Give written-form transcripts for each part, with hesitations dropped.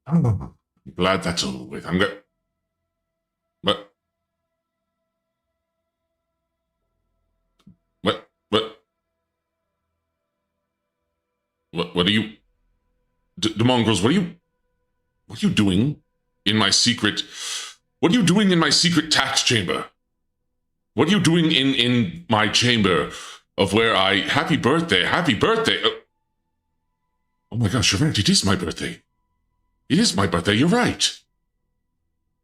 I'm glad that's over with. I'm good. What? What? What? What are you? The mongrels, what are you doing in my secret? What are you doing in my secret tax chamber? What are you doing in my chamber of where I, happy birthday. Oh my gosh, you're right, it is my birthday. It is my birthday, you're right.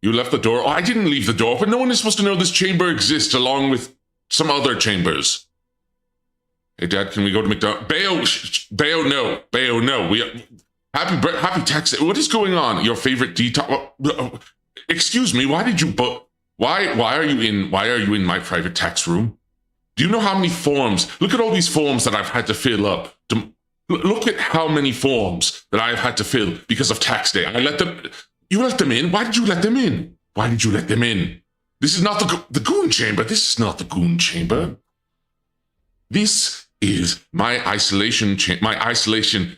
You left the door. Oh, I didn't leave the door open. No one is supposed to know this chamber exists along with some other chambers. Hey, Dad, can we go to McDonald's? Bayo, no. Bayo, no. Happy tax. What is going on? Your favorite detox? Excuse me. Why are you in my private tax room? Do you know how many forms? Look at all these forms that I've had to fill up. Look at how many forms that I've had to fill because of tax day. You let them in. Why did you let them in? Why did you let them in? This is not the goon chamber. This is not the goon chamber. This is my isolation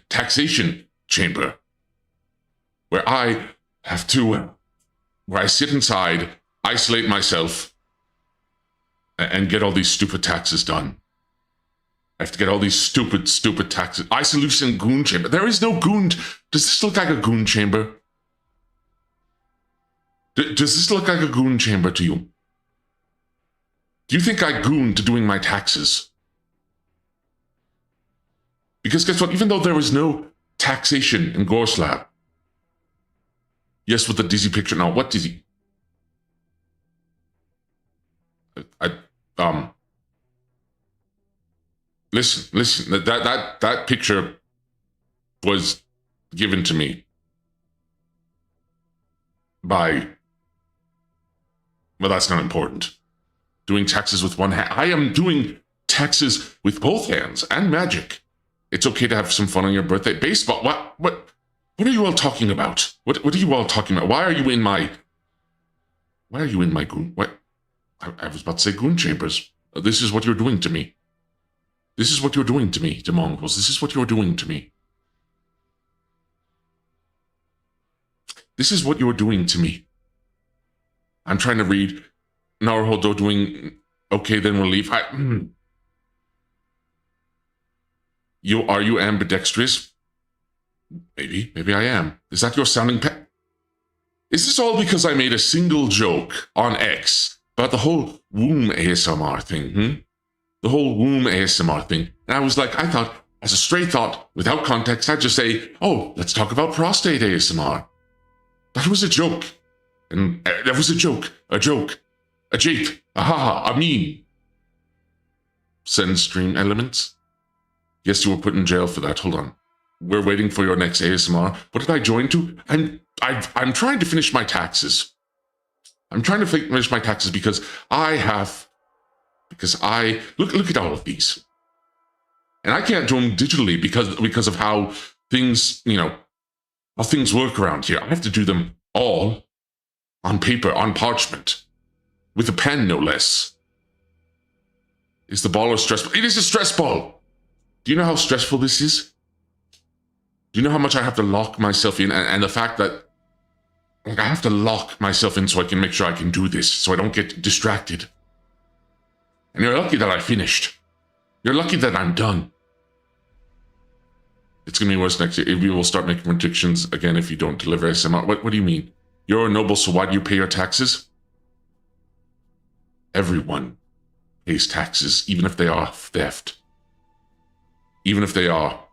taxation chamber, where I sit inside, isolate myself, and get all these stupid taxes done. I have to get all these stupid taxes. Isolation goon chamber. There is no goon. Does this look like a goon chamber? Does this look like a goon chamber to you? Do you think I gooned to doing my taxes? Because guess what? Even though there was no taxation in Gorse Lab. Yes, with the Dizzy picture. Now, what Dizzy? Listen. That picture was given to me by. Well, that's not important. Doing taxes with one hand. I am doing taxes with both hands and magic. It's okay to have some fun on your birthday. Baseball. What are you all talking about? What are you all talking about? Why are you in my goon? What? I was about to say goon chambers. This is what you're doing to me. This is what you're doing to me, Demongrels. This is what you're doing to me. This is what you're doing to me. I'm trying to read Naruhodo doing okay, then we'll leave. Are you ambidextrous? Maybe I am. Is that your sounding pet? Is this all because I made a single joke on X about the whole womb ASMR thing, The whole womb ASMR thing. And I was like, I thought, as a stray thought, without context, I'd just say, oh, let's talk about prostate ASMR. That was a joke. And that was a joke, a jape, a haha, a meme. Send StreamElements. Yes, you were put in jail for that. Hold on. We're waiting for your next ASMR. What did I join to? I'm trying to finish my taxes. I'm trying to finish my taxes because look at all of these. And I can't do them digitally because of how things, how things work around here. I have to do them all on paper, on parchment, with a pen, no less. Is the ball a stress ball? It is a stress ball. Do you know how stressful this is? Do you know how much I have to lock myself in? And the fact that I have to lock myself in so I can make sure I can do this, so I don't get distracted. And you're lucky that I finished. You're lucky that I'm done. It's going to be worse next year. We will start making predictions again if you don't deliver ASMR. What do you mean? You're a noble, so why do you pay your taxes? Everyone pays taxes, even if they are theft. Even if they are.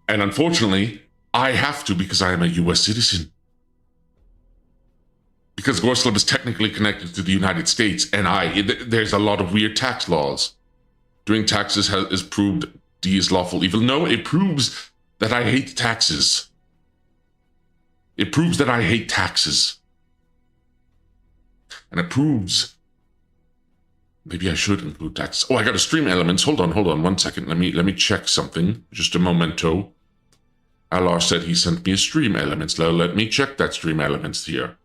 And unfortunately, I have to because I am a U.S. citizen. Because Gorse Lab is technically connected to the United States, and there's a lot of weird tax laws. Doing taxes is proved D is lawful evil. No, it proves that I hate taxes. It proves that I hate taxes. And it proves... Maybe I should include taxes. Oh, I got a StreamElements. Hold on 1 second. Let me check something. Just a momento. Alar said he sent me a StreamElements. Let me check that StreamElements here.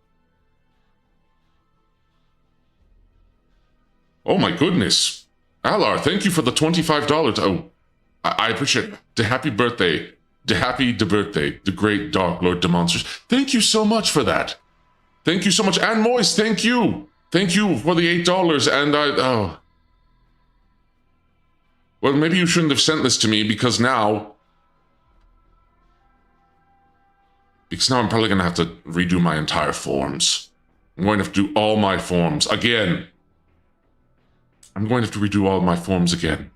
Oh my goodness. Alar, thank you for the $25. Oh, I appreciate it. Happy birthday. happy birthday, the great Dark Lord Demonsters. Thank you so much for that. Thank you so much. And Moist, thank you. Thank you for the $8. And well, maybe you shouldn't have sent this to me because now I'm probably going to have to redo my entire forms. I'm going to have to do all my forms again. I'm going to have to redo all my forms again.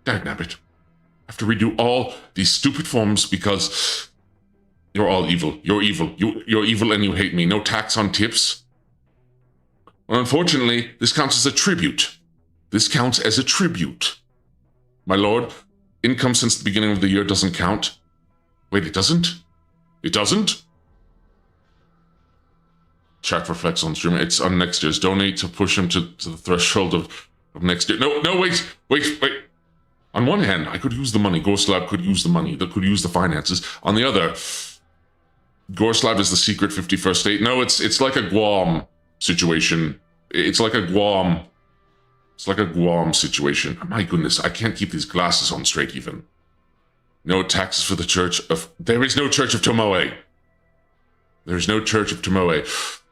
Dagnabbit. I have to redo all these stupid forms because you're all evil. You're evil. You're evil and you hate me. No tax on tips. Well, unfortunately, this counts as a tribute. This counts as a tribute. My lord, income since the beginning of the year doesn't count. Wait, it doesn't? It doesn't? Chat for Flex on stream. It's on next year's. Donate to push him to the threshold of next year. No, wait. On one hand, I could use the money. Gorslab could use the money. That could use the finances. On the other, Gorslab is the secret 51st state. No, it's like a Guam situation. It's like a Guam situation. My goodness, I can't keep these glasses on straight even. No taxes for the church of... There is no church of Tomoe. There is no church of Tomoe.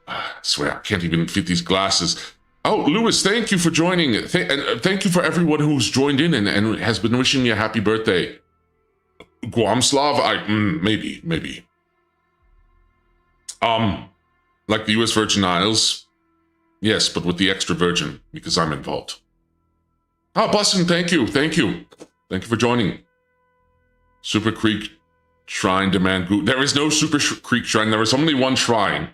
I swear, I can't even fit these glasses. Oh, Lewis, thank you for joining. And thank you for everyone who's joined in and has been wishing me a happy birthday. Guamslav? Maybe. Like the U.S. Virgin Isles? Yes, but with the extra virgin, because I'm involved. Oh, Bussin, thank you. Thank you for joining. Super Creek Shrine demand goo. There is no Super Creek Shrine. There is only one shrine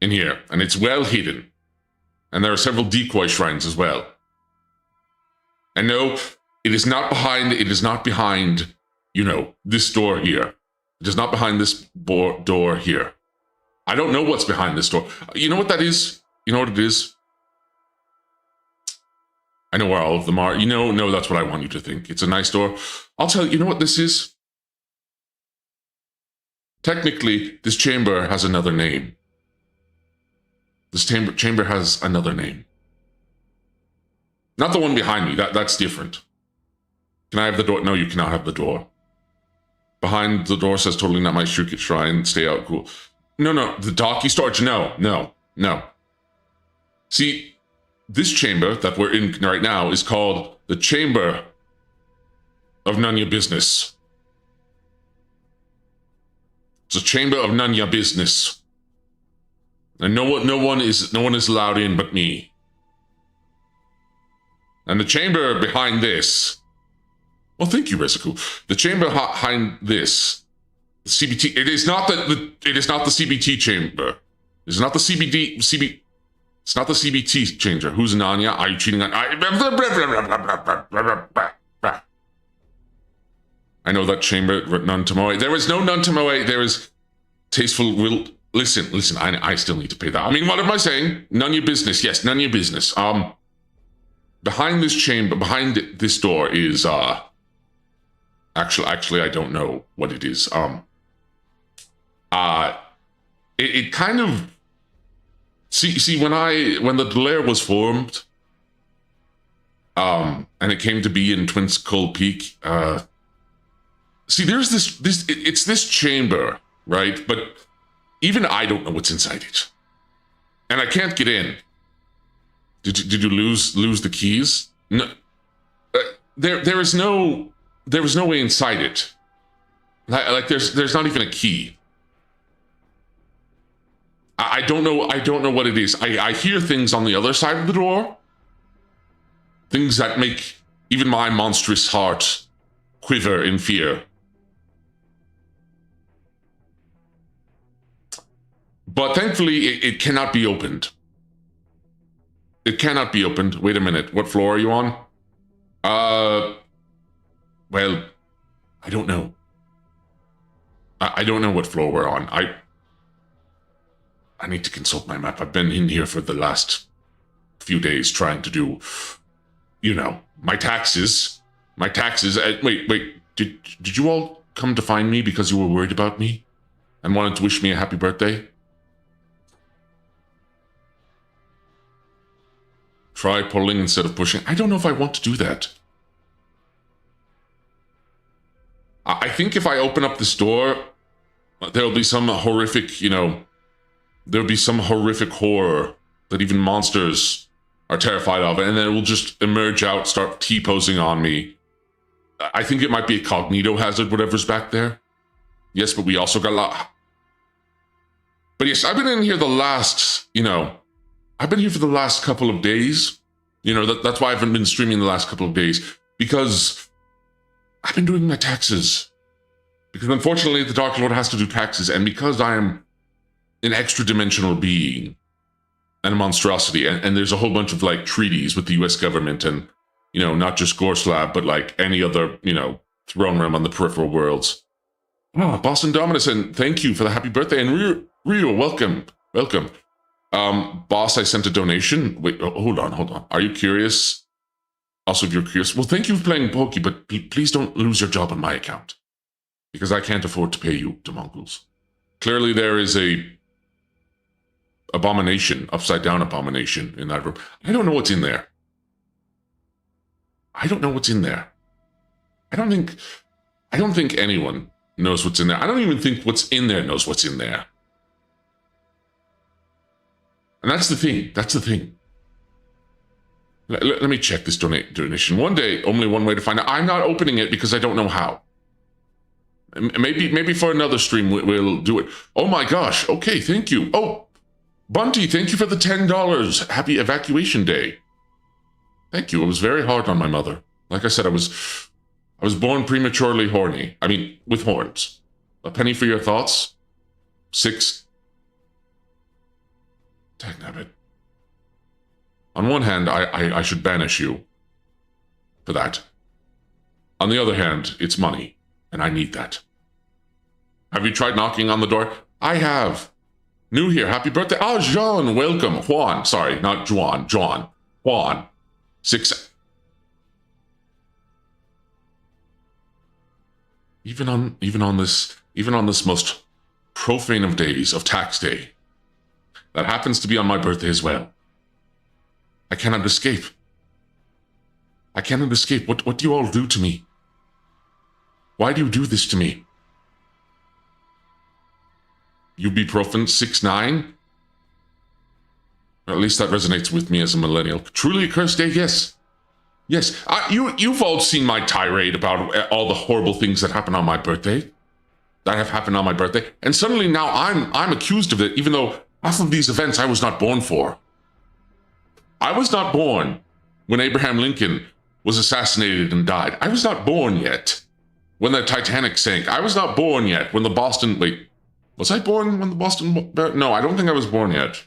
in here, and it's well hidden. And there are several decoy shrines as well. And no, it is not behind, this door here. It is not behind this door here. I don't know what's behind this door. You know what that is? You know what it is? I know where all of them are. No, that's what I want you to think. It's a nice door. I'll tell you, you know what this is? Technically, this chamber has another name. This chamber has another name. Not the one behind me. That's different. Can I have the door? No, you cannot have the door. Behind the door says totally not my Shukit Shrine. Stay out, cool. No. The Docky Storage. No. See, this chamber that we're in right now is called the Chamber of None Your Business. It's a chamber of none your business. And no one is allowed in but me. And the chamber behind this. Well, thank you, Reziku. The chamber behind this, the CBT. It is not the CBT chamber. It's not the It's not the CBT chamber. Who's Nanya? Are you cheating on? I know that chamber. None Tomoe. There is no None Tomoe. There is tasteful will. Listen. I still need to pay that. I mean, what am I saying? None your business. Yes, none your business. Behind this chamber, behind this door is Actually, I don't know what it is. It kind of see when the lair was formed, and it came to be in Twin Skull Peak. See, there's it's this chamber, right? But even I don't know what's inside it, and I can't get in. Did you lose the keys? No, there was no way inside it. Like there's not even a key. I don't know what it is. I hear things on the other side of the door. Things that make even my monstrous heart quiver in fear. But thankfully, it cannot be opened. It cannot be opened. Wait a minute. What floor are you on? Well, I don't know. I don't know what floor we're on. I need to consult my map. I've been in here for the last few days trying to do, my taxes. Wait. Did you all come to find me because you were worried about me and wanted to wish me a happy birthday? Try pulling instead of pushing. I don't know if I want to do that. I think if I open up this door, there'll be some horrific, there'll be some horrific horror that even monsters are terrified of, and then it will just emerge out, start T-posing on me. I think it might be a cognito hazard, whatever's back there. Yes, but we also got a lot. But yes, I've been in here I've been here for the last couple of days. That's why I haven't been streaming the last couple of days, because I've been doing my taxes. Because unfortunately, the Dark Lord has to do taxes, and because I am an extra-dimensional being and a monstrosity, and there's a whole bunch of treaties with the US government and, not just Gorslav, but any other, throne realm on the peripheral worlds. Oh, Boston Dominus, and thank you for the happy birthday, and Rio, welcome. Boss, I sent a donation. Wait, hold on. Are you curious? Also, if you're curious, well, thank you for playing Pokey, but please don't lose your job on my account, because I can't afford to pay you, Demongols. Clearly, there is a upside down abomination in that room. I don't know what's in there. I don't think anyone knows what's in there. I don't even think what's in there knows what's in there. And that's the thing. Let me check this donation. One day, only one way to find out. I'm not opening it because I don't know how. Maybe for another stream we'll do it. Oh my gosh. Okay, thank you. Oh, Bunty, thank you for the $10. Happy evacuation day. Thank you. It was very hard on my mother. Like I said, I was born prematurely horny. I mean, with horns. A penny for your thoughts. 6. Dagnabbit. On one hand, I should banish you for that. On the other hand, it's money, and I need that. Have you tried knocking on the door? I have. New here, happy birthday. Oh, Jean, welcome. Juan, sorry, not Juan, John. Juan. 6. Even on this most profane of days, of tax day, that happens to be on my birthday as well, I cannot escape. What do you all do to me? Why do you do this to me? Ibuprofen 6-9? Or at least that resonates with me as a millennial. Truly a cursed day, yes. Yes, you've all seen my tirade about all the horrible things that happen on my birthday. That have happened on my birthday. And suddenly now I'm accused of it, even though half of these events I was not born for. I was not born when Abraham Lincoln was assassinated and died. I was not born yet when the Titanic sank. I was not born yet when the Boston... Wait, was I born when the Boston... No, I don't think I was born yet.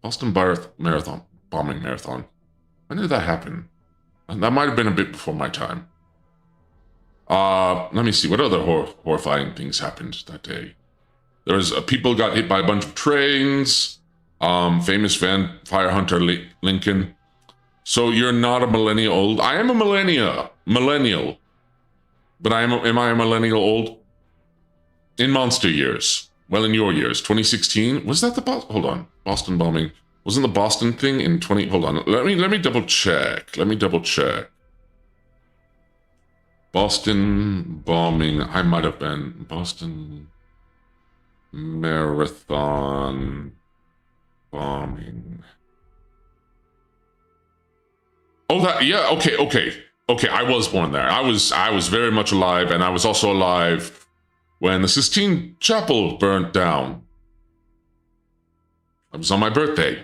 Boston bombing marathon. When did that happen? That might have been a bit before my time. Let me see. What other horrifying things happened that day? There was people got hit by a bunch of trains. Famous vampire hunter Lincoln. So you're not a millennial old? I am a millennial. But am I a millennial old? In monster years. Well, in your years. 2016? Was that the hold on. Boston bombing. Wasn't the Boston thing in 20... Hold on. Let me double check. Boston bombing. I might have been. Boston Marathon bombing. Oh, that... Yeah, okay. I was born there. I was very much alive, and I was also alive when the Sistine Chapel burnt down. It was on my birthday.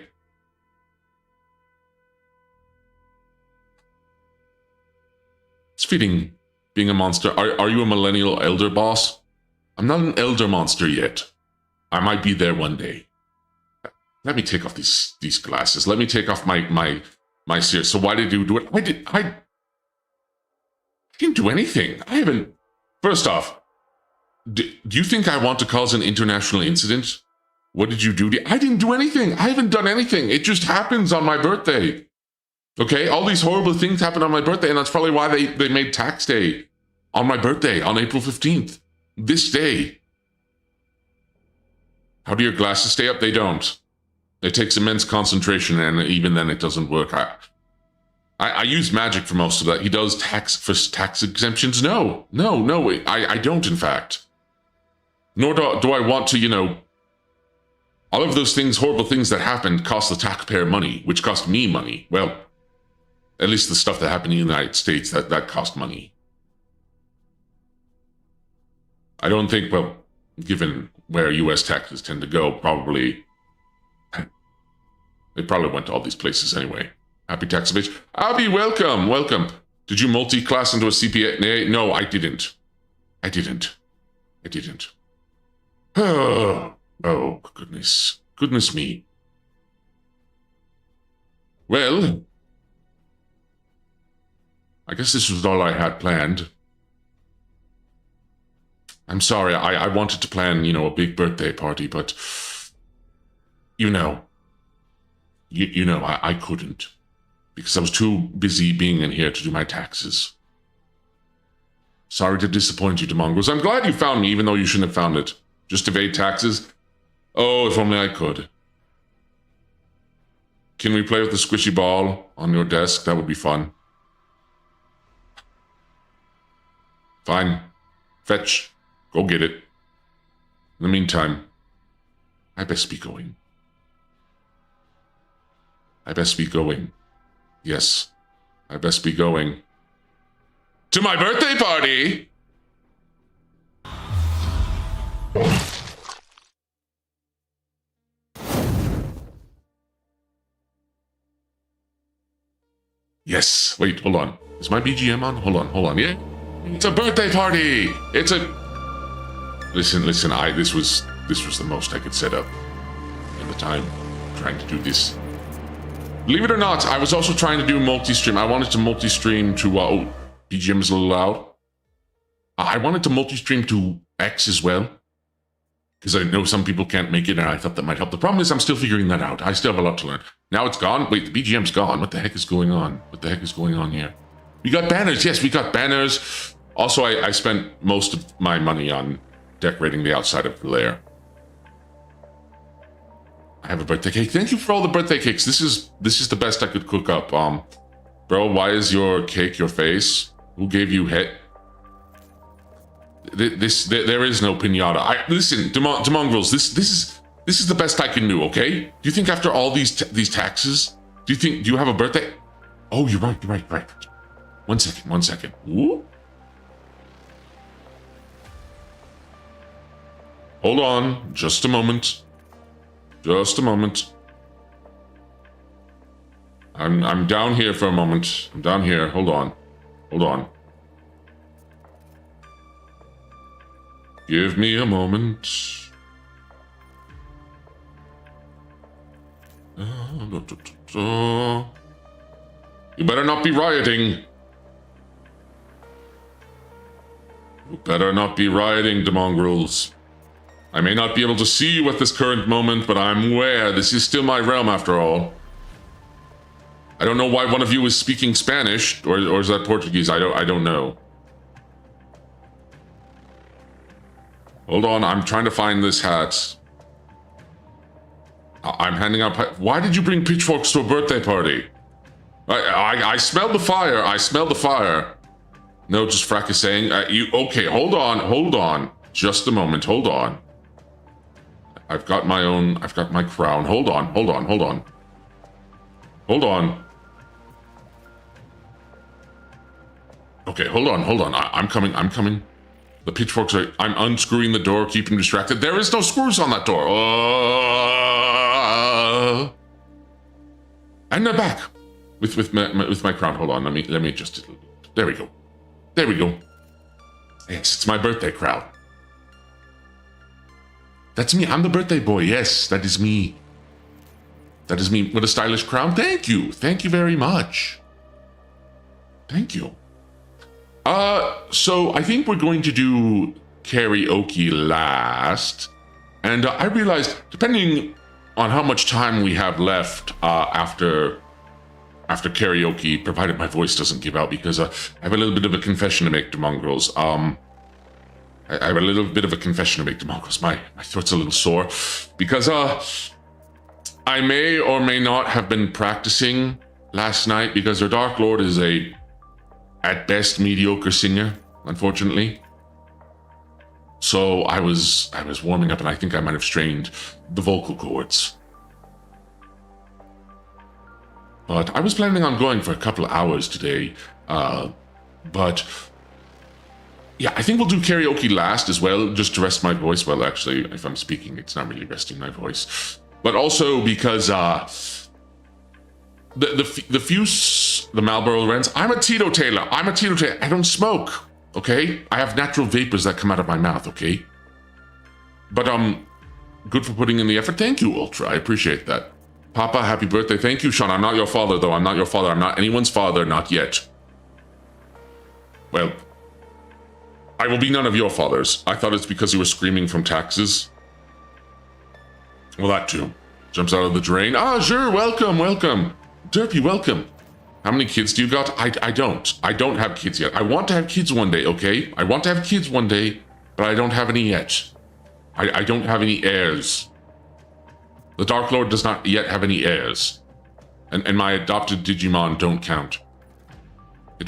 It's fitting being a monster. Are you a millennial elder boss? I'm not an elder monster yet. I might be there one day. Let me take off these glasses. Let me take off my series. So why did you do it? I didn't do anything. I haven't... First off, do you think I want to cause an international incident? What did you do? I didn't do anything. I haven't done anything. It just happens on my birthday. Okay? All these horrible things happen on my birthday, and that's probably why they made tax day on my birthday, on April 15th. This day. How do your glasses stay up? They don't. It takes immense concentration, and even then it doesn't work. I use magic for most of that. He does tax exemptions. No, I don't, in fact. Nor do I want to, all of those things, horrible things that happened cost the taxpayer money, which cost me money. Well, at least the stuff that happened in the United States, that cost money. I don't think, well, given where US taxes tend to go, probably, they probably went to all these places anyway. Happy tax evasion. Abby, welcome. Did you multi-class into a CPA? No, I didn't. Oh, goodness me. Well, I guess this was all I had planned. I'm sorry, I wanted to plan, a big birthday party, but, I couldn't. Because I was too busy being in here to do my taxes. Sorry to disappoint you, DeMongrels. I'm glad you found me, even though you shouldn't have found it. Just evade taxes? Oh, if only I could. Can we play with the squishy ball on your desk? That would be fun. Fine. Fetch. Go get it. In the meantime, I best be going. Yes, I best be going. To my birthday party! Yes, wait, hold on. Is my BGM on? Hold on, yeah? It's a birthday party! Listen, this was the most I could set up in the time trying to do this. Believe it or not, I was also trying to do multi-stream. I wanted to multi-stream to, BGM is a little loud. I wanted to multi-stream to X as well. Because I know some people can't make it, and I thought that might help. The problem is I'm still figuring that out. I still have a lot to learn. Now it's gone. Wait, the BGM's gone. What the heck is going on? Here? We got banners. Yes, we got banners. Also, I spent most of my money on decorating the outside of the lair. I have a birthday cake. Thank you for all the birthday cakes. This is the best I could cook up. Bro, why is your cake your face? Who gave you hit? There is no pinata. Listen, DeMongrels, this is the best I can do, okay? Do you think after all these taxes, do you have a birthday? Oh, you're right. One second. Ooh. Hold on, just a moment. I'm down here for a moment. I'm down here. Hold on. Give me a moment. You better not be rioting. DeMongrels. I may not be able to see you at this current moment, but I'm aware this is still my realm after all. I don't know why one of you is speaking Spanish, or is that Portuguese? I don't know. Hold on, I'm trying to find this hat. I'm handing out. Why did you bring pitchforks to a birthday party? I smelled the fire. No, just Frack is saying. Okay, hold on. Just a moment, hold on. I've got my crown. Hold on. Okay, hold on. I'm coming. The pitchforks are... I'm unscrewing the door, keeping distracted. There is no screws on that door. And they're back. With my crown. Hold on, let me adjust it a little bit. There we go. Yes, it's my birthday crown. That's me. I'm the birthday boy. Yes, that is me. With a stylish crown. Thank you very much. Thank you. So I think we're going to do karaoke last. And I realized, depending on how much time we have left after karaoke, provided my voice doesn't give out, because I have a little bit of a confession to make to Mongrels. My throat's a little sore because I may or may not have been practicing last night because our Dark Lord is at best, mediocre singer, unfortunately. So I was warming up, and I think I might have strained the vocal cords. But I was planning on going for a couple of hours today. But yeah, I think we'll do karaoke last as well, just to rest my voice. Well, actually, if I'm speaking, it's not really resting my voice. But also because the Marlboro Wrens, I'm a teetotaler. I don't smoke, okay? I have natural vapors that come out of my mouth, okay? But good for putting in the effort. Thank you, Ultra. I appreciate that. Papa, happy birthday. Thank you, Sean. I'm not your father, though. I'm not your father. I'm not anyone's father, not yet. Well, I will be none of your fathers. I thought it's because you were screaming from taxes. Well, that too. Jumps out of the drain. Ah, sure, welcome. Derpy, welcome. How many kids do you got? I don't. I don't have kids yet. I want to have kids one day, okay? I want to have kids one day, but I don't have any yet. I don't have any heirs. The Dark Lord does not yet have any heirs. And my adopted Digimon don't count.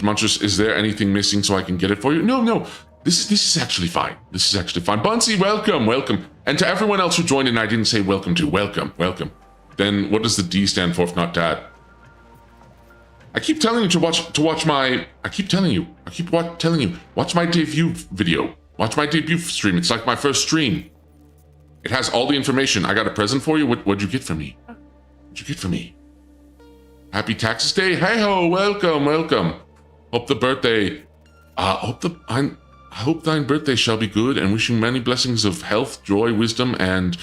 Monstrous, is there anything missing so I can get it for you? No. This is actually fine. Bunsy, welcome. And to everyone else who joined and I didn't say welcome to, welcome. Then what does the D stand for if not Dad? I keep telling you to watch my. I keep telling you. Watch my debut video. Watch my debut stream. It's like my first stream. It has all the information. I got a present for you. What'd you get for me? Happy Taxes Day. Hey ho, welcome. Hope the birthday. Hope thine birthday shall be good, and wishing many blessings of health, joy, wisdom, and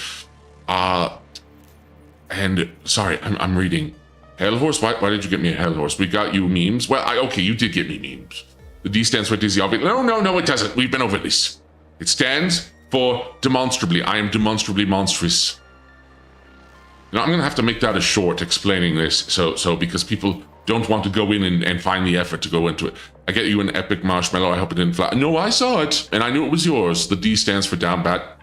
sorry, I'm reading. Hell horse? Why did you get me a hell horse? We got you memes. Well, okay, you did get me memes. The D stands for Dizzy. No, it doesn't. We've been over this. It stands for demonstrably. I am demonstrably monstrous. You know, I'm gonna have to make that a short explaining this, so because people don't want to go in and find the effort to go into it. I get you an epic marshmallow. I hope it didn't fly. No, I saw it, and I knew it was yours. The D stands for down bat.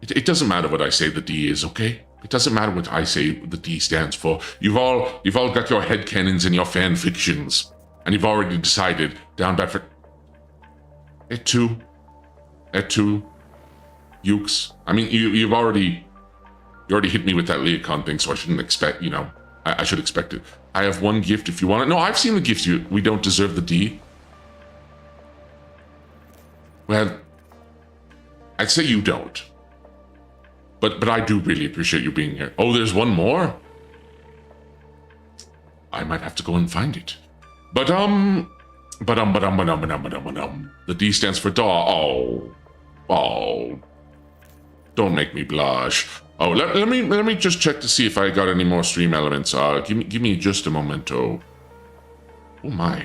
It doesn't matter what I say the D is, okay? It doesn't matter what I say the D stands for. You've all got your headcanons and your fan fictions, and you've already decided down bat for et tu, Ukes. I mean, you already hit me with that Leocon thing, so I shouldn't expect, I should expect it. I have one gift if you want it. No, I've seen the gifts. We don't deserve the D. Well, I'd say you don't. But I do really appreciate you being here. Oh, there's one more? I might have to go and find it. The D stands for DAW. Oh. Don't make me blush. Oh, let me just check to see if I got any more StreamElements. Give me just a momento. Oh my.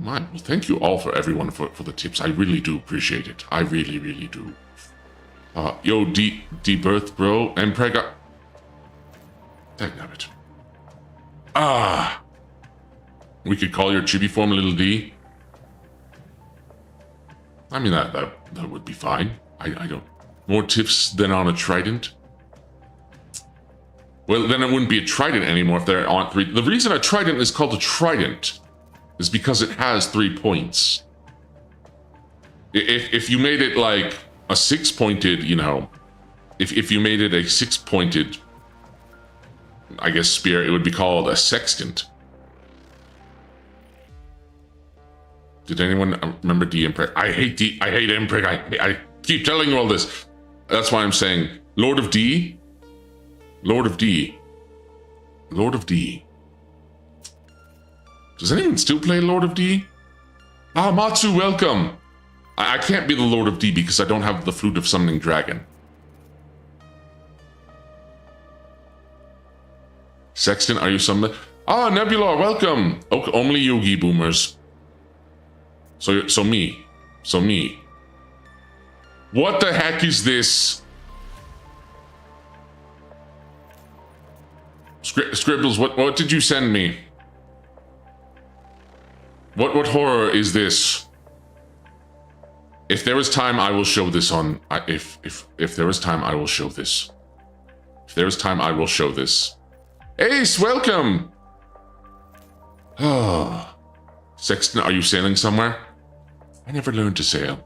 Well, thank you all for everyone for the tips. I really do appreciate it. I really, really do. Yo, D-Birth, bro. And Prega. Dagnabbit. We could call your chibi form Little D. I mean, that would be fine. I don't. More tips than on a trident? Well, then it wouldn't be a trident anymore if there aren't 3. The reason a trident is called a trident is because it has 3 points. If you made it like a 6-pointed, if you made it a 6-pointed, I guess, spear, it would be called a sextant. Did anyone remember D Impreg? I hate Impreg. I keep telling you all this. That's why I'm saying Lord of D. Does anyone still play Lord of D? Matsu, welcome. I can't be the Lord of D because I don't have the Flute of Summoning Dragon. Sexton, are you summoning? Nebula, welcome. Okay, only Yogi boomers. So me. What the heck is this? Scribbles, what did you send me? What horror is this? If there is time, I will show this if there is time, I will show this. If there is time, I will show this. Ace, welcome! Oh. Sexton, are you sailing somewhere? I never learned to sail.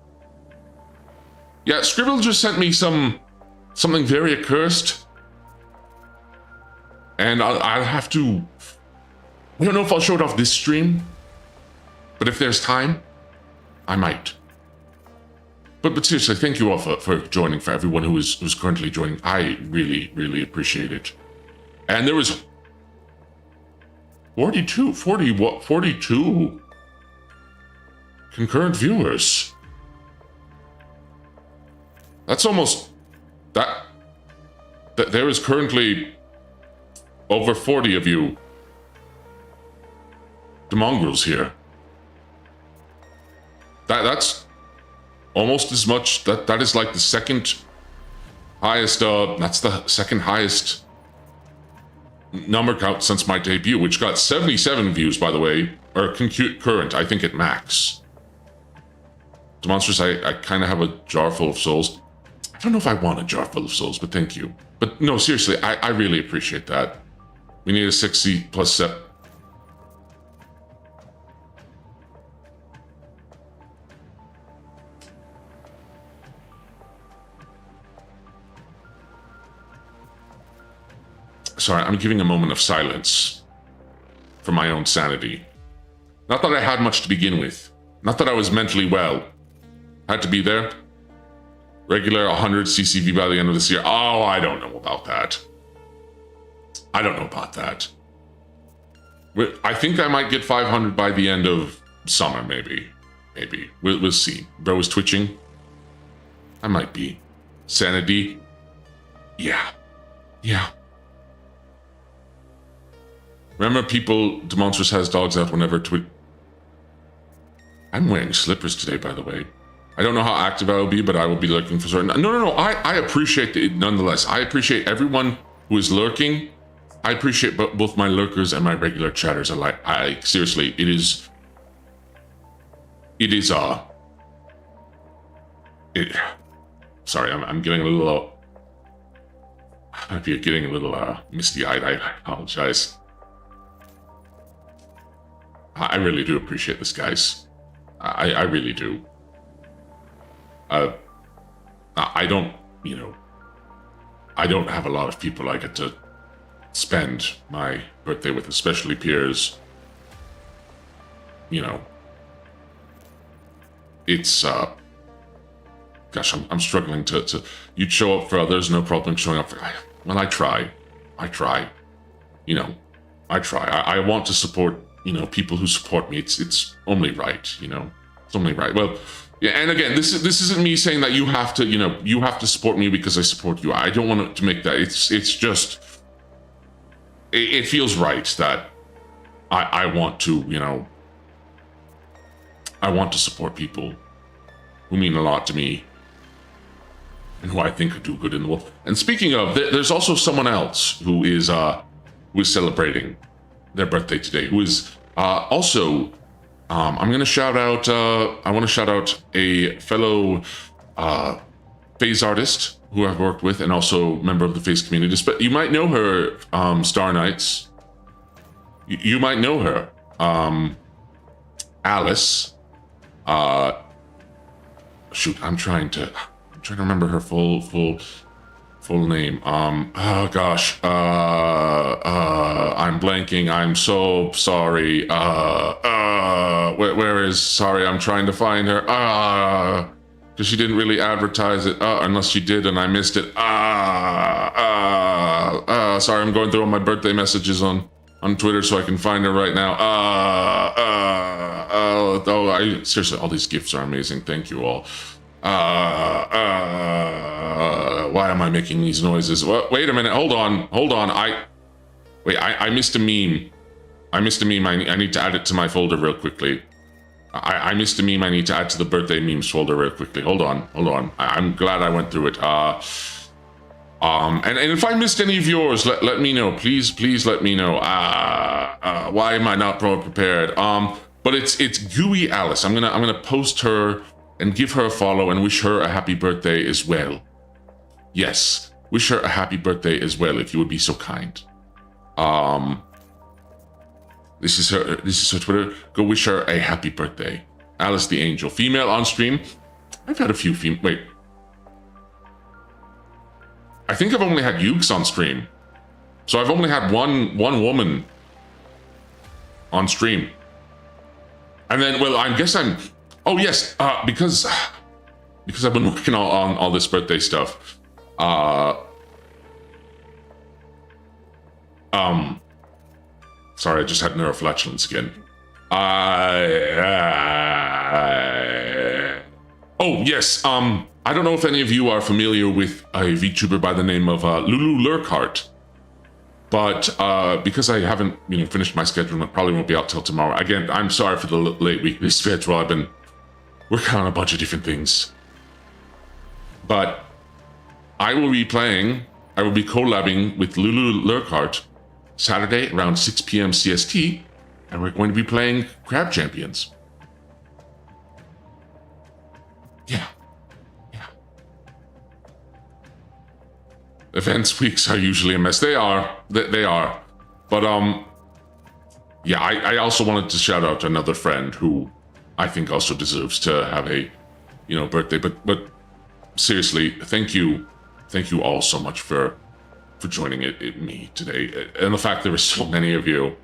Yeah, Scribble just sent me something very accursed. And I'll have to... I don't know if I'll show it off this stream. But if there's time, I might. But seriously, thank you all for joining, for everyone who's currently joining. I really, really appreciate it. And there was 42 concurrent viewers. That's almost that there is currently over 40 of you the mongrels here. That's almost as much. That is like the second highest that's the second highest number count since my debut, which got 77 views, by the way, or current, I think, at max. Demonstrous, I kind of have a jar full of souls. I don't know if I want a jar full of souls, but thank you. But no, seriously, I really appreciate that. We need a 60 plus 7. Sorry, I'm giving a moment of silence for my own sanity. Not that I had much to begin with. Not that I was mentally well. Had to be there. Regular 100 CCV by the end of this year. Oh, I don't know about that. I don't know about that. I think I might get 500 by the end of summer, maybe. Maybe. We'll see. Bro is twitching. I might be. Sanity. Yeah. Yeah. Remember, people, Demonstrous has dogs out whenever I'm wearing slippers today, by the way. I don't know how active I will be, but I will be lurking for certain. No. I appreciate it nonetheless. I appreciate everyone who is lurking. I appreciate both my lurkers and my regular chatters alike. Seriously, sorry, I'm getting a little, I might be getting a little misty-eyed. I apologize. I really do appreciate this, guys. I really do. I don't, I don't have a lot of people I get to spend my birthday with, especially peers. It's, gosh, I'm struggling to, you'd show up for others, no problem showing up for, well, I try. I try. I want to support, people who support me. It's only right, it's only right. Well, yeah, and again, this isn't me saying that you have to, you have to support me because I support you. I don't want to make that. It's just, it feels right that I want to, I want to support people who mean a lot to me and who I think could do good in the world. And speaking of, there's also someone else who is celebrating their birthday today, who is also, I'm going to shout out, I want to shout out a fellow phase artist who I've worked with and also member of the phase community. But you might know her, Star Knights. You might know her. Alice. Shoot, I'm trying to remember her full name. Oh gosh. I'm blanking. I'm so sorry. Where is, sorry, I'm trying to find her. Because she didn't really advertise it. Unless she did and I missed it. Sorry, I'm going through all my birthday messages on Twitter so I can find her right now. Seriously, all these gifts are amazing. Thank you all. Why am I making these noises? Wait a minute. Hold on. I missed a meme. I need to add it to my folder real quickly. I missed a meme I need to add to the birthday memes folder real quickly. Hold on. I'm glad I went through it. And if I missed any of yours, let me know. Please let me know. Why am I not prepared? But it's Gooey Alice. I'm gonna post her and give her a follow and wish her a happy birthday as well. Yes, wish her a happy birthday as well, if you would be so kind. This is her Twitter. Go wish her a happy birthday. Alice the Angel. Female on stream. I've had a few female. Wait. I think I've only had Ukes on stream. So I've only had one woman on stream. And then, well, I guess I'm... Oh, yes. Because I've been working on all this birthday stuff. Sorry, I just had neuroflatulence again. Oh, yes. I don't know if any of you are familiar with a VTuber by the name of Lulu Lurkhart. But because I haven't, finished my schedule, it probably won't be out till tomorrow. Again, I'm sorry for the late weekly schedule. I've been working on a bunch of different things. But I will be collabing with Lulu Lurkhart Saturday around 6 p.m. CST, and we're going to be playing Crab Champions. Yeah. Events weeks are usually a mess. They are. But yeah, I also wanted to shout out another friend who I think also deserves to have a, birthday. But seriously, thank you all so much for joining me today, and the fact there were so many of you.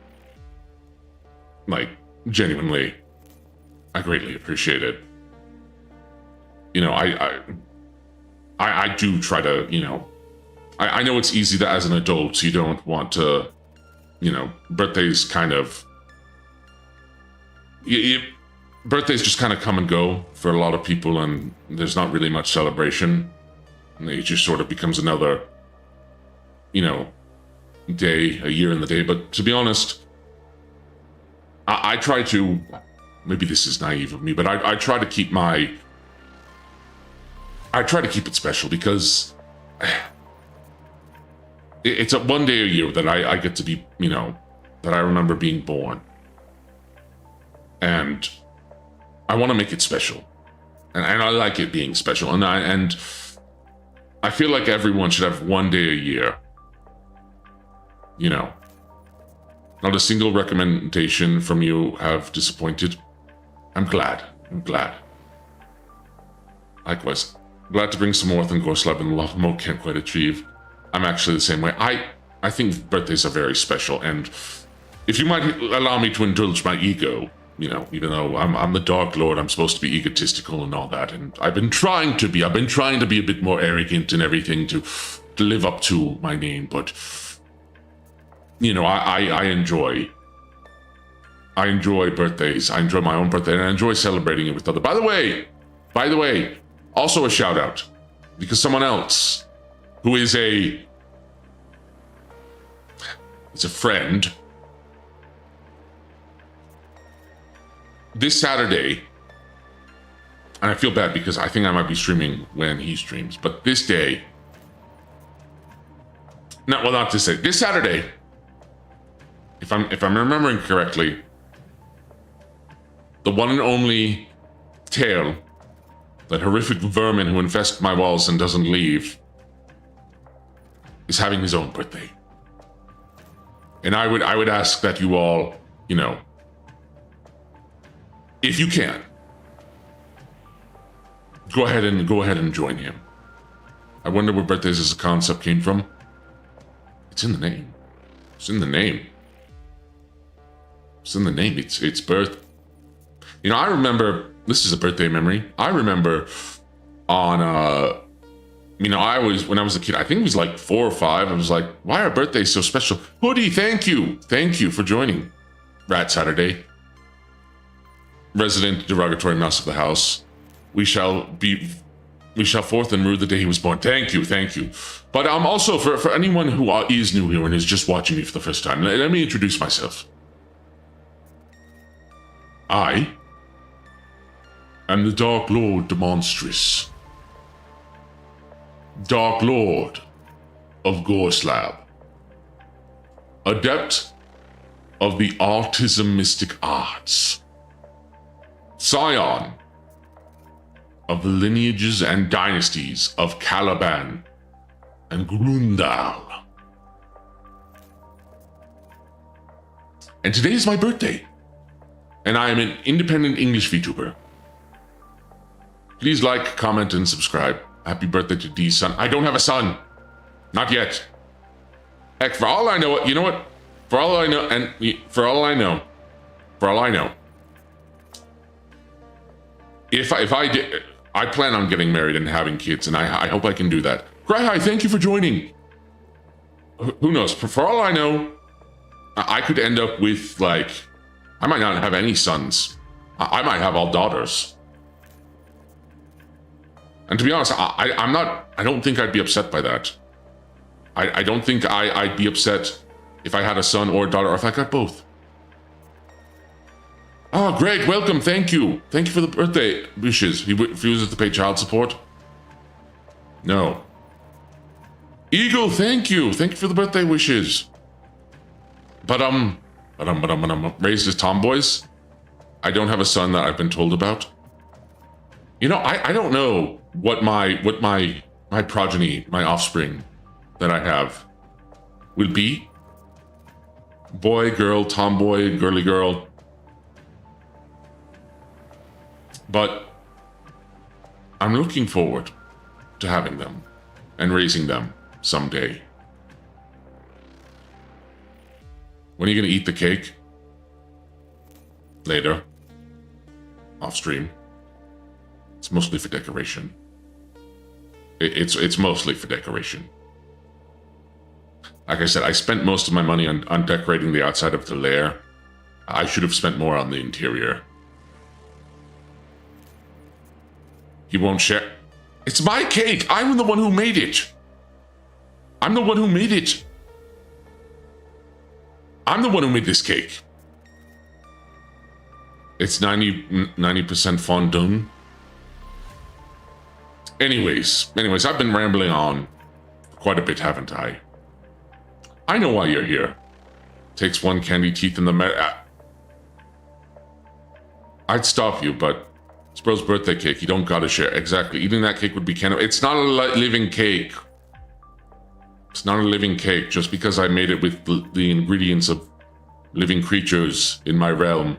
Like, genuinely, I greatly appreciate it. I do try to, I know it's easy that as an adult you don't want to, birthdays kind of, birthdays just kind of come and go for a lot of people, and there's not really much celebration. And it just sort of becomes another, day, a year in the day. But to be honest, I try to, maybe this is naive of me, but I try to keep it special, because it's a one day a year that I get to be, that I remember being born. And I want to make it special. And I like it being special. And I feel like everyone should have one day a year. Not a single recommendation from you have disappointed. I'm glad. Likewise. Glad to bring some more than Gorslab and Love Mo can't quite achieve. I'm actually the same way. I think birthdays are very special, and if you might allow me to indulge my ego, even though I'm the Dark Lord, I'm supposed to be egotistical and all that, and I've been trying to be a bit more arrogant and everything to live up to my name, but I enjoy birthdays. I enjoy my own birthday, and I enjoy celebrating it with others. By the way, also a shout out, because someone else who is a friend, this Saturday, and I feel bad because I think I might be streaming when he streams, but this Saturday, if I'm remembering correctly, the one and only Tail, that horrific vermin who infests my walls and doesn't leave, is having his own birthday. And I would ask that you all, if you can, go ahead and join him. I wonder where birthdays as a concept came from. It's in the name. It's birth. I remember, this is a birthday memory. I remember on, when I was a kid, I think it was like 4 or 5, I was like, why are birthdays so special? Hoodie, thank you for joining. Rat Saturday. Resident derogatory mouse of the house. We shall forth and rue the day he was born. Thank you. But also for anyone who is new here and is just watching me for the first time, let me introduce myself. I am the Dark Lord Demonstrous. Dark Lord of Gorslab. Adept of the autism mystic arts. Scion of the lineages and dynasties of Caliban and Grundal. And today is my birthday. And I am an independent English VTuber. Please like, comment, and subscribe. Happy birthday to D's son. I don't have a son. Not yet. Heck, for all I know, you know what? For all I know, if I did, I plan on getting married and having kids, and I hope I can do that. Cry, thank you for joining. Who knows? For all I know, I could end up with, like, I might not have any sons. I might have all daughters. And to be honest, I don't think I'd be upset by that. I don't think I'd be upset if I had a son or a daughter, or if I got both. Oh, great, welcome, thank you. Thank you for the birthday wishes. He refuses to pay child support? No. Eagle, thank you. Thank you for the birthday wishes. But raised as tomboys. I don't have a son that I've been told about. You know, I don't know what my progeny, my offspring that I have will be. Boy, girl, tomboy, girly girl. But I'm looking forward to having them and raising them someday. When are you going to eat the cake? Later. Off stream. It's mostly for decoration. It's mostly for decoration. Like I said, I spent most of my money on decorating the outside of the lair. I should have spent more on the interior. He won't share. It's my cake. I'm the one who made it. I'm the one who made it. I'm the one who made this cake. It's 90% fondant. Anyways, I've been rambling on quite a bit, haven't I? I know why you're here. Takes one candy teeth in the I'd stop you, but it's bro's birthday cake. You don't gotta share. Exactly. Eating that cake would be cannibal. It's not a living cake. It's not a living cake just because I made it with the ingredients of living creatures in my realm.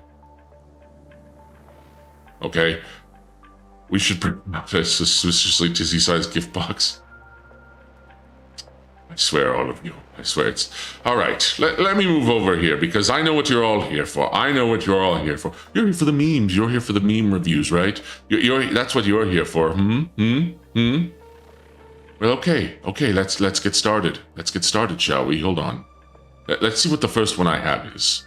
Okay? We should bring a suspiciously Tizzy-sized gift box. I swear, all of you. I swear it's... Alright, let me move over here, because I know what you're all here for. I know what you're all here for. You're here for the memes. You're here for the meme reviews, right? That's what you're here for. Well, okay, let's get started. Let's get started, shall we? Hold on. Let's see what the first one I have is.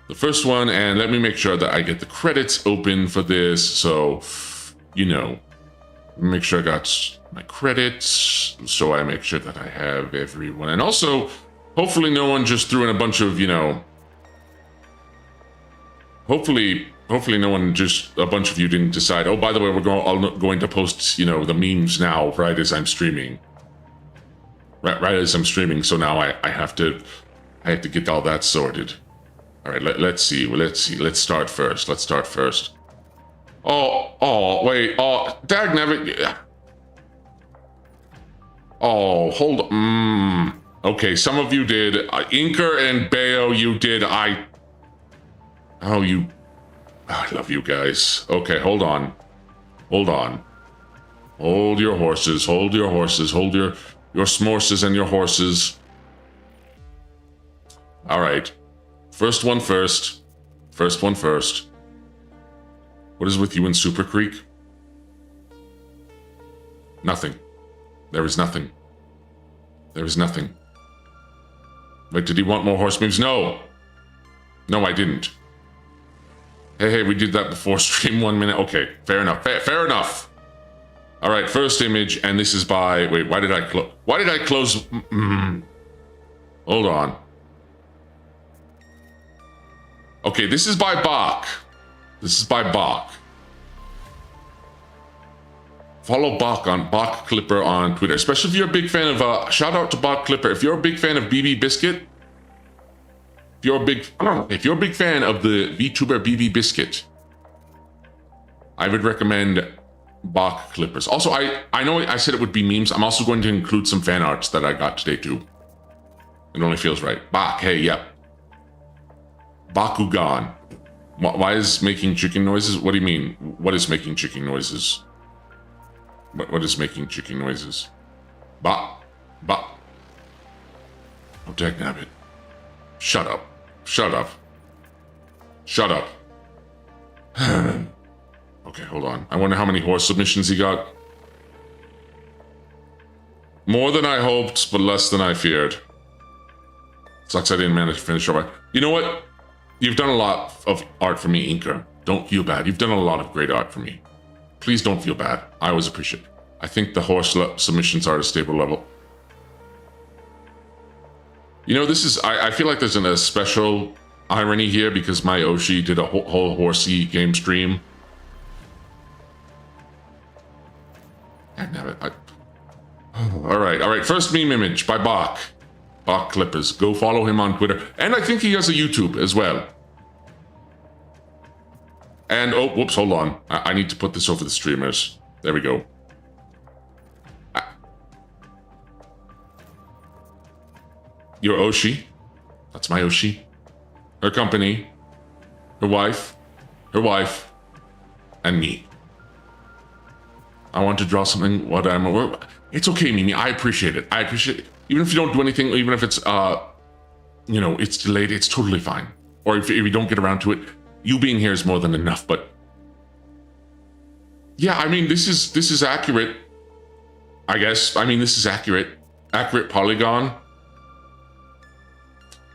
The first one, and let me make sure that I get the credits open for this, so, you know, make sure I got my credits, so I make sure that I have everyone. And also, hopefully no one just threw in a bunch of, you know, hopefully no one just, a bunch of you didn't decide, oh, by the way, we're all going to post, you know, the memes now, right as I'm streaming. Right as I'm streaming, so now I have to get all that sorted. All right, let's see. Let's start first. Oh, wait. Oh, dag never. Oh, hold on. Okay, some of you did. Inker and Bayo, you did. I love you guys. Okay, hold on. Hold your horses. Hold your smorses and your horses. All right. First one first. What is with you in Super Creek? Nothing. There is nothing. Wait, did he want more horse memes? No, I didn't. Hey, we did that before stream 1 minute. Okay, fair enough. Fair enough. All right, first image, and this is by... Wait, why did I close... Hold on. Okay, this is by Bach. Follow Bach Clipper on Twitter, especially if you're a big fan of... shout out to Bach Clipper. If you're a big fan of BB Biscuit, if you're a big fan of the VTuber BB Biscuit, I would recommend Bach Clippers. Also, I know I said it would be memes. I'm also going to include some fan arts that I got today too. It only feels right. Bach, hey, yep. Bakugan. Why is making chicken noises? What do you mean? What is making chicken noises? What is making chicken noises? Ba. Oh, dagnabbit. Shut up. Shut up. Shut up. Okay, hold on. I wonder how many horse submissions he got. More than I hoped, but less than I feared. Sucks I didn't manage to finish over. You know what? You've done a lot of art for me, Inker. Don't feel bad. You've done a lot of great art for me. Please don't feel bad. I always appreciate it. I think the horse submissions are at a stable level. You know, this is... I feel like there's a special irony here because my Oshi did a whole horsey game stream. All right. First meme image by Bach. Bach Clippers. Go follow him on Twitter. And I think he has a YouTube as well. And, oh, whoops, hold on. I need to put this over the streamers. There we go. Your Oshi. That's my Oshi. Her company. Her wife. And me. I want to draw something what I'm aware of. It's okay, Mimi. I appreciate it. Even if you don't do anything, even if it's, you know, it's delayed, it's totally fine. Or if you don't get around to it, you being here is more than enough, but... Yeah, I mean, this is accurate. I guess. I mean, this is accurate. Accurate polygon.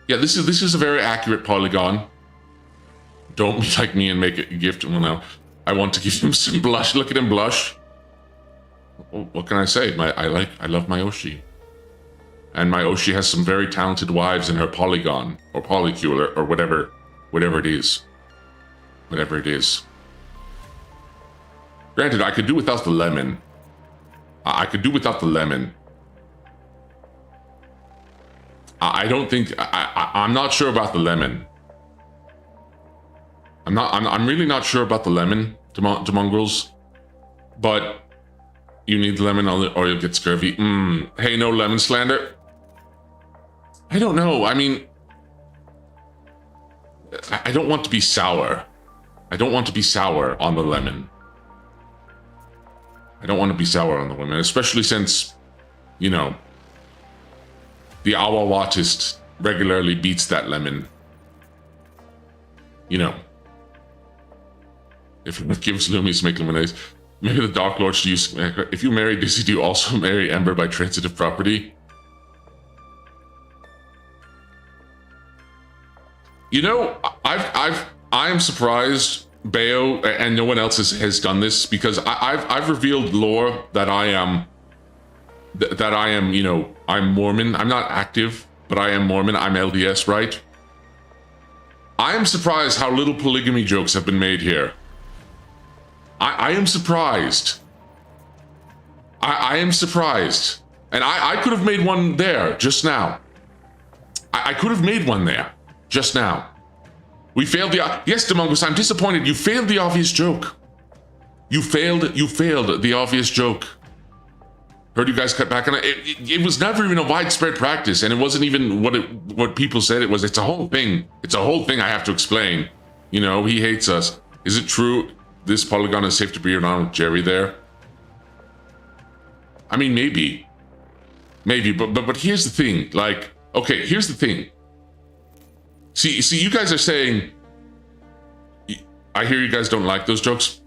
Yeah, this is a very accurate polygon. Don't be like me and make a gift. Well, now, I want to give him some blush. Look at him blush. What can I say? I love my Oshi. And my Oshi has some very talented wives in her polygon, or polycule, or whatever it is. Whatever it is. Granted, I could do without the lemon. I could do without the lemon. I don't think... I'm not sure about the lemon. I'm really not sure about the lemon, Demongrels. But... You need lemon or you'll get scurvy. Hey, no lemon slander. I don't know. I mean, I don't want to be sour. I don't want to be sour on the lemon. I don't want to be sour on the lemon, especially since, you know, the Awawatist regularly beats that lemon. You know. If it gives Loomies make lemonade. Maybe the Dark Lord should use... If you marry Dizzy, do you also marry Ember by transitive property? You know, I am surprised Bayo and no one else has done this because I've revealed lore that I am, you know, I'm Mormon. I'm not active, but I am Mormon. I'm LDS, right? I am surprised how little polygamy jokes have been made here. I am surprised. I am surprised. And I could have made one there just now. I could have made one there just now. We failed the... Yes, Demongus, I'm disappointed. You failed the obvious joke. You failed the obvious joke. Heard you guys cut back on it. It was never even a widespread practice, and it wasn't even what people said it was. It's a whole thing. It's a whole thing I have to explain. You know, he hates us. Is it true this polygon is safe to be around with Jerry there? I mean, maybe, but here's the thing. Like, okay, here's the thing. See, you guys are saying, I hear you guys don't like those jokes.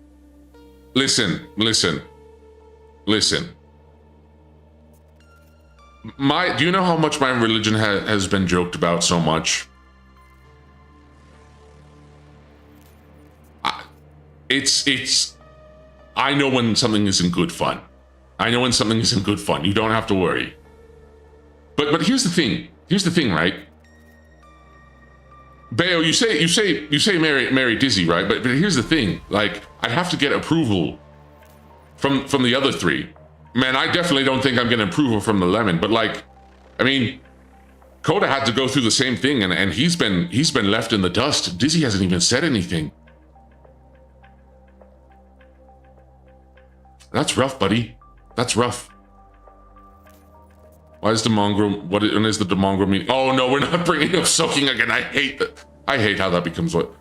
Listen. Do you know how much my religion has been joked about so much? I know when something isn't good fun. I know when something isn't good fun. You don't have to worry. But here's the thing. Here's the thing, right? Bayo, you say marry Dizzy, right? But here's the thing. Like, I have to get approval from the other three. Man, I definitely don't think I'm getting approval from the lemon. But like, I mean, Coda had to go through the same thing, and he's been left in the dust. Dizzy hasn't even said anything. That's rough, buddy. That's rough. Why is the mongrel... When is the mongrel meeting? Oh, no, we're not bringing up soaking again. I hate that. I hate how that becomes what.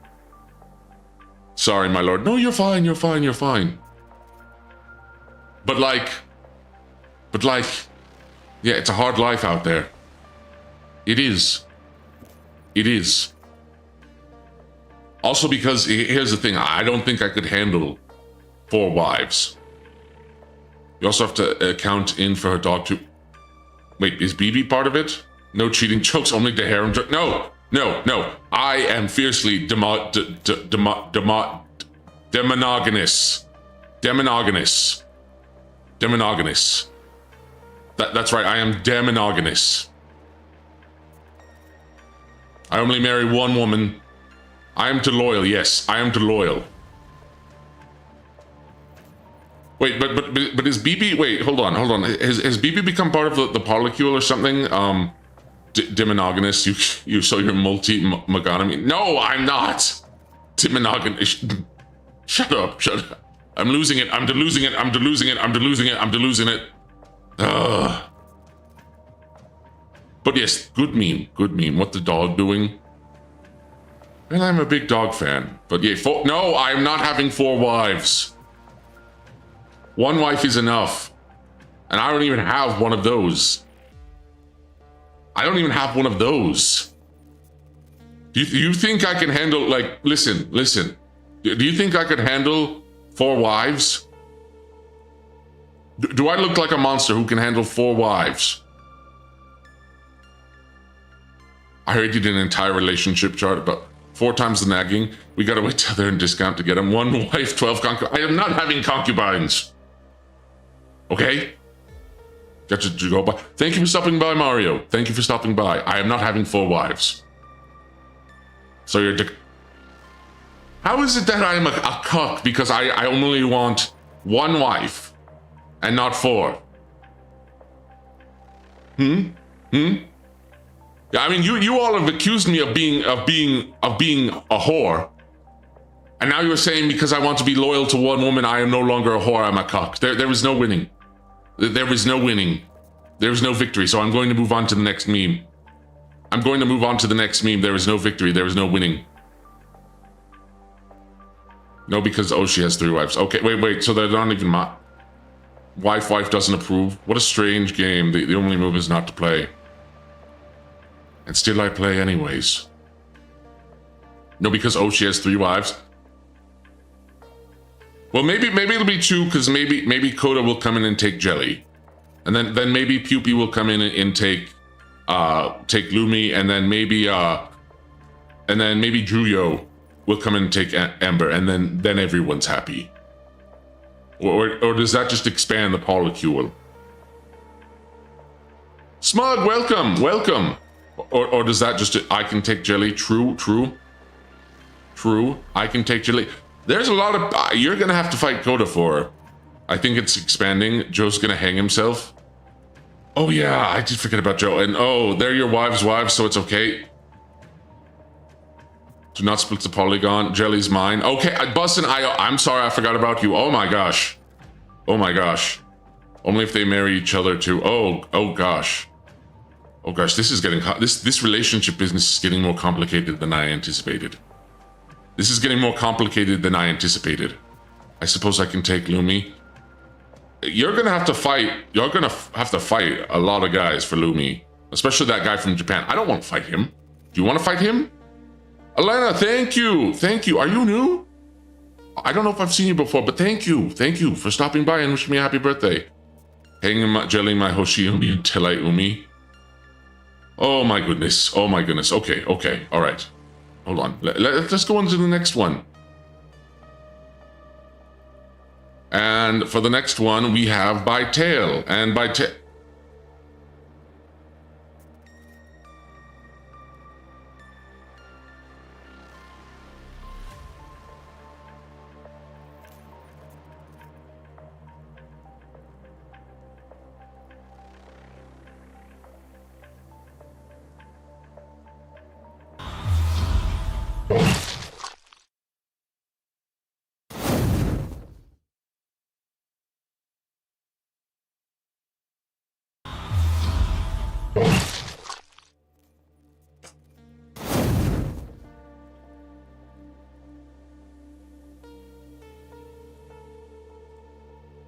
Sorry, my lord. No, you're fine, you're fine, you're fine. But like, yeah, it's a hard life out there. It is. It is. Also because, here's the thing, I don't think I could handle 4 wives. You also have to count in for her dog too. Wait, is BB part of it? No cheating jokes, only the harem joke. No, no, no. I am fiercely demonogamous. Demonogamous. Demonogamous. That's right, I am demonogamous. I only marry one woman. I am too loyal, yes, I am too loyal. Wait, but is BB, wait, hold on. Has BB become part of the polycule or something? Demonogamous, you so you're multi-monogamy. No, I'm not. Demonogamous. Shut up. I'm losing it, I'm delosing it. Ugh. But yes, good meme. What the dog doing? Well, I'm a big dog fan. But yeah, no, I'm not having 4 wives. 1 wife is enough. And I don't even have one of those. Do you think I can handle, like, listen. Do you think I could handle 4 wives? Do I look like a monster who can handle 4 wives? I heard you did an entire relationship chart about 4 times the nagging. We gotta wait till they're in discount to get them. 1 wife, 12 concubines. I am not having concubines. Okay? Got to go by. Thank you for stopping by, Mario. Thank you for stopping by. I am not having 4 wives. So you're how is it that I am a cuck because I only want 1 wife and not 4? Yeah, I mean, you all have accused me of being a whore, and now you're saying because I want to be loyal to 1 woman, I am no longer a whore. I'm a cuck. There is no winning. There is no winning. There is no victory. So I'm going to move on to the next meme. There is no victory. There is no winning. No, because she has 3 wives. Okay, wait. So they're not even my wife doesn't approve. What a strange game. The only move is not to play. And still I play anyways. No, because she has 3 wives. Well, maybe it'll be 2, because maybe Coda will come in and take Jelly. And then maybe Pupi will come in and take Lumi, and then maybe Juyo will come in and take Ember, and then everyone's happy. Or does that just expand the polycule? Smug, welcome. Or does that just, I can take Jelly? True. I can take Jelly. There's a lot of, you're gonna have to fight Coda for. I think it's expanding. Joe's gonna hang himself. Oh yeah, I did forget about Joe. And they're your wives, so it's okay. Do not split the polygon. Jelly's mine. Okay, Bussin', I'm sorry, I forgot about you. Oh my gosh. Only if they marry each other too. Oh gosh. Oh gosh, this is getting this relationship business is getting more complicated than I anticipated. I suppose I can take Lumi. You're gonna have to fight. You're gonna have to fight a lot of guys for Lumi, especially that guy from Japan. I don't want to fight him. Do you want to fight him? Elena, thank you. Are you new? I don't know if I've seen you before, but thank you for stopping by and wishing me a happy birthday. Hanging my jelly my Hoshiumi until I umi. Oh my goodness. Okay. All right. Hold on. Let's go on to the next one. And for the next one, we have By Tail. And By Tail...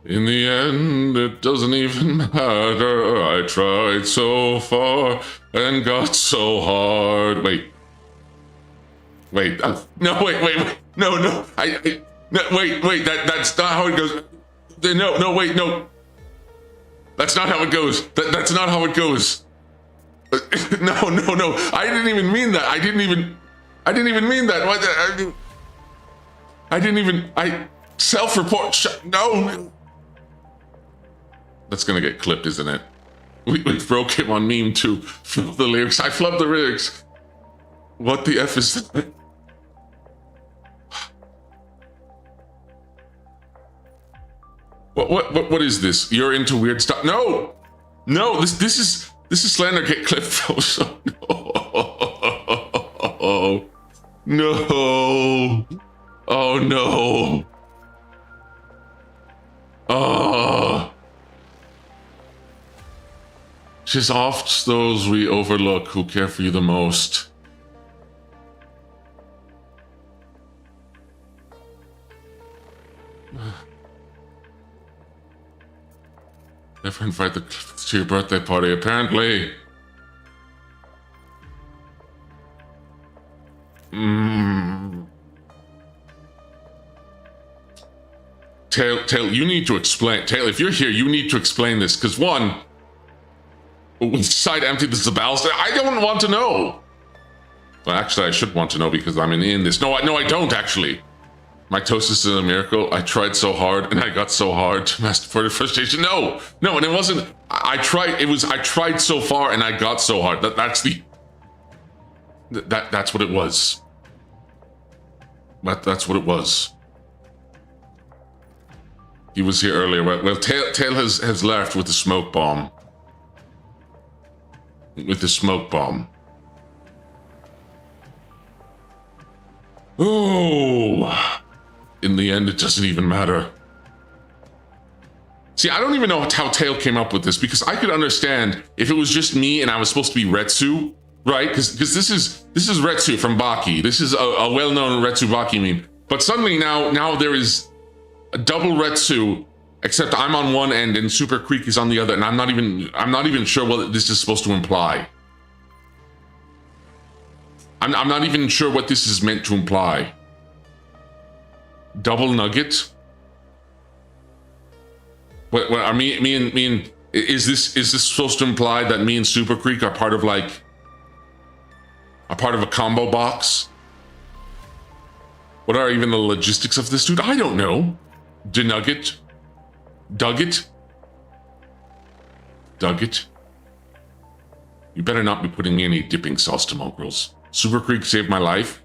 In the end, it doesn't even matter. I tried so far and got so hard. Wait. No, wait. No. No, wait. That's not how it goes. No, wait, no. That's not how it goes. That's not how it goes. No. I didn't even mean that. I didn't even mean that. Self-report. No. That's gonna get clipped, isn't it? We broke him on meme too. Flub the lyrics. I flubbed the lyrics. What the F is that? What is this? You're into weird stuff? No. This is slander. Get clipped. So no. Oh no. Oh. She's oft those we overlook who care for you the most. Never invite the to your birthday party, apparently. Tail, you need to explain. Tail, if you're here, you need to explain this. Because one, with side empty, this is a ballast. I don't want to know. Well, actually, I should want to know because I'm in this. No, I don't actually. Mitosis is a miracle. I tried so hard and I got so hard to master further frustration. No, and it wasn't. I tried so far and I got so hard. That's what it was. That's what it was. He was here earlier. Well, Tail has left with the smoke bomb. Oh. In the end, it doesn't even matter. See, I don't even know how Tail came up with this because I could understand if it was just me and I was supposed to be Retsu, right? Because this is Retsu from Baki. This is a well-known Retsu Baki meme. But suddenly now there is a double Retsu, except I'm on one end and Super Creek is on the other, and I'm not even sure what this is supposed to imply. I'm not even sure what this is meant to imply. Double nugget. What are me and is this supposed to imply that me and Super Creek are part of a combo box? What are even the logistics of this, dude? I don't know. Denugget. Dugget. You better not be putting any dipping sauce to mongrels. Super Creek saved my life.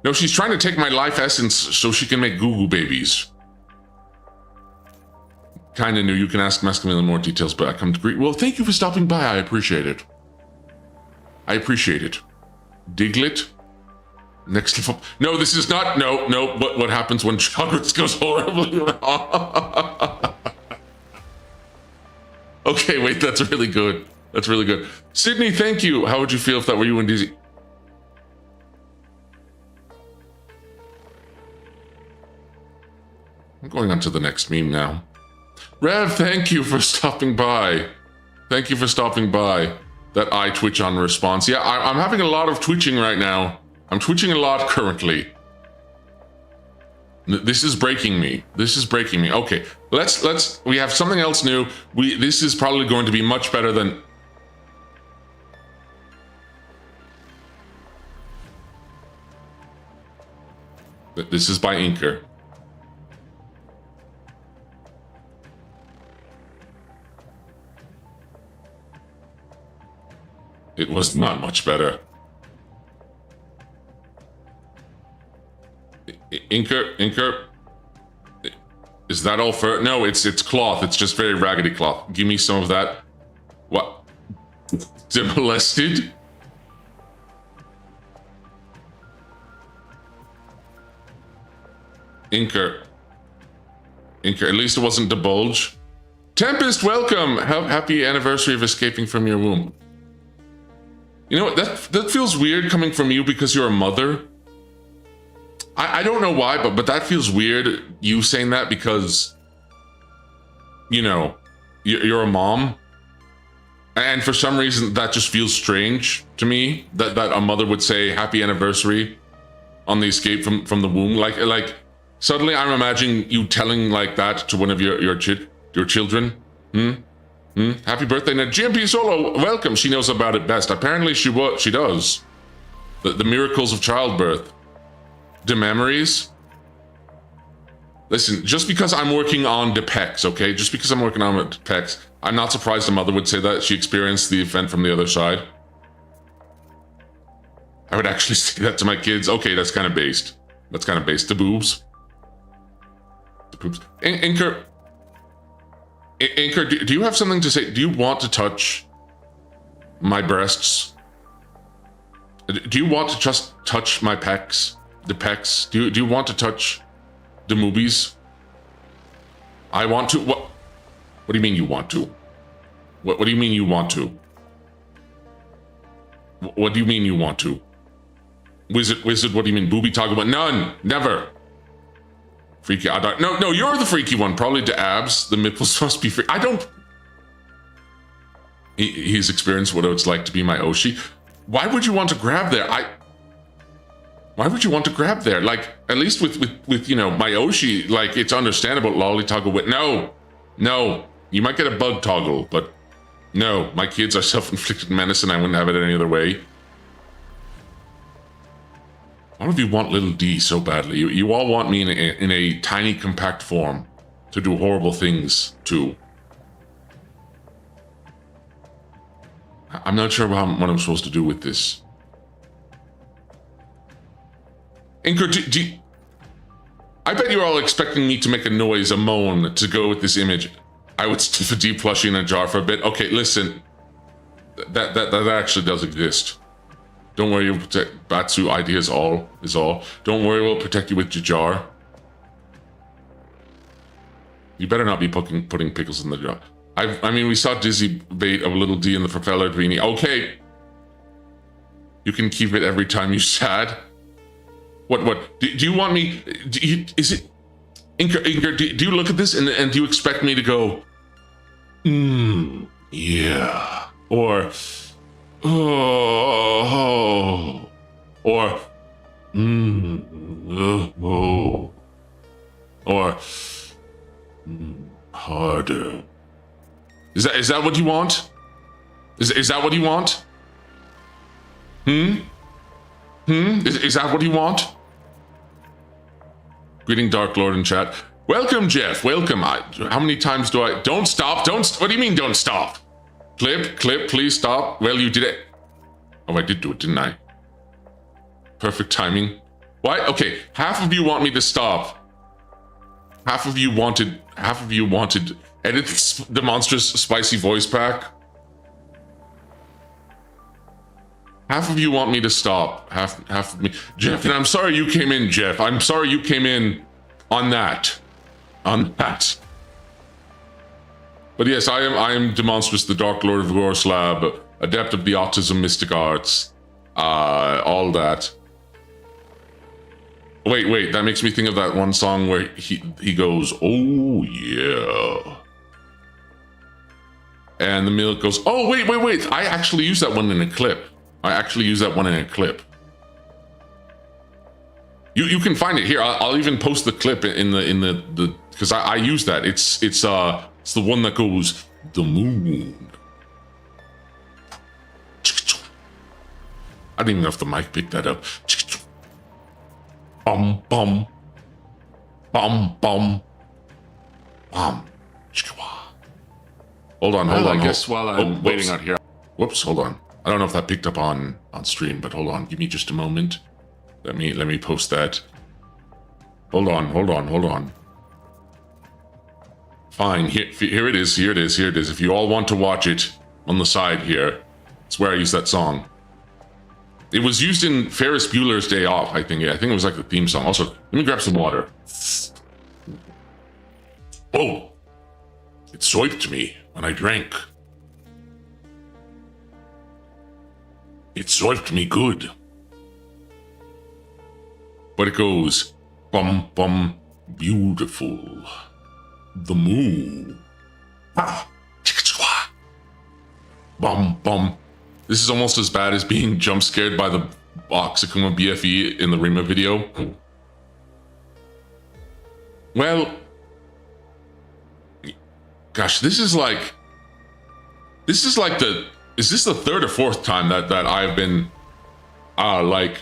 No, she's trying to take my life essence so she can make goo-goo babies. Kinda new. You can ask Masculine more details, but I come to greet. Well, thank you for stopping by. I appreciate it. Diglett. Next level. No, this is not. No. What happens when progress goes horribly wrong? Okay, wait. That's really good. Sydney, thank you. How would you feel if that were you and Dizzy? I'm going on to the next meme now. Rev, thank you for stopping by. That I twitch on response. Yeah, I'm having a lot of twitching right now. I'm twitching a lot currently. This is breaking me. Okay, we have something else new. This is probably going to be much better than... This is by Inker. It was not much better. Inker. Is that all fur? No, it's cloth. It's just very raggedy cloth. Give me some of that. What? Demolested? Inker. At least it wasn't divulge. Tempest, welcome! Happy anniversary of escaping from your womb. You know what? That feels weird coming from you because you're a mother. I don't know why, but that feels weird, you saying that, because, you know, you're a mom. And for some reason, that just feels strange to me, that a mother would say happy anniversary on the escape from the womb. Like suddenly I'm imagining you telling like that to one of your children. Happy birthday. Now, GMP Solo, welcome. She knows about it best. Apparently she does. The miracles of childbirth. The memories. Listen, just because I'm working on the pecs, okay? Just because I'm working on the pecs, I'm not surprised the mother would say that. She experienced the event from the other side. I would actually say that to my kids. Okay, that's kind of based. That's kind of based. The boobs. The boobs. Inker, do you have something to say? Do you want to touch my breasts? Do you want to just touch my pecs? The pecs? Do you want to touch the movies? I want to. What do you mean you want to? What do you mean you want to? What do you mean you want to? Wizard, what do you mean? Booby talk about? None. Never. Freaky. No, you're the freaky one. Probably the abs. The nipples must be free. I don't. He's experienced what it's like to be my Oshi. Why would you want to grab there? Why would you want to grab there? Like, at least with you know, my Oshi, like, it's understandable. Lolly toggle with. No. You might get a bug toggle, but no. My kids are self-inflicted menace and I wouldn't have it any other way. All of you want little D so badly. You all want me in a tiny, compact form to do horrible things to. I'm not sure what I'm supposed to do with this. Inker, I bet you're all expecting me to make a noise, a moan, to go with this image. I would stiff a deep plushie in a jar for a bit. Okay, listen. That actually does exist. Don't worry, you'll protect Batsu idea is all. Don't worry, we'll protect you with your jar. You better not be putting pickles in the jar. I mean, we saw Dizzy bait of a little D in the propeller greenie. Okay. You can keep it every time you're sad. What? Do you want me? Is it? Inker, do you look at this and do you expect me to go, yeah. Or, oh. Or, oh. Or, harder. Is that what you want? Is that what you want? Is that what you want? Greeting Dark Lord in chat. Welcome, Jeff. Welcome. How many times do I... Don't stop. What do you mean don't stop? Clip, please stop. Well, you did it. Oh, I did do it, didn't I? Perfect timing. Why? Okay, half of you want me to stop. Half of you wanted... Edit the monstrous spicy voice pack. Half of you want me to stop. Half of me. Jeff, and I'm sorry you came in, Jeff. I'm sorry you came in on that. But yes, I am Demonstrous, the Dark Lord of Gorslab, adept of the autism mystic arts. All that. Wait, that makes me think of that one song where he goes, oh yeah. And the milk goes, oh wait. I actually used that one in a clip. You can find it here. I'll even post the clip in the because I use that. It's the one that goes the moon. I don't even know if the mic picked that up. Bum bum bum bum bum. Hold on. I guess while I'm waiting out here. Whoops, hold on. I don't know if that picked up on stream, but hold on. Give me just a moment. Let me post that. Hold on. Fine, here it is. If you all want to watch it on the side here, it's where I use that song. It was used in Ferris Bueller's Day Off, I think. Yeah, I think it was like the theme song. Also, let me grab some water. Oh, it swiped me when I drank. It swiped me good. but it goes bum bum beautiful. The moo. Ah, chicka-chua. Bum bum. This is almost as bad as being jump scared by the Oxakuma BFE in the Rima video. Well, gosh, this is like the, is this the third or fourth time that I've been, like,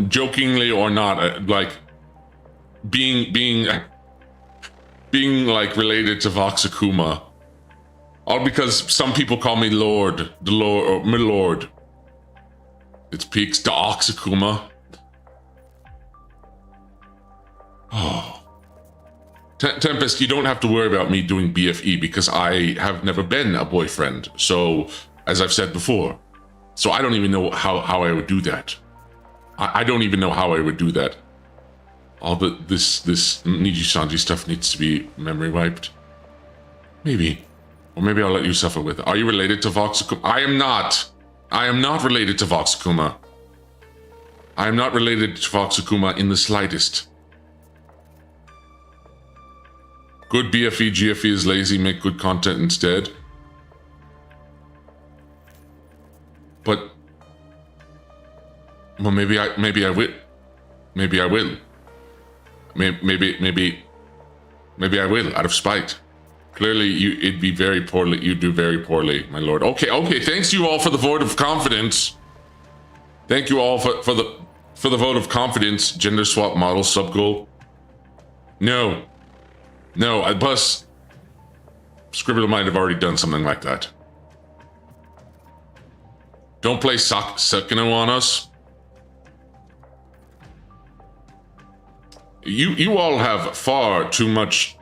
jokingly or not, like, being like related to Voxakuma, all because some people call me Lord, the Lord, or my Lord. It's peaks to Oxakuma. Oh. Tempest, you don't have to worry about me doing BFE because I have never been a boyfriend. So, as I've said before, so I don't even know how I would do that. I don't even know how I would do that. All this Niji-sanji stuff needs to be memory wiped. Maybe. Or maybe I'll let you suffer with it. Are you related to Voxakuma? I am not. I am not related to Voxakuma. I am not related to Voxakuma in the slightest. Good BFE, GFE is lazy, make good content instead. But, well, maybe I will. Maybe I will. Maybe I will, out of spite. Clearly, it'd be very poorly. You do very poorly, my lord. Okay. Thanks you all for the vote of confidence. Thank you all for the vote of confidence. Gender swap model sub goal. No, plus Scribbler might have already done something like that. Don't play Sekino on us. You all have far too much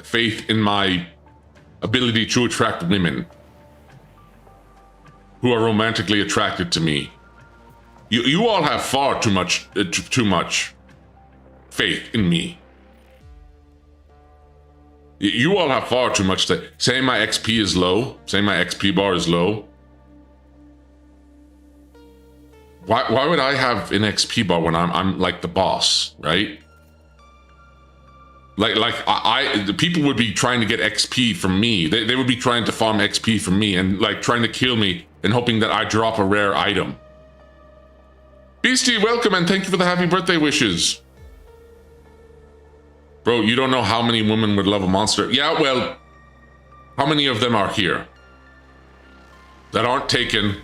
faith in my ability to attract women who are romantically attracted to me. You all have far too much faith in me. You all have far too much to say my XP is low, say my XP bar is low. Why would I have an XP bar when I'm like the boss, right? Like the people would be trying to get XP from me. They would be trying to farm XP from me and like trying to kill me and hoping that I drop a rare item. Beastie, welcome and thank you for the happy birthday wishes. Bro, you don't know how many women would love a monster. Yeah, well, how many of them are here that aren't taken?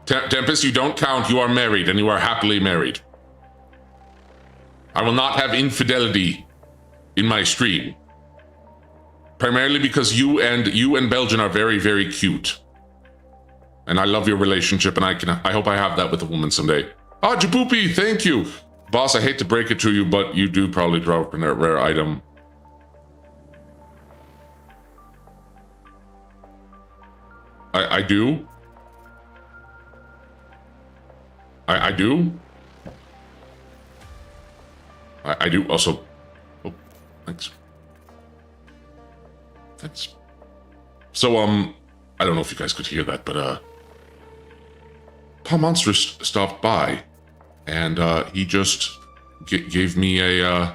Tempest, you don't count. You are married and you are happily married. I will not have infidelity in my stream. Primarily because you and Belgian are very, very cute. And I love your relationship and I hope I have that with a woman someday. Ah, Japoopy, thank you. Boss, I hate to break it to you, but you do probably drop a rare item. I do? I do? I do also. Oh, thanks. Thanks. So, I don't know if you guys could hear that, but, Paul Monstrous stopped by, and, he just gave me a,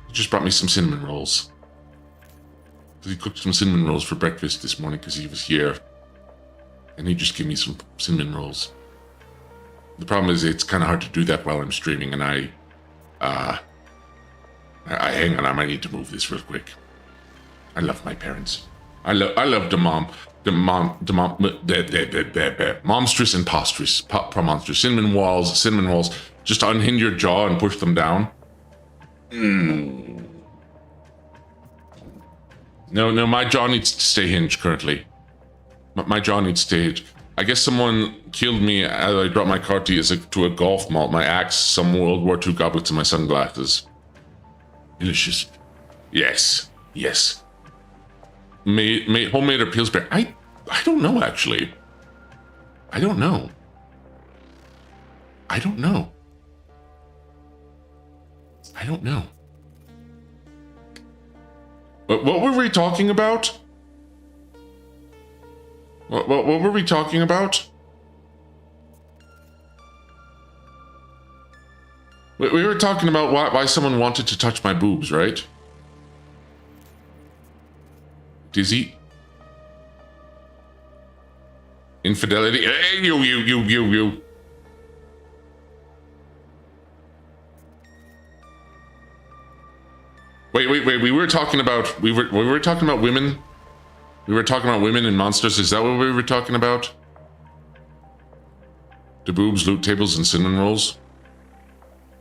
he just brought me some cinnamon rolls. He cooked some cinnamon rolls for breakfast this morning because he was here, and he just gave me some cinnamon rolls. The problem is it's kind of hard to do that while I'm streaming, and I hang on, I might need to move this real quick. I love my parents. I love the monstrous and postrous, monstrous cinnamon rolls. Just unhinge your jaw and push them down. No, my jaw needs to stay hinged currently. My jaw needs to stay hinged. I guess someone killed me as I dropped my car to a golf malt, my axe, some World War II goblets, and my sunglasses. Delicious. Yes. Homemade or Pillsbury? I don't know, actually. I don't know. But what were we talking about? What were we talking about? We were talking about why someone wanted to touch my boobs, right? Dizzy? Infidelity? Hey, you. Wait. We were talking about we were talking about women. We were talking about women and monsters. Is that what we were talking about? The boobs, loot tables, and cinnamon rolls.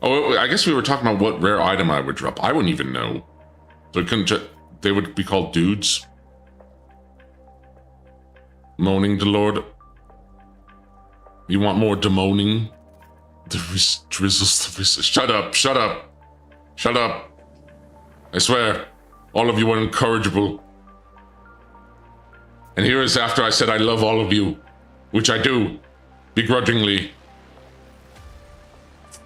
Oh, I guess we were talking about what rare item I would drop. I wouldn't even know. So it couldn't. They would be called dudes. Moaning the Lord. You want more demoning? The drizzles. The shut up. I swear, all of you are incorrigible. And here is after I said I love all of you, which I do, begrudgingly.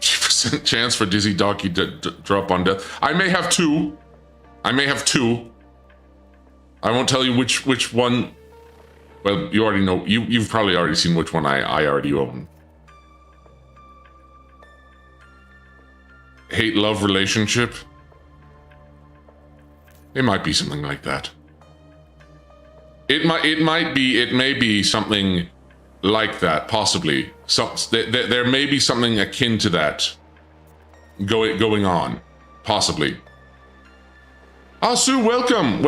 3% chance for Dizzy Donkey to drop on death. I may have two. I won't tell you which one. Well, you already know. You've probably already seen which one I already own. Hate-love relationship. It might be something like that. It may be something like that, possibly. There may be something akin to that going on, possibly. Ah, Sue, welcome.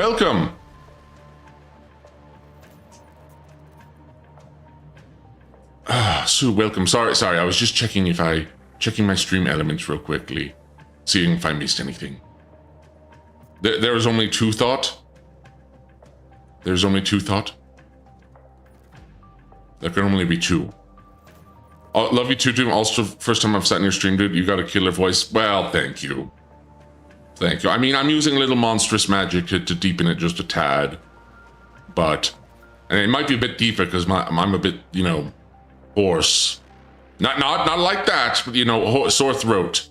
Ah, Sue, welcome. Sorry, I was just checking my StreamElements real quickly, seeing if I missed anything. There was only two thought. There's only two thought. There can only be two. Oh, love you too, Doom. Also, first time I've sat in your stream, dude. You got a killer voice. Well, thank you. I mean, I'm using a little monstrous magic to deepen it just a tad. But, and it might be a bit deeper because I'm a bit, hoarse. Not like that, but, sore throat.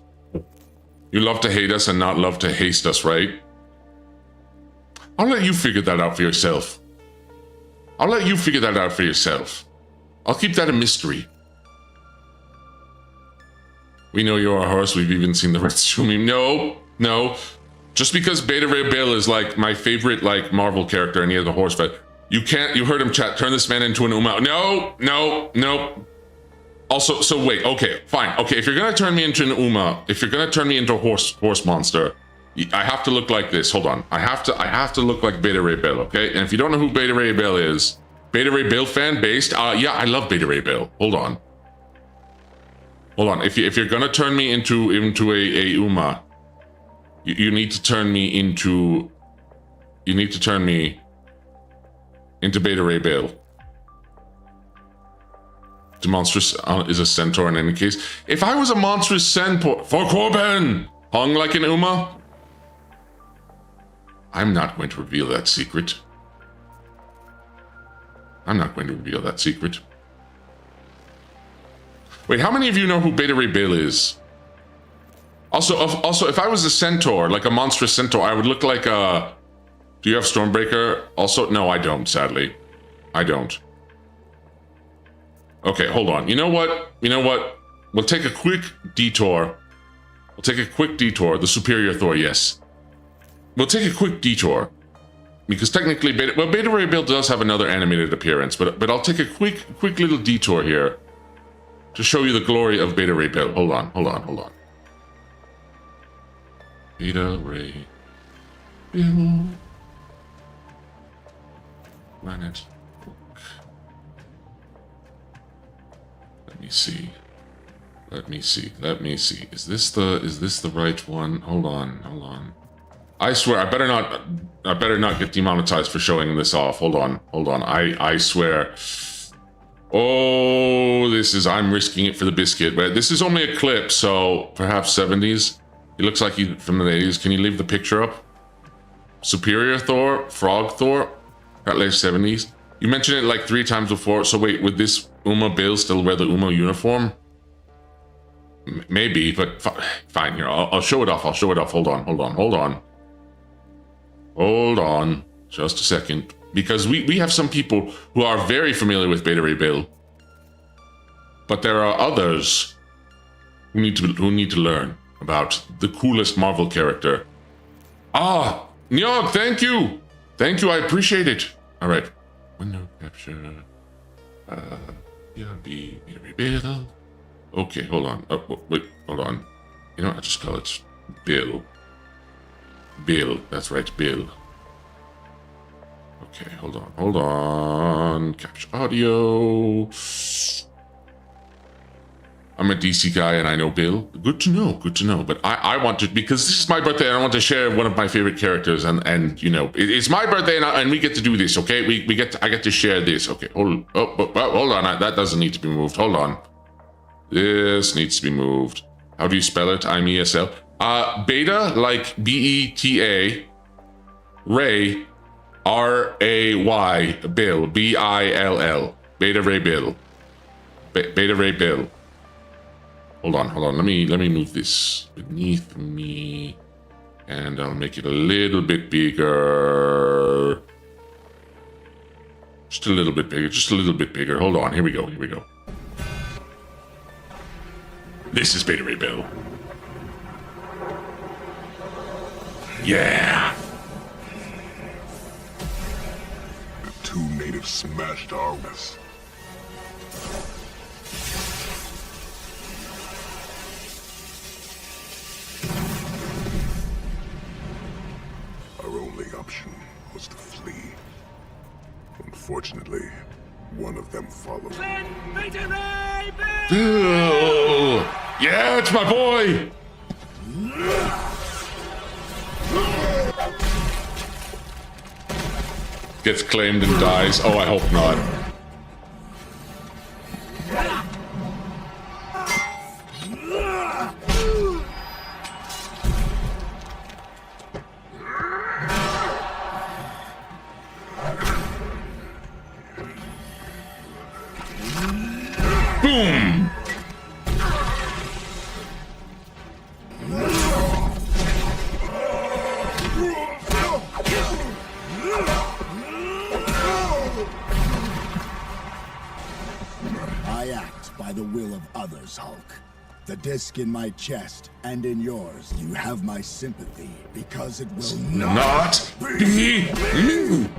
You love to hate us and not love to haste us, right? I'll let you figure that out for yourself. I'll keep that a mystery. We know you're a horse. We've even seen the Red Shumi. No. Just because Beta Ray Bill is like my favorite Marvel character and he has a horse fight, you heard him chat, turn this man into an Uma. No. Also, so wait, okay, fine. Okay, if you're gonna turn me into an Uma, if you're gonna turn me into a horse monster, I have to look like this. Hold on. I have to look like Beta Ray Bill, okay? And if you don't know who Beta Ray Bill is, Beta Ray Bill fan based, yeah, I love Beta Ray Bill. Hold on. If you're gonna turn me into a Uma, you need to turn me into Beta Ray Bill. The monstrous is a centaur in any case. If I was a monstrous centaur for Corbin, hung like an Uma, I'm not going to reveal that secret. Wait, how many of you know who Beta Ray Bill is? Also, if I was a centaur, like a monstrous centaur, I would look like a... Do you have Stormbreaker? Also, no, I don't, sadly. I don't. Okay, hold on. You know what? We'll take a quick detour. The Superior Thor, yes. We'll take a quick detour. Because technically, Beta Ray Bill does have another animated appearance, but I'll take a quick little detour here to show you the glory of Beta Ray Bill. Hold on. Beta Ray Bill. Planet. Let me see. Is this the right one? Hold on. I swear, I better not get demonetized for showing this off. Hold on. I swear. Oh, I'm risking it for the biscuit, but this is only a clip, so perhaps 70s. He looks like he's from the 80s. Can you leave the picture up? Superior Thor, Frog Thor, at least 70s. You mentioned it like 3 times before, so wait, would this Uma Bill still wear the Uma uniform? Maybe, but fine, here, I'll show it off. Hold on, just a second. Because we have some people who are very familiar with Beta Ray Bill. But there are others who need to learn. about the coolest Marvel character. Ah, Nyog, thank you. Thank you, I appreciate it. All right. Window capture. Yeah, be rebuild. Okay, hold on. Oh, wait, hold on. You know, I just call it Bill. Bill, that's right, Bill. Okay, hold on. Capture audio. I'm a DC guy and I know Bill. Good to know. But I want to, because this is my birthday and I want to share one of my favorite characters and you know, it's my birthday and we get to do this, okay? I get to share this. Okay, hold on. That doesn't need to be moved. Hold on. This needs to be moved. How do you spell it? I'm ESL. Beta, like B-E-T-A, Ray, R-A-Y, Bill, B-I-L-L. Beta Ray Bill. Beta Ray Bill. Hold on. Let me move this beneath me, and I'll make it a little bit bigger. Just a little bit bigger. Hold on. Here we go. This is Beta Ray Bill. Yeah. The two natives smashed our mess. Our only option was to flee. Unfortunately, one of them followed. Bill! Yeah, it's my boy! Gets claimed and dies. Oh, I hope not. Boom! I act by the will of others, Hulk. The disc in my chest and in yours, you have my sympathy because it will Not be me!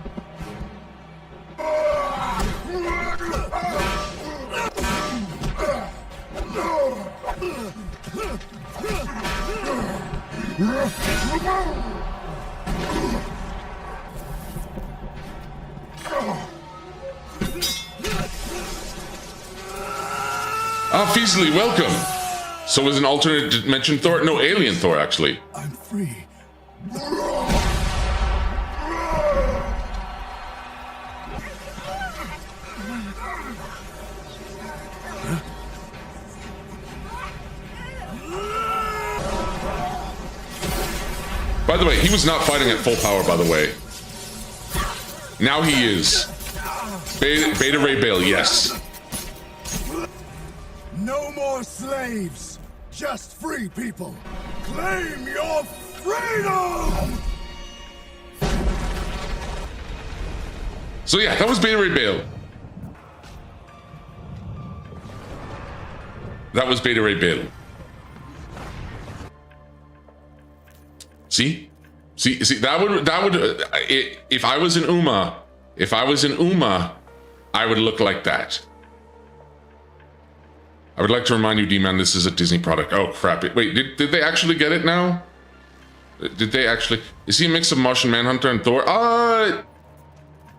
Feasley, welcome. So is an alternate dimension Thor? No, alien Thor, actually. I'm free. By the way, he was not fighting at full power, by the way. Now he is. Beta Ray Bill, yes. No more slaves, just free people. Claim your freedom! So yeah, that was Beta Ray Bill. That was Beta Ray Bill. See, that would. If I was in Uma, I would look like that. I would like to remind you, D-Man, this is a Disney product. Oh, crap. Wait, did they actually get it now? Did they actually? Is he a mix of Martian Manhunter and Thor?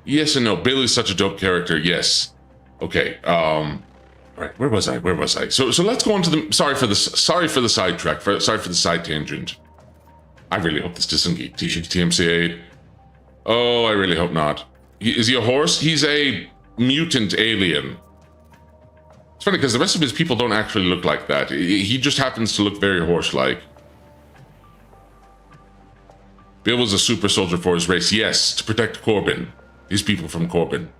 Yes and no. Bill is such a dope character. Yes. Okay. Right. Where was I? So let's go on to the. Sorry for the sidetrack. Sorry for the side tangent. I really hope this doesn't get TMCA. Oh, I really hope not. Is he a horse? He's a mutant alien. It's funny because the rest of his people don't actually look like that. He just happens to look very horse-like. Bill was a super soldier for his race. Yes, to protect Corbin. His people from Corbin.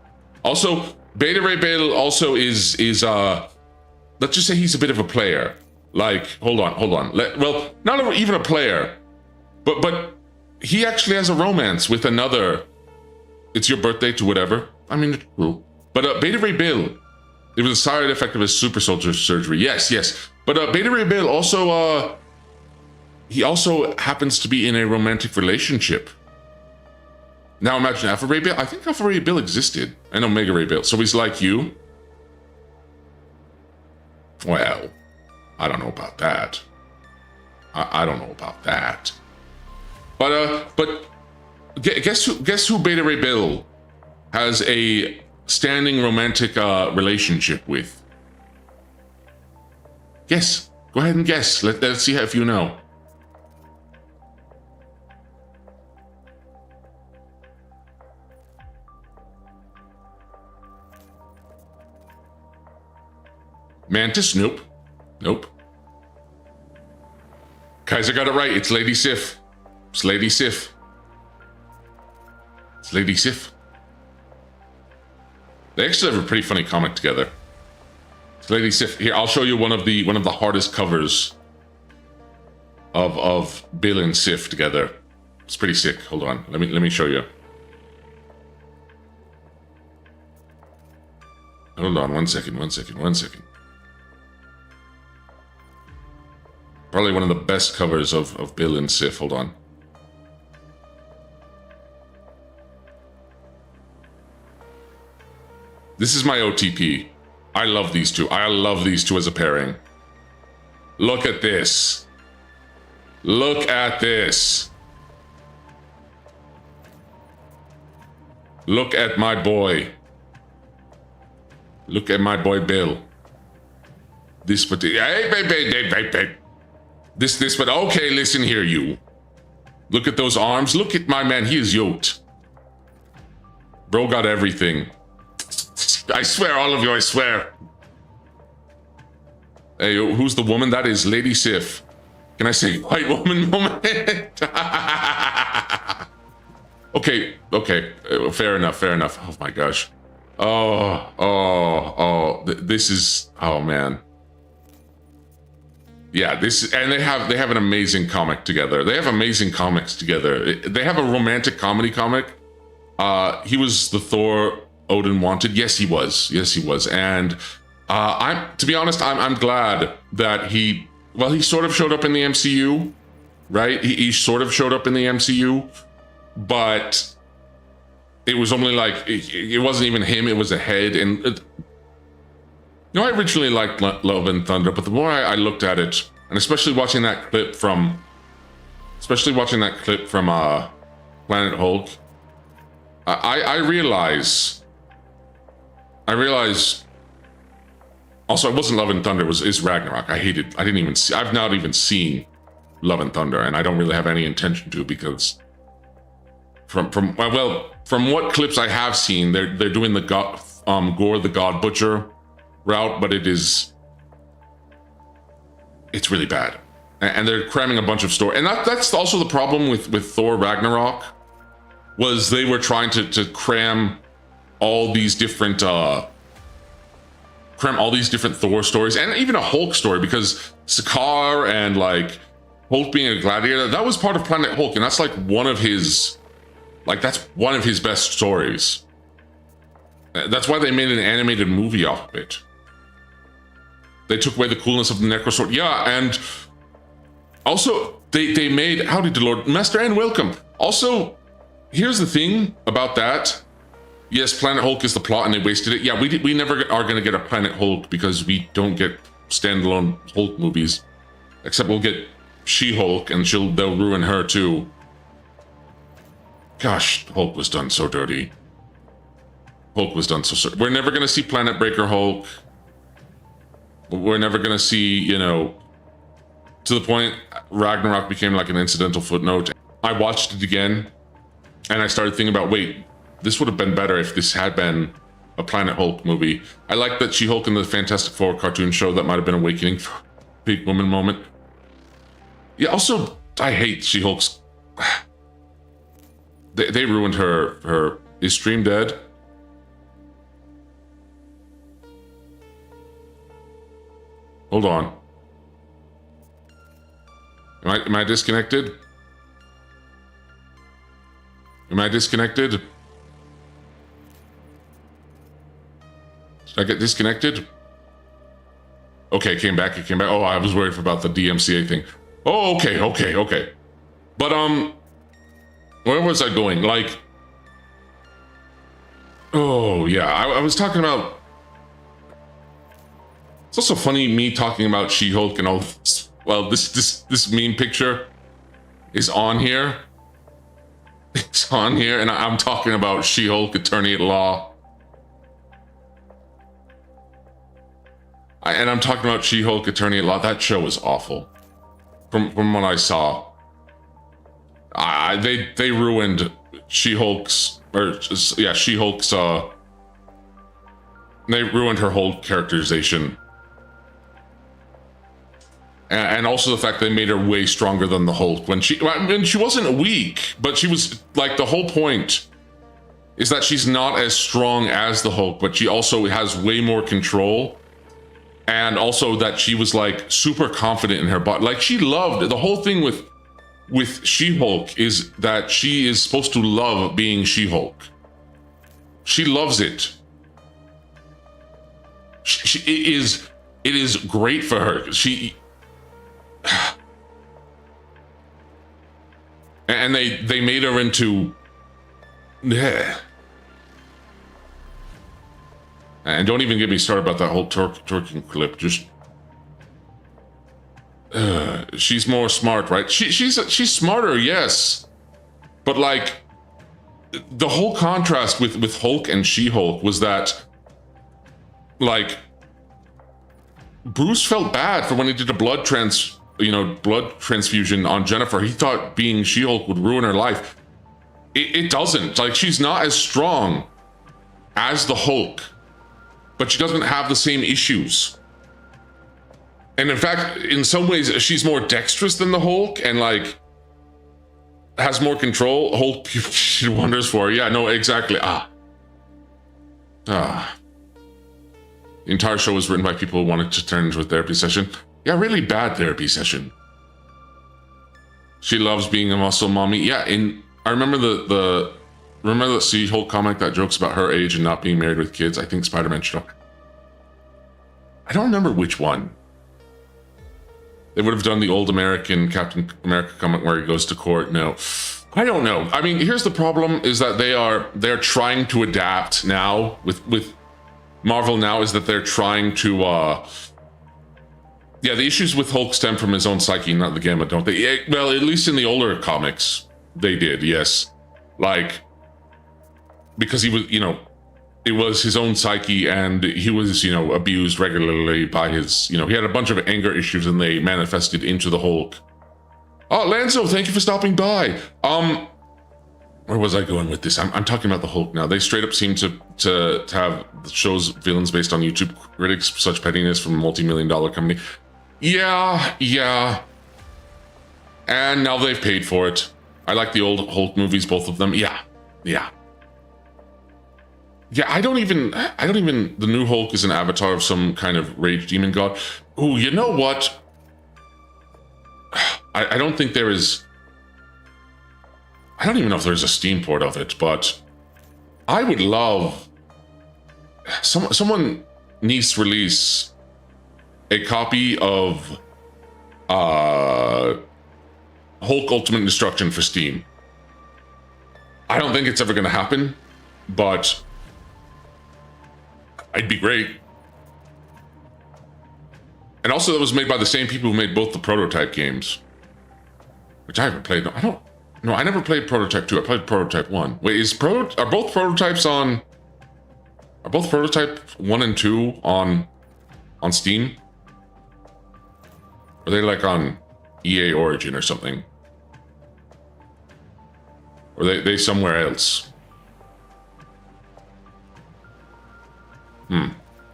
Also, Beta Ray Bill also is let's just say he's a bit of a player. Like, hold on. Well, not even a player. But he actually has a romance with another. It's your birthday to whatever. I mean, it's cool. But Beta Ray Bill, it was a side effect of his super soldier surgery. Yes. But Beta Ray Bill also he also happens to be in a romantic relationship. Now imagine Alpha Ray Bill. I think Alpha Ray Bill existed. And Omega Ray Bill. So he's like you? Well, I don't know about that. I don't know about that. But guess who Beta Ray Bill has a standing romantic relationship with? Guess. Go ahead and guess. Let's see if you know. Mantis? Nope. Nope. Kaiser got it right. It's Lady Sif. It's Lady Sif. It's Lady Sif. They actually have a pretty funny comic together. It's Lady Sif. Here, I'll show you one of the hardest covers of Bill and Sif together. It's pretty sick. Hold on. Let me show you. Hold on. One second. Probably one of the best covers of Bill and Sif. Hold on. This is my OTP. I love these two. I love these two as a pairing. Look at this. Look at this. Look at my boy. Look at my boy Bill. This particular... Hey. This, but okay, listen here, you. Look at those arms. Look at my man. He is yoked. Bro got everything. I swear, all of you, I swear. Hey, who's the woman? That is Lady Sif. Can I say white woman moment? Okay. Fair enough. Oh my gosh. This is... Oh, man. Yeah, and they have an amazing comic together. They have amazing comics together. They have a romantic comedy comic. He was the Thor Odin wanted. Yes, he was. And to be honest, I'm glad that he sort of showed up in the MCU, right? He sort of showed up in the MCU, but it was only like, it wasn't even him, it was a head. And I originally liked Love and Thunder, but the more I looked at it, and especially watching that clip from Planet Hulk, I realize. Also, it wasn't Love and Thunder. It's Ragnarok. I've not even seen Love and Thunder, and I don't really have any intention to, because from what clips I have seen, they're doing the Gore the God Butcher route, but it's really bad, and they're cramming a bunch of story. And that's also the problem with Thor Ragnarok, was they were trying to cram all these different Thor stories, and even a Hulk story, because Sakaar and like Hulk being a gladiator, that was part of Planet Hulk, and that's like one of his best stories. That's why they made an animated movie off of it. They took away the coolness of the Necrosword. Yeah, and also they made Howdy to Lord Master and welcome. Also, here's the thing about that. Yes, Planet Hulk is the plot, and they wasted it. Yeah, we never are going to get a Planet Hulk, because we don't get standalone Hulk movies. Except we'll get She-Hulk, and they'll ruin her too. Gosh, Hulk was done so dirty. We're never going to see Planet Breaker Hulk. We're never going to see, to the point Ragnarok became like an incidental footnote. I watched it again, and I started thinking about, wait, this would have been better if this had been a Planet Hulk movie. I like that She-Hulk in the Fantastic Four cartoon show, that might have been awakening for a big woman moment. Yeah, also, I hate She-Hulk's... They ruined her... Is Stream dead? Hold on. Am I disconnected? Am I disconnected? Did I get disconnected? Okay, it came back. Oh, I was worried about the DMCA thing. Oh, okay. But, where was I going? Like, oh, yeah, I was talking about... It's also funny me talking about She-Hulk and all this. Well, this meme picture is on here. It's on here, and I'm talking about She-Hulk, Attorney at Law. And I'm talking about She-Hulk, Attorney at Law. That show was awful. From what I saw. They ruined She-Hulk's, She-Hulk's, they ruined her whole characterization. And also the fact they made her way stronger than the Hulk when she wasn't weak, but she was like, the whole point is that she's not as strong as the Hulk, but she also has way more control. And also that she was like super confident in her body. Like, she loved the whole thing with She-Hulk is that she is supposed to love being She-Hulk. She loves it. It is great for her. And they made her into, yeah. And don't even get me started about that whole twerking clip. Just, she's more smart, right? She's smarter, yes. But like, the whole contrast with Hulk and She-Hulk was that, like, Bruce felt bad for when he did a blood transfusion on Jennifer. He thought being She-Hulk would ruin her life. It doesn't. Like, she's not as strong as the Hulk, but she doesn't have the same issues. And in fact, in some ways, she's more dexterous than the Hulk and like has more control. Hulk she wonders for. Yeah, no, exactly. The entire show was written by people who wanted to turn into a therapy session. Yeah, really bad therapy session. She loves being a muscle mommy. Yeah, I remember remember the She-Hulk comic that jokes about her age and not being married with kids? I think Spider-Man should. I don't remember which one. They would have done the old American Captain America comic where he goes to court. No, I don't know. I mean, here's the problem: is that they're trying to adapt now with Marvel now is that they're trying to. Yeah, the issues with Hulk stem from his own psyche, not the Gamma, don't they? Well, at least in the older comics, they did. Yes, like. Because he was, it was his own psyche, and he was, abused regularly by his, he had a bunch of anger issues, and they manifested into the Hulk. Oh, Lanzo, thank you for stopping by. Where was I going with this? I'm talking about the Hulk now. They straight up seem to have the show's villains based on YouTube critics, such pettiness from a multi-million-dollar company. Yeah. And now they've paid for it. I like the old Hulk movies, both of them. Yeah. Yeah, I don't even, the new Hulk is an avatar of some kind of rage demon god. Ooh, you know what? I don't think there is, I don't even know if there's a Steam port of it, but I would love, someone needs to release a copy of Hulk Ultimate Destruction for Steam. I don't think it's ever going to happen, but it'd be great. And also, that was made by the same people who made both the Prototype games, which I haven't played. I never played Prototype 2. I played Prototype 1. Wait, are both Prototype 1 and 2 on Steam? Are they like on EA Origin or something? Or they somewhere else?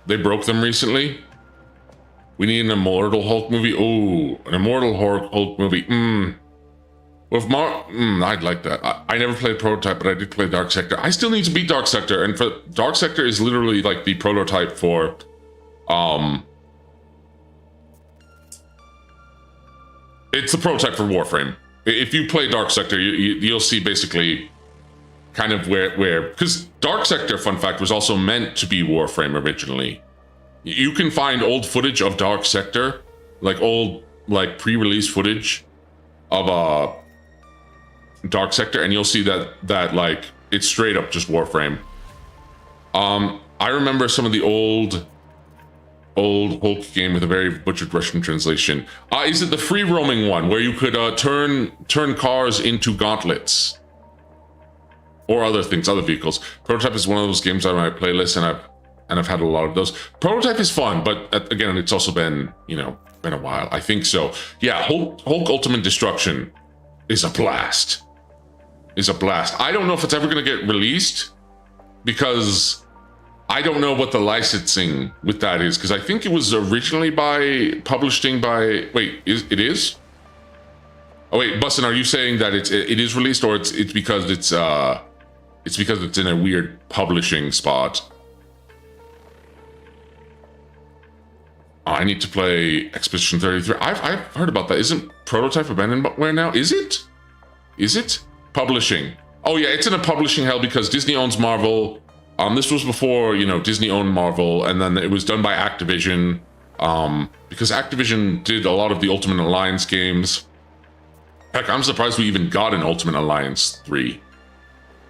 They broke them recently. We need an Immortal Hulk movie. Oh, an Immortal Hulk movie. With I'd like that. I never played Prototype, but I did play Dark Sector. I still need to beat Dark Sector, and for Dark Sector is literally like the prototype for, it's the prototype for Warframe. If you play Dark Sector, you'll see basically kind of where, because Dark Sector, fun fact, was also meant to be Warframe originally. You can find old footage of Dark Sector, like old like pre-release footage of Dark Sector, and you'll see that like it's straight up just Warframe. I remember some of the old Hulk game with a very butchered Russian translation. Is it the free roaming one where you could turn cars into gauntlets or other things, other vehicles? Prototype is one of those games on my playlist, and I've had a lot of those. Prototype is fun, but again, it's also been a while. I think so. Yeah, Hulk Ultimate Destruction is a blast. I don't know if it's ever going to get released because I don't know what the licensing with that is, because I think it was originally publishing by. Wait, it is? Oh wait, Bussin, are you saying that it is released, or it's because it's in a weird publishing spot? Oh, I need to play Expedition 33. I've heard about that. Isn't Prototype abandonware now? Is it? Publishing. Oh yeah, it's in a publishing hell because Disney owns Marvel. This was before, Disney owned Marvel, and then it was done by Activision, because Activision did a lot of the Ultimate Alliance games. Heck, I'm surprised we even got an Ultimate Alliance 3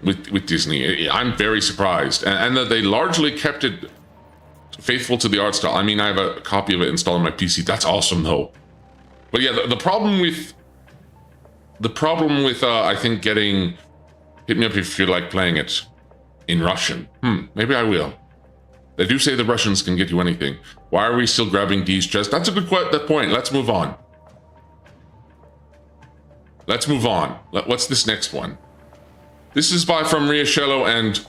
with Disney. I'm very surprised, and that they largely kept it faithful to the art style. I mean, I have a copy of it installed on my PC. That's awesome, though. But yeah, the problem with I think getting. Hit me up if you like playing it in Russian. Maybe I will. They do say the Russians can get you anything. Why are we still grabbing D's chest? That's a good point. Let's move on. What's this next one? This is from Riacello and...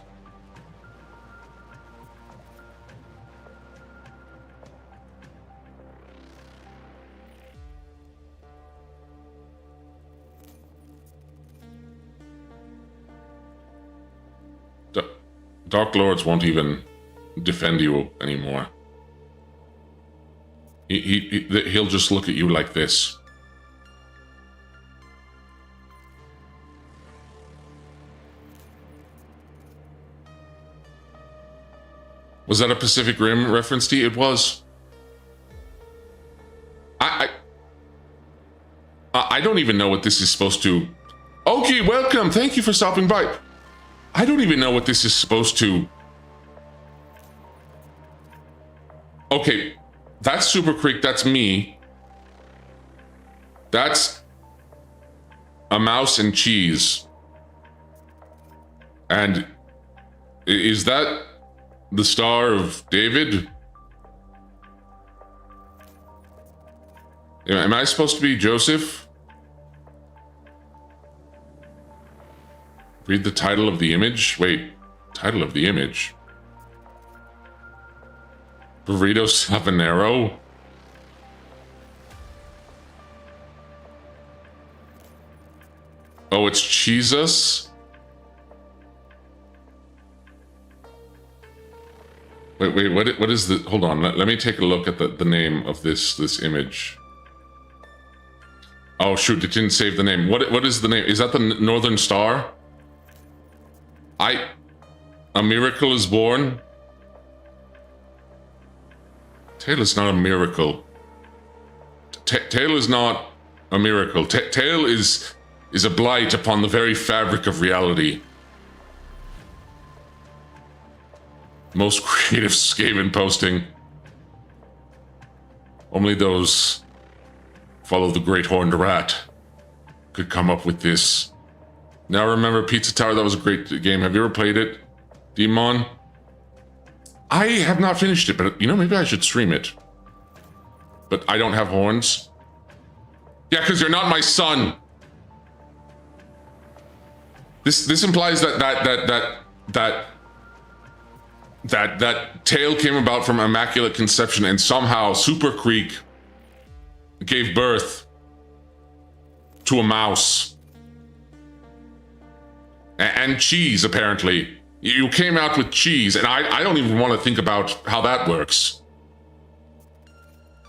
Dark Lords won't even defend you anymore. He'll just look at you like this. Was that a Pacific Rim reference to you? It was. I don't even know what this is supposed to... Okay, welcome. Thank you for stopping by. I don't even know what this is supposed to... Okay, that's Super Creek, that's me. That's a mouse and cheese. And is that the Star of David? Am I supposed to be Joseph? Read the title of the image? Wait, title of the image? Burrito Sabanero? Oh, it's Jesus? Wait, what is the... Hold on, let me take a look at the name of this image. Oh, shoot, it didn't save the name. What is the name? Is that the Northern Star? A miracle is born? Tail is not a miracle. Tail is not a miracle. Tail is a blight upon the very fabric of reality. Most creative Skaven posting. Only those follow the Great Horned Rat could come up with this. Now remember Pizza Tower, that was a great game. Have you ever played it, Demon? I have not finished it, but maybe I should stream it. But I don't have horns. Yeah, because you're not my son. This implies that tale came about from Immaculate Conception, and somehow Super Creek gave birth to a mouse. And cheese, apparently. You came out with cheese, and I don't even want to think about how that works.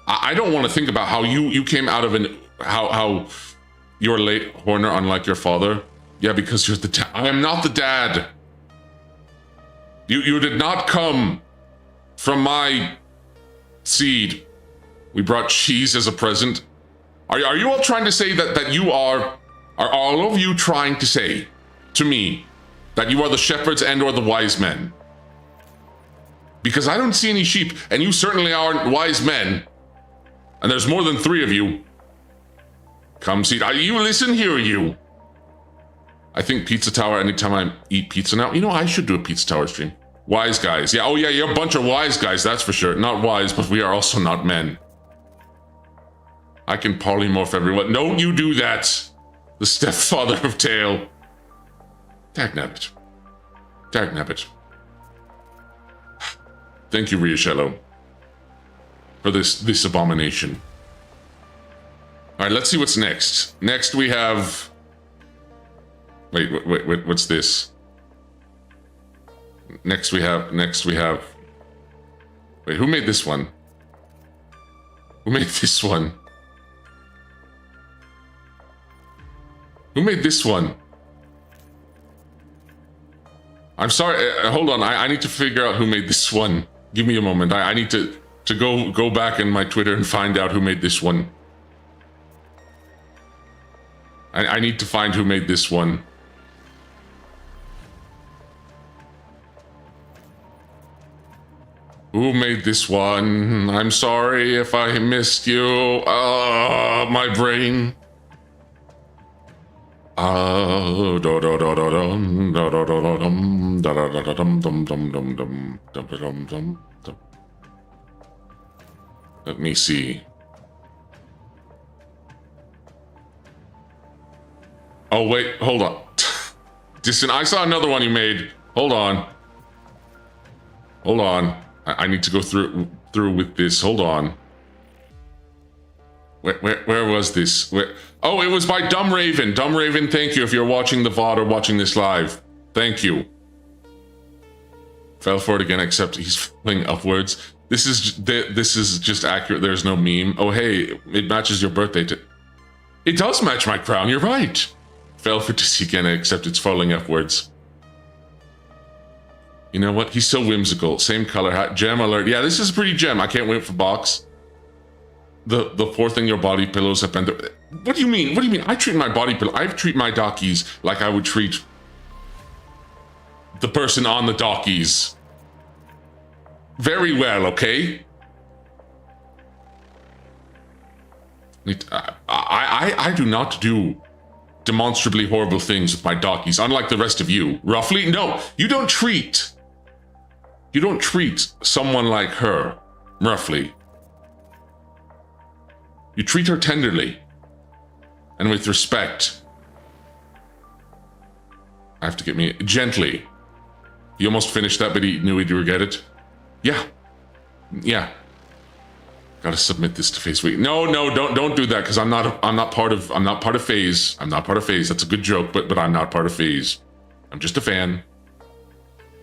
I don't want to think about how you came out of how you're late, Horner, unlike your father. Yeah, because you're the dad. I am not the dad. You did not come from my seed. We brought cheese as a present. Are you all trying to say that you are all of you trying to say to me that you are the shepherds and or the wise men? Because I don't see any sheep, and you certainly aren't wise men. And there's more than 3 of you. Come see. You listen here, you. I think Pizza Tower anytime I eat pizza now. You know, I should do a Pizza Tower stream. Wise guys. Yeah, oh yeah, you're a bunch of wise guys, that's for sure. Not wise, but we are also not men. I can polymorph everyone. Don't you do that. The stepfather of Tail. Dagnabbit. Dagnabbit. Thank you, Riachello, for this abomination. All right, let's see what's next. Next we have... Wait, what's this? Next we have... Wait, who made this one? Who made this one? Who made this one? I'm sorry, hold on, I need to figure out who made this one. Give me a moment, I need to go back in my Twitter and find out who made this one. I need to find who made this one. Who made this one? I'm sorry if I missed you. My brain. Let me see. Oh wait, hold on. Listen, I saw another one you made. Hold on. Hold on. I need to go through with this. Hold on. Where was this? Oh, it was by Dumb Raven. Dumb Raven, thank you if you're watching the VOD or watching this live. Thank you. Fell for it again, except he's falling upwards. This is just accurate. There's no meme. Oh, hey, it matches your birthday. It does match my crown. You're right. Fell for this again, except it's falling upwards. You know what? He's so whimsical. Same color hat. Gem alert. Yeah, this is a pretty gem. I can't wait for box. The fourth in your body pillows have been... What do you mean? What do you mean? I treat my body pillow... I treat my dockies like I would treat the person on the dockies. Very well, okay? I do not do demonstrably horrible things with my dockies, unlike the rest of you. Roughly? No, you don't treat someone like her roughly. You treat her tenderly and with respect. I have to get me gently. You almost finished that, but he knew he'd regret it. Yeah. Gotta submit this to Facebook. No, don't do that, because I'm not part of FaZe. I'm not part of FaZe. That's a good joke, but I'm not part of FaZe. I'm just a fan.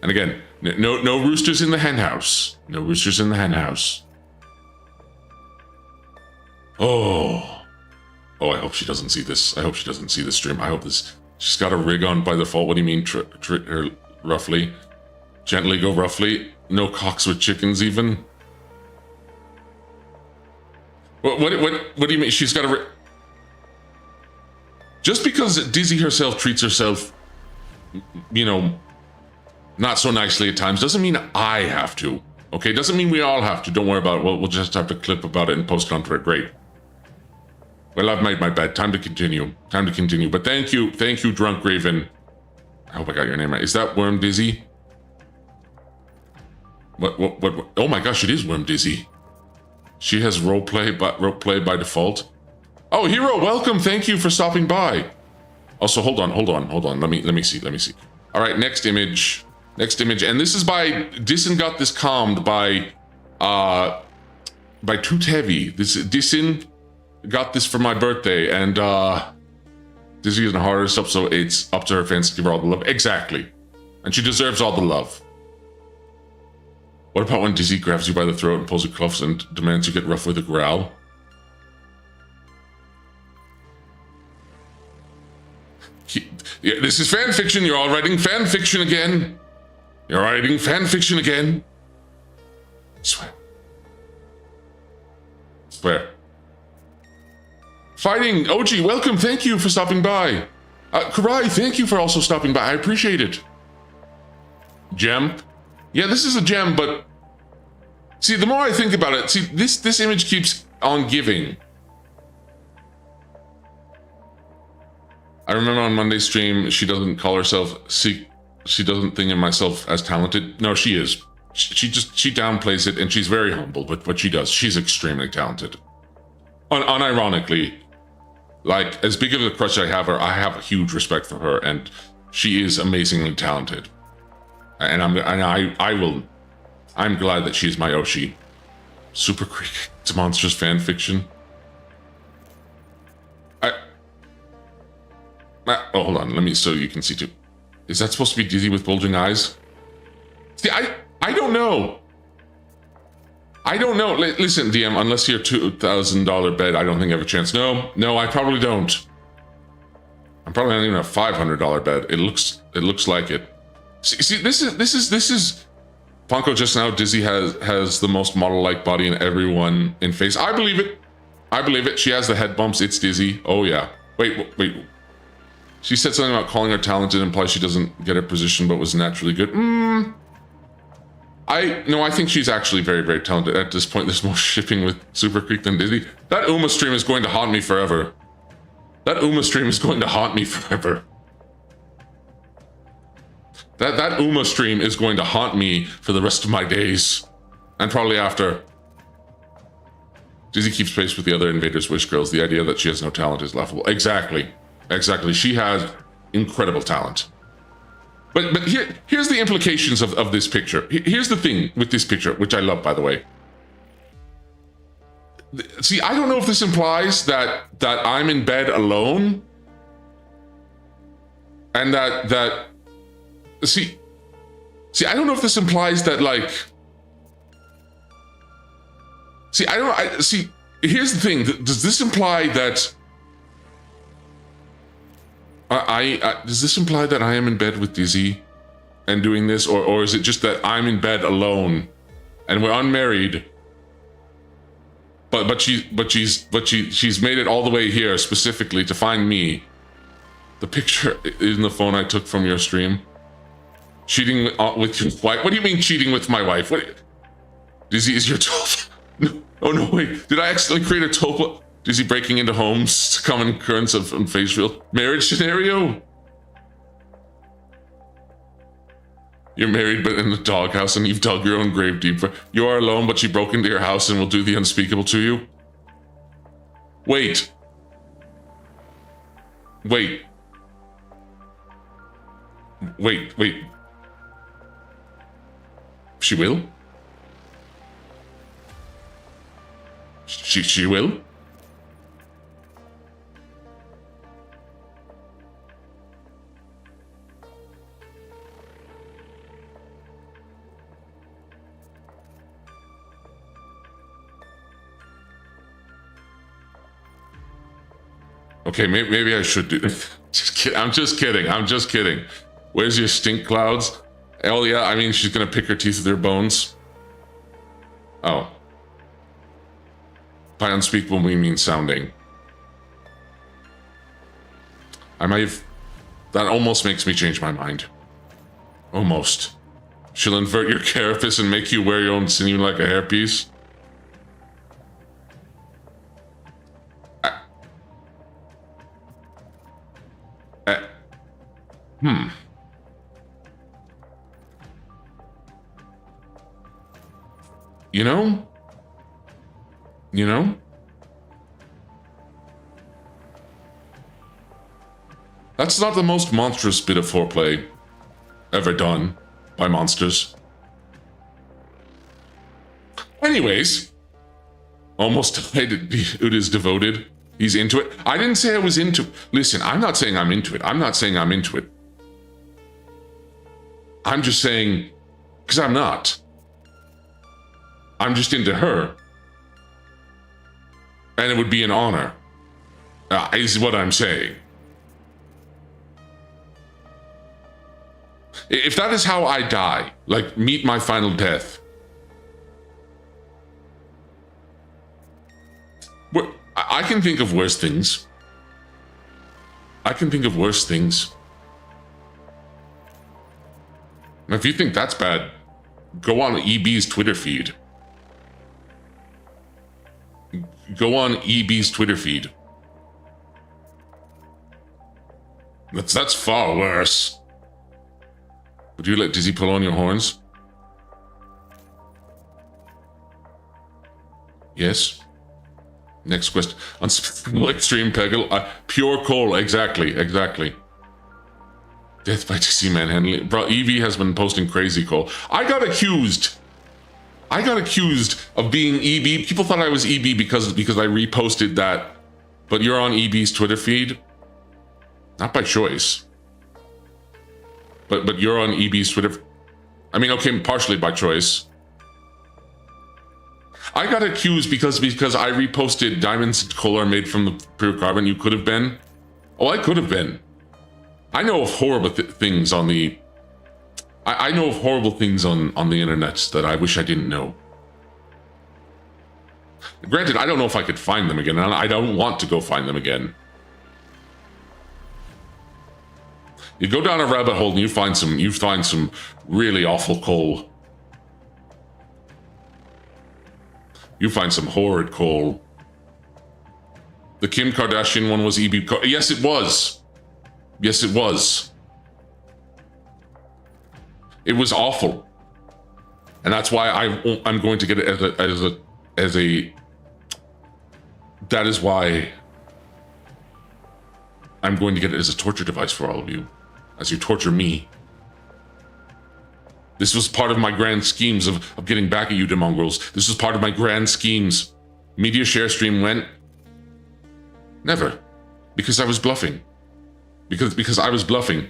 And again, no roosters in the hen house. No roosters in the hen house. Oh, I hope she doesn't see this. I hope she doesn't see this stream. I hope this... She's got a rig on by default. What do you mean, roughly? Gently go roughly. No cocks with chickens, even. What do you mean? She's got a... Just because Dizzy herself treats herself, you know, not so nicely at times, doesn't mean I have to. Okay, doesn't mean we all have to. Don't worry about it. We'll just have to clip about it and post it on Twitter. Great. Well, I've made my bed. Time to continue. But thank you, Drunk Raven. I hope I got your name right. Is that Worm Dizzy? What? Oh my gosh, it is Worm Dizzy. She has roleplay by default. Oh, Hero, welcome. Thank you for stopping by. Also, hold on. Let me see. All right, next image. And this is by Dissin got this calmed by Toot Heavy. Dissin got this for my birthday, and Dizzy isn't hard herself, so it's up to her fans to give her all the love. Exactly. And she deserves all the love. What about when Dizzy grabs you by the throat and pulls your cuffs and demands you get rough with a growl? Yeah, this is fan fiction. You're all writing fan fiction again. Swear. Fighting, OG, welcome, thank you for stopping by. Karai, thank you for also stopping by, I appreciate it. Gem? Yeah, this is a gem, but... See, the more I think about it, see, this image keeps on giving. I remember on Monday's stream, she doesn't call herself, she doesn't think of myself as talented. No, she is. She downplays it, and she's very humble, but what she does, she's extremely talented. Unironically, like, as big of a crush I have her, I have a huge respect for her, and she is amazingly talented. And I'm glad that she's my Oshi. Super Creek, it's monstrous fan fiction. Oh, hold on, let me, so you can see too. Is that supposed to be Dizzy with bulging eyes? See, I don't know. I don't know. Listen, DM, unless you're $2,000 bed, I don't think I have a chance. No, I probably don't. I'm probably not even a $500 bed. It looks like it. See, this is. Funko just now. Dizzy has the most model-like body in everyone in face. I believe it. She has the head bumps. It's Dizzy. Oh yeah. Wait. She said something about calling her talented implies she doesn't get her position, but was naturally good. I think she's actually very, very talented. At this point, there's more shipping with Super Creek than Dizzy. That Uma stream is going to haunt me forever. That Uma stream is going to haunt me forever. That Uma stream is going to haunt me for the rest of my days. And probably after. Dizzy keeps pace with the other Invaders Wish girls. The idea that she has no talent is laughable. Exactly. She has incredible talent. But here's the implications of this picture. Here's the thing with this picture, which I love, by the way. See, I don't know if this implies that I'm in bed alone, and that see, I don't know if this implies that, like, see, here's the thing. Does this imply that does this imply that I am in bed with Dizzy and doing this, or is it just that I'm in bed alone and we're unmarried, but she's made it all the way here specifically to find me? The picture in the phone I took from your stream. Cheating with your wife? What do you mean cheating with my wife? What? Dizzy is your topa? No. Oh no, wait. Did I accidentally create a topa? Dizzy breaking into homes, common occurrence of facial marriage scenario. You're married but in the doghouse and you've dug your own grave deeper. You are alone, but she broke into your house and will do the unspeakable to you. Wait. She will? She will? Okay, maybe I should do this. I'm just kidding. Where's your stink clouds? Oh yeah, I mean, she's gonna pick her teeth with her bones. Oh. By unspeakable, we mean sounding. That almost makes me change my mind. Almost. She'll invert your carapace and make you wear your own sinew like a hairpiece. You know? That's not the most monstrous bit of foreplay ever done by monsters. Anyways, almost died. It is devoted. He's into it. I didn't say I was into it. Listen, I'm not saying I'm into it. I'm just saying, because I'm not. I'm just into her. And it would be an honor, is what I'm saying. If that is how I die, like meet my final death, I can think of worse things. I can think of worse things. If you think that's bad, go on EB's Twitter feed. Go on EB's Twitter feed. That's far worse. Would you let Dizzy pull on your horns? Yes. Next question. Unspeakable extreme peggle. Pure coal. Exactly. Death by Dizzy Manhandling. Bro, Evie has been posting crazy coal. I got accused of being EB. People thought I was EB because I reposted that. But you're on EB's Twitter feed. Not by choice. But you're on EB's Twitter. I mean, okay, partially by choice. I got accused because I reposted diamonds and coal are made from the pure carbon. You could have been. Oh, I could have been. I know of horrible things on the. I know of horrible things on the internet that I wish I didn't know. Granted, I don't know if I could find them again, and I don't want to go find them again. You go down a rabbit hole and you find some really awful coal. You find some horrid coal. The Kim Kardashian one was EB. Yes, it was. Yes, it was. It was awful, and that's why I'm going to get it as a. That is why I'm going to get it as a torture device for all of you, as you torture me. This was part of my grand schemes of getting back at you, demongrels. This was part of my grand schemes. Media share stream went. Never, because I was bluffing. Because I was bluffing.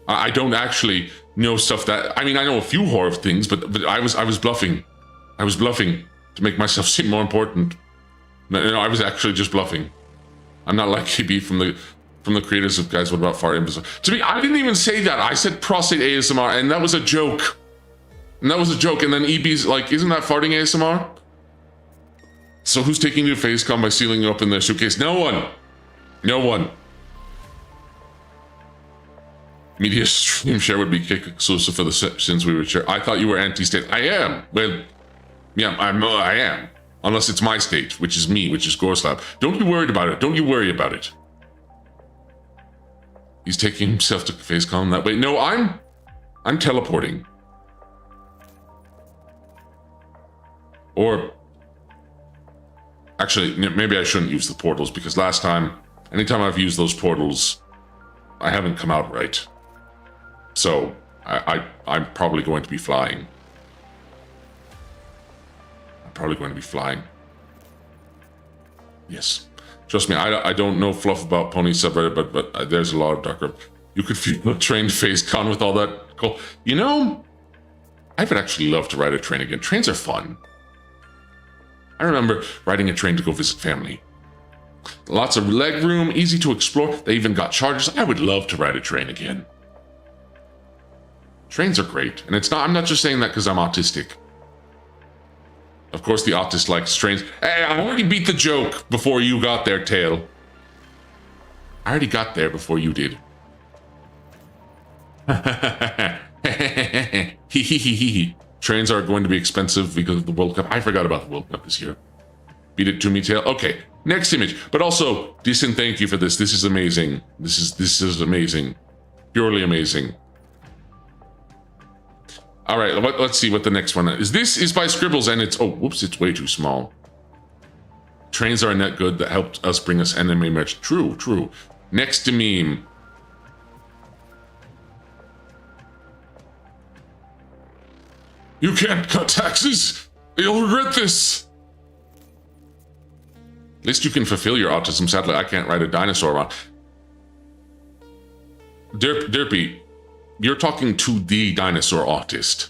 I don't actually know stuff that. I mean, I know a few horror things, but I was bluffing. I was bluffing to make myself seem more important. No, I was actually just bluffing. I'm not like KB from the creators of Guys What About Fart Imbecile. To me, I didn't even say that. I said prostate ASMR, and that was a joke. And then EB's like, isn't that farting ASMR? So who's taking you to FaceCon by sealing you up in their suitcase? No one. Media stream share would be kick exclusive for the since we would share. I thought you were anti-state. I am. Well, yeah, I am. Unless it's my state, which is me, which is Gorslab. Don't be worried about it. Don't you worry about it. He's taking himself to FaceCon that way. No, I'm teleporting. Or actually, maybe I shouldn't use the portals because last time, anytime I've used those portals, I haven't come out right. So I'm probably going to be flying. Yes. Trust me, I don't know fluff about pony subreddit, but there's a lot of darker. You could feel a train FaceCon with all that cool. You know, I would actually love to ride a train again. Trains are fun. I remember riding a train to go visit family. Lots of leg room, easy to explore. They even got chargers. I would love to ride a train again. Trains are great, and I'm not just saying that because I'm autistic. Of course, the autist likes trains. Hey, I already beat the joke before you got there, Tail. I already got there before you did. Trains are going to be expensive because of the World Cup. I forgot about the World Cup this year. Beat it to me, Tail. Okay, next image. But also, Dyson, thank you for this. This is amazing. This is amazing. Purely amazing. All right, let's see what the next one is. This is by Scribbles, and it's it's way too small. Trains are a net good that helped us bring us anime merch. True. Next to meme. You can't cut taxes. You'll regret this. At least you can fulfill your autism. Sadly, I can't ride a dinosaur around. Derpy. You're talking to the dinosaur autist.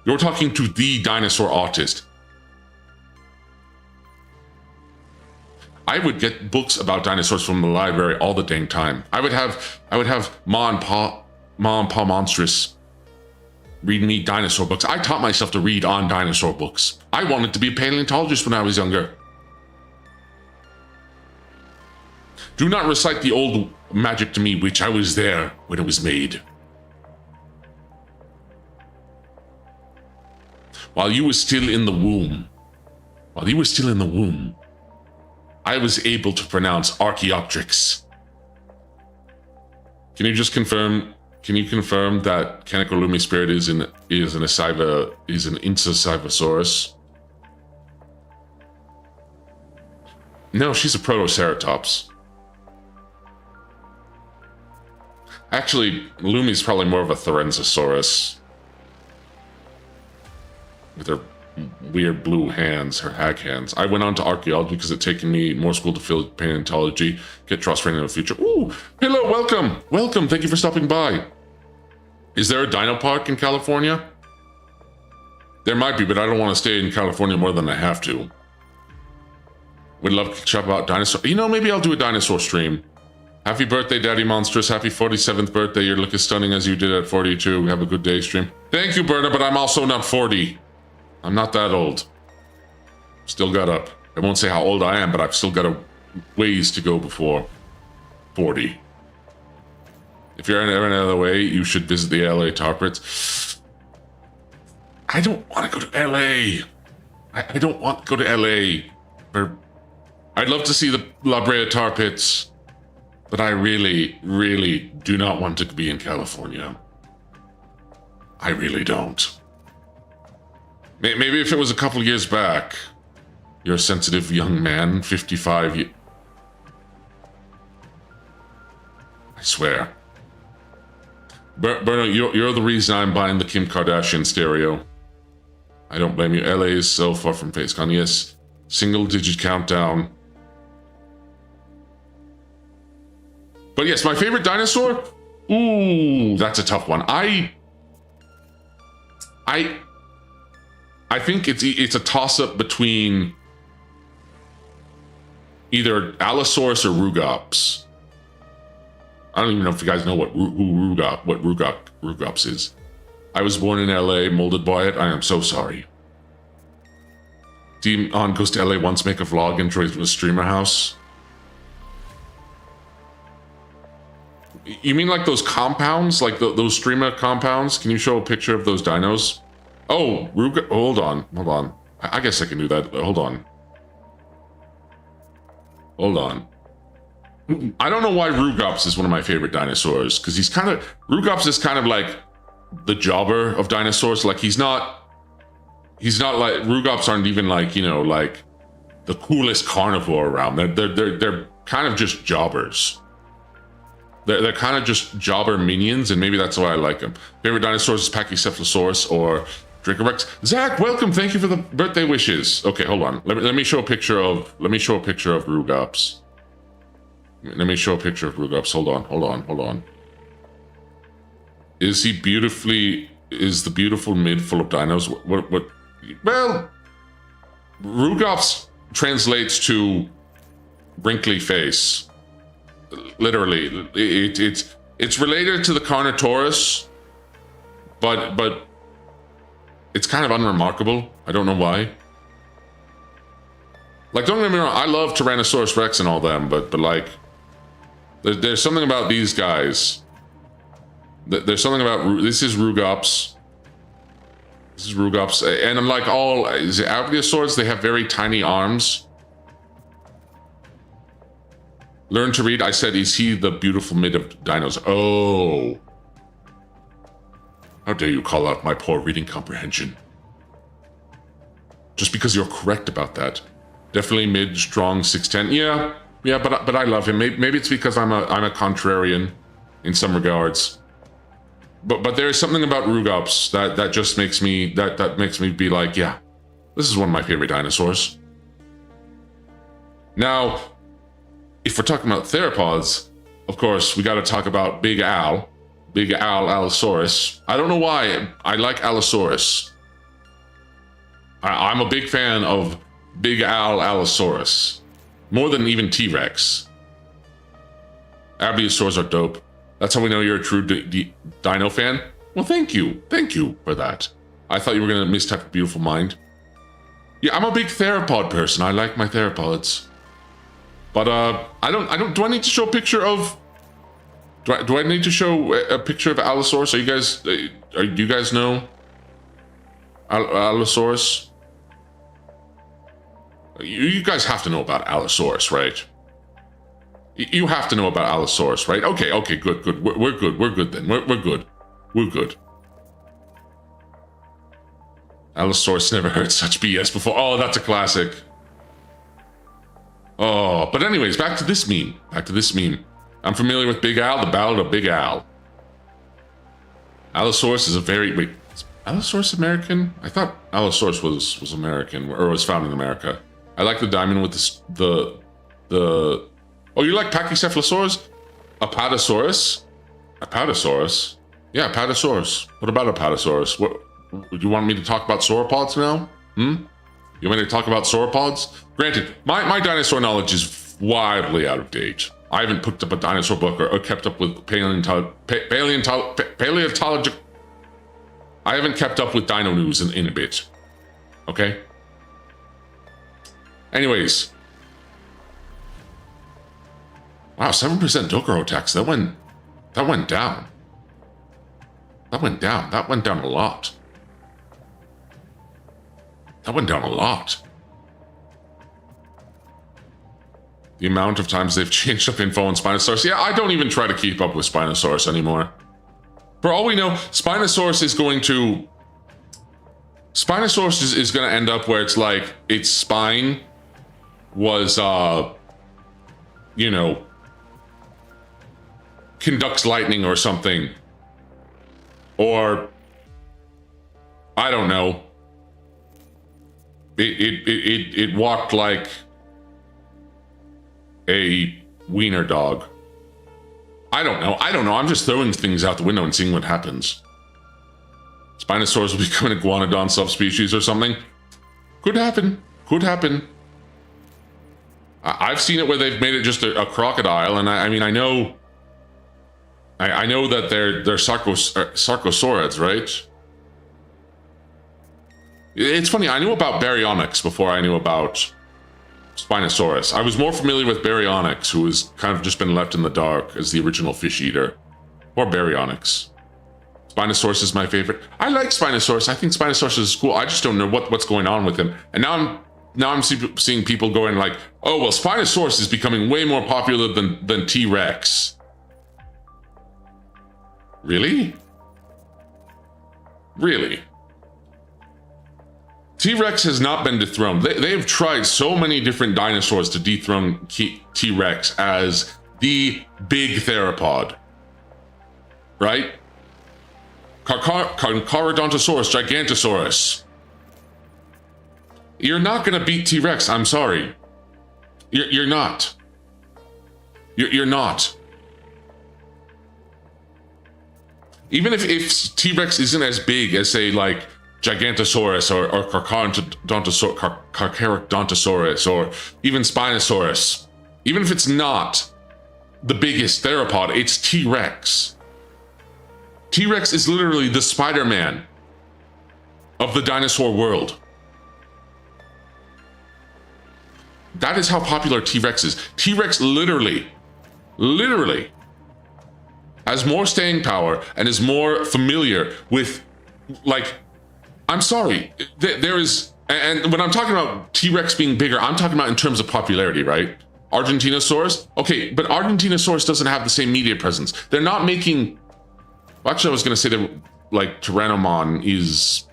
You're talking to the dinosaur autist. I would get books about dinosaurs from the library all the dang time. I would have Ma and Pa Monstrous read me dinosaur books. I taught myself to read on dinosaur books. I wanted to be a paleontologist when I was younger. Do not recite the old magic to me, which I was there when it was made. While you were still in the womb, I was able to pronounce Archaeopteryx. Can you just confirm? Can you confirm that Kaneko Spirit is an Insacyvosaurus? No, she's a Protoceratops. Actually, Lumi's probably more of a Thorenzosaurus. With her weird blue hands, her hag hands. I went on to archaeology because it's taken me more school to fill paleontology, get trust training in the future. Ooh, hello, welcome. Welcome, thank you for stopping by. Is there a dino park in California? There might be, but I don't want to stay in California more than I have to. Would love to chat about dinosaurs. You know, maybe I'll do a dinosaur stream. Happy birthday, Daddy Monstrous. Happy 47th birthday. You look as stunning as you did at 42. Have a good day, stream. Thank you, Berna, but I'm also not 40. I'm not that old. Still got up. I won't say how old I am, but I've still got a ways to go before 40. If you're ever any other way, you should visit the LA tar pits. I don't want to go to LA. I don't want to go to LA. I'd love to see the La Brea tar pits. But I really, really do not want to be in California. I really don't. Maybe if it was a couple years back. You're a sensitive young man, 55. I swear. Berno, you're the reason I'm buying the Kim Kardashian stereo. I don't blame you. LA is so far from FaceCon. Yes, single-digit countdown. But yes, my favorite dinosaur? Ooh, that's a tough one. I think it's a toss-up between either Allosaurus or Rugops. I don't even know if you guys know what Rugops is. I was born in LA, molded by it. I am so sorry. Demon goes to LA once, make a vlog, enjoys the streamer house. You mean like those compounds? Like those streamer compounds? Can you show a picture of those dinos? Oh, hold on. I guess I can do that. Hold on. I don't know why Rugops is one of my favorite dinosaurs, because Rugops is kind of like the jobber of dinosaurs. Like he's not like, Rugops aren't even like, you know, like the coolest carnivore around. They're kind of just jobbers. They're kind of just jobber minions, and maybe that's why I like them. Favorite dinosaurs is Pachycephalosaurus or Dracorex. Zach, welcome. Thank you for the birthday wishes. Okay, hold on. Let me show a picture of Rugops. Let me show a picture of Rugops. Hold on. Is the beautiful mid full of dinos? What? Well, Rugops translates to wrinkly face. Literally, it's related to the Carnotaurus, but it's kind of unremarkable. I don't know why. Like, don't get me wrong, I love Tyrannosaurus Rex and all them, but like, there's something about these guys. There's something about this is Rugops. And unlike all Alpiosaurs, they have very tiny arms. Learn to read. I said, is he the beautiful mid of dinos? Oh. How dare you call out my poor reading comprehension? Just because you're correct about that. Definitely mid, strong, 6'10". Yeah, but I love him. Maybe it's because I'm a contrarian in some regards. But there is something about Rugops that just makes me that makes me be like, yeah, this is one of my favorite dinosaurs. Now, if we're talking about theropods, of course, we got to talk about Big Allosaurus. I don't know why I like Allosaurus. I'm a big fan of Big Allosaurus, more than even T-Rex. Abiosaurs are dope. That's how we know you're a true dino fan. Well, thank you for that. I thought you were gonna mistype a beautiful mind. Yeah, I'm a big theropod person. I like my theropods. But do I need to show a picture of, do I need to show a picture of Allosaurus? Do you guys know Allosaurus? You guys have to know about Allosaurus, right? You have to know about Allosaurus, right? Okay, good. We're good then. We're good. Allosaurus never heard such BS before. Oh, that's a classic. Oh, but anyways, back to this meme. I'm familiar with Big Al, the Ballad of Big Al. Allosaurus is wait, is Allosaurus American? I thought Allosaurus was American, or was found in America. I like the diamond with the oh, you like Pachycephalosaurus? Apatosaurus? Yeah, Apatosaurus. What about Apatosaurus? What, do you want me to talk about sauropods now? You want me to talk about sauropods? Granted, my dinosaur knowledge is wildly out of date. I haven't picked up a dinosaur book or kept up with paleontology. I haven't kept up with dino news in a bit. Okay? Anyways. Wow, 7% Dokuro tax. That went down. That went down a lot. The amount of times they've changed up info on Spinosaurus. Yeah, I don't even try to keep up with Spinosaurus anymore. For all we know, Spinosaurus is going to end up where it's like its spine was, conducts lightning or something. Or, I don't know. It walked like a wiener dog. I don't know. I'm just throwing things out the window and seeing what happens. Spinosaurus will become an iguanodon subspecies or something. Could happen. I've seen it where they've made it just a crocodile, and I know that they're sarcosaurids, right? It's funny, I knew about Baryonyx before I knew about Spinosaurus. I was more familiar with Baryonyx, who has kind of just been left in the dark as the original fish eater. Or Baryonyx. Spinosaurus is my favorite. I like Spinosaurus. I think Spinosaurus is cool. I just don't know what's going on with him. And now I'm seeing people going like, oh, well, Spinosaurus is becoming way more popular than T-Rex. Really? T-Rex has not been dethroned. They have tried so many different dinosaurs to dethrone T-Rex as the big theropod. Right? Carcharodontosaurus, Gigantosaurus. You're not going to beat T-Rex, I'm sorry. You're not. You're not. Even if T-Rex isn't as big as, say, like, Gigantosaurus or Carcharodontosaurus or even Spinosaurus, even if it's not the biggest theropod, it's T-Rex. T-Rex is literally the Spider-Man of the dinosaur world. That is how popular T-Rex is. T-Rex literally has more staying power and is more familiar with, like, I'm sorry, there is, and when I'm talking about T-Rex being bigger, I'm talking about in terms of popularity, right? Argentinosaurus? Okay, but Argentinosaurus doesn't have the same media presence. They're not making, actually I was going to say that, like, Tyrannomon is,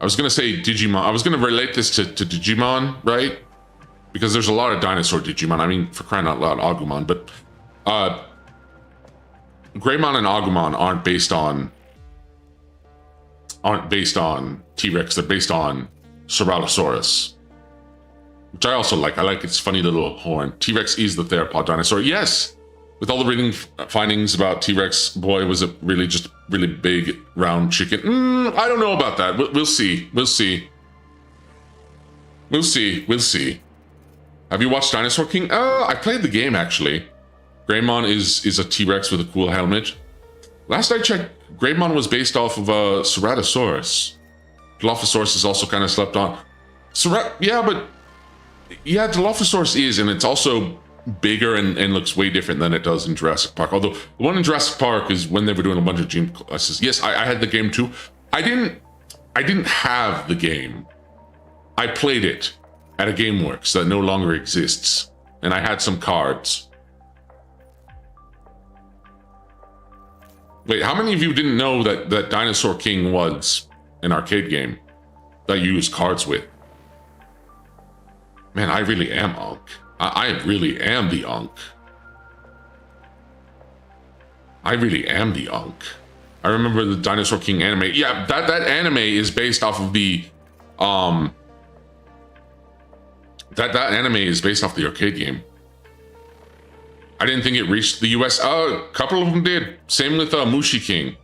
I was going to say Digimon. I was going to relate this to Digimon, right? Because there's a lot of dinosaur Digimon. I mean, for crying out loud, Agumon. But Greymon and Agumon aren't based on T-Rex. They're based on Ceratosaurus, which I also like. I like its funny little horn. T-Rex is the theropod dinosaur. Yes, with all the reading findings about T-Rex, boy, was it really just really big round chicken. I don't know about that. We'll see. Have you watched Dinosaur King? I played the game, actually. Greymon is a T-Rex with a cool helmet. Last I checked, Greymon was based off of Ceratosaurus. Dilophosaurus is also kind of slept on. Yeah, but Yeah, Dilophosaurus is, and it's also bigger and looks way different than it does in Jurassic Park. Although the one in Jurassic Park is when they were doing a bunch of gene classes. Yes, I had the game too. I didn't have the game. I played it at a GameWorks that no longer exists, and I had some cards. Wait, how many of you didn't know that Dinosaur King was an arcade game that you use cards with? Man, I really am Unk. I really am the Unk. I really am the Unk. I remember the Dinosaur King anime. Yeah, that anime is based off of the that anime is based off the arcade game. I didn't think it reached the US. A couple of them did. Same with Mushi King,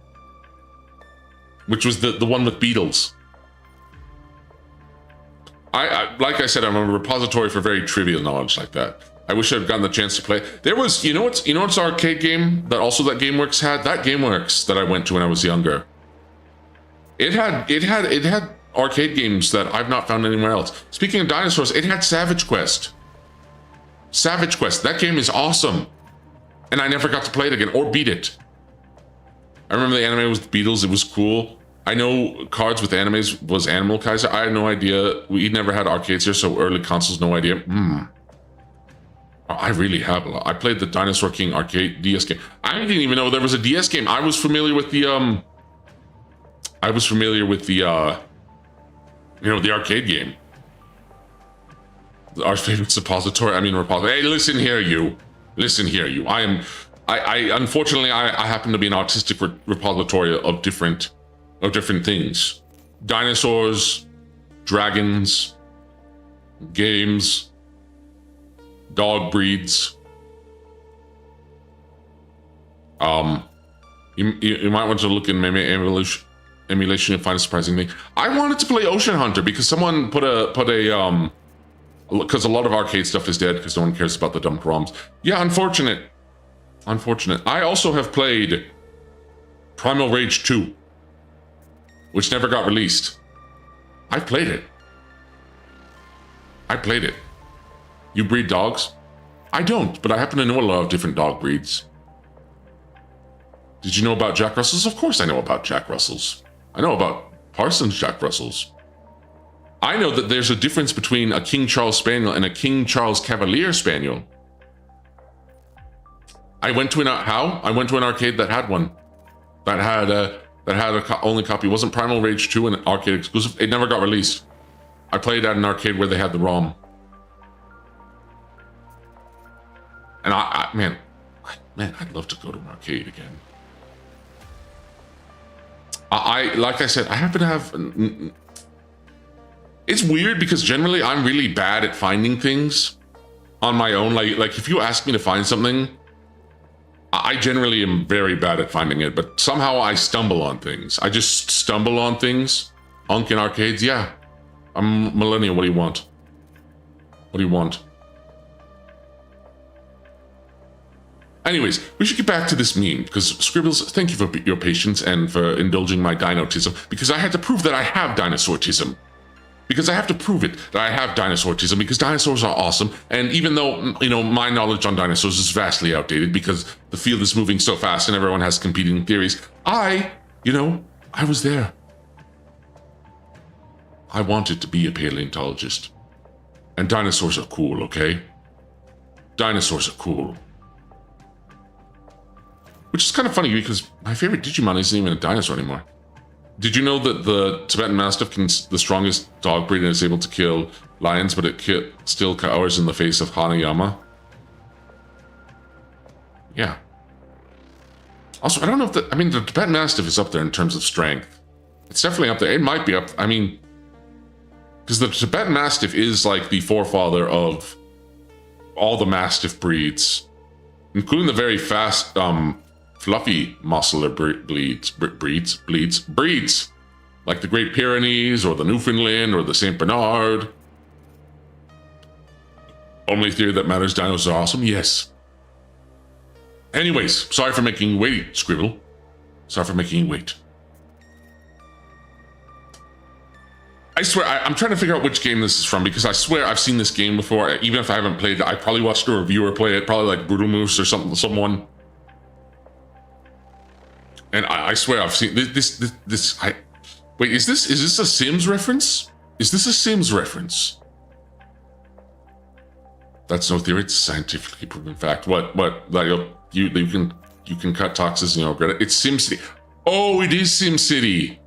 which was the one with beetles. I like I said, I'm a repository for very trivial knowledge like that. I wish I'd gotten the chance to play. There was, you know what's arcade game that also that GameWorks had? That GameWorks that I went to when I was younger. It had arcade games that I've not found anywhere else. Speaking of dinosaurs, it had Savage Quest. Savage Quest, that game is awesome. And I never got to play it again or beat it. I remember the anime with the Beatles, it was cool. I know cards with animes was Animal Kaiser. I had no idea. We never had arcades here, so early consoles, no idea. I really have a lot. I played the Dinosaur King arcade DS game. I didn't even know there was a DS game. I was familiar with the the arcade game. Our favorite suppository. Repository. Hey, listen here, you. Listen here, you. Unfortunately, I happen to be an autistic repository of different things. Dinosaurs, dragons, games, dog breeds. You might want to look in emulation and find a surprising thing. I wanted to play Ocean Hunter because someone put a because a lot of arcade stuff is dead because no one cares about the dumped ROMs. Yeah, unfortunate. I also have played Primal Rage 2, which never got released. I played it. You breed dogs? I don't, but I happen to know a lot of different dog breeds. Did you know about Jack Russells? Of course I know about Jack Russells. I know about Parsons Jack Russells. I know that there's a difference between a King Charles Spaniel and a King Charles Cavalier Spaniel. I went to an arcade that had one. That had a only copy. It wasn't Primal Rage 2 an arcade exclusive. It never got released. I played at an arcade where they had the ROM. And man, I'd love to go to an arcade again. Like I said, I happen to have. It's weird because generally I'm really bad at finding things on my own. Like if you ask me to find something, I generally am very bad at finding it, but somehow I stumble on things. I just stumble on things. Unk in arcades, yeah. I'm millennial, what do you want? Anyways, we should get back to this meme, because Scribbles, thank you for your patience and for indulging my dinotism, because I had to prove that I have dinosaurism. Because I have to prove it that I have dinosaurism, because dinosaurs are awesome, and even though, my knowledge on dinosaurs is vastly outdated because the field is moving so fast and everyone has competing theories, I was there. I wanted to be a paleontologist. And dinosaurs are cool, okay? Dinosaurs are cool. Which is kind of funny because my favorite Digimon isn't even a dinosaur anymore. Did you know that the Tibetan Mastiff is the strongest dog breed and is able to kill lions, but it still cowers in the face of Hanayama? Yeah. Also, I don't know if the Tibetan Mastiff is up there in terms of strength. It's definitely up there. It might be up. Because the Tibetan Mastiff is like the forefather of all the Mastiff breeds, including the very fast, fluffy muscular breeds, like the Great Pyrenees or the Newfoundland or the Saint Bernard. Only theory that matters, dinos are awesome, yes. Anyways, sorry for making you wait, Scribble. Sorry for making you wait. I swear, I'm trying to figure out which game this is from, because I swear I've seen this game before. Even if I haven't played it, I probably watched a reviewer play it, probably like Brutal Moose or someone. And I swear I've seen this. Wait, is this a Sims reference? Is this a Sims reference? That's no theory. It's a scientifically proven fact. What? Like you can cut taxes and you'll regret it. It's SimCity. Oh, it is SimCity.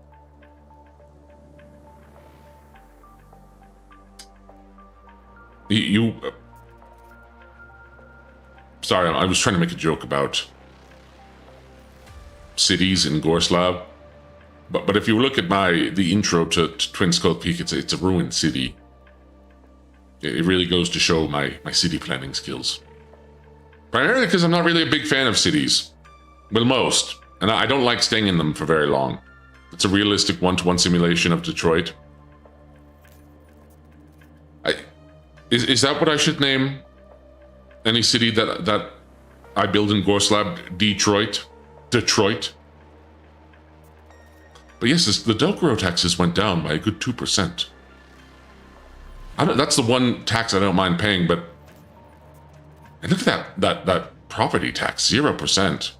Sorry, I was trying to make a joke about cities in Gorslav, but if you look at the intro to Twin Skull Peak, it's a ruined city. It really goes to show my city planning skills. Primarily because I'm not really a big fan of cities. Well, most, and I don't like staying in them for very long. It's a realistic one-to-one simulation of Detroit. Is that what I should name any city that I build in Gorslav? Detroit? But yes, the Delgro taxes went down by a good 2%. That's the one tax I don't mind paying, but... And look at that property tax, 0%.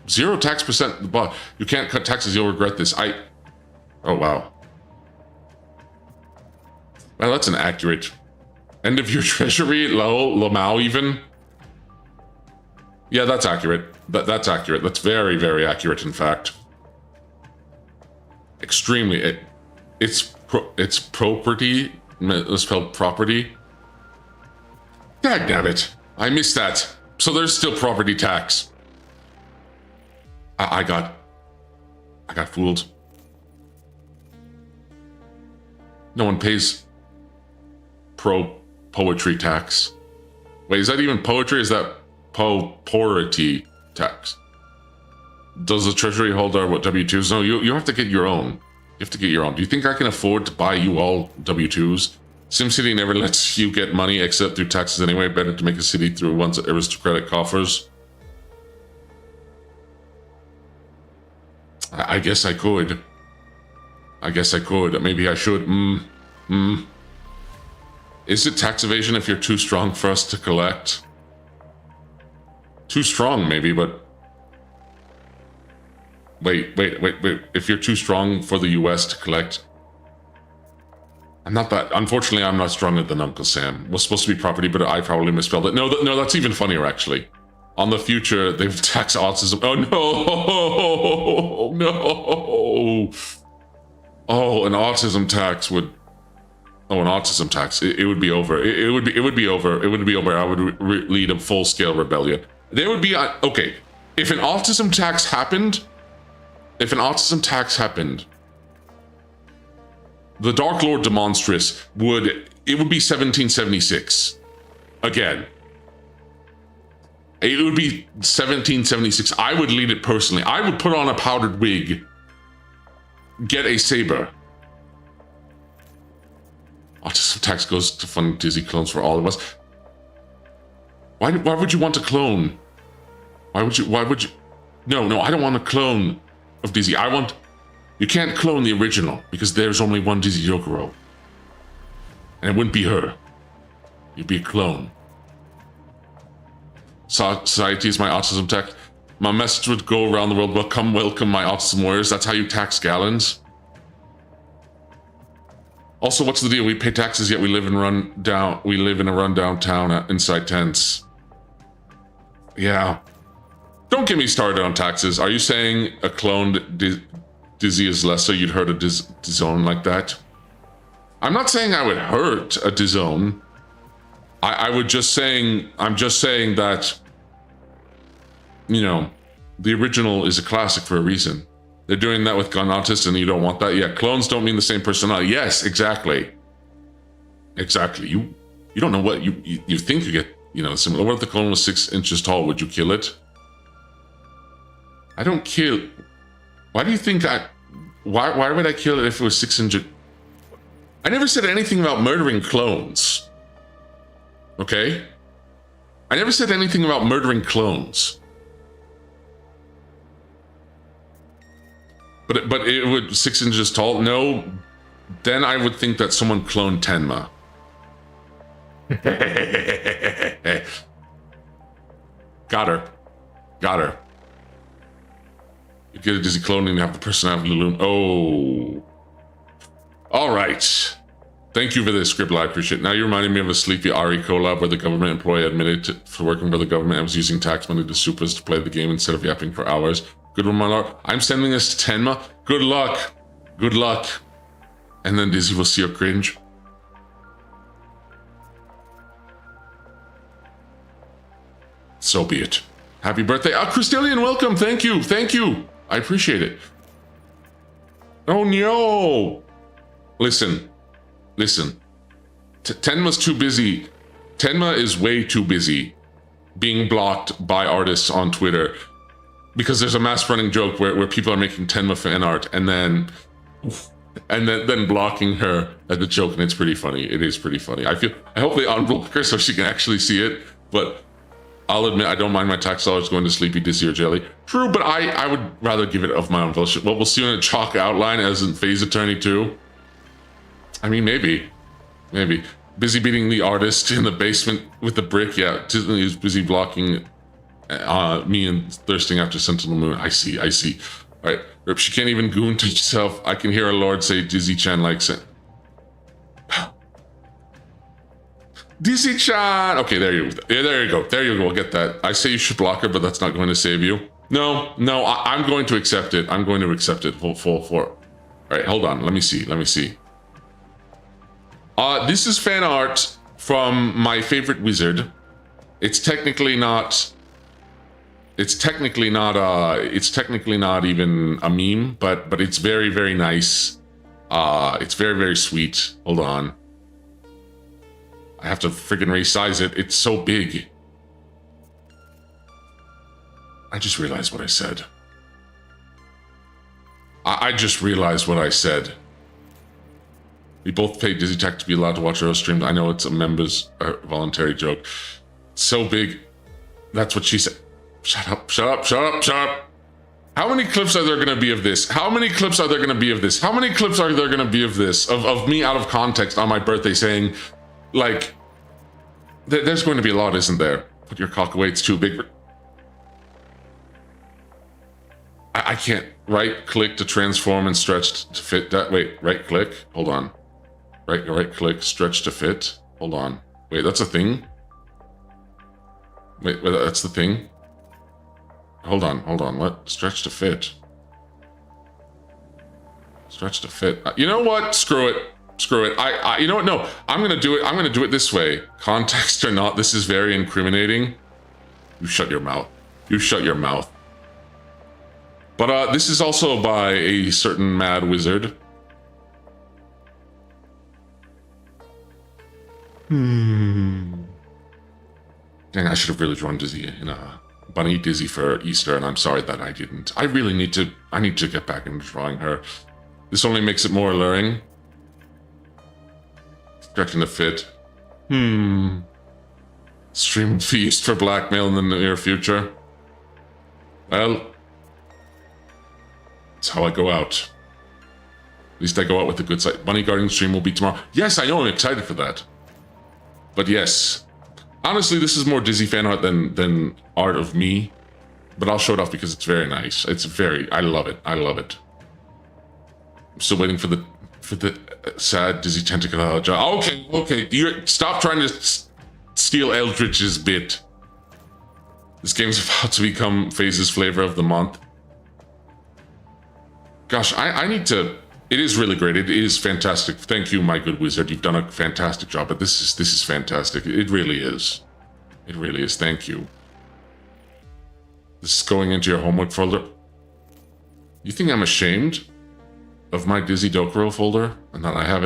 0 tax percent, but you can't cut taxes, you'll regret this. Oh, wow. Well, that's an accurate... End of your treasury, Lamau even. Yeah, that's accurate. That's accurate. That's very, very accurate, in fact. Extremely. It's property. It's spelled property. Damn it. I missed that. So there's still property tax. I got fooled. No one pays poetry tax. Wait, is that even poetry? Is that poetry tax? Does the treasury hold our W-2s? No, you have to get your own. You have to get your own. Do you think I can afford to buy you all W-2s? SimCity never lets you get money except through taxes anyway. Better to make a city through one's aristocratic coffers. I guess I could. Maybe I should. Is it tax evasion if you're too strong for us to collect? Too strong, maybe, but... Wait. If you're too strong for the US to collect... I'm not that... Unfortunately, I'm not stronger than Uncle Sam. It was supposed to be property, but I probably misspelled it. No, that's even funnier, actually. On the future, they've taxed autism. Oh, no! No! Oh, an autism tax would... Oh, an autism tax. It would be over. It would be over. It would be over. I would lead a full-scale rebellion. There would be... okay. If an autism tax happened... the Dark Lord Demonstrous would... It would be 1776. Again. It would be 1776. I would lead it personally. I would put on a powdered wig. Get a saber. Autism tax goes to fund Dizzy clones for all of us. Why would you want a clone? Why would you? No, I don't want a clone of Dizzy. You can't clone the original because there's only one Dizzy Yokoro. And it wouldn't be her. You'd be a clone. Society is my autism tax. My message would go around the world, welcome my autism warriors. That's how you tax gallons. Also, what's the deal? We pay taxes, yet we live in a rundown town inside tents. Yeah. Don't get me started on taxes. Are you saying a cloned Dizzy is lesser? You'd hurt a Dizone like that? I'm not saying I would hurt a Dizone. I'm just saying that, you know, the original is a classic for a reason. They're doing that with Gun Autist and you don't want that? Yeah, clones don't mean the same personality. Yes, exactly. Exactly. You don't know what you think you get, you know, similar. What if the clone was 6 inches tall? Would you kill it? I don't kill. Why do you think why would I kill it if it was 6 inches? I never said anything about murdering clones. Okay? I never said anything about murdering clones. But it would 6 inches tall? No. then I would think that someone cloned Tenma. Got her. Got her. You get a Dizzy clone and you have the personality of Lulun. Oh. All right. Thank you for this, Scribble. I appreciate it. Now you reminded me of a sleepy Ari collab where the government employee admitted for working for the government and was using tax money to supers to play the game instead of yapping for hours. Good one, my lord. I'm sending this to Tenma. Good luck. Good luck. And then Dizzy will see her cringe. So be it. Happy birthday. Crystallian, welcome. Thank you. Thank you. I appreciate it. Oh, no. Listen. Listen. Tenma's too busy. Tenma is way too busy being blocked by artists on Twitter because there's a mass running joke where people are making Tenma fan art and then blocking her at the joke, and it's pretty funny. It is pretty funny. I hope they unblock her so she can actually see it, but I'll admit I don't mind my tax dollars going to Sleepy, Dizzy, or Jelly. True, but I would rather give it of my own bullshit. Well, we'll see in a chalk outline as in Phase Attorney 2. I mean, maybe. Busy beating the artist in the basement with the brick. Yeah, Disney is busy blocking me and thirsting after Sentinel Moon. I see. All right, Rip, she can't even goon to herself. I can hear her lord say Dizzy-chan likes it. Dizzy-chan! Okay, there you go. We'll get that. I say you should block her, but that's not going to save you. No, I'm going to accept it. I'm going to accept it. Full. All right, hold on. Let me see. This is fan art from my favorite wizard. It's technically not even a meme, but it's very, very nice. It's very, very sweet. Hold on. I have to freaking resize it. It's so big. I just realized what I said. I just realized what I said. We both paid Dizzy Tech to be allowed to watch our streams. I know it's a members voluntary joke. So big. That's what she said. Shut up. How many clips are there going to be of this? Of me out of context on my birthday saying, like, there's going to be a lot, isn't there? Put your cock away, it's too big. I can't right click to transform and stretch to fit that. Wait, right click. Hold on. Right click, stretch to fit. Hold on. Wait, that's a thing? Wait, that's the thing? Hold on. What? Stretch to fit. You know what? Screw it. You know what? No, I'm gonna do it this way. Context or not, this is very incriminating. You shut your mouth. But this is also by a certain mad wizard. Dang, I should have really drawn Dizzy in a bunny Dizzy for Easter, and I'm sorry that I didn't. I need to get back into drawing her. This only makes it more alluring. Stretching the fit. Stream feast for blackmail in the near future. Well, that's how I go out. At least I go out with a good side. Bunny Guardian stream will be tomorrow. Yes, I know, I'm excited for that. But yes, honestly, this is more Dizzy fan art than art of me. But I'll show it off because it's very nice. I love it. I'm still waiting for the sad Dizzy tentacle. Okay. Stop trying to steal Eldritch's bit. This game's about to become FaZe's flavor of the month. Gosh, I need to. It is really great. It is fantastic. Thank you, my good wizard. You've done a fantastic job. But this is fantastic. It really is. Thank you. This is going into your homework folder. You think I'm ashamed of my Dizzy Dokuro folder and that I have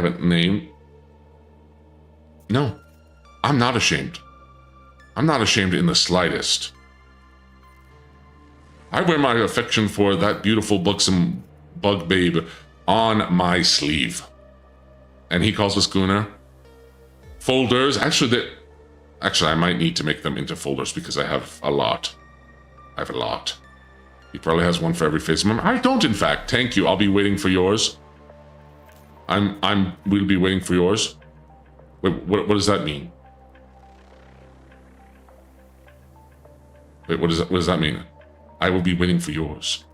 it named? No, I'm not ashamed. I'm not ashamed in the slightest. I wear my affection for that beautiful buxom bug babe on my sleeve. And he calls us Gooner. Folders. Actually, I might need to make them into folders because I have a lot. He probably has one for every face member. I don't, in fact. Thank you. I'll be waiting for yours. We'll be waiting for yours. Wait, what does that mean? Wait, what does that mean? I will be waiting for yours.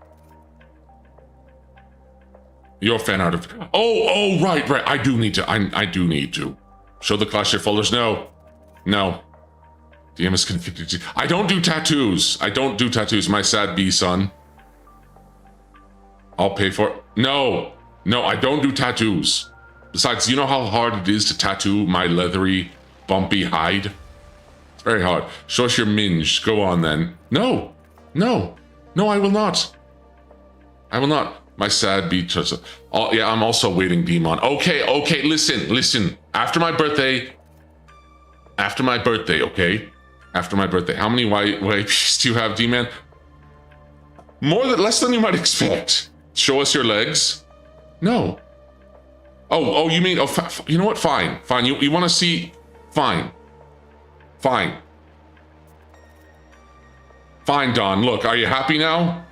Your fan art of... Oh, right. I do need to. I do need to. Show the class your folders. No. DM is confused. I don't do tattoos. My sad bee son. I'll pay for it. No, I don't do tattoos. Besides, you know how hard it is to tattoo my leathery, bumpy hide? It's very hard. Show us your minge. Go on then. No, I will not. My sad bee. Oh, yeah, I'm also waiting Demon. Okay, listen. After my birthday, okay? After my birthday. How many wipes do you have, D-Man? Less than you might expect. Show us your legs. No. Oh, you mean, you know what? Fine. You want to see? Fine, Don. Look, are you happy now?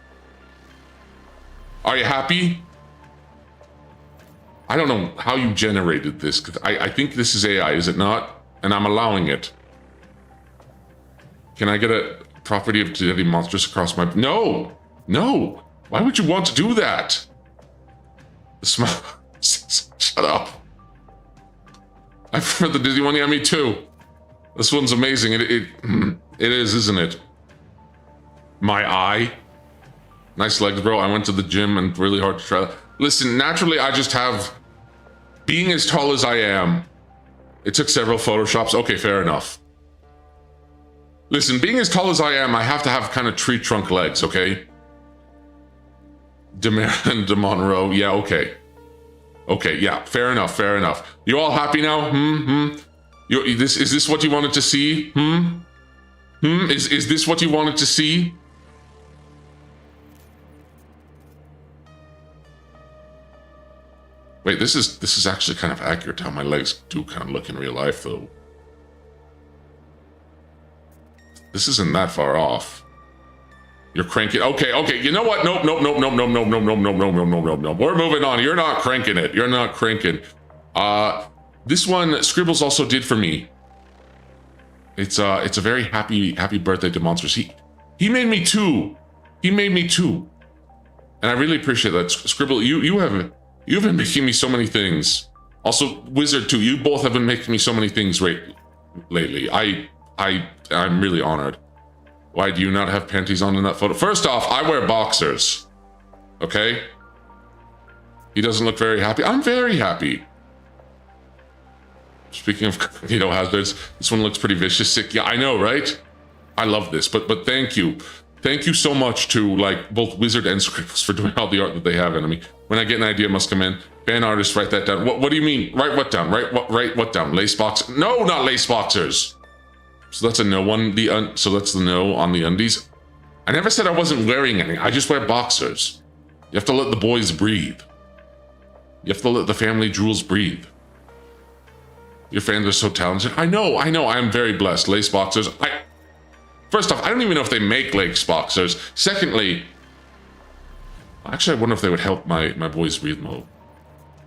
Are you happy? I don't know how you generated this, because I think this is AI, is it not? And I'm allowing it. Can I get a property of deadly monsters across my... No! Why would you want to do that? The smell... Shut up. I prefer the Disney one. Yeah, me too. This one's amazing. It is, isn't it? My eye. Nice legs, bro. I went to the gym and really hard to try that. Listen, naturally, I just have... Being as tall as I am, it took several Photoshops. Okay, fair enough. Listen, being as tall as I am, I have to have kind of tree trunk legs, okay? Demar and DeMonroe. Yeah, okay. Okay, yeah, fair enough. You all happy now? Is this what you wanted to see? Is this what you wanted to see? Wait, this is actually kind of accurate how my legs do kind of look in real life, though. This isn't that far off. You're cranking. Okay. You know what? Nope. We're moving on. You're not cranking it. You're not cranking. This one Scribbles also did for me. It's a very happy birthday to Monsters. He made me two. And I really appreciate that. Scribble, you've been making me so many things. Also, Wizard too. You both have been making me so many things lately. I'm really honored. Why do you not have panties on in that photo? First off, I wear boxers. Okay? He doesn't look very happy. I'm very happy. Speaking of hazards, this one looks pretty vicious. Sick. Yeah, I know, right? I love this, but thank you. Thank you so much to like both Wizard and Scribbles for doing all the art that they have in me. When I get an idea, must come in. Fan artist, write that down. What do you mean? Write what down? Write what down? Lace box? No, not lace boxers. So that's a no one. So that's the no on the undies. I never said I wasn't wearing any. I just wear boxers. You have to let the boys breathe. You have to let the family jewels breathe. Your fans are so talented. I know. I'm very blessed. Lace boxers. First off, I don't even know if they make lace boxers. Secondly, actually, I wonder if they would help my boys breathe more.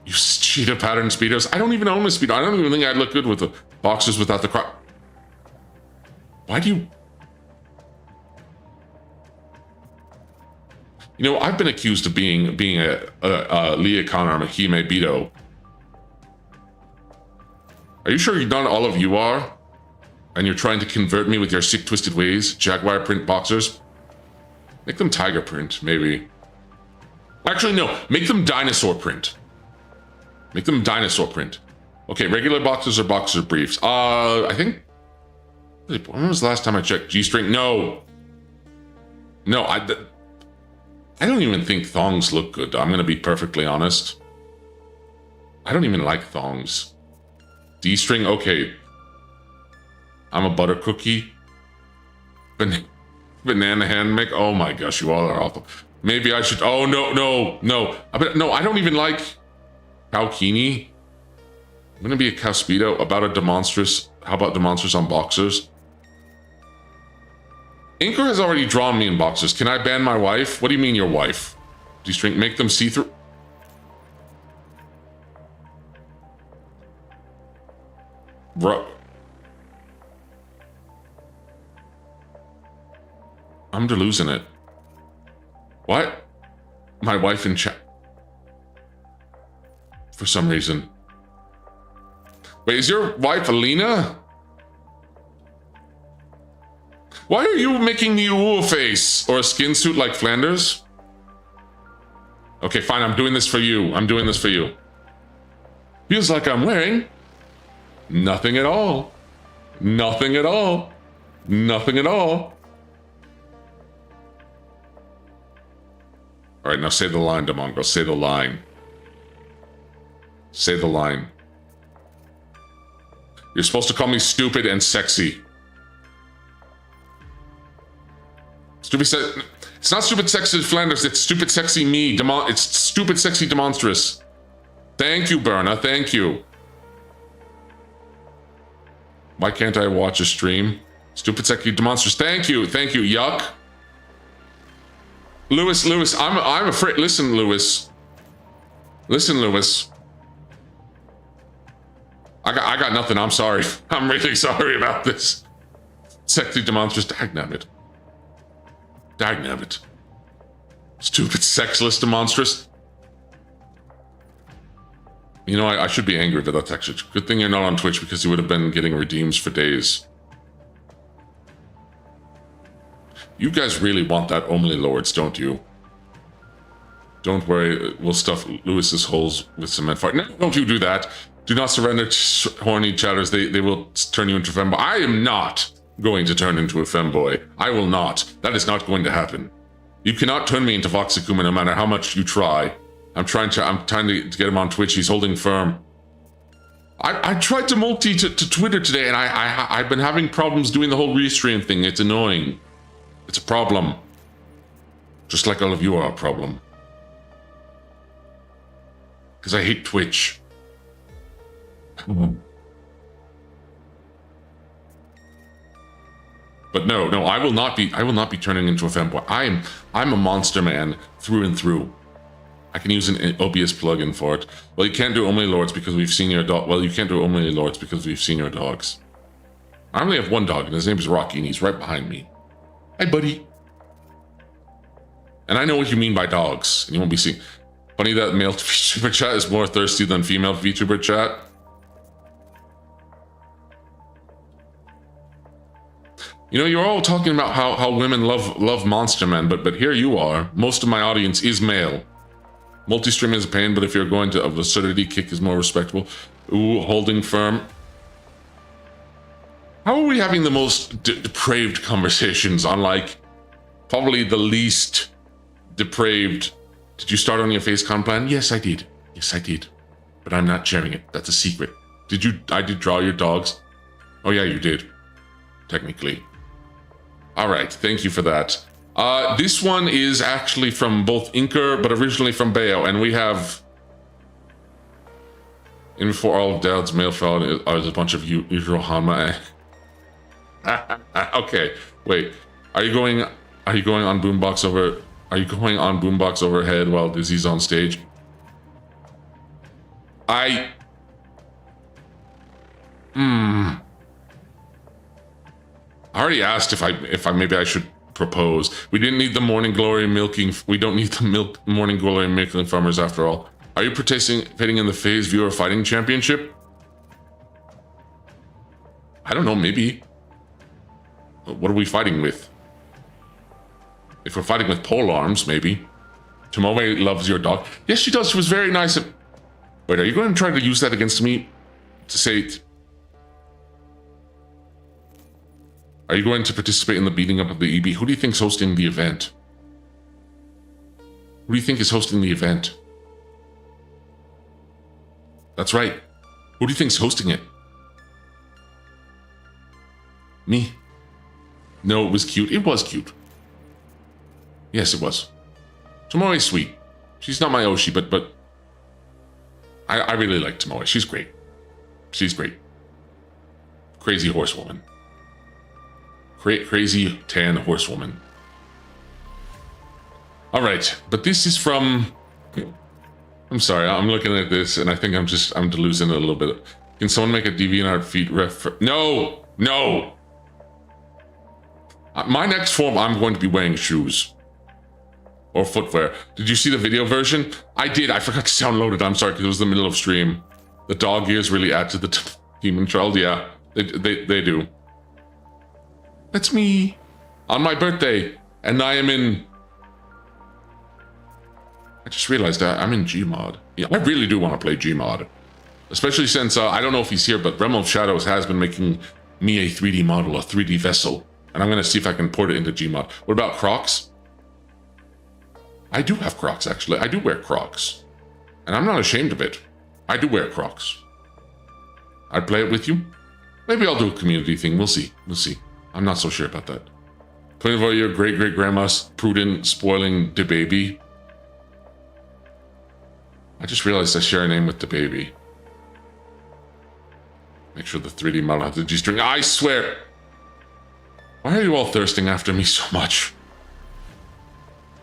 You cheetah pattern speedos. I don't even own a speedo. I don't even think I'd look good with the boxers without the crop. Why do you... I've been accused of being a Leah Connor Mahime Beto. Are you sure not all of you are? And you're trying to convert me with your sick, twisted ways? Jaguar print boxers? Make them tiger print, maybe. Actually, no. Make them dinosaur print. Okay, regular boxers or boxer briefs? I think... When was the last time I checked? G-string? No, I don't even think thongs look good. I'm gonna be perfectly honest. I don't even like thongs. D-string? Okay. I'm a butter cookie. Banana hand make? Oh my gosh, you all are awful. Maybe I should... Oh, no. I don't even like Cowkini. I'm gonna be a Cowspeedo about a demonstrous... How about demonstrous on boxers? Inker has already drawn me in boxers. Can I ban my wife? What do you mean your wife? Do you make them see-through? Bro. I'm losing it. What? My wife in chat. For some reason. Wait, is your wife Alina? Why are you making me a face or a skin suit like Flanders? Okay, fine, I'm doing this for you. I'm doing this for you. Feels like I'm wearing nothing at all. Nothing at all. Nothing at all. All right, now say the line, Damongo. Say the line. Say the line. You're supposed to call me stupid and sexy. It's not stupid sexy Flanders, it's stupid sexy me. It's stupid sexy demonstrous. Thank you, Berna, thank you. Why can't I watch a stream? Stupid sexy demonstrous. Thank you, yuck. Lewis, I'm afraid. Listen, Lewis. I got nothing. I'm sorry. I'm really sorry about this. Sexy demonstrous. Dagnabbit. Stupid sexless demonstrous. You know, I should be angry, but that's actually good thing you're not on Twitch because you would have been getting redeems for days. You guys really want that Only Lords, don't you? Don't worry, we'll stuff Lewis's holes with cement fire. No, don't you do that. Do not surrender to horny chatters. They will turn you into a femboy. I am not going to turn into a femboy. I will not. That is not going to happen. You cannot turn me into Voxakuma no matter how much you try. I'm trying to get him on Twitch. He's holding firm. I tried to multi to Twitter today, and I've been having problems doing the whole restream thing. It's annoying. It's a problem. Just like all of you are a problem. Because I hate Twitch. But no, I will not be turning into a femboy. I'm a monster man through and through. I can use an OBS plugin for it. Well, you can't do Only Lords because we've seen your dog. Well, you can't do Only Lords because we've seen your dogs. I only have one dog, and his name is Rocky, and he's right behind me. Hi, buddy. And I know what you mean by dogs, and you won't be seeing. Funny that male VTuber chat is more thirsty than female VTuber chat. You know, you're all talking about how women love monster men, but here you are. Most of my audience is male. Multi-stream is a pain, but if you're going to absurdity, kick is more respectable. Ooh, holding firm. How are we having the most depraved conversations on, like, probably the least depraved? Did you start on your FaceCon plan? Yes, I did. Yes, I did. But I'm not sharing it. That's a secret. I did draw your dogs? Oh yeah, you did. Technically. All right, thank you for that. This one is actually from both Inker, but originally from Bayo, and we have... In before all of Dowd's male fraud is a bunch of usual Hanma. Okay, wait. Are you going on boombox over? Are you going on boombox overhead while Dizzy's on stage? I already asked if maybe I should propose. We didn't need the morning glory milking. We don't need the morning glory milking farmers after all. Are you participating in the Phase Viewer Fighting Championship? I don't know, maybe. What are we fighting with? If we're fighting with pole arms, maybe. Tomoe loves your dog. Yes, she does. She was very nice. Wait, are you going to try to use that against me? To say... Are you going to participate in the beating up of the EB? Who do you think's hosting the event? Who do you think is hosting the event? That's right. Who do you think's hosting it? Me. No, it was cute. It was cute. Yes, it was. Tomoe's sweet. She's not my Oshi, but I really like Tomoe. She's great. She's great. Crazy horsewoman. Crazy tan horsewoman. All right, but this is from... I'm sorry, I'm looking at this and I think I'm delusing it a little bit. Can someone make a DeviantArt feet No! No! My next form, I'm going to be wearing shoes. Or footwear. Did you see the video version? I did. I forgot to download it. I'm sorry, because it was the middle of stream. The dog ears really add to the human child. Yeah, they do. That's me. On my birthday. And I am in... I just realized that I'm in Gmod. Yeah, I really do want to play Gmod. Especially since, I don't know if he's here, but Realm of Shadows has been making me a 3D model, a 3D vessel. And I'm going to see if I can port it into Gmod. What about Crocs? I do have Crocs, actually. I do wear Crocs. And I'm not ashamed of it. I do wear Crocs. I'd play it with you. Maybe I'll do a community thing. We'll see. We'll see. I'm not so sure about that. 24-year great-great-grandma's prudent spoiling the baby. I just realized I share a name with the baby. Make sure the 3D model has the G-string. I swear! Why are you all thirsting after me so much?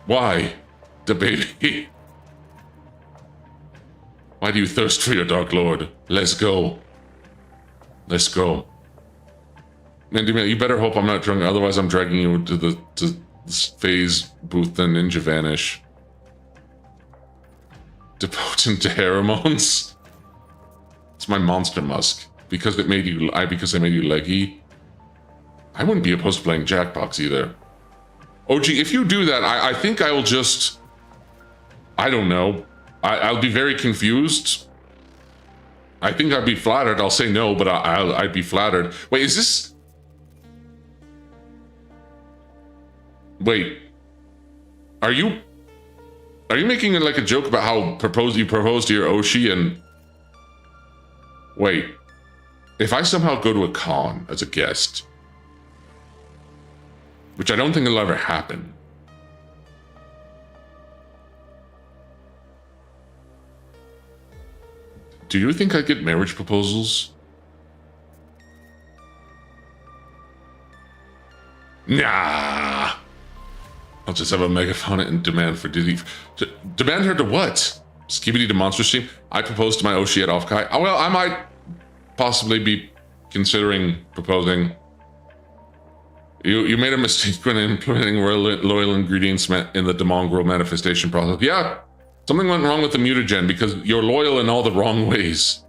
Why? The baby. Why do you thirst for your Dark Lord? Let's go. Let's go. Man, you better hope I'm not drunk, otherwise I'm dragging you to the phase booth and Ninja Vanish. Depotent to pheromones. It's my monster musk. Because it made you because I made you leggy. I wouldn't be opposed to playing Jackbox either. OG, if you do that, I think I will just... I don't know. I'll be very confused. I think I'd be flattered. I'll say no, but I'd be flattered. Wait, is this... Wait. Are you making it like a joke about how you proposed to your Oshi and... Wait. If I somehow go to a con as a guest... Which I don't think will ever happen. Do you think I get marriage proposals? Nah. I'll just have a megaphone and demand for Diddy. Demand her to what? Skibidi to Monster Stream? I proposed to my Oshi at Offkai. Oh, well, I might possibly be considering proposing. You made a mistake when implementing loyal ingredients in the Demongrel manifestation process. Yeah, something went wrong with the mutagen because you're loyal in all the wrong ways.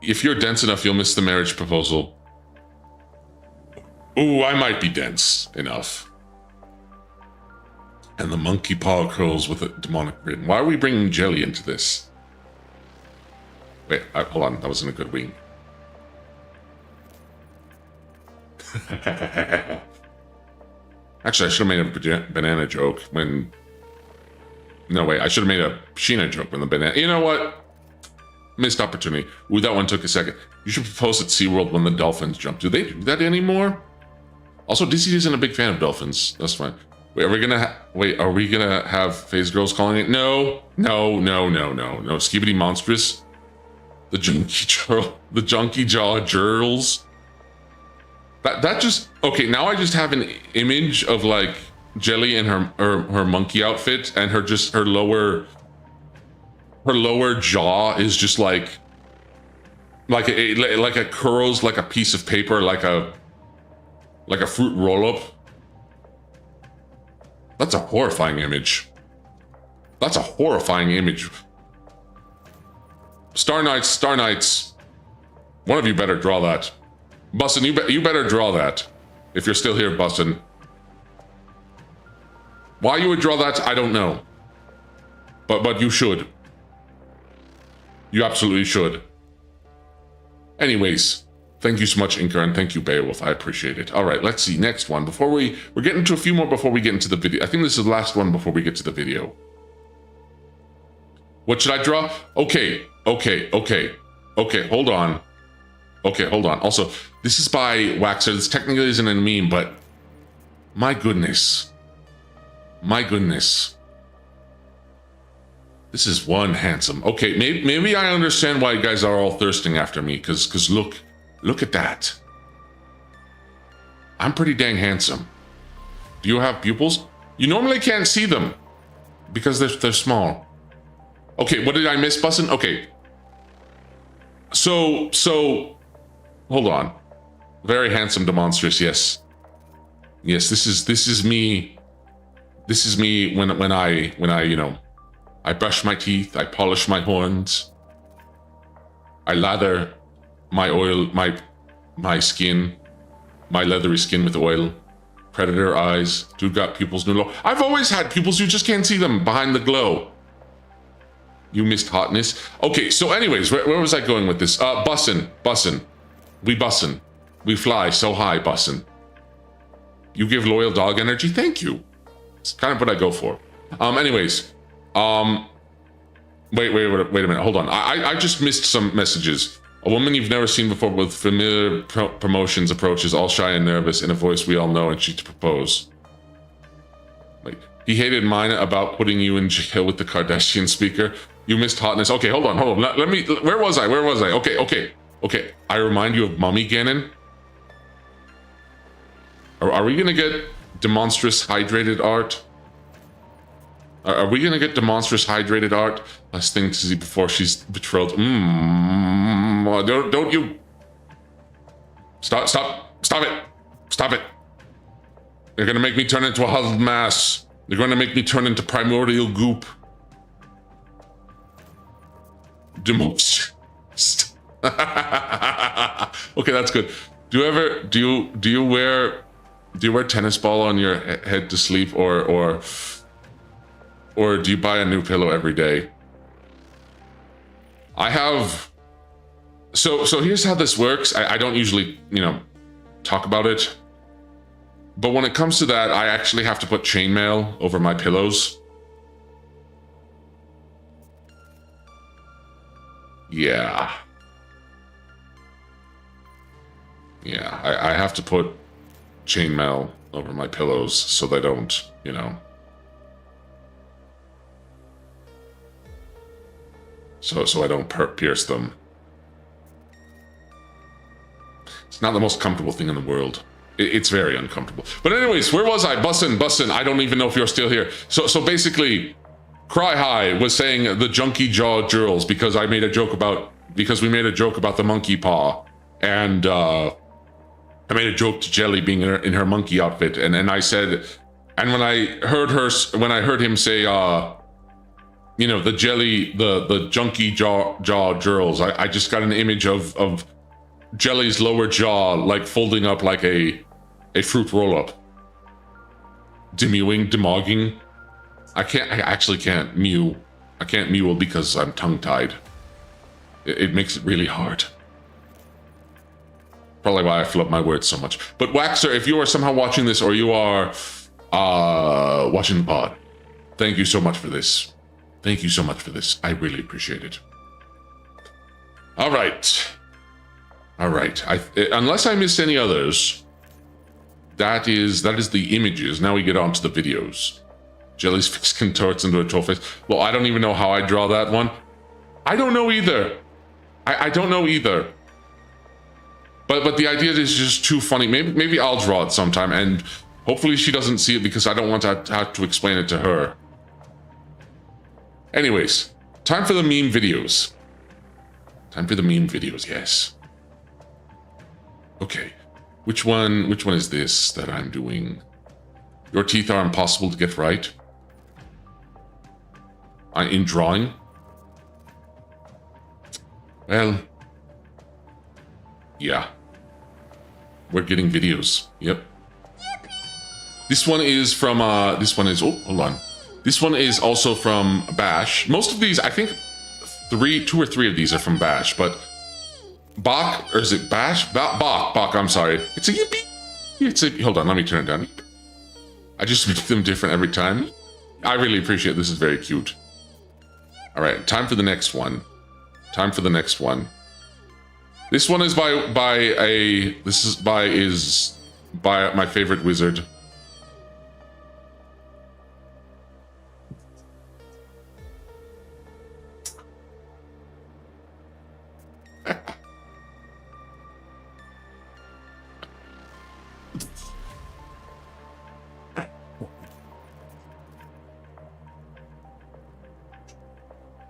If you're dense enough, you'll miss the marriage proposal. Ooh, I might be dense enough. And the monkey paw curls with a demonic grin. Why are we bringing Jelly into this? Wait, hold on. That wasn't a good wing. Actually, I should have made a banana joke when... No, wait. I should have made a Sheena joke when the banana... You know what? Missed opportunity. Ooh, that one took a second. You should propose at SeaWorld when the dolphins jump. Do they do that anymore? Also, DC isn't a big fan of dolphins. That's fine. Wait, are we gonna have phase girls calling it? No. Skibidi monstrous. The junky jaw girls. That just okay. Now I just have an image of like Jelly in her monkey outfit, and her lower jaw is just like a curls like a piece of paper, like a fruit roll up. That's a horrifying image. That's a horrifying image. Star Knights. One of you better draw that. Bustin, you better draw that. If you're still here, Bustin. Why you would draw that, I don't know. But you should. You absolutely should. Anyways, thank you so much, Inker, and thank you, Beowulf. I appreciate it. All right, let's see. Next one. We're getting to a few more before we get into the video. I think this is the last one before we get to the video. What should I draw? Okay. Hold on. Also, this is by Waxer. This technically isn't a meme, but my goodness. This is one handsome. Okay, maybe I understand why you guys are all thirsting after me, because look at that. I'm pretty dang handsome. Do you have pupils? You normally can't see them because they're small. Okay, what did I miss, Bussin? Okay. So, hold on. Very handsome, demonstrous, yes. Yes, this is me. This is me when I, you know, I brush my teeth, I polish my horns, I lather my oil, my skin, my leathery skin with oil. Predator eyes. Dude got pupils, no low. I've always had pupils, you just can't see them behind the glow. You missed hotness. Okay, so anyways, where was I going with this? Bussin'. We bussin'. We fly so high, bussin'. You give loyal dog energy? Thank you. It's kind of what I go for. Anyways. Wait a minute. Hold on. I just missed some messages. A woman you've never seen before with familiar promotions approaches, all shy and nervous, in a voice we all know, and she to propose. Wait. He hated mine about putting you in jail with the Kardashian speaker. You missed hotness. Okay, hold on. Let me. Where was I? Okay. I remind you of Mummy Gannon. Are we gonna get demonstrous hydrated art? Are we gonna get demonstrous hydrated art? Last thing to see before she's betrothed. Don't you? Stop it! You're gonna make me turn into a huddled mass. You're gonna make me turn into primordial goop. Okay, that's good. Do you wear tennis ball on your head to sleep, or do you buy a new pillow every day? I have. So here's how this works. I don't usually, you know, talk about it, but when it comes to that, I actually have to put chainmail over my pillows. Yeah, I have to put chainmail over my pillows so they don't, you know. So I don't pierce them. It's not the most comfortable thing in the world. It's very uncomfortable. But anyways, where was I? Bussin'. I don't even know if you're still here. So basically, Cry High was saying the junky jaw jewels because we made a joke about the monkey paw, and I made a joke to Jelly being in her monkey outfit, and I said, and when I heard him say, you know, the Jelly, the junky jaw jewels, I just got an image of Jelly's lower jaw like folding up like a fruit roll up. Demogging. I actually can't mew. I can't mew because I'm tongue-tied. It makes it really hard. Probably why I flub my words so much. But Waxer, if you are somehow watching this, or you are watching the pod, thank you so much for this. Thank you so much for this. I really appreciate it. All right. Unless I missed any others, that is the images. Now we get on to the videos. Jelly's face contorts into a troll face. Well, I don't even know how I draw that one. I don't know either. I don't know either. But the idea is just too funny. Maybe I'll draw it sometime, and hopefully she doesn't see it because I don't want to have to explain it to her. Anyways, time for the meme videos. Yes. Okay. Which one is this that I'm doing? Your teeth are impossible to get right. In drawing? Well, yeah. We're getting videos. Yep. This one is, oh, hold on. This one is also from Bash. Most of these, I think, 2 or 3 of these are from Bash, but Bach, or is it Bash? Bach, I'm sorry. It's a yippee. Hold on, let me turn it down. I just make them different every time. I really appreciate it. This is very cute. All right, time for the next one. This one is by my favorite wizard.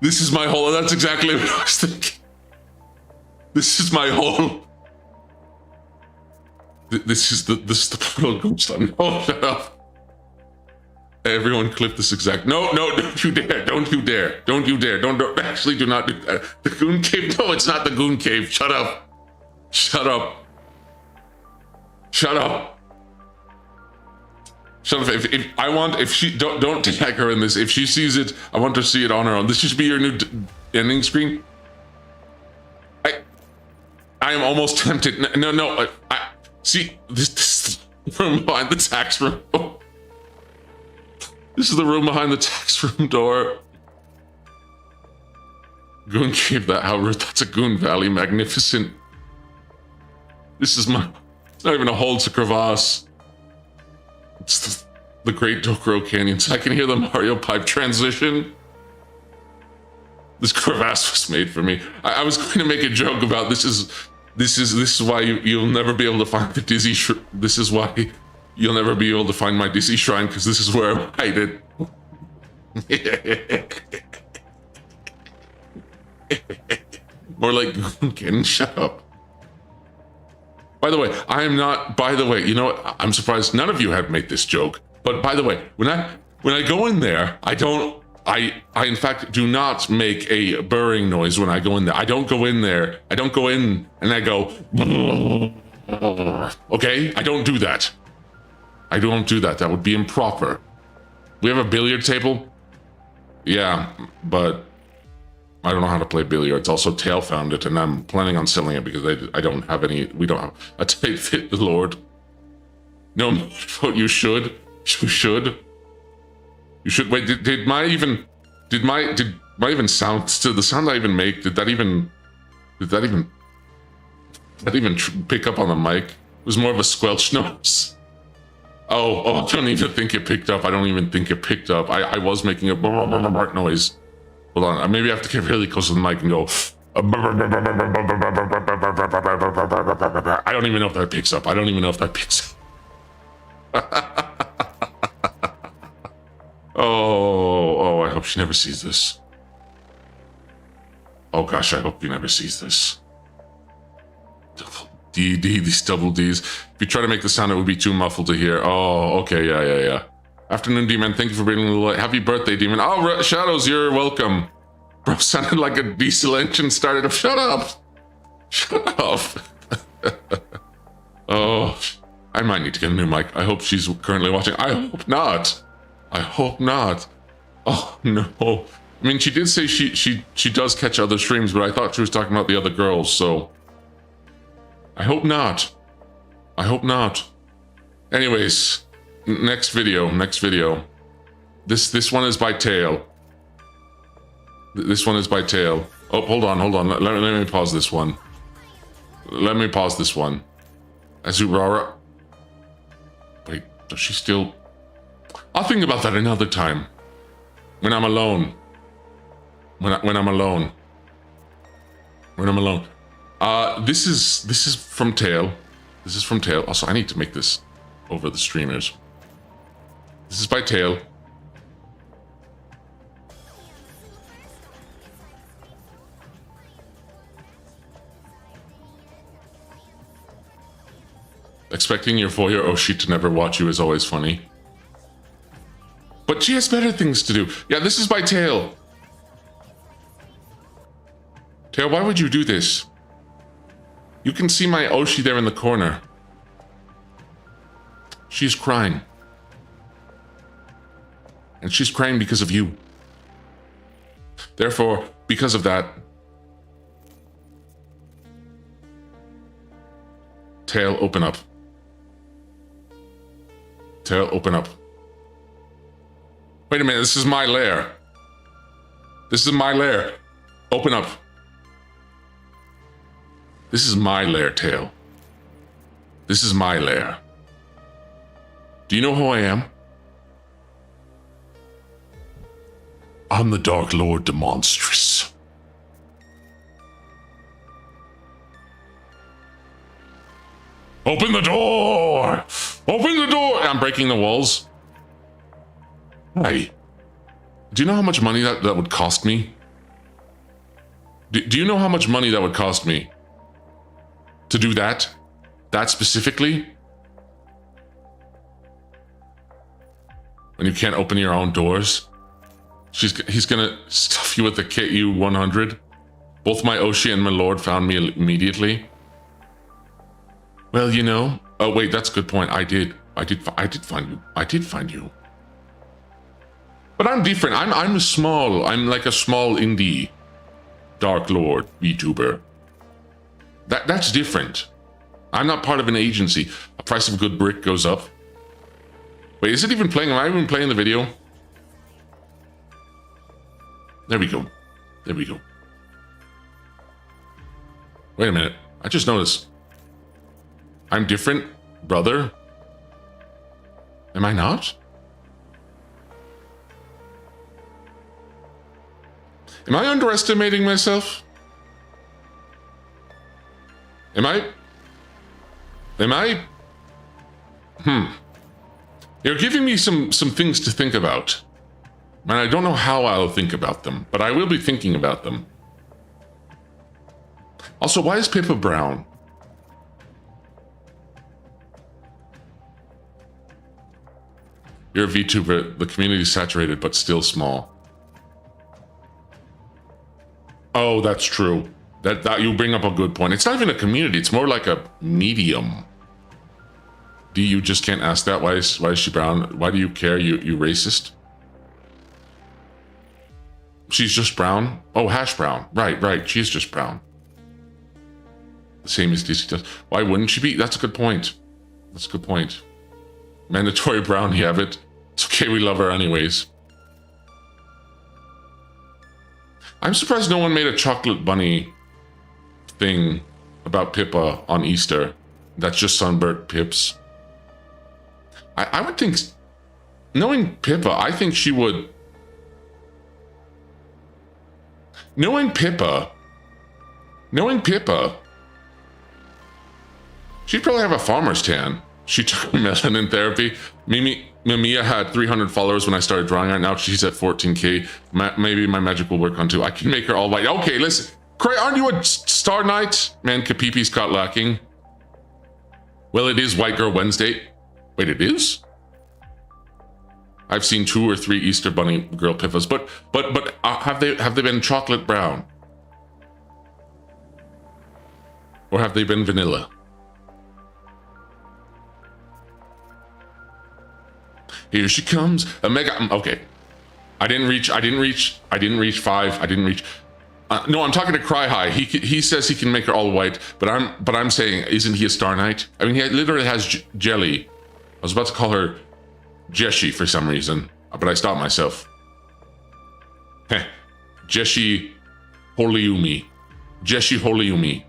This is my whole. That's exactly what I was thinking. This is my whole. This is the portal ghost. No, shut up. Everyone clip this exact. No, don't you dare. Don't you dare. Don't you dare. Don't actually do not do that. The Goon Cave. No, it's not the Goon Cave. Shut up. Shut up. Shut up. Shut up. If she don't tag her in this. If she sees it, I want to see it on her own. This should be your new ending screen. I am almost tempted. No. I see this room behind the tax room. This is the room behind the tax room door. Goon Cave, how rude. That's a Goon Valley. Magnificent. This is my. It's not even a hole, it's a crevasse. It's the Great Dokuro Canyons. I can hear the Mario pipe transition. This crevasse was made for me. I was going to make a joke about this is why you'll never be able to find the Dizzy this is why you'll never be able to find my Dizzy Shrine, because this is where I hide it. More like Goonkin, shut up. By the way, I am not, you know what, I'm surprised none of you have made this joke, but by the way, when I go in there, I in fact do not make a burring noise when I go in there. I don't go in there. I don't go in and I go, okay? I don't do that. I don't do that. That would be improper. We have a billiard table? Yeah, but I don't know how to play billiards. Also, Tail found it, and I'm planning on selling it because I don't have any. We don't have a tight fit, the Lord. No, but you should. You should. You should. Wait, did my even sound, to the sound I even make, did that even pick up on the mic? It was more of a squelch noise. Oh, I don't even think it picked up. I don't even think it picked up. I was making a noise. Hold on, maybe I have to get really close to the mic and go. I don't even know if that picks up. I don't even know if that picks up. Oh, I hope she never sees this. Oh gosh, I hope he never sees this. These double Ds. If you try to make the sound, it would be too muffled to hear. Oh, okay, yeah. Afternoon, Demon. Thank you for bringing the light. Happy birthday, Demon. Oh, Shadows, you're welcome. Bro, sounded like a diesel engine started up. Shut up. Shut up. Oh, I might need to get a new mic. I hope she's currently watching. I hope not. I hope not. Oh, no. I mean, she did say she does catch other streams, but I thought she was talking about the other girls, so... I hope not. I hope not. Anyways, next video. This one is by Tail. This one is by Tail. Oh, hold on. Let me pause this one. Azurara. Wait, does she still... I'll think about that another time. When I'm alone. When I'm alone. This is from Tail. This is from Tail. Also, I need to make this over the streamers. This is by Tail. Expecting your voyeur Oshi to never watch you is always funny. But she has better things to do. Yeah, this is by Tail. Tail, why would you do this? You can see my Oshi there in the corner. She's crying. And she's crying because of you. Therefore, because of that, Tail, open up. Tail, open up. Wait a minute, this is my lair. This is my lair. Open up. This is my lair, Tail. This is my lair. Do you know who I am? I'm the Dark Lord Demonstrous. Open the door! Open the door! I'm breaking the walls. Hey, do you know how much money that would cost me? Do you know how much money that would cost me to do that? That specifically? When you can't open your own doors? He's gonna stuff you with the KU 100. Both my Oshi and my lord found me immediately. Well, you know. Oh wait, that's a good point. I did find you. I did find you. But I'm different. I'm like a small indie Dark Lord VTuber. That's different. I'm not part of an agency. The price of a good brick goes up. Wait, is it even playing? Am I even playing the video? There we go. There we go. Wait a minute. I just noticed. I'm different, brother. Am I not? Am I underestimating myself? Am I? You're giving me some things to think about. And I don't know how I'll think about them, but I will be thinking about them. Also, why is Pippa brown? You're a VTuber, the community is saturated, but still small. Oh, that's true. That you bring up a good point. It's not even a community, it's more like a medium. You just can't ask that. Why is she brown? Why do you care? You racist? She's just brown? Oh, hash brown. Right. She's just brown. The same as DC does. Why wouldn't she be? That's a good point. That's a good point. Mandatory brown, you have it. It's okay, we love her anyways. I'm surprised no one made a chocolate bunny thing about Pippa on Easter. That's just sunburnt Pips. I would think, knowing Pippa, I think she would. Knowing Pippa, she'd probably have a farmer's tan. She took melanin therapy. Mimiya had 300 followers when I started drawing her. Now she's at 14K. Maybe my magic will work on too. I can make her all white. Okay, listen. Cray, aren't you a Star Knight? Man, Kapipi's caught lacking. Well, it is White Girl Wednesday. Wait, it is? I've seen 2 or 3 Easter Bunny girl Piffas, but have they been chocolate brown? Or have they been vanilla? Here she comes, a mega. Okay, I didn't reach 5. I didn't reach. No, I'm talking to Cry High. He says he can make her all white, but I'm saying, isn't he a Star Knight? I mean, he literally has jelly. I was about to call her Jeshi for some reason, but I stopped myself. Heh, Jeshi Holiumi. Jeshi Holiumi.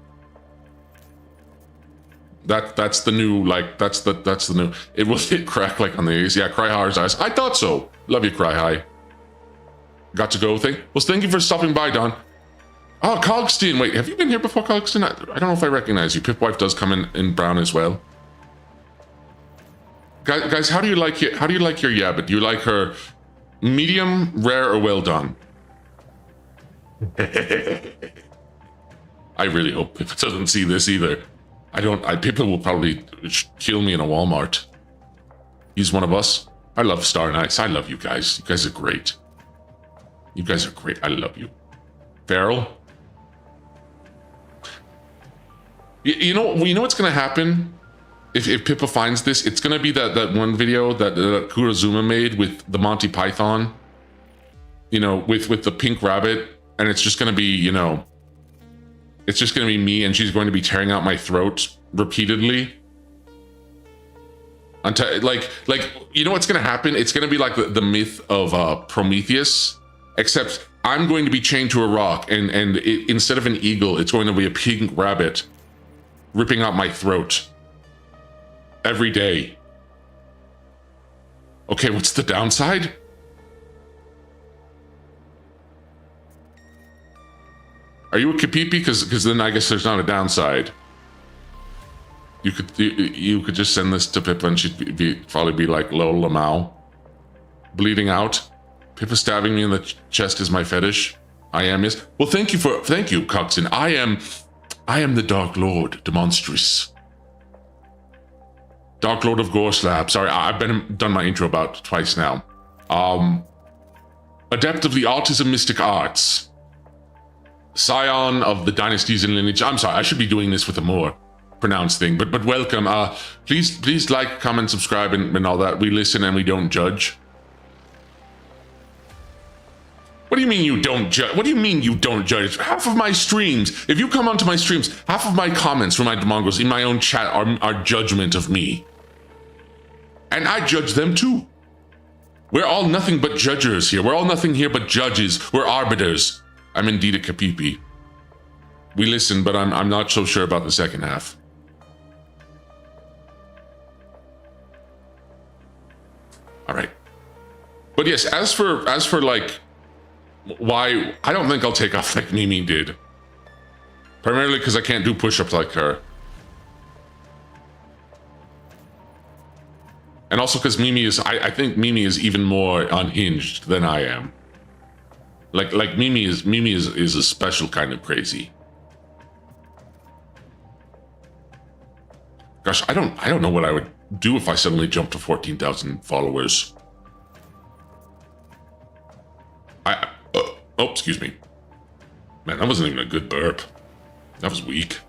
That's the new, like, that's the new. It will hit crack like on the A's. Yeah, Cry High's eyes. I thought so. Love you, Cry High. Got to go thing. Well, thank you for stopping by, Don. Oh, Cogstein. Wait, have you been here before, Cogstein? I don't know if I recognize you. Pipwife does come in brown as well. Guys, how do you like your Yabbit? Do you like her medium, rare, or well done? I really hope Pippa doesn't see this either. Pippa will probably kill me in a Walmart. He's one of us. I love Star Knights. I love you guys. You guys are great. You guys are great. I love you. Feral. You know what's gonna happen? If Pippa finds this, it's gonna be that one video that Kurazuma made with the Monty Python. You know, with the pink rabbit, and it's just gonna be, you know, it's just gonna be me, and she's going to be tearing out my throat repeatedly. Until like you know what's gonna happen? It's gonna be like the myth of Prometheus, except I'm going to be chained to a rock, and instead of an eagle, it's going to be a pink rabbit ripping out my throat every day. Okay, what's the downside? Are you a Kapipi? Because then I guess there's not a downside. You could just send this to Pippa and she'd probably be like, lol, lamau. Bleeding out. Pippa stabbing me in the chest is my fetish. I am, yes. Well, thank you, Coxon. I am the Dark Lord, Demonstrous. Dark Lord of Gorslab. Sorry, I've done my intro about twice now. Adept of the Autism Mystic Arts. Scion of the Dynasties and Lineage. I'm sorry, I should be doing this with a more pronounced thing, but welcome. Please like, comment, subscribe, and all that. We listen and we don't judge. What do you mean you don't judge? What do you mean you don't judge? Half of my streams, if you come onto my streams, half of my comments from my demongos in my own chat are judgment of me. And I judge them too. We're all nothing but judgers here. We're all nothing here but judges. We're arbiters. I'm indeed a kapipi. We listen, but I'm not so sure about the second half. All right. But yes, as for like, why, I don't think I'll take off like Mimi did. Primarily because I can't do push-ups like her. And also because Mimi is, I think Mimi is even more unhinged than I am. Like Mimi is a special kind of crazy. Gosh, I don't know what I would do if I suddenly jumped to 14,000 followers. Oh, excuse me. Man, that wasn't even a good burp. That was weak.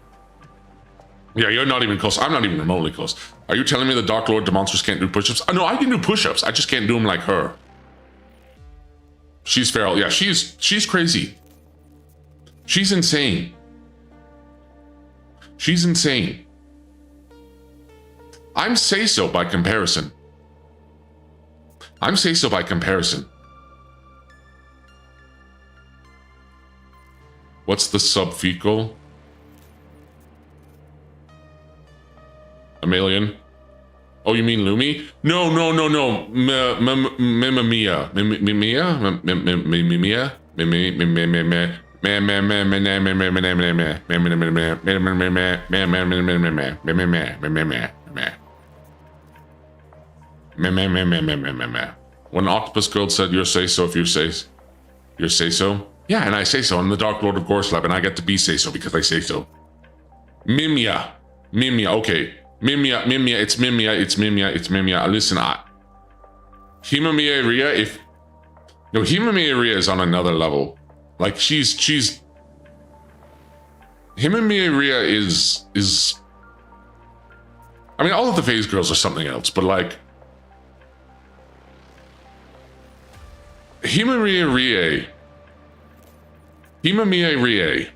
Yeah, you're not even close. I'm not even remotely close. Are you telling me the Dark Lord Demonstrous can't do push-ups? No, I can do push-ups. I just can't do them like her. She's feral. Yeah, she's crazy. She's insane. She's insane. I'm say-so by comparison. I'm say-so by comparison. What's the subfecal? Amelian? Oh, you mean Lumi? No. Mimia. When Octopus Girl said you're say-so if you say-so? Yeah, and I say so. I'm the Dark Lord of Gorslab, and I get to be say so because I say so. Mimia, okay. Mimia, it's Mimia. Listen, Himamia Ria, Himamia Ria is on another level. Like, she's... Himamia Ria is... I mean, all of the phase girls are something else, but like... Himamia Ria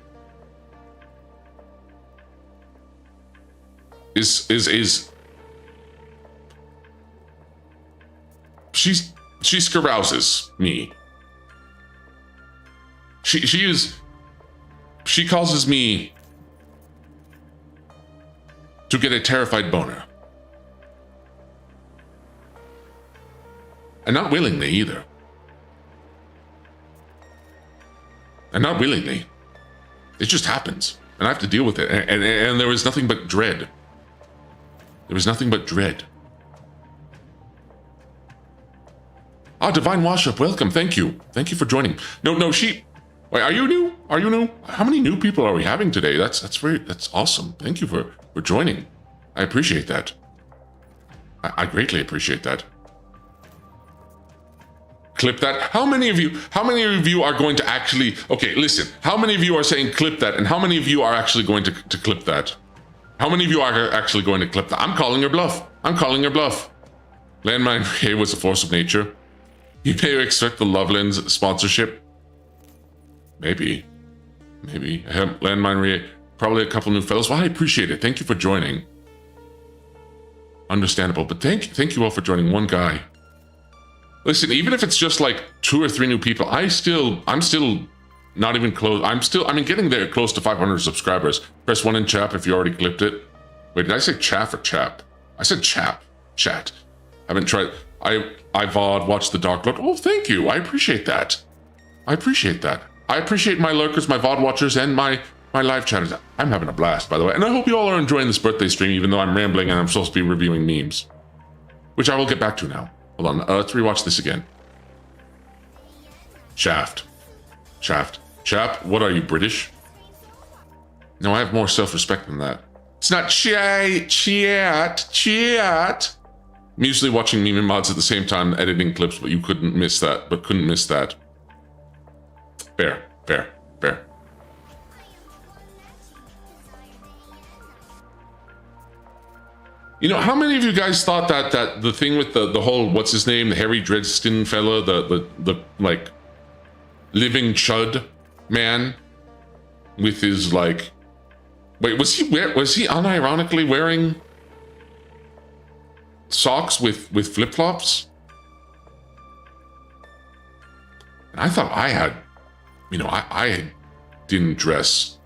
is she carouses me. She causes me to get a terrified boner. And not willingly either. And not willingly. It just happens. And I have to deal with it. And there was nothing but dread. There was nothing but dread. Ah, Divine Washup, welcome. Thank you. Thank you for joining. No, wait, are you new? Are you new? How many new people are we having today? That's awesome. Thank you for joining. I appreciate that. I greatly appreciate that. Clip that. How many of you are going to actually, okay, listen, how many of you are saying clip that, and how many of you are actually going to clip that? How many of you are actually going to clip that? I'm calling your bluff. Landmine Ray was a force of nature. You may expect the Lovelands sponsorship. Maybe. Landmine Ray, probably a couple new fellows. Well, I appreciate it. Thank you for joining. Understandable, but thank you all for joining. One guy. Listen, even if it's just like 2 or 3 new people, I'm still not even close. I'm getting there close to 500 subscribers. Press 1 in chat if you already clipped it. Wait, did I say chaff or chap? I said chap. Chat. I haven't tried. I VOD, watch the Dark Lord. Oh, thank you. I appreciate that. I appreciate my lurkers, my VOD watchers, and my live chatters. I'm having a blast, by the way. And I hope you all are enjoying this birthday stream, even though I'm rambling and I'm supposed to be reviewing memes. Which I will get back to now. Hold on, let's rewatch this again. Shaft. Chap, what are you, British? No, I have more self-respect than that. It's not chat. I'm usually watching meme mods at the same time, editing clips, but you couldn't miss that. Fair. You know, how many of you guys thought that the thing with the whole, what's his name, the hairy dreadskin fella, the like living chud man with his like, wait, was he unironically wearing socks with flip-flops? And I thought I had, you know, I didn't dress.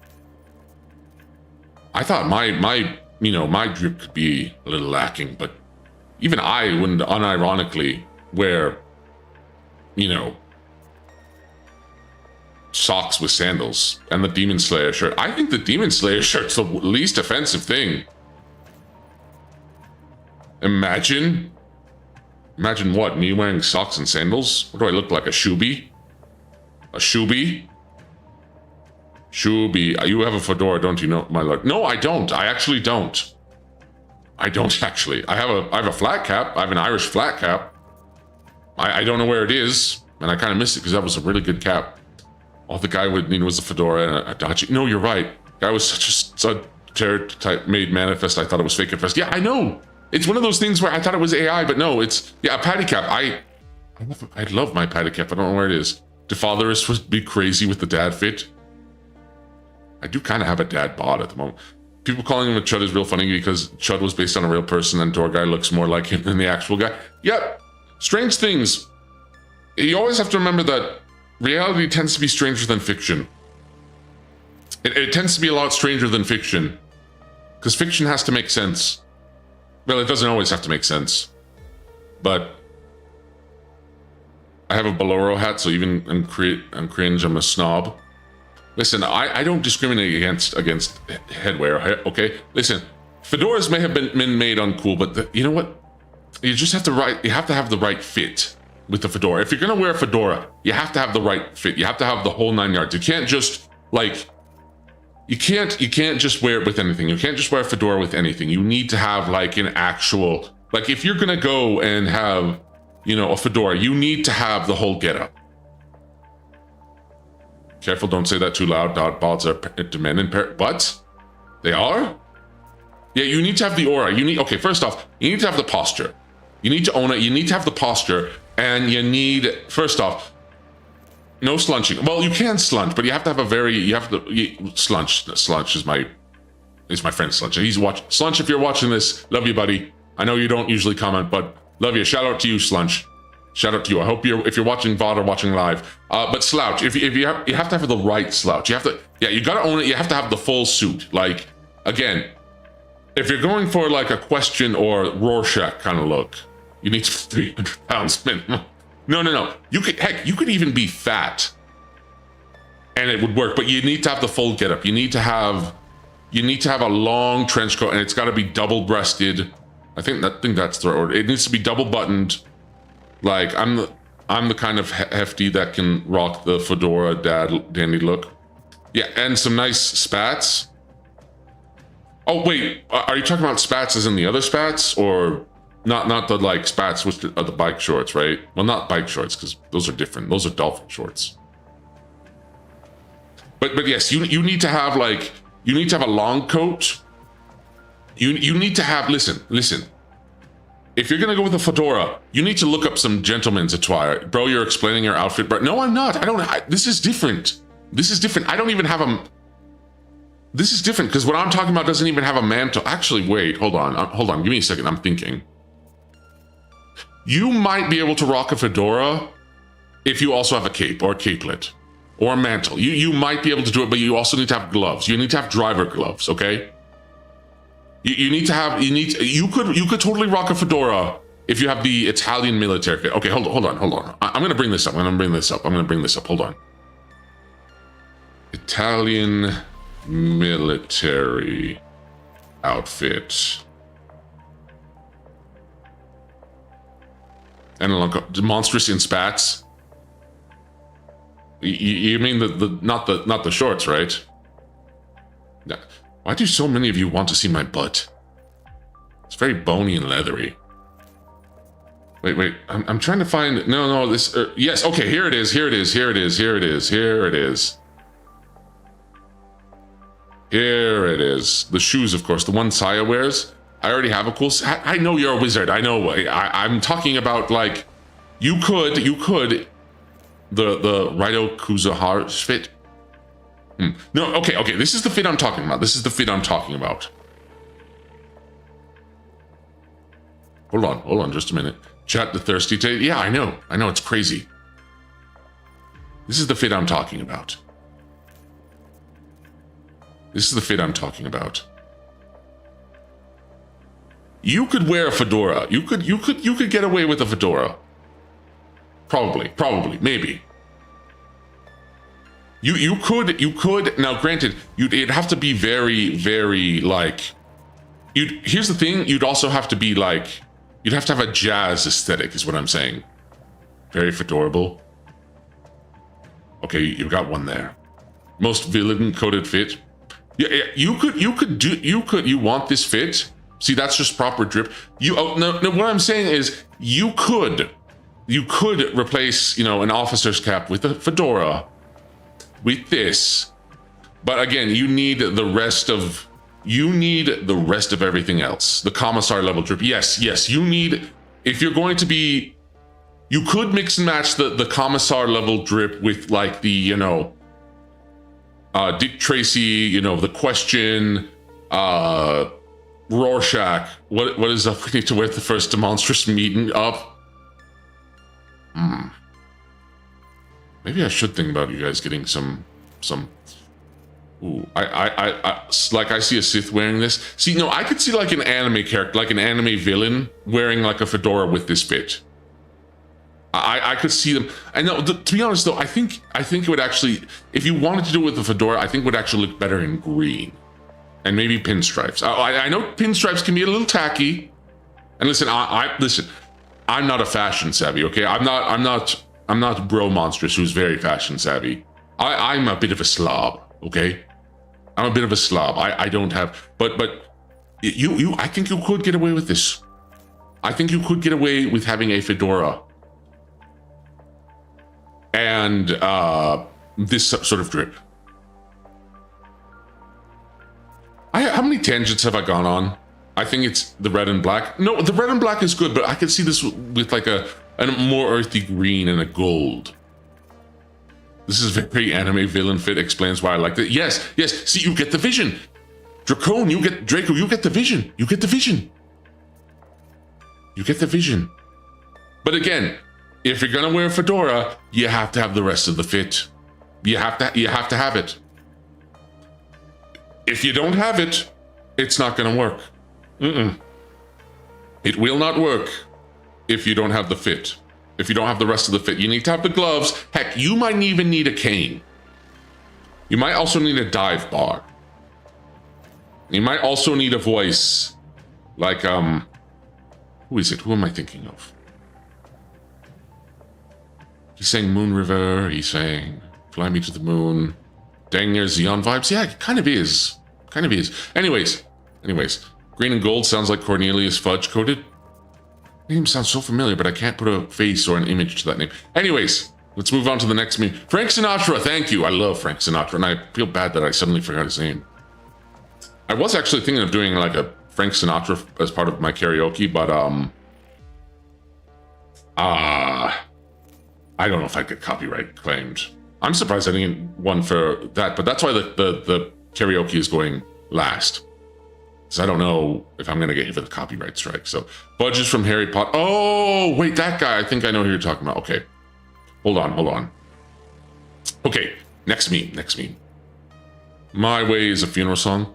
I thought my drip could be a little lacking, but even I wouldn't unironically wear, you know, socks with sandals and the Demon Slayer shirt. I think the Demon Slayer shirt's the least offensive thing. Imagine what? Me wearing socks and sandals? What do I look like? A shoebie? A shoebie? Shoebie. You have a fedora, don't you know, my lord? No, I don't. I actually don't. I don't actually. I have a flat cap. I have an Irish flat cap. I don't know where it is, and I kind of missed it because that was a really good cap. All the guy would need was a fedora and a dodgy. No, you're right. Guy was such a stereotype made manifest. I thought it was fake at first. Yeah, I know. It's one of those things where I thought it was AI, but no, it's, yeah, a patty cap. I love my patty cap. I don't know where it is. Do fatherists would be crazy with the dad fit? I do kind of have a dad bod at the moment. People calling him a chud is real funny because chud was based on a real person and door guy looks more like him than the actual guy. Yep. Strange things. You always have to remember that reality tends to be stranger than fiction. It tends to be a lot stranger than fiction because fiction has to make sense. Well, it doesn't always have to make sense, but I have a Bolero hat, so even I'm cringe, I'm a snob. Listen, I don't discriminate against headwear, okay? Listen, fedoras may have been made uncool, but you know what? You just have to have the right fit with the fedora. If you're gonna wear a fedora, you have to have the right fit. You have to have the whole 9 yards. You can't just like, you can't just wear it with anything. You can't just wear a fedora with anything. You need to have like an actual, like if you're gonna go and have, you know, a fedora, you need to have the whole getup. Careful, don't say that too loud. Dot bots are demanding, but they are. Yeah, you need to have the aura. Okay, first off, you need to have the posture. You need to own it. You need to have the posture, and you need, first off, no slunching. Well, you can slunch, but you have to have slunch is my friend Slunch. He's watching. Slunch, if you're watching this, love you, buddy. I know you don't usually comment, but love you. Shout out to you, Slunch. Shout out to you. I hope if you're watching VOD or watching live. But slouch, if you have to have the right slouch. You gotta own it. You have to have the full suit. Like, again, if you're going for like a question or Rorschach kind of look, you need 300 pounds minimum. No. You could even be fat and it would work, but you need to have the full getup. You need to have a long trench coat and it's gotta be double breasted. I think that's the order. It needs to be double buttoned. Like I'm the kind of hefty that can rock the fedora dandy look. Yeah, and some nice spats. Oh wait, are you talking about spats as in the other spats, or not the like spats which are the bike shorts, right? Well, not bike shorts because those are different. Those are dolphin shorts. But yes, you need to have like a long coat. You need to have listen. If you're gonna go with a fedora, you need to look up some gentleman's attire. Bro, you're explaining your outfit, bro. No, I'm not. This is different. I don't even have a... This is different, because what I'm talking about doesn't even have a mantle. Actually, wait, hold on. Give me a second, I'm thinking. You might be able to rock a fedora if you also have a cape, or a capelet, or a mantle. You might be able to do it, but you also need to have gloves. You need to have driver gloves, okay? You could totally rock a fedora if you have the Italian military fit. Okay, hold on. I'm gonna bring this up. Hold on. Italian military outfit. And a monstrous in spats. You mean not the shorts, right? Yeah. Why do so many of you want to see my butt? It's very bony and leathery. Wait. I'm trying to find. No. This. Yes. Okay. Here it is. Here it is. Here it is. Here it is. Here it is. Here it is. The shoes, of course. The one Saya wears. I already have a cool. I know you're a wizard. I know. I'm talking about like, you could. The Raido Kuzuhara fit. No. Okay. This is the fit I'm talking about. This is the fit I'm talking about. Hold on, just a minute. Chat the thirsty taste. Yeah, I know, it's crazy. This is the fit I'm talking about. This is the fit I'm talking about. You could wear a fedora. You could get away with a fedora. Probably, maybe. You could. Now, granted, it'd have to be very, very like. Here's the thing. You'd also have to be like. You'd have to have a jazz aesthetic, is what I'm saying. Very fedorable. Okay, you got one there. Most villain-coded fit. Yeah, you want this fit? See, that's just proper drip. No, what I'm saying is, you could replace, an officer's cap with a fedora, with this. But again, you need the rest of everything else. The commissar level drip. Yes, you need, if you're going to be, you could mix and match the commissar level drip with like the, Dick Tracy, the Question, Rorschach. What is up? We need to wear the first demonstrous meeting up. Maybe I should think about you guys getting some. Ooh, I like I see a Sith wearing this. See, no, I could see like an anime character, like an anime villain wearing like a fedora with this fit. I could see them. I know. To be honest, though, I think it would actually, if you wanted to do it with a fedora, I think it would actually look better in green, and maybe pinstripes. I know pinstripes can be a little tacky. And listen, listen. I'm not a fashion savvy. Okay, I'm not bro monstrous who's very fashion savvy. I'm a bit of a slob. Okay, I'm a bit of a slob. I don't have, but I think you could get away with this. I think you could get away with having a fedora and this sort of drip. How many tangents have I gone on? I think it's the red and black. No, the red and black is good, but I could see this with like a more earthy green and a gold. This is very anime villain fit, explains why I like it. Yes. See, you get the vision. Draco, you get the vision. You get the vision. But again, if you're gonna wear a fedora, you have to have the rest of the fit. You have to have it. If you don't have it, it's not gonna work. It will not work if you don't have the fit. If you don't have the rest of the fit, you need to have the gloves. Heck, you might even need a cane. You might also need a dive bar. You might also need a voice. Like, who is it? Who am I thinking of? He's saying Moon River. He's saying Fly Me to the Moon. Dang near Xeon vibes. Yeah, it kind of is. Anyways. Green and gold sounds like Cornelius Fudge coated. Name sounds so familiar, but I can't put a face or an image to that name. Anyways, let's move on to the next meme. Frank Sinatra, thank you. I love Frank Sinatra, and I feel bad that I suddenly forgot his name. I was actually thinking of doing like a Frank Sinatra as part of my karaoke, but I don't know if I'd get copyright claimed. I'm surprised I didn't get one for that, but that's why the karaoke is going last. Because I don't know if I'm going to get you for the copyright strike. So, Budges from Harry Potter. Oh, wait, that guy. I think I know who you're talking about. Okay. Hold on. Okay, next meme. My Way is a funeral song.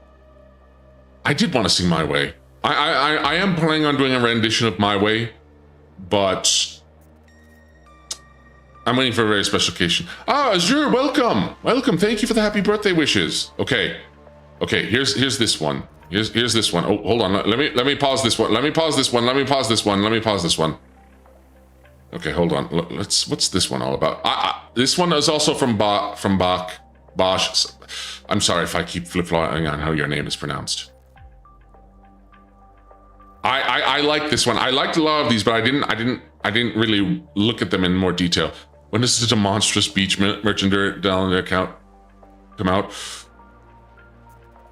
I did want to sing My Way. I am planning on doing a rendition of My Way, but I'm waiting for a very special occasion. Azure, welcome. Thank you for the happy birthday wishes. Okay, here's this one. Here's this one. Oh, hold on. Let me pause this one. Let me pause this one. Okay, hold on. What's this one all about? This one is also from Bosch. I'm sorry if I keep flip-flopping on how your name is pronounced. I like this one. I liked a lot of these, but I didn't really look at them in more detail. When does the monstrous beach merchandise account come out?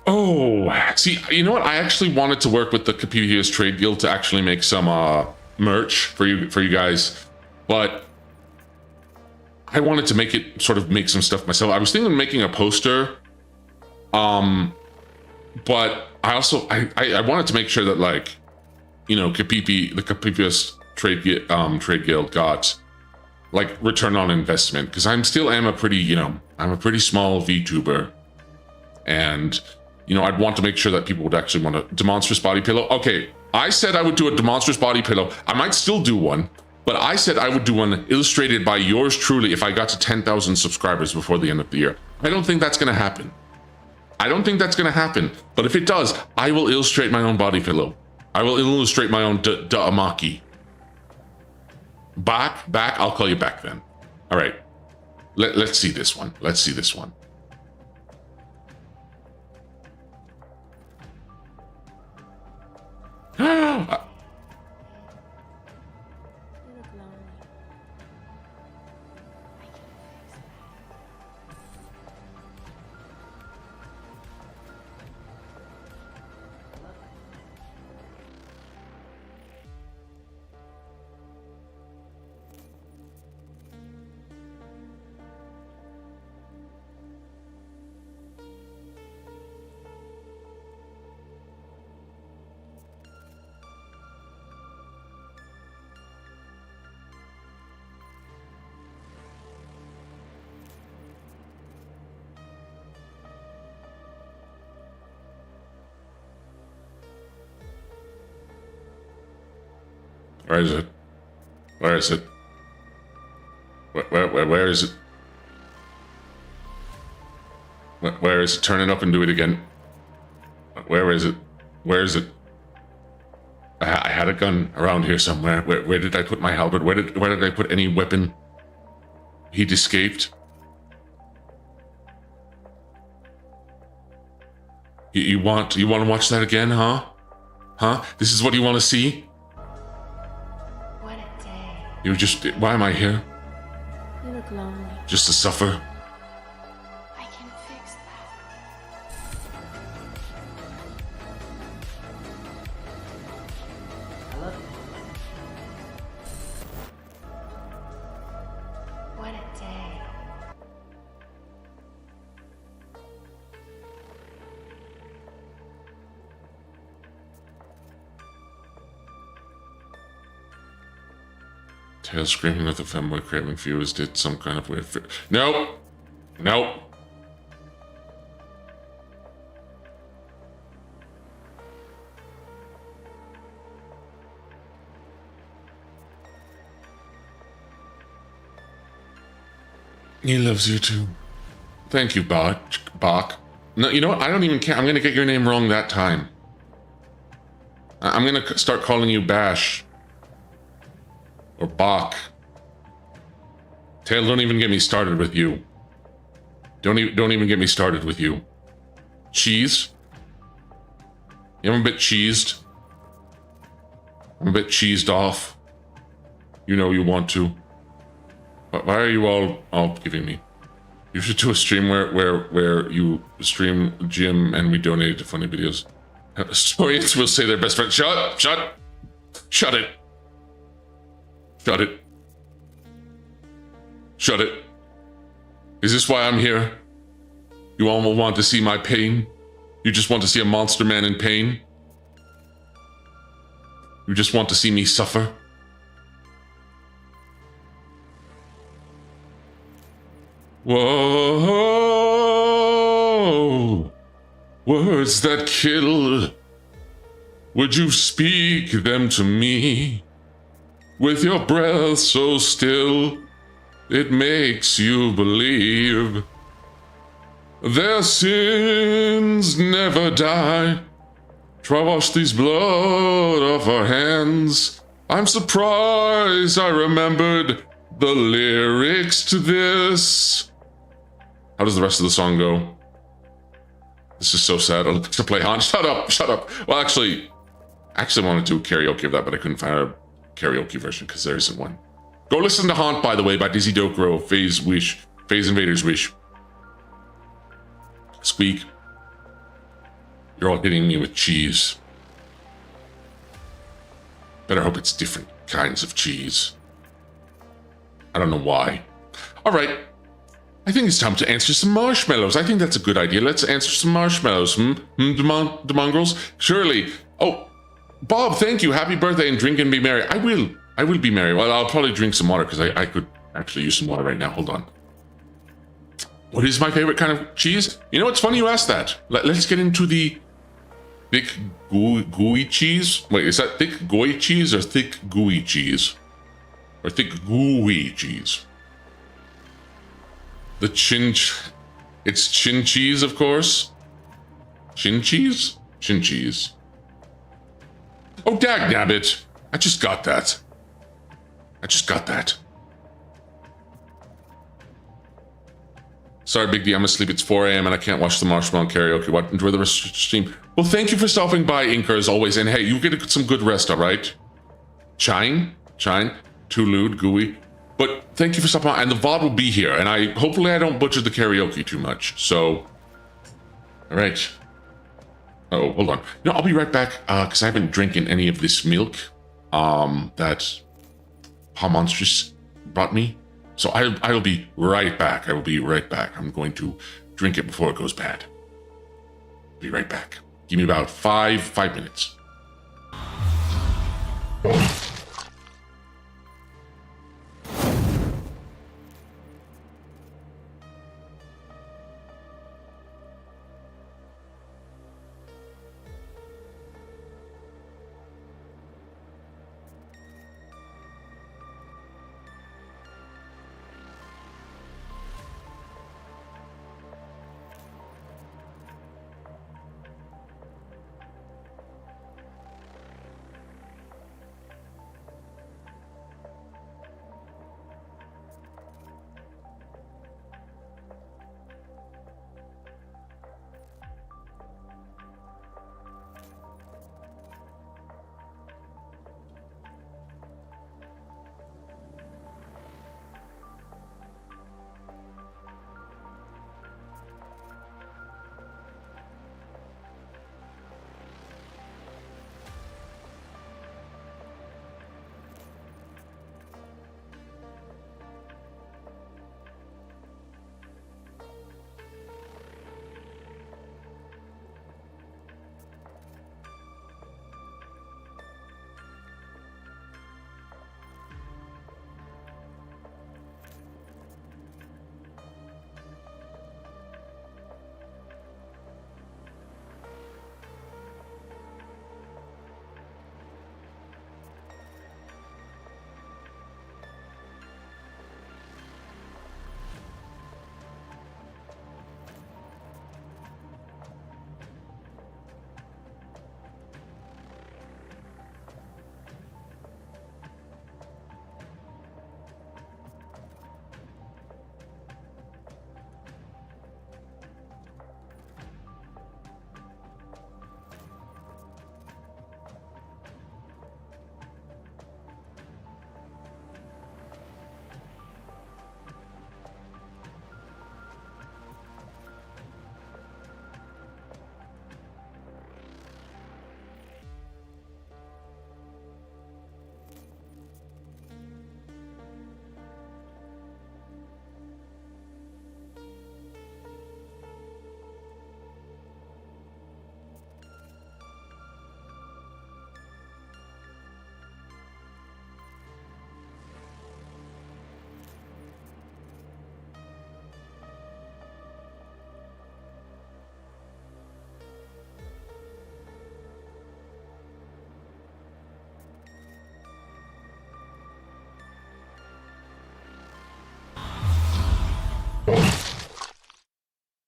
Oh, see, you know what? I actually wanted to work with the Capedia's Trade Guild to actually make some merch for you guys, but I wanted to make some stuff myself. I was thinking of making a poster, but I also I wanted to make sure that, like, you know, the Capedia's Trade Guild got like return on investment, because I'm a pretty small VTuber, and you know, I'd want to make sure that people would actually want a demonstrous body pillow. Okay, I said I would do a demonstrous body pillow. I might still do one, but I said I would do one illustrated by yours truly if I got to 10,000 subscribers before the end of the year. I don't think that's going to happen. But if it does, I will illustrate my own body pillow. I will illustrate my own Da'amaki. Back, I'll call you back then. All right, let's see this one. Where is it? Where is it? Where is it? Where is it? Turn it up and do it again. Where is it? Where is it? I had a gun around here somewhere. Where did I put my halberd? Where did I put any weapon? He'd escaped. You want to watch that again, huh? Huh? This is what you want to see? What a day. You just... Why am I here? You look lonely. Just to suffer? I can fix that. I love you. What a day. Tail screaming that the femboy craving viewers did some kind of weird... Nope! Nope! He loves you too. Thank you, Bach. No, you know what? I don't even care. I'm gonna get your name wrong that time. I'm gonna start calling you Bash. Or Bach. Tail, don't even get me started with you. Don't even get me started with you. Cheese? Yeah, I'm a bit cheesed. I'm a bit cheesed off. You know you want to. Why are you all giving me? You should do a stream where you stream Jim and we donate to funny videos. Historians will say their best friend. Shut it. Shut it. Shut it. Is this why I'm here? You all want to see my pain? You just want to see a monster man in pain? You just want to see me suffer? Whoa! Words that kill. Would you speak them to me? With your breath so still, it makes you believe their sins never die. Try wash these blood off our hands I'm surprised I remembered the lyrics to this. How does the rest of the song go? This is so sad. I'll have to play Han. Shut up, shut up. Well, actually, I wanted to do karaoke of that, but I couldn't find a karaoke version because there isn't one. Go listen to Haunt, by the way, by Dizzy Dokuro, Phase Invader's Wish. Squeak. You're all hitting me with cheese. Better hope it's different kinds of cheese. I don't know why. All right. I think it's time to answer some marshmallows. I think that's a good idea. Let's answer some marshmallows. The mongrels? Surely. Oh, Bob, thank you. Happy birthday and drink and be merry. I will be merry. Well, I'll probably drink some water because I could actually use some water right now. Hold on. What is my favorite kind of cheese? You know, it's funny you asked that. Let's get into the thick gooey cheese. Wait, is that thick gooey cheese or thick gooey cheese? Or thick gooey cheese? It's chin cheese, of course. Chin cheese? Chin cheese. Oh, dagnabbit. I just got that. Sorry, Big D, I'm asleep. It's 4 a.m. and I can't watch the Marshmallow karaoke. What? Enjoy the rest of the stream. Well, thank you for stopping by, Inker, as always. And hey, you get some good rest, all right? Chine, too lewd, gooey. But thank you for stopping by. And the VOD will be here. And hopefully I don't butcher the karaoke too much. So, all right. Oh, hold on. No, I'll be right back because I haven't drinking any of this milk that Pa Monstrous brought me. So I'll be right back. I will be right back. I'm going to drink it before it goes bad. Be right back. Give me about five minutes.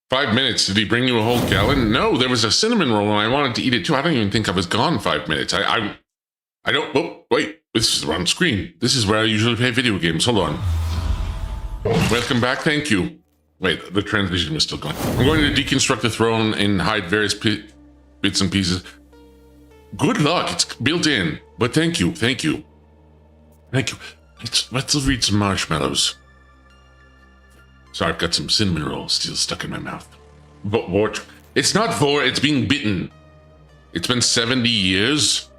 Five minutes? Did he bring you a whole gallon? No, there was a cinnamon roll and I wanted to eat it too. I don't even think I was gone 5 minutes. I don't. Oh, wait. This is the wrong screen. This is where I usually play video games. Hold on. Welcome back. Thank you. Wait, the transition was still going. I'm going to deconstruct the throne and hide various bits and pieces. Good luck. It's built in. But thank you. Thank you. Thank you. Let's read some marshmallows. Sorry, I've got some cinnamon rolls still stuck in my mouth. But it's not vor, it's being bitten. It's been 70 years.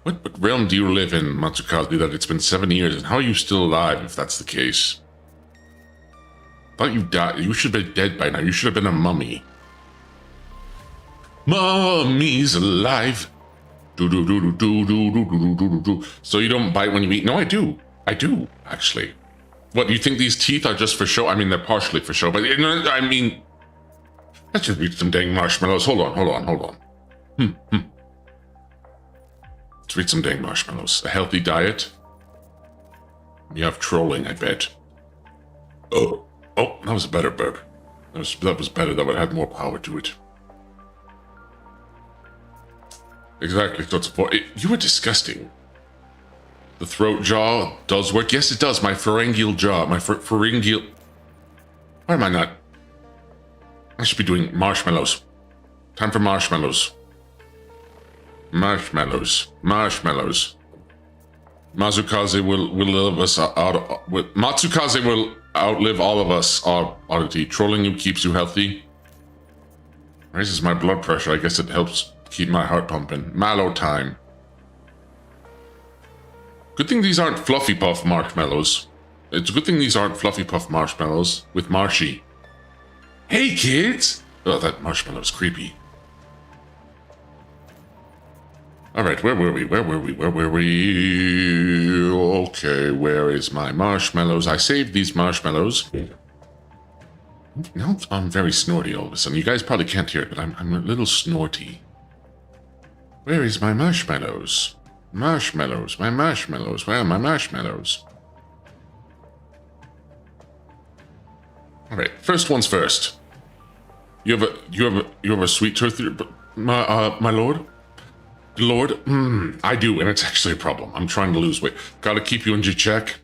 What realm do you live in, Matsukaze, that it's been 70 years? And how are you still alive if that's the case? I thought you died. You should have been dead by now. You should have been a mummy. Mummy's alive. Do do do do do do do do do do. So you don't bite when you eat? No, I do. I do, actually. What, you think these teeth are just for show? I mean, they're partially for show, but I mean, let's just eat some dang marshmallows. Hold on. Let's read some dang marshmallows. A healthy diet. You have trolling, I bet. Oh, that was a better burp. That was better. That would have had more power to it. Exactly. So you were disgusting. The throat jaw does work. Yes, it does. My pharyngeal jaw. My pharyngeal. Why am I not? I should be doing marshmallows. Time for marshmallows. Marshmallows. Matsukaze will live us out. Matsukaze will outlive all of us. Oddity. Trolling you keeps you healthy. Raises my blood pressure. I guess it helps keep my heart pumping. Mallow time. Good thing these aren't Fluffy Puff marshmallows. It's a good thing these aren't Fluffy Puff marshmallows with Marshy. Hey, kids! Oh, that marshmallow's creepy. Alright, where were we? Okay, where is my marshmallows? I saved these marshmallows. Now I'm very snorty all of a sudden. You guys probably can't hear it, but I'm a little snorty. Where is my marshmallows? My marshmallows. Where are my marshmallows? All right, first one's first. You have a sweet tooth, my lord. I do, and it's actually a problem. I'm trying to lose weight. Gotta keep you in check.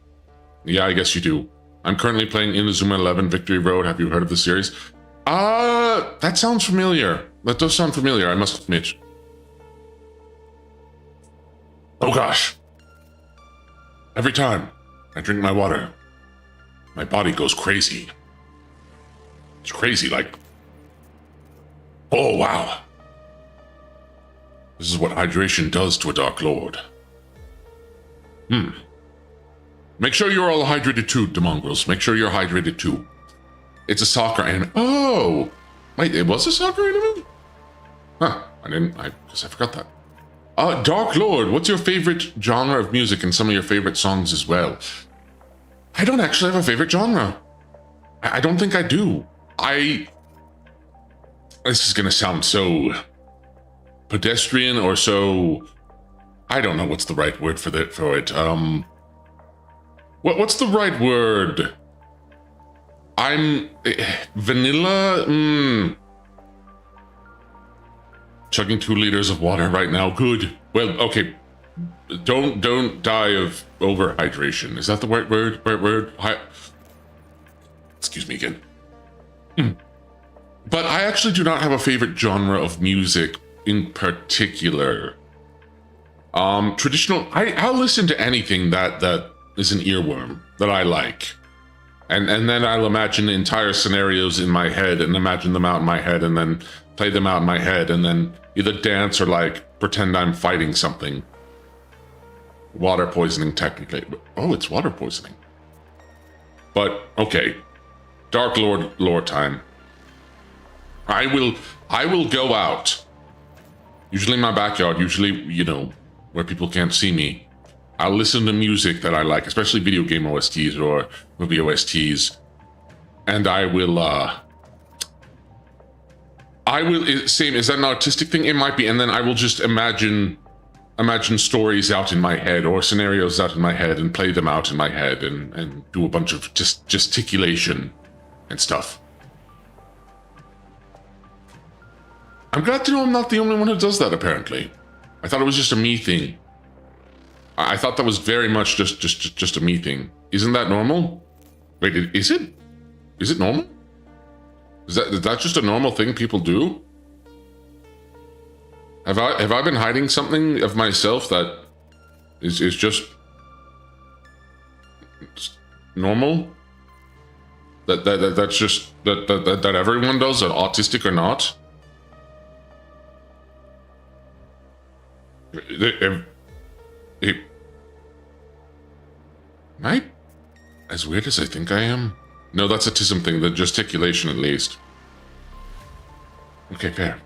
Yeah, I guess you do. I'm currently playing Inazuma 11 Victory Road. Have you heard of the series? That sounds familiar. That does sound familiar, I must admit. Oh gosh. Every time I drink my water, my body goes crazy. It's crazy, like... Oh, wow. This is what hydration does to a Dark Lord. Make sure you're all hydrated too, Demongrels. Make sure you're hydrated too. It's a soccer anime. Oh! Wait, it was a soccer anime? Huh, I guess I forgot that. Dark Lord, what's your favorite genre of music and some of your favorite songs as well? I don't actually have a favorite genre. I don't think I do. This is gonna sound so pedestrian or so... I don't know what's the right word for it. What's the right word? Vanilla? Chugging 2 liters of water right now. Good. Well, okay. Don't die of overhydration. Is that the right word? Excuse me again. But I actually do not have a favorite genre of music in particular. Traditional. I'll listen to anything that is an earworm that I like. And then I'll imagine entire scenarios in my head and imagine them out in my head and then play them out in my head and then either dance or like pretend I'm fighting something. Water poisoning technically. Oh, it's water poisoning. But okay. Dark Lord time. I will go out. Usually in my backyard, usually, where people can't see me. I'll listen to music that I like, especially video game OSTs or movie OSTs. And I will, same, is that an artistic thing? It might be. And then I will just imagine stories out in my head or scenarios out in my head and play them out in my head and do a bunch of just gesticulation and stuff. I'm glad to know I'm not the only one who does that, apparently. I thought it was just a me thing. I thought that was very much just a me thing. Isn't that normal? Wait, is it? Is it normal? Is that just a normal thing people do? Have I been hiding something of myself that is just normal? That's just that everyone does, autistic or not? Am I as weird as I think I am? No, that's a tism thing, the gesticulation at least. Okay, fair.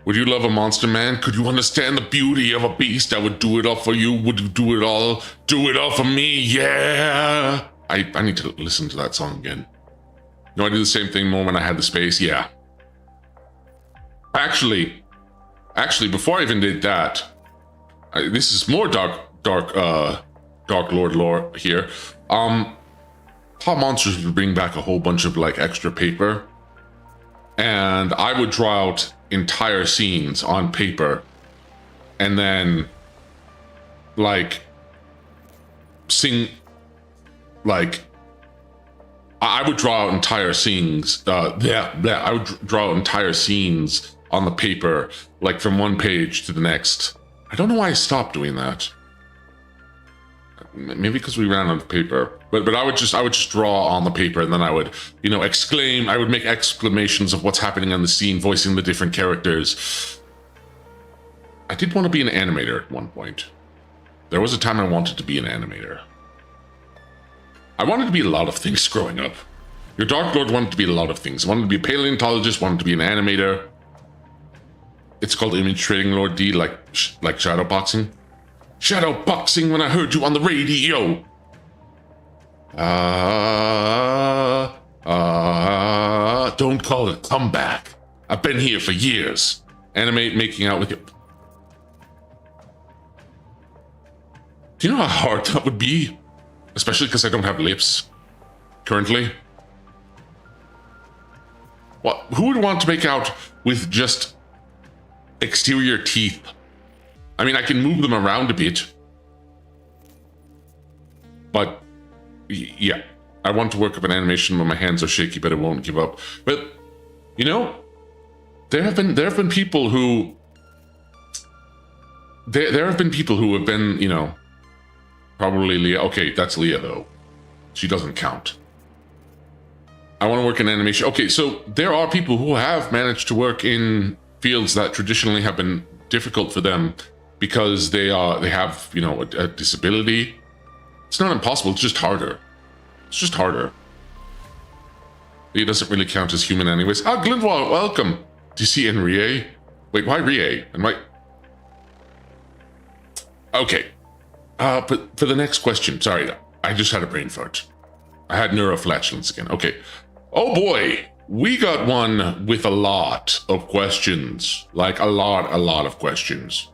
Would you love a monster man? Could you understand the beauty of a beast? I would do it all for you. Would you do it all for me? Yeah. I need to listen to that song again. No, I did the same thing more when I had the space. Yeah. Actually, before I even did that, this is more Dark Lord lore here. Pop Monsters would bring back a whole bunch of like extra paper, and I would draw out entire scenes on paper, and then like sing like I would draw out entire scenes. I would draw out entire scenes on the paper, like from one page to the next. I don't know why I stopped doing that. Maybe because we ran out of paper. But I would just draw on the paper, and then I would, exclaim. I would make exclamations of what's happening on the scene, voicing the different characters. I did want to be an animator at one point. There was a time I wanted to be an animator. I wanted to be a lot of things growing up. Your Dark Lord wanted to be a lot of things. I wanted to be a paleontologist, wanted to be an animator. It's called image trading, Lord D, like shadow boxing. Shadow boxing when I heard you on the radio. Don't call it a comeback. I've been here for years. Animate making out with you. Do you know how hard that would be? Especially because I don't have lips currently. What? Who would want to make out with just exterior teeth? I mean, I can move them around a bit. But, yeah. I want to work up an animation when my hands are shaky, but I won't give up. But, there have been people who... There have been people who have been, probably Leah. Okay, that's Leah, though. She doesn't count. I want to work in animation. Okay, so there are people who have managed to work in fields that traditionally have been difficult for them because they have, a disability. It's not impossible, it's just harder. It's just harder. He doesn't really count as human anyways. Ah, Glindwall, welcome. Do you see Enrie? Wait, why Rie? And why? Okay. But for the next question, sorry, I just had a brain fart. I had neuroflatulence again. Okay. Oh boy, we got one with a lot of questions. Like a lot of questions.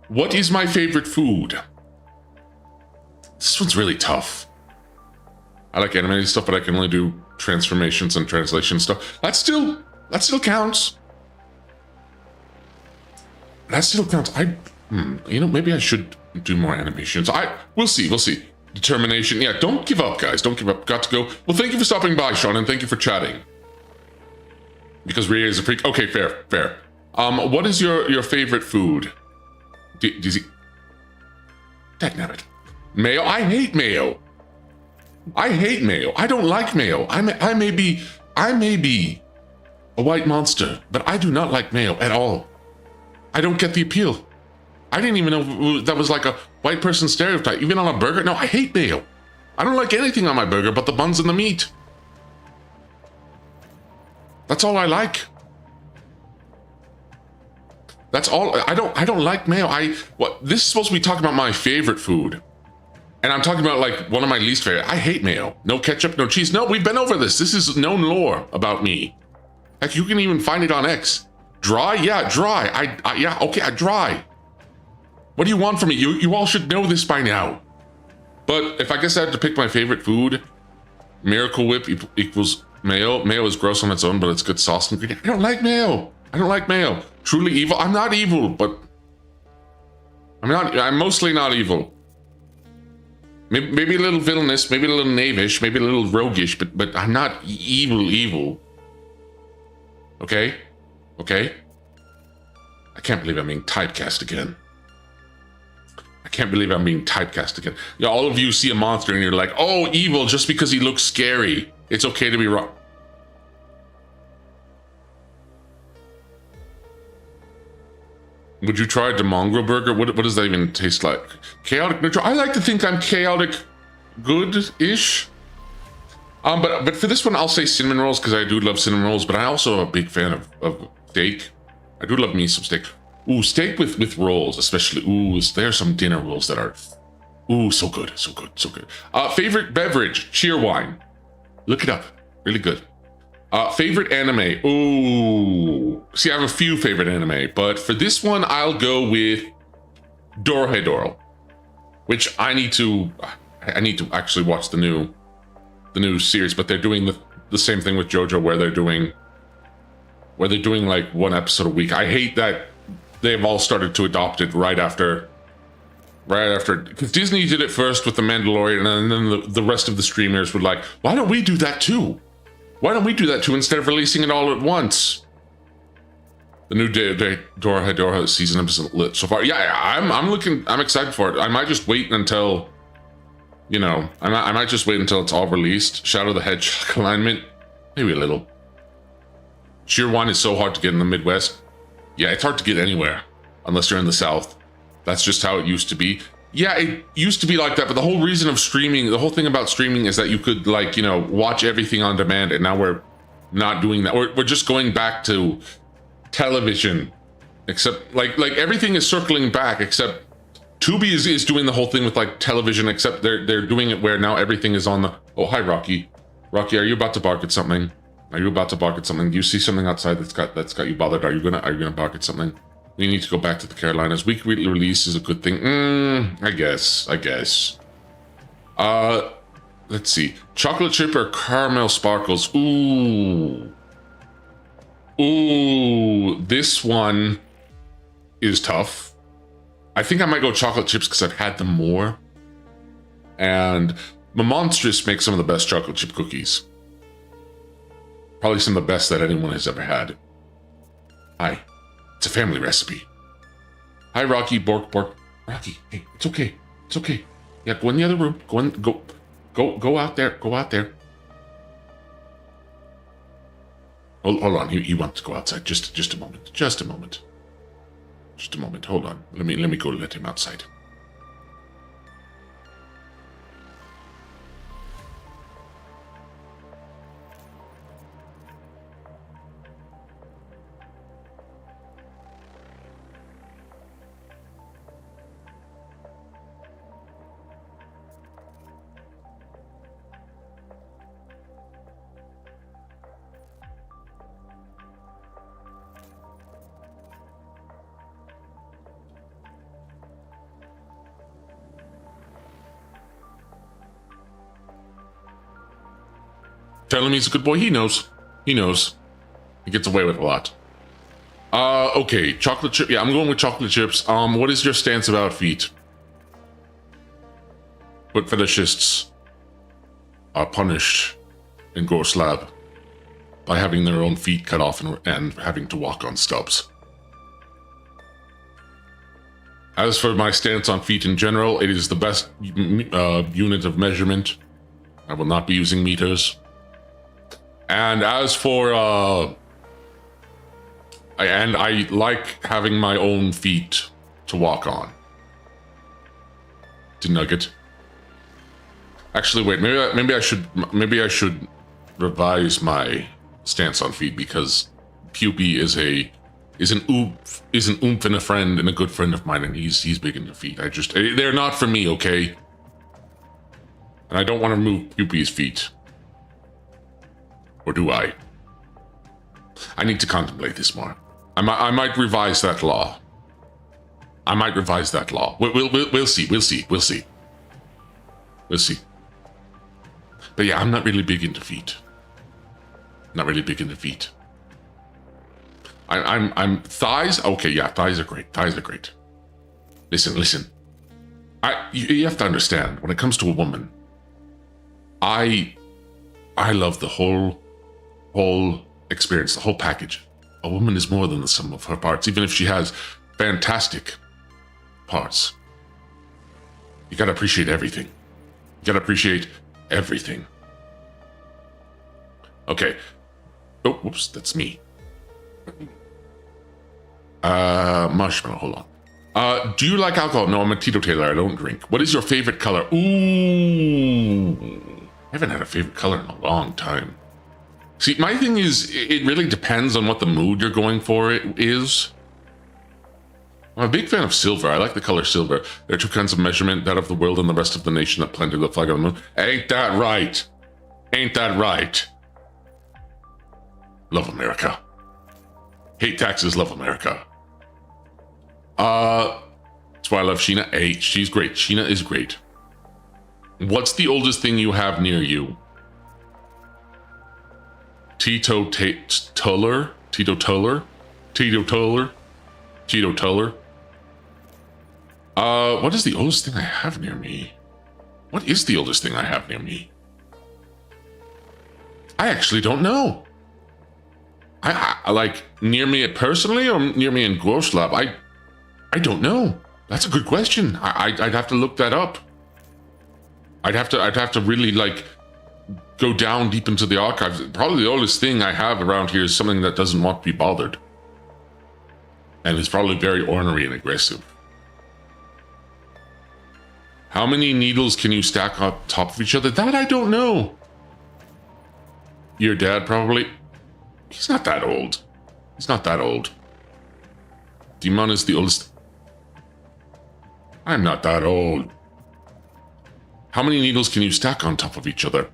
What is my favorite food? This one's really tough. I like animated stuff, but I can only do transformations and translation stuff. That still counts. That still counts. Maybe I should do more animations. We'll see. Determination. Yeah, don't give up, guys. Don't give up. Got to go. Well, thank you for stopping by, Sean, and thank you for chatting. Because Ria is a freak. Okay, fair. What is your favorite food? Dagnabbit. Mayo? I hate mayo. I don't like mayo. I may be a white monster, but I do not like mayo at all. I don't get the appeal. I didn't even know that was like a white person stereotype. Even on a burger? No, I hate mayo. I don't like anything on my burger but the buns and the meat. That's all I like. That's all. I don't like mayo. This is supposed to be talking about my favorite food. And I'm talking about like one of my least favorite. I hate mayo. No ketchup, no cheese. No, we've been over this. This is known lore about me. Heck, you can even find it on X. Dry? Yeah, dry. I dry. What do you want from me? You all should know this by now. But if I guess I had to pick my favorite food, Miracle Whip equals mayo. Mayo is gross on its own, but it's good sauce ingredient. I don't like mayo. Truly evil. I'm not evil, but I'm mostly not evil. Maybe a little villainous, maybe a little knavish, maybe a little roguish, but I'm not evil. Okay? Okay? I can't believe I'm being typecast again. I can't believe I'm being typecast again. Yeah, all of you see a monster and you're like, oh, evil just because he looks scary. It's okay to be wrong. Would you try a mongrel burger? What does that even taste like? Chaotic neutral? I like to think I'm chaotic good-ish. But for this one, I'll say cinnamon rolls because I do love cinnamon rolls, but I also am a big fan of steak. I do love me some steak. Ooh, steak with rolls, especially. Ooh, there's some dinner rolls that are, ooh, so good. Favorite beverage, cheer wine. Look it up, really good. Favorite anime, ooh. See, I have a few favorite anime, but for this one, I'll go with Dorohedoro, which I need to actually watch the new series, but they're doing the same thing with JoJo where they're doing like one episode a week. I hate that they've all started to adopt it right after, because Disney did it first with The Mandalorian, and then the rest of the streamers were like, why don't we do that too? Why don't we do that too instead of releasing it all at once? The new Dorohedoro season is lit so far. Yeah, I'm excited for it. I might just wait until, I might just wait until it's all released. Shadow the Hedgehog alignment, maybe a little. Cheer wine is so hard to get in the Midwest. Yeah, it's hard to get anywhere unless you're in the South. That's just how it used to be. Yeah, it used to be like that, but the whole reason of streaming, the whole thing about streaming is that you could watch everything on demand, and now we're not doing that. We're just going back to television, except like everything is circling back, except Tubi is doing the whole thing with like television, except they're doing it where now everything is on the, oh, hi, Rocky. Rocky, are you about to bark at something? Are you about to bark at something? Do you see something outside that's got you bothered? Are you gonna bark at something? We need to go back to the Carolinas. Weekly release is a good thing. I guess. Let's see. Chocolate chip or caramel sparkles? Ooh, this one is tough. I think I might go chocolate chips because I've had them more. And Monstrous makes some of the best chocolate chip cookies. Probably some of the best that anyone has ever had. Hi. It's a family recipe. Hi, Rocky. Bork. Rocky, hey, it's okay. It's okay. Yeah, go in the other room. Go out there. Go out there. Hold on. He wants to go outside. Just a moment. Just a moment. Hold on. Let me go let him outside. Tell him he's a good boy. He knows. He gets away with a lot. Okay, chocolate chip. Yeah, I'm going with chocolate chips. What is your stance about feet? Foot fetishists are punished in Gore Slab by having their own feet cut off and having to walk on stubs. As for my stance on feet in general, it is the best unit of measurement. I will not be using meters. And as for, I like having my own feet to walk on. To nugget. Actually, wait, maybe I should revise my stance on feet, because Puppy is an oomph and a friend and a good friend of mine, and he's big into feet. They're not for me, okay? And I don't want to remove Puppy's feet. Or do I? I need to contemplate this more. I might revise that law. We'll see. But yeah, I'm not really big into feet. I'm thighs. Okay, yeah, thighs are great. Listen. You have to understand, when it comes to a woman, I love the whole experience, the whole package. A woman is more than the sum of her parts, even if she has fantastic parts. You gotta appreciate everything. Okay. Oh, whoops, that's me. Marshmallow, hold on. Do you like alcohol? No, I'm a teetotaler. I don't drink. What is your favorite color? Ooh. I haven't had a favorite color in a long time. See, my thing is, it really depends on what the mood you're going for is. I'm a big fan of silver. I like the color silver. There are two kinds of measurement, that of the world and the rest of the nation that planted the flag on the moon. Ain't that right? Love America. Hate taxes, love America. That's why I love Sheena. Hey, she's great. Sheena is great. What's the oldest thing you have near you? Teetotaler. What is the oldest thing I have near me? I actually don't know. I like near me personally or near me in Gross Lab? I don't know. That's a good question. I'd have to look that up. I'd have to really like go down deep into the archives. Probably the oldest thing I have around here is something that doesn't want to be bothered. And it's probably very ornery and aggressive. How many needles can you stack on top of each other? That I don't know. Your dad probably. He's not that old. Demon is the oldest. I'm not that old. How many needles can you stack on top of each other?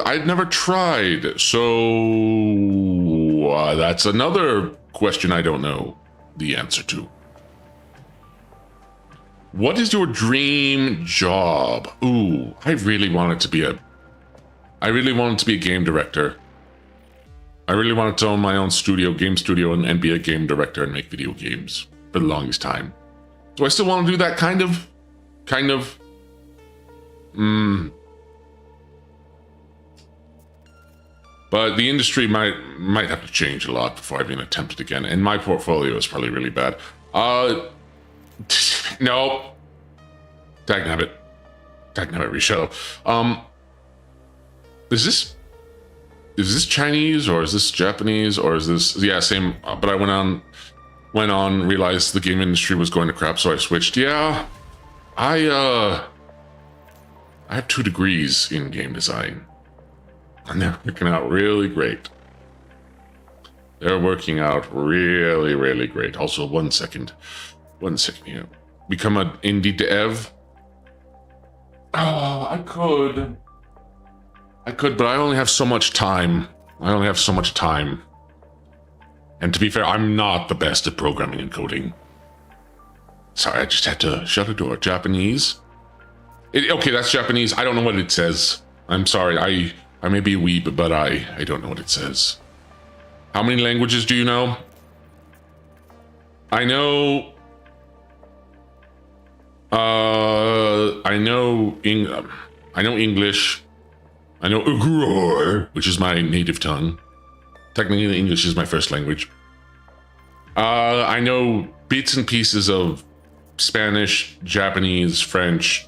I've never tried, so that's another question I don't know the answer to. What is your dream job? Ooh, I really wanted to be a game director. I really wanted to own my own game studio, and be a game director and make video games for the longest time. Do I still want to do that? Kind of. But the industry might have to change a lot before I even attempt it again. And my portfolio is probably really bad. No. Dagnabbit, Risho. Is this Chinese or is this Japanese or is this, yeah, same, but I went on, realized the game industry was going to crap, so I switched. Yeah, I have 2 degrees in game design, and they're working out really great. Really great. Also, one second here. Become an indie dev? Oh, I could, but I only have so much time. And to be fair, I'm not the best at programming and coding. Sorry, I just had to shut a door. Japanese? Okay, that's Japanese. I don't know what it says. I'm sorry. I may be a weeb, but I don't know what it says. How many languages do you know? I know English. I know Ugror, which is my native tongue. Technically, English is my first language. I know bits and pieces of Spanish, Japanese, French,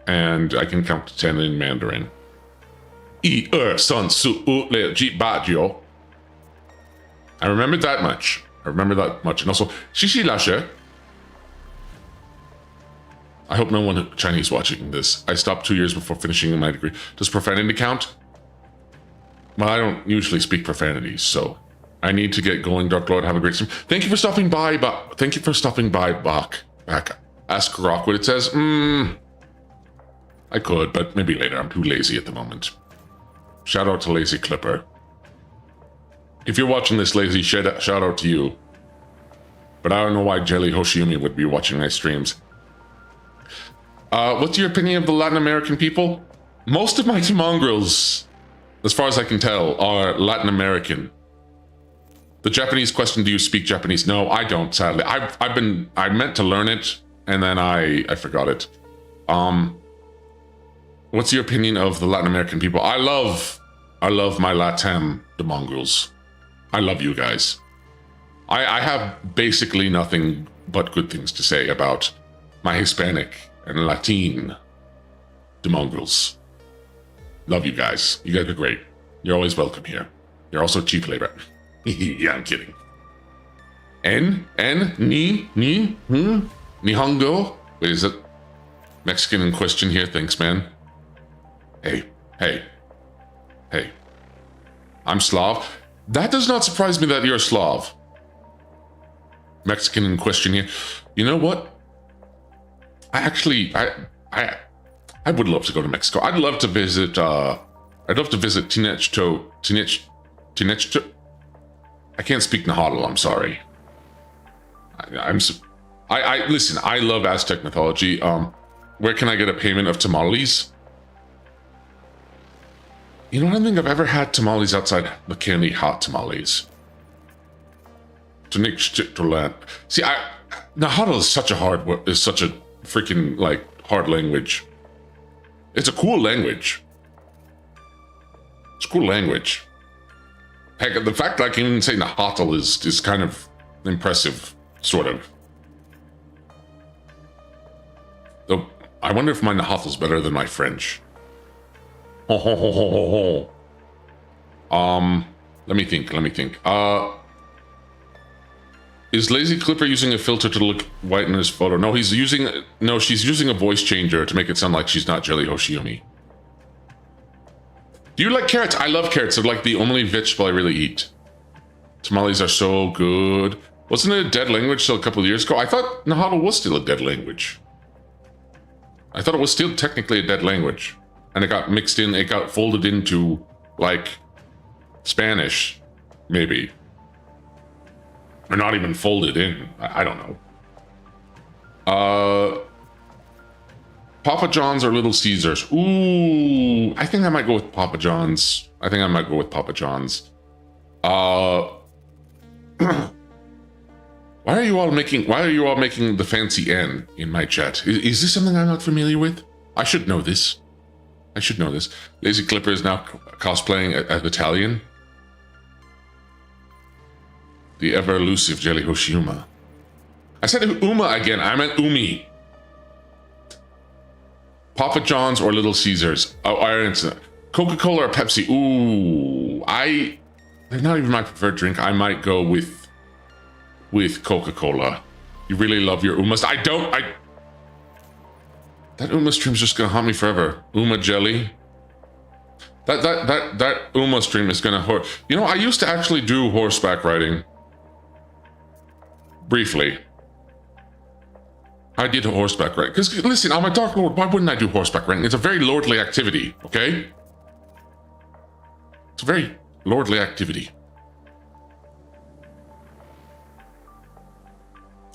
and I can count to 10 in Mandarin. I remember that much. And also, Shishi Lashe. I hope no one Chinese watching this. I stopped 2 years before finishing my degree. Does profanity count? Well, I don't usually speak profanities, so I need to get going. Dark Lord, have a great stream. Thank you for stopping by, Bach. Ask Rock what it says. I could, but maybe later. I'm too lazy at the moment. Shout out to Lazy Clipper. If you're watching this, Lazy, shout out to you. But I don't know why Jelly Hoshiumi would be watching my streams. What's your opinion of the Latin American people? Most of my mongrels, as far as I can tell, are Latin American. The Japanese question, do you speak Japanese? No, I don't, sadly. I meant to learn it, and then I forgot it. What's your opinion of the Latin American people? I love my Latam, the Mongols. I love you guys. I have basically nothing but good things to say about my Hispanic and Latin, the Mongols. Love you guys. You guys are great. You're always welcome here. You're also cheap labor. Yeah, I'm kidding. Nihongo? Wait, is it Mexican in question here? Thanks, man. Hey. I'm Slav. That does not surprise me that you're Slav. Mexican in question here. You know what? I would love to go to Mexico. I'd love to visit Tinechto. I can't speak Nahuatl, I'm sorry. Listen, I love Aztec mythology. Where can I get a payment of tamales? You know, I don't think I've ever had tamales outside the candy hot tamales. See, Nahuatl is such a freaking, like, hard language. It's a cool language. It's a cool language. Heck, the fact that I can even say Nahuatl is kind of impressive, sort of. Though, I wonder if my Nahuatl is better than my French. Ho ho ho ho ho ho. Let me think. Is Lazy Clipper using a filter to look white in his photo? No, she's using a voice changer to make it sound like she's not Jelly Hoshiyumi. Do you like carrots? I love carrots. They're like the only vegetable I really eat. Tamales are so good. Wasn't it a dead language till a couple of years ago? I thought Nahuatl was still a dead language. I thought it was still technically a dead language. And it got mixed in, it got folded into, like, Spanish, maybe. Or not even folded in. I don't know. Papa John's or Little Caesars? Ooh, I think I might go with Papa John's. Why are you all making the fancy N in my chat? Is this something I'm not familiar with? I should know this. Lazy Clipper is now cosplaying as Italian. The ever elusive Jelly Hoshiyuma. I said Uma again. I meant Umi. Papa John's or Little Caesars? Oh, Coca-Cola or Pepsi? Ooh, they're not even my preferred drink. I might go with Coca-Cola. You really love your Umas? That Uma stream's just gonna haunt me forever. Uma jelly. That Uma stream is gonna hurt. You know, I used to actually do horseback riding. Briefly. I did horseback riding. Because, listen, I'm a Dark Lord. Why wouldn't I do horseback riding? It's a very lordly activity, okay? It's a very lordly activity.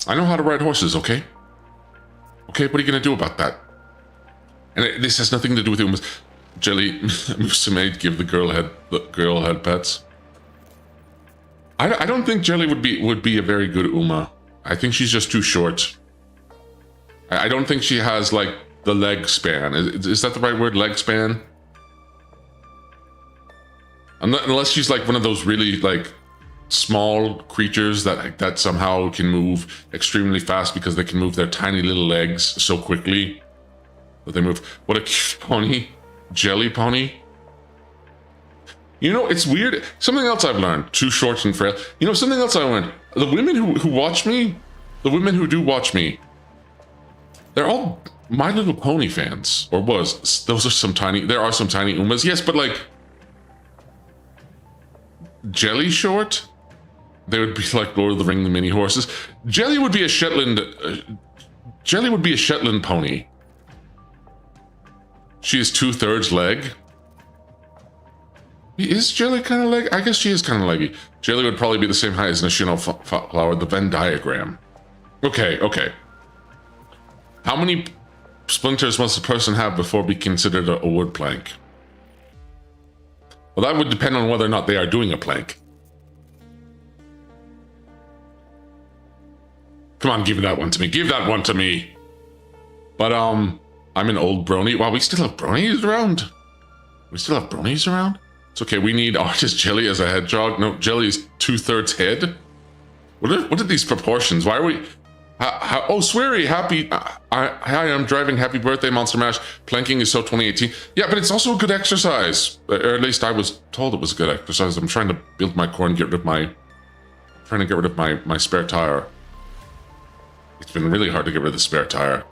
I know how to ride horses, okay? Okay, what are you gonna do about that? And this has nothing to do with Umas. Jelly, Musamade, give the girl head pets. I don't think Jelly would be a very good Uma. I think she's just too short. I don't think she has, like, the leg span. Is that the right word? Leg span? Unless she's like one of those really, like, small creatures that somehow can move extremely fast because they can move their tiny little legs so quickly that they move. What a cute pony. Jelly pony. You know, it's weird. Something else I've learned. Too short and frail. You know, something else I learned. The women who watch me, the women who do watch me, they're all My Little Pony fans. Or was. Those are some tiny, there are some tiny Umas. Yes, but like, Jelly short? They would be like Lord of the Ring, the mini horses. Jelly would be a Shetland pony. She is 2/3 leg. Is Jelly kind of leg? I guess she is kind of leggy. Jelly would probably be the same height as Nishino Flower, the Venn diagram. Okay. How many splinters must a person have before be considered a wood plank? Well, that would depend on whether or not they are doing a plank. Come on, give that one to me. Give that one to me. But, I'm an old brony. Wow, we still have bronies around? We still have bronies around? It's okay, we need artist Jelly as a hedgehog. No, Jelly is 2/3 head. What are these proportions? Why are we... oh, Sweary, happy... hi, I'm driving. Happy birthday, Monster Mash. Planking is so 2018. Yeah, but it's also a good exercise. Or at least I was told it was a good exercise. I'm trying to build my core and get rid of my... trying to get rid of my spare tire. It's been really hard to get rid of the spare tire.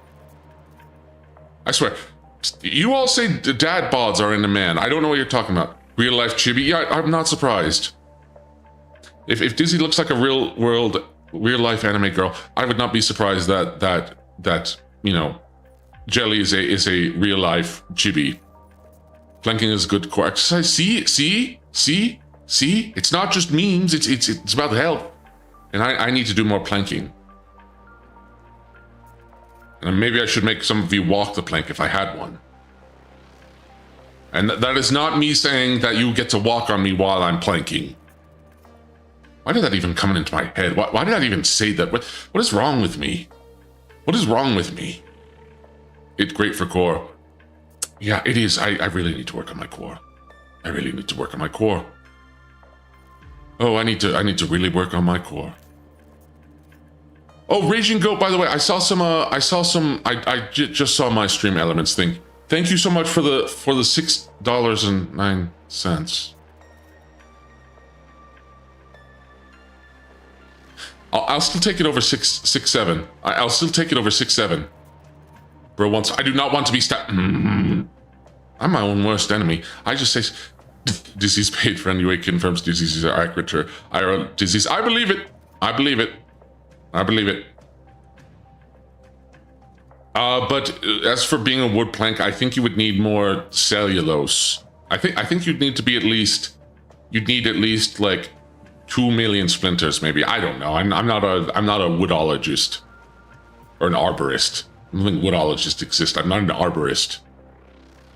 I swear. You all say dad bods are in demand. I don't know what you're talking about. Real life chibi? Yeah, I'm not surprised. If Dizzy looks like a real life anime girl, I would not be surprised that you know, Jelly is a real life chibi. Planking is good core exercise. See? It's not just memes. It's about health, and I need to do more planking. And maybe I should make some of you walk the plank if I had one. And that is not me saying that you get to walk on me while I'm planking. Why did that even come into my head? Why did I even say that? What is wrong with me? What is wrong with me? It's great for core. Yeah, it is. I really need to work on my core. I really need to work on my core. Oh, I need to really work on my core. Oh, Raging Goat, by the way, I just saw my StreamElements thing. Thank you so much for the $6.09. I'll still take it over 6.7. I'll still take it over 6.7. Bro wants. I do not want to be I'm my own worst enemy. I just say disease paid friend UA confirms diseases are accurate to IRL disease. I believe it. I believe it. I believe it. But as for being a wood plank, I think you would need more cellulose. I think you'd need to be at least like 2 million splinters, maybe. I don't know. I'm not a woodologist or an arborist. I don't think woodologists exist. I'm not an arborist.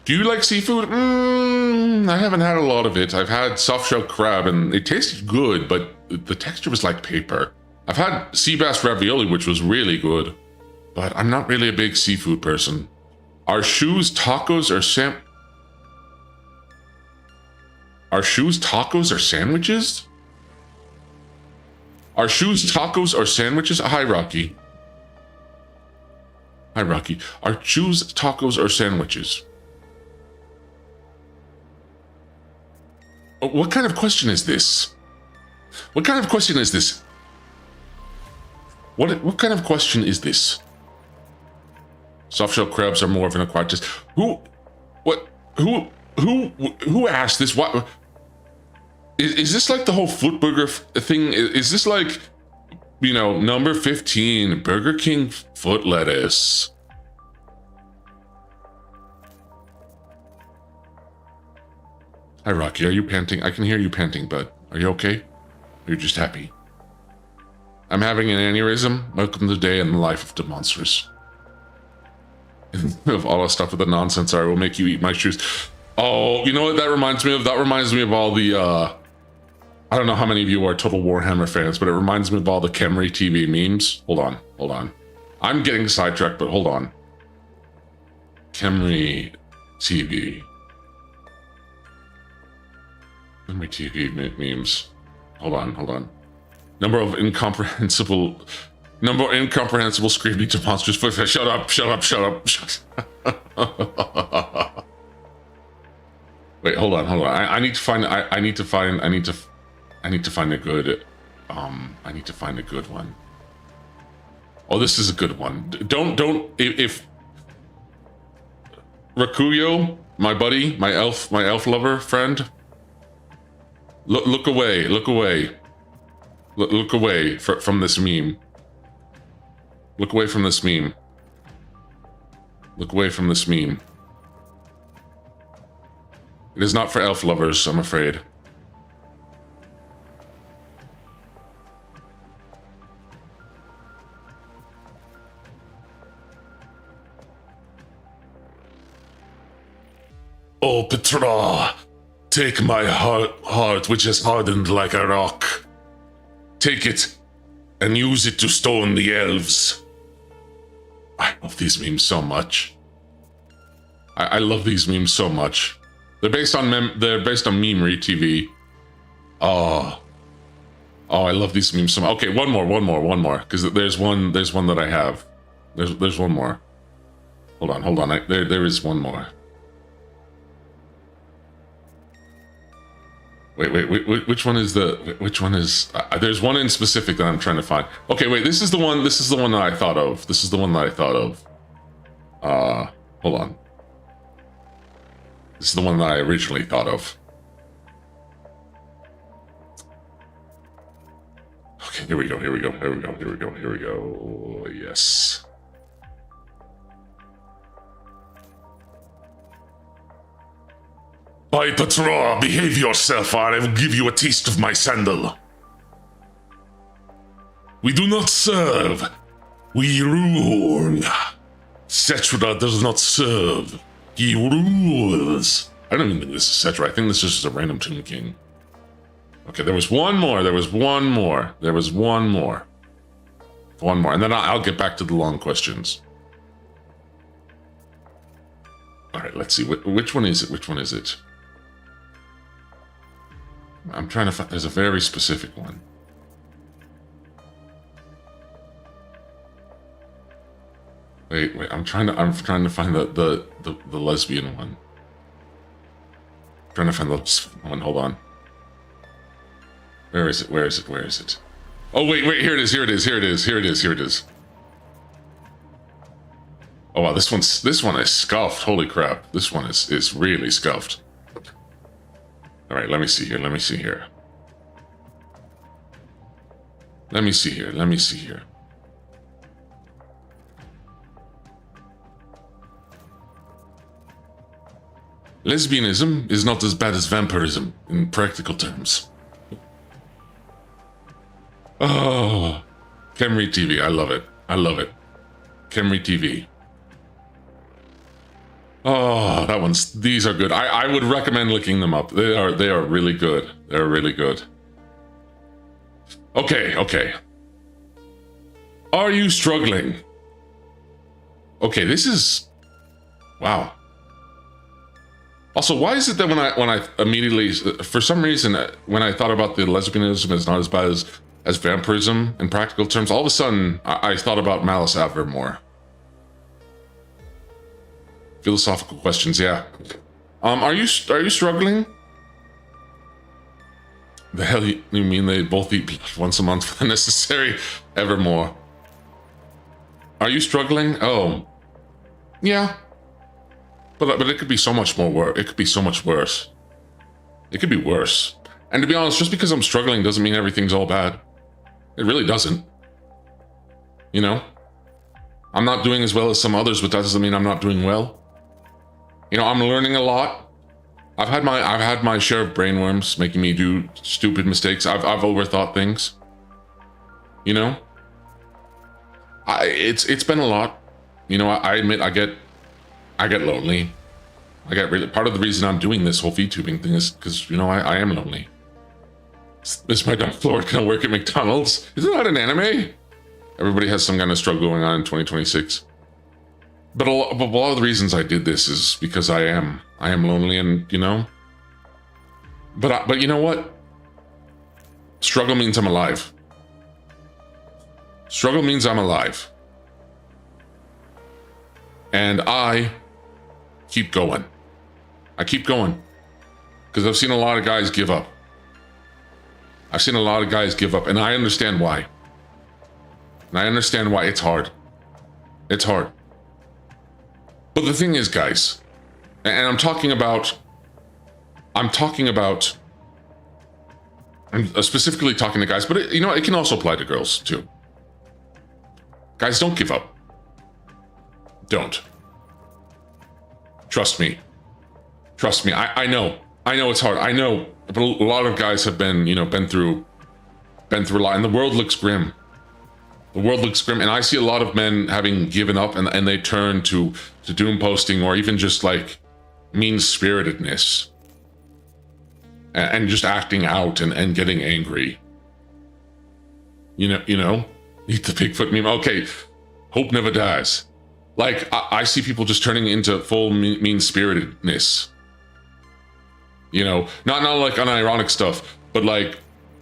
Do you like seafood? I haven't had a lot of it. I've had soft shell crab and it tasted good, but the texture was like paper. I've had sea bass ravioli, which was really good, but I'm not really a big seafood person. Are shoes tacos or Are shoes tacos or sandwiches? Are shoes tacos or sandwiches? Hi, Rocky. Hi, Rocky. Are shoes tacos or sandwiches? What kind of question is this? What kind of question is this? What kind of question is this? Softshell crabs are more of an acquired taste. Who asked this? What is this like the whole foot burger thing? Is this like, you know, number 15 Burger King foot lettuce? Hi, Rocky. Are you panting? I can hear you panting, bud. Are you okay? Or you're just happy? I'm having an aneurysm. Welcome to the day in the life of the monsters. Of all the stuff with the nonsense, I will make you eat my shoes. Oh, you know what that reminds me of? That reminds me of all the, I don't know how many of you are total Warhammer fans, but it reminds me of all the Kemri TV memes. Hold on. I'm getting sidetracked, but hold on. Kemri TV. Kemri TV memes. Hold on. Number incomprehensible screaming to monsters. Shut up. Wait, hold on. I need to find a good one. Oh, this is a good one. If Rakuyo, my buddy, my elf lover friend, look away from this meme. Look away from this meme. It is not for elf lovers, I'm afraid. Oh, Petra, take my heart which is hardened like a rock. Take it and use it to stone the elves. I love these memes so much. I love these memes so much. They're based on Memery TV. Oh, I love these memes so much. Okay, one more, because there's one that I have. There's one more. Hold on. There is one more. Wait, which one is there's one in specific that I'm trying to find. Okay, wait, this is the one that I thought of. Hold on. This is the one that I originally thought of. Okay, here we go. Yes. By Petra, behave yourself, or I will give you a taste of my sandal. We do not serve, we rule. Cetra does not serve, he rules. I don't even think this is Cetra, I think this is just a random Tomb King. Okay, there was one more, and then I'll get back to the long questions. All right, let's see, which one is it? I'm trying to find, there's a very specific one. Wait, I'm trying to find the lesbian one. I'm trying to find the one, hold on. Where is it? Oh, wait, here it is. Oh wow, this one is scuffed, holy crap. This one is really scuffed. All right, let me see here. Lesbianism is not as bad as vampirism in practical terms. Oh, Camry TV, I love it. Camry TV. Oh, these are good. I would recommend looking them up. They are really good. They're really good. Okay. Are you struggling? Okay, this is, wow. Also, why is it that when I immediately, for some reason, when I thought about the lesbianism is not as bad as vampirism in practical terms, all of a sudden I thought about Malice Aver more. Philosophical questions, yeah. Are you struggling? The hell you mean they both eat blood once a month for the necessary evermore? Are you struggling? Oh, yeah. But it could be so much more worse. It could be so much worse. It could be worse. And to be honest, just because I'm struggling doesn't mean everything's all bad. It really doesn't. You know? I'm not doing as well as some others, but that doesn't mean I'm not doing well. You know, I'm learning a lot. I've had my share of brainworms making me do stupid mistakes. I've overthought things. You know? It's been a lot. You know, I admit I get lonely. I get really, part of the reason I'm doing this whole VTubing thing is because, you know, I am lonely. Is my Dark Lord gonna work at McDonald's? Isn't that an anime? Everybody has some kind of struggle going on in 2026. But a lot of the reasons I did this is because I am lonely, and you know. But you know what? Struggle means I'm alive. Struggle means I'm alive. And I keep going. I keep going. Because I've seen a lot of guys give up. And I understand why. And I understand why it's hard. It's hard. But the thing is, guys, and I'm specifically talking to guys, but it, you know, it can also apply to girls too. Guys, don't give up. Don't. Trust me. I know it's hard. I know, but a lot of guys have been through a lot, and the world looks grim. And I see a lot of men having given up, and they turn to doom posting, or even just like mean-spiritedness, and just acting out and getting angry. You know. Eat the Bigfoot meme. Okay, hope never dies. Like, I see people just turning into full mean-spiritedness. You know, not like unironic stuff, but like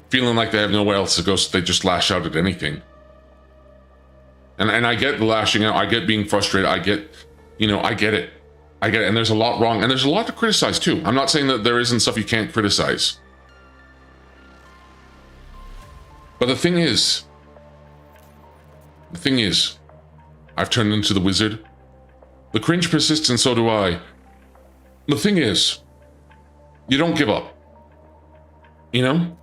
feeling like they have nowhere else to go, so they just lash out at anything. And I get the lashing out. I get being frustrated. I get, you know, I get it. And there's a lot wrong, and there's a lot to criticize too. I'm not saying that there isn't stuff you can't criticize. But the thing is, I've turned into the wizard. The cringe persists, and so do I. The thing is, you don't give up. You know?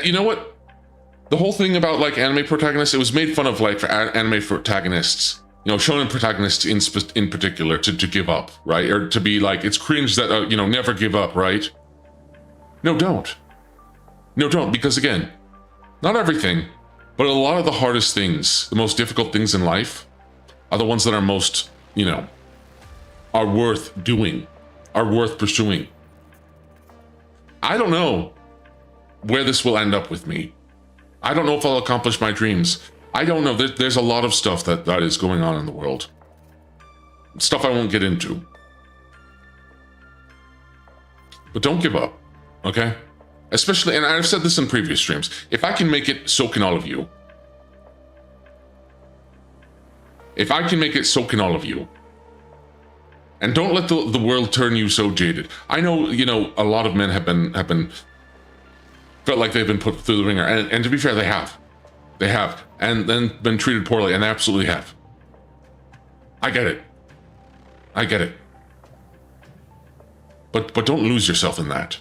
You know what? The whole thing about like anime protagonists, it was made fun of like for anime protagonists. You know, shonen protagonists in particular to give up, right? Or to be like, it's cringe that, you know, never give up, right? No, don't. No, don't. Because again, not everything, but a lot of the hardest things, the most difficult things in life are the ones that are most, you know, are worth doing, are worth pursuing. I don't know where this will end up with me. I don't know if I'll accomplish my dreams. I don't know. There's a lot of stuff that is going on in the world. Stuff I won't get into. But don't give up, okay? Especially, and I've said this in previous streams, if I can make it, so can all of you. If I can make it, so can all of you. And don't let the world turn you so jaded. I know, you know, a lot of men have been felt like they've been put through the ringer, and to be fair, they have. They have, and then been treated poorly, and they absolutely have. I get it. I get it. But don't lose yourself in that.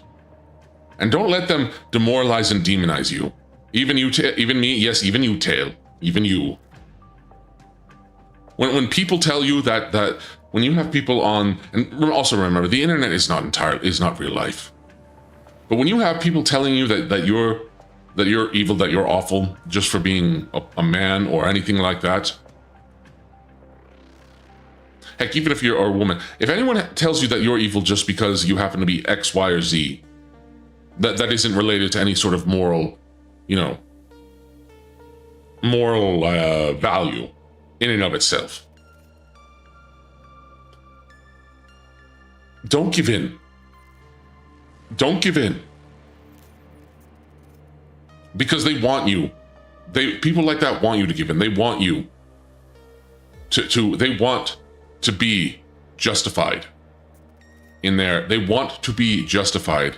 And don't let them demoralize and demonize you. Even you, even me, yes, even you, Tail. Even you. When people tell you that when you have people on, and also remember, the internet is not real life. But when you have people telling you that you're evil, that you're awful, just for being a man or anything like that. Heck, even if you're a woman, if anyone tells you that you're evil just because you happen to be X, Y, or Z, that isn't related to any sort of moral, you know, moral value in and of itself. Don't give in. Don't give in. Because they want you. People like that want you to give in. They want you they want to be justified in they want to be justified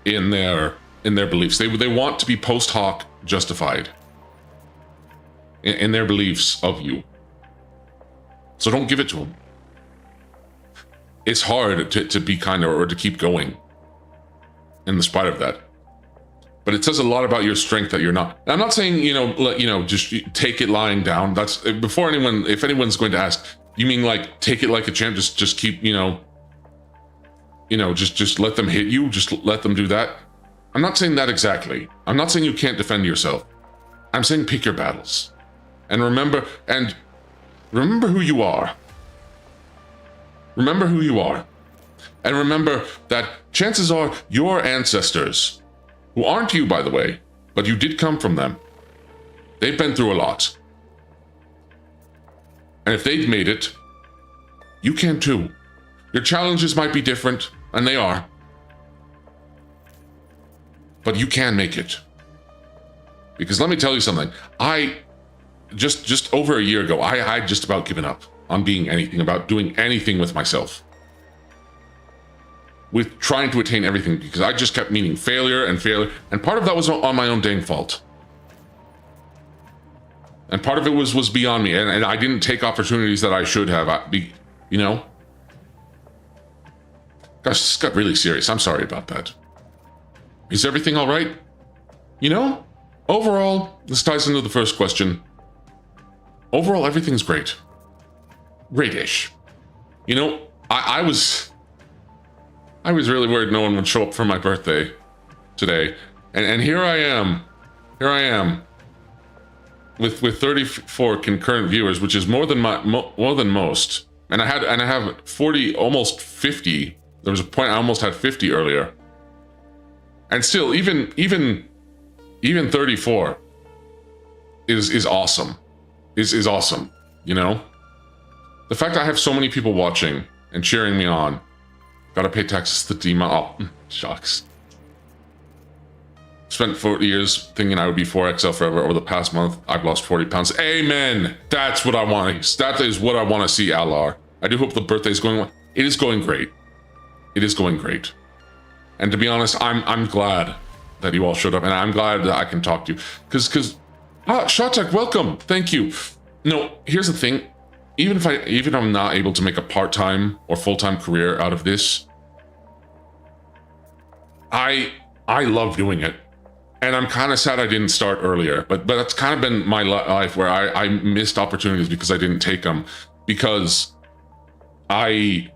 in their beliefs. They want to be post hoc justified in their beliefs of you. So don't give it to them. It's hard to be kind or to keep going in spite of that. But it says a lot about your strength that you're not. I'm not saying, just take it lying down. That's before anyone, if anyone's going to ask, you mean like take it like a champ, just keep, just let them hit you, just let them do that. I'm not saying that exactly. I'm not saying you can't defend yourself. I'm saying pick your battles. And remember who you are. Remember who you are. And remember that chances are your ancestors, who aren't you, by the way, but you did come from them, they've been through a lot. And if they've made it, you can too. Your challenges might be different, and they are. But you can make it. Because let me tell you something. I just over a year ago, I had just about given up on being anything, about doing anything with myself. With trying to attain everything, because I just kept meaning failure, and part of that was on my own dang fault. And part of it was beyond me, and I didn't take opportunities that I should have, Gosh, this got really serious. I'm sorry about that. Is everything all right? Overall, this ties into the first question. Overall, everything's great. Great-ish. I was really worried no one would show up for my birthday today. And here I am. With 34 concurrent viewers, which is more than most. And I have 40, almost 50. There was a point I almost had 50 earlier. And still, even 34. is awesome. Is awesome, you know? The fact that I have so many people watching and cheering me on. Gotta pay taxes to the demon. Oh, shucks. Spent 40 years thinking I would be 4XL forever. Over the past month, I've lost 40 pounds. Amen! That's what I want. That is what I want to see, Alar. I do hope the birthday is going well. It is going great. It is going great. And to be honest, I'm glad that you all showed up, and I'm glad that I can talk to you. Because Shatek, welcome. Thank you. No, here's the thing. Even if I'm not able to make a part-time or full-time career out of this, I love doing it. And I'm kind of sad I didn't start earlier, but that's kind of been my life where I missed opportunities because I didn't take them because I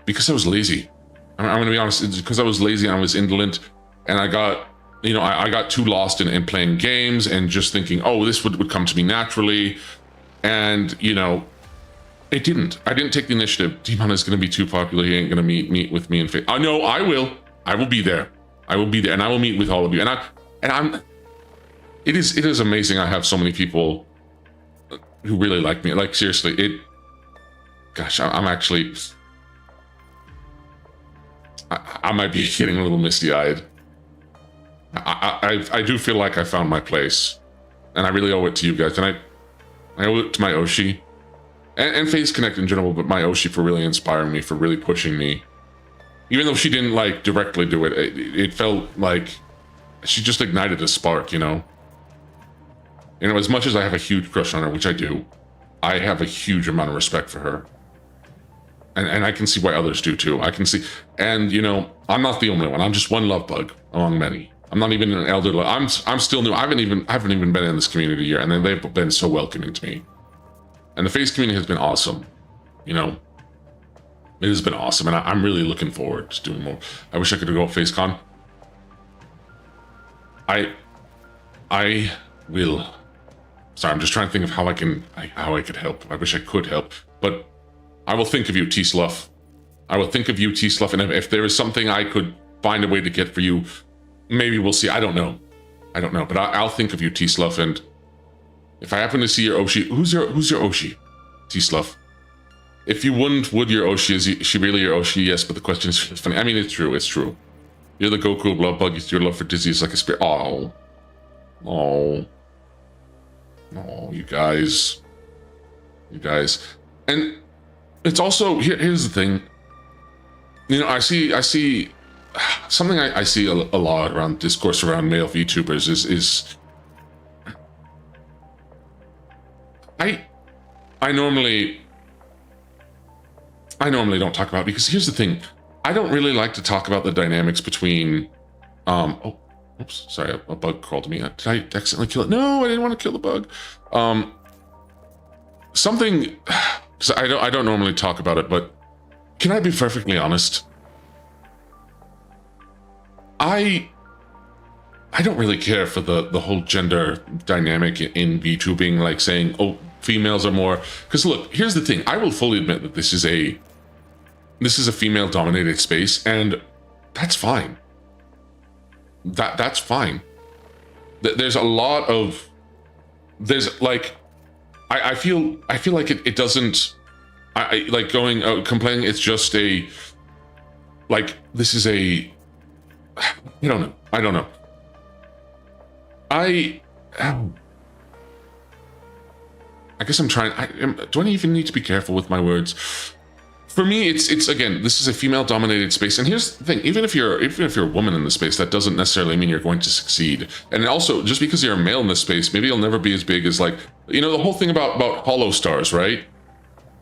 was lazy. I'm going to be honest, it's because I was lazy and I was indolent, and I got, you know, I got too lost in playing games and just thinking, oh, this would come to me naturally. And, you know, it didn't. I didn't take the initiative. Demon is going to be too popular. He ain't going to meet with me in face. I know I will. I will be there. I will be there, and I will meet with all of you. It is amazing. I have so many people who really like me. Like, seriously, gosh, I'm actually, I might be getting a little misty-eyed. I do feel like I found my place, and I really owe it to you guys. And I owe it to my Oshi and Face Connect in general, but my Oshi for really inspiring me, for really pushing me. Even though she didn't like directly do it, it felt like she just ignited a spark, you know? You know, as much as I have a huge crush on her, which I do, I have a huge amount of respect for her. And I can see why others do too. I can see, and you know, I'm not the only one. I'm just one love bug among many. I'm not even an elder. I'm still new. I haven't even been in this community yet, and they've been so welcoming to me. And the Face community has been awesome, you know? It has been awesome, and I'm really looking forward to doing more. I wish I could go FaceCon. I will. Sorry, I'm just trying to think of how I could help. I wish I could help, but I will think of you, T-Sluff. I will think of you, T-Sluff, and if there is something I could find a way to get for you, maybe we'll see. I don't know, but I'll think of you, T-Sluff, and if I happen to see your Oshi, who's your Oshi, T-Sluff? If you wouldn't, would your Oshi, is she really your Oshi? Yes, but the question is funny. I mean, it's true. You're the Goku of love bug. Your love for Dizzy is like a spirit. Oh, you guys. And it's also, here's the thing. You know, I see something I see a lot around discourse around male VTubers is I normally don't talk about it, because here's the thing. I don't really like to talk about the dynamics between, oops, sorry, a bug crawled to me. Did I accidentally kill it? No, I didn't want to kill the bug. Something, because I don't normally talk about it, but can I be perfectly honest? I don't really care for the whole gender dynamic in VTubing, like saying, oh, females are more, because look, here's the thing. I will fully admit that this is a female dominated space, and that's fine. That's fine. There's a lot of, there's like, I feel like it doesn't, I like going complaining. It's just a, like, this is a, I don't know. I guess I'm trying. Do I even need to be careful with my words? For me, it's again, this is a female-dominated space, and here's the thing: even if you're a woman in the space, that doesn't necessarily mean you're going to succeed. And also, just because you're a male in this space, maybe you'll never be as big as, like, you know, the whole thing about hollow stars, right?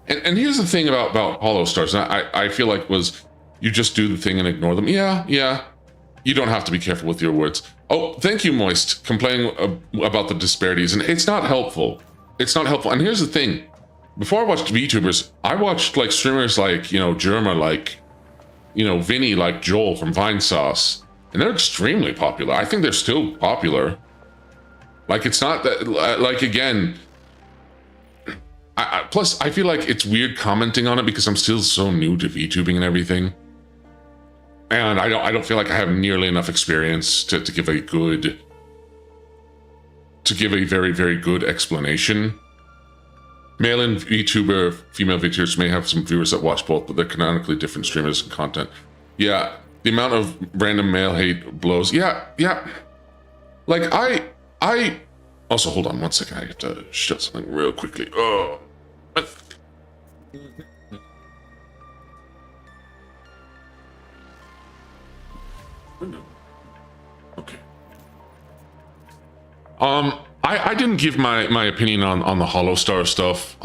And here's the thing about hollow stars. And I feel like was you just do the thing and ignore them. Yeah. You don't have to be careful with your words. Oh, thank you, Moist, complaining about the disparities, and it's not helpful. It's not helpful. And here's the thing. Before I watched VTubers, I watched like streamers like, you know, Germa, like, you know, Vinny, like Joel from Vinesauce, and they're extremely popular. I think they're still popular. Like, it's not that, like, again, plus I feel like it's weird commenting on it because I'm still so new to VTubing and everything. And I don't feel like I have nearly enough experience to give a good to give a very, very good explanation. Male and VTuber, female VTubers may have some viewers that watch both, but they're canonically different streamers and content. Yeah, the amount of random male hate blows. Yeah. Like, I... Also, hold on one second. I have to shut something real quickly. Oh. Okay. I didn't give my opinion on the Hollow-Star stuff,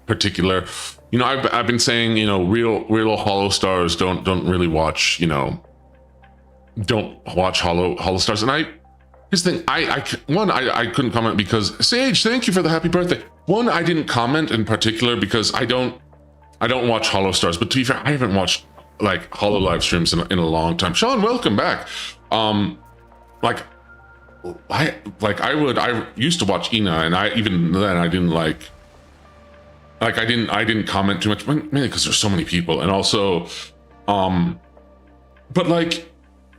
particular. You know, I've been saying, you know, real Hollow-Stars don't really watch, you know, don't watch Hollow-Stars. And here's the thing, I couldn't comment because, Sage, thank you for the happy birthday. One, I didn't comment in particular because I don't watch Hollow-Stars, but to be fair, I haven't watched like Hollow live streams in a long time. Sean, welcome back. I used to watch Ina, and I didn't I didn't comment too much, mainly because there's so many people, and also, but like,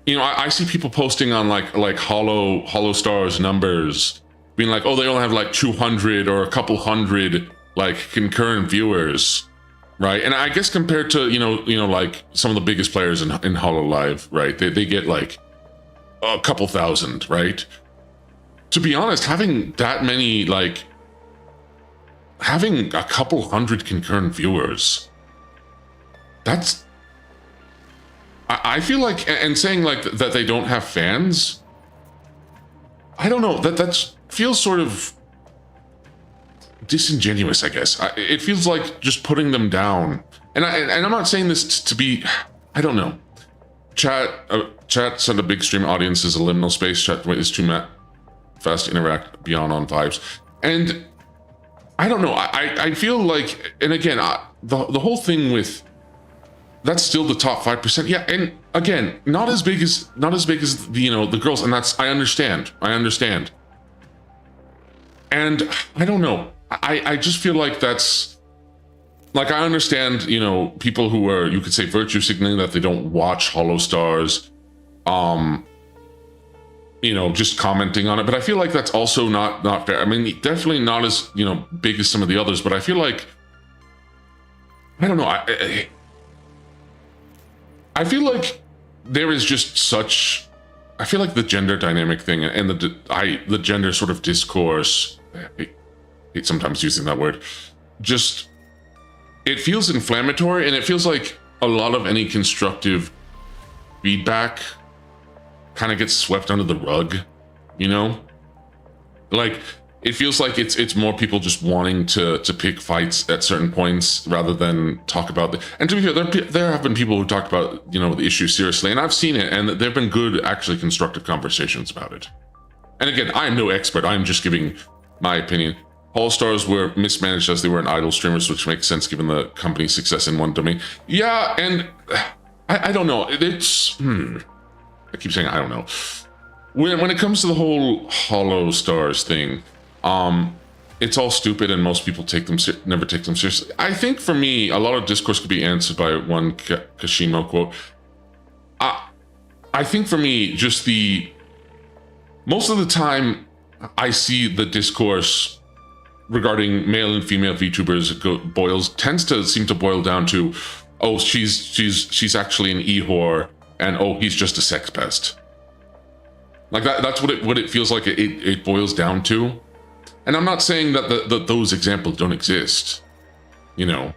you know, I see people posting on like Hollow-Stars numbers, being like, oh, they only have like 200 or a couple hundred like concurrent viewers, right? And I guess compared to you know like some of the biggest players in Hollow Live, right? They get like a couple thousand, right? To be honest, having that many, like having a couple hundred concurrent viewers, that's, I feel like, and saying like that they don't have fans, I don't know, that feels sort of disingenuous, I guess. It feels like just putting them down. And I'm not saying this to be, I don't know. Chat said a big stream audience is a liminal space. Chat is too fast to interact beyond on vibes. And I don't know. I feel like, and again, the whole thing with, that's still the top 5%. Yeah, and again, not as big as the, you know, the girls, and that's, I understand. And I don't know. I just feel like that's, like, I understand, you know, people who are, you could say, virtue signaling that they don't watch Hollow-Stars, you know, just commenting on it. But I feel like that's also not fair. I mean, definitely not as, you know, big as some of the others, but I feel like, I don't know, I feel like there is just such, I feel like the gender dynamic thing and the gender sort of discourse, I hate sometimes using that word, just, it feels inflammatory, and it feels like a lot of any constructive feedback kind of gets swept under the rug, you know? Like, it feels like it's more people just wanting to pick fights at certain points rather than talk about the, and to be fair, there have been people who talk about, you know, the issue seriously, and I've seen it, and there have been good, actually constructive conversations about it. And again, I am no expert, I'm just giving my opinion. All-Stars were mismanaged as they were in idle streamers, which makes sense given the company's success in one domain. Yeah, and I don't know, it's, I keep saying I don't know. When it comes to the whole Hollow-Stars thing, it's all stupid, and most people never take them seriously. I think for me, a lot of discourse could be answered by one Kashimo quote. I think for me, just most of the time, I see the discourse regarding male and female VTubers tends to seem to boil down to, oh, she's actually an e-whore, and oh, he's just a sex pest. Like that's what it feels like it boils down to. And I'm not saying that those examples don't exist, you know,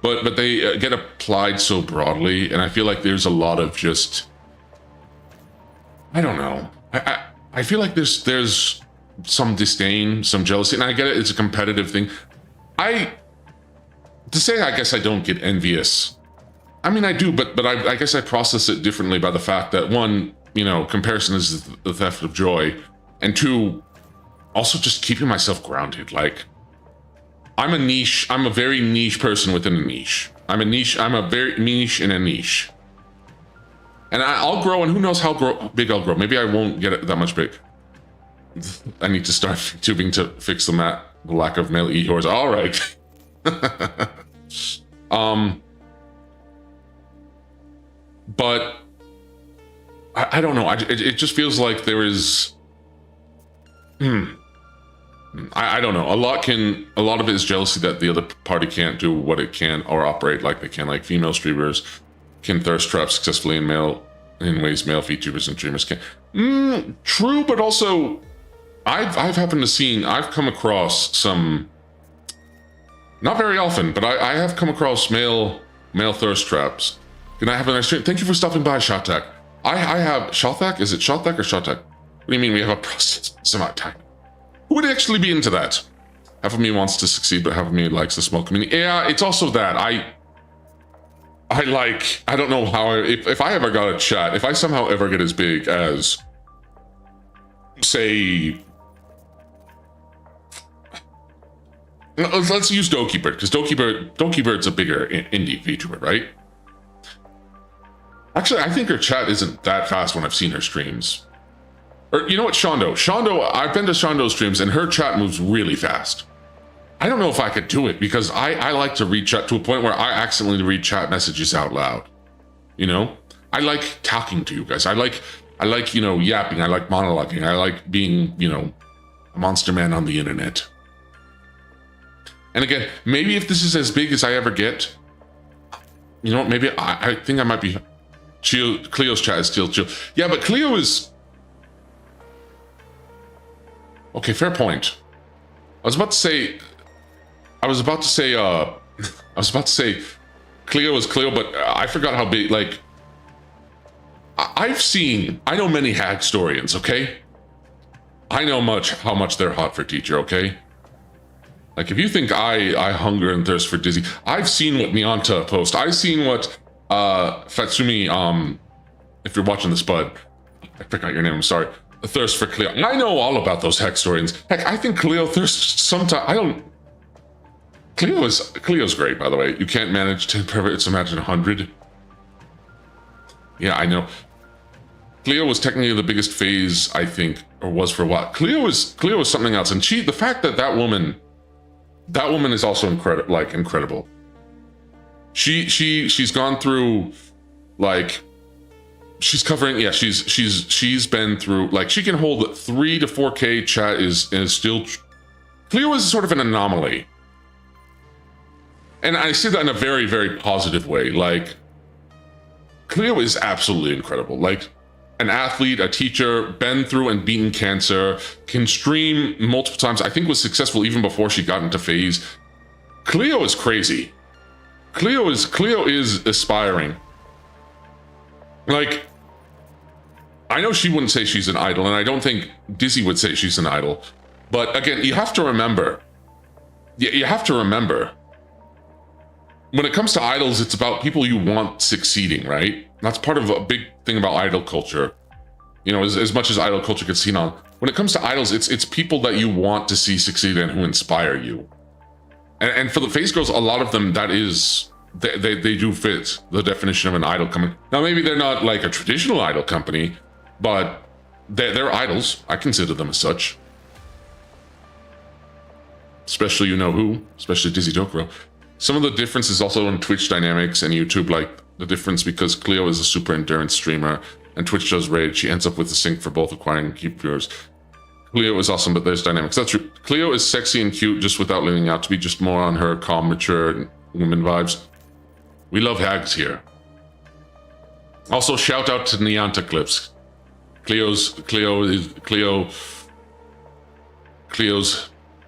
but they get applied so broadly, and I feel like there's a lot of just, I don't know. I feel like there's some disdain, some jealousy, and I get it, it's a competitive thing. I guess I don't get envious. I mean, I do, but I guess I process it differently by the fact that, one, you know, comparison is the theft of joy, and two, also just keeping myself grounded. Like, I'm a very niche person within a niche. I'm a very niche in a niche. And I'll grow, and who knows how big I'll grow. Maybe I won't get it that much big. I need to start tubing to fix the lack of male e-whores. All right. But I don't know. It just feels like there is, I don't know. A lot of it is jealousy that the other party can't do what it can or operate like they can. Like female streamers can thirst trap successfully in ways male VTubers and streamers can. True, but also I've come across some, not very often, but I have come across male thirst traps. Can I have a nice stream? Thank you for stopping by, Shotak. I have Shotak? Is it Shotak or Shotak? What do you mean we have a process amount of time? Who would actually be into that? Half of me wants to succeed, but half of me likes the small community. Yeah, it's also that. I don't know how, if I ever got a chat, if I somehow ever get as big as, say, let's use Dokibird, because Dokibird's a bigger indie VTuber, right? Actually, I think her chat isn't that fast when I've seen her streams. Or, you know what, Shondo, I've been to Shondo's streams and her chat moves really fast. I don't know if I could do it because I like to read chat to a point where I accidentally read chat messages out loud. You know? I like talking to you guys. I like, you know, yapping. I like monologuing. I like being, you know, a monster man on the internet. And again, maybe if this is as big as I ever get, you know, maybe I think I might be chill. Cleo's chat is still chill. Yeah, but Cleo is... Okay, fair point. I was about to say Cleo is Cleo, but I forgot how big, like, I know many hag historians, okay? I know how much they're hot for teacher, okay? Like, if you think I hunger and thirst for Dizzy, I've seen what Mianta post. I've seen what Fatsumi, if you're watching this, bud, I forgot your name, I'm sorry. The thirst for Cleo. I know all about those hex historians. Heck, I think Cleo thirsts sometimes. Cleo's great, by the way. You can't manage 10 perverts, imagine 100. Yeah, I know. Cleo was technically the biggest phase, I think, or was for a while. Cleo is something else, and the fact that woman is also incredible. She's gone through, like, she's covering, yeah, she's been through, like, she can hold 3 to 4K chat is still, Cleo is sort of an anomaly. And I say that in a very, very positive way. Like, Cleo is absolutely incredible. Like, an athlete, a teacher, been through and beaten cancer, can stream multiple times, I think was successful even before she got into phase. Cleo is crazy. Cleo is aspiring. Like, I know she wouldn't say she's an idol, and I don't think Dizzy would say she's an idol. But again, you have to remember, when it comes to idols, it's about people you want succeeding, right? That's part of a big thing about idol culture. You know, as much as idol culture gets seen on, when it comes to idols, it's people that you want to see succeed and who inspire you. And for the phase girls, a lot of them, that is... They do fit the definition of an idol company. Now, maybe they're not like a traditional idol company, but they're idols. I consider them as such. Especially, you know who, especially Dizzy Dokuro. Some of the differences also in Twitch dynamics and YouTube, like the difference because Cleo is a super endurance streamer and Twitch does raid. She ends up with the sync for both acquiring and keep viewers. Cleo is awesome, but there's dynamics. That's true. Cleo is sexy and cute just without leaning out to be just more on her calm, mature woman vibes. We love hags here. Also, shout out to Nianta Clips. Cleo's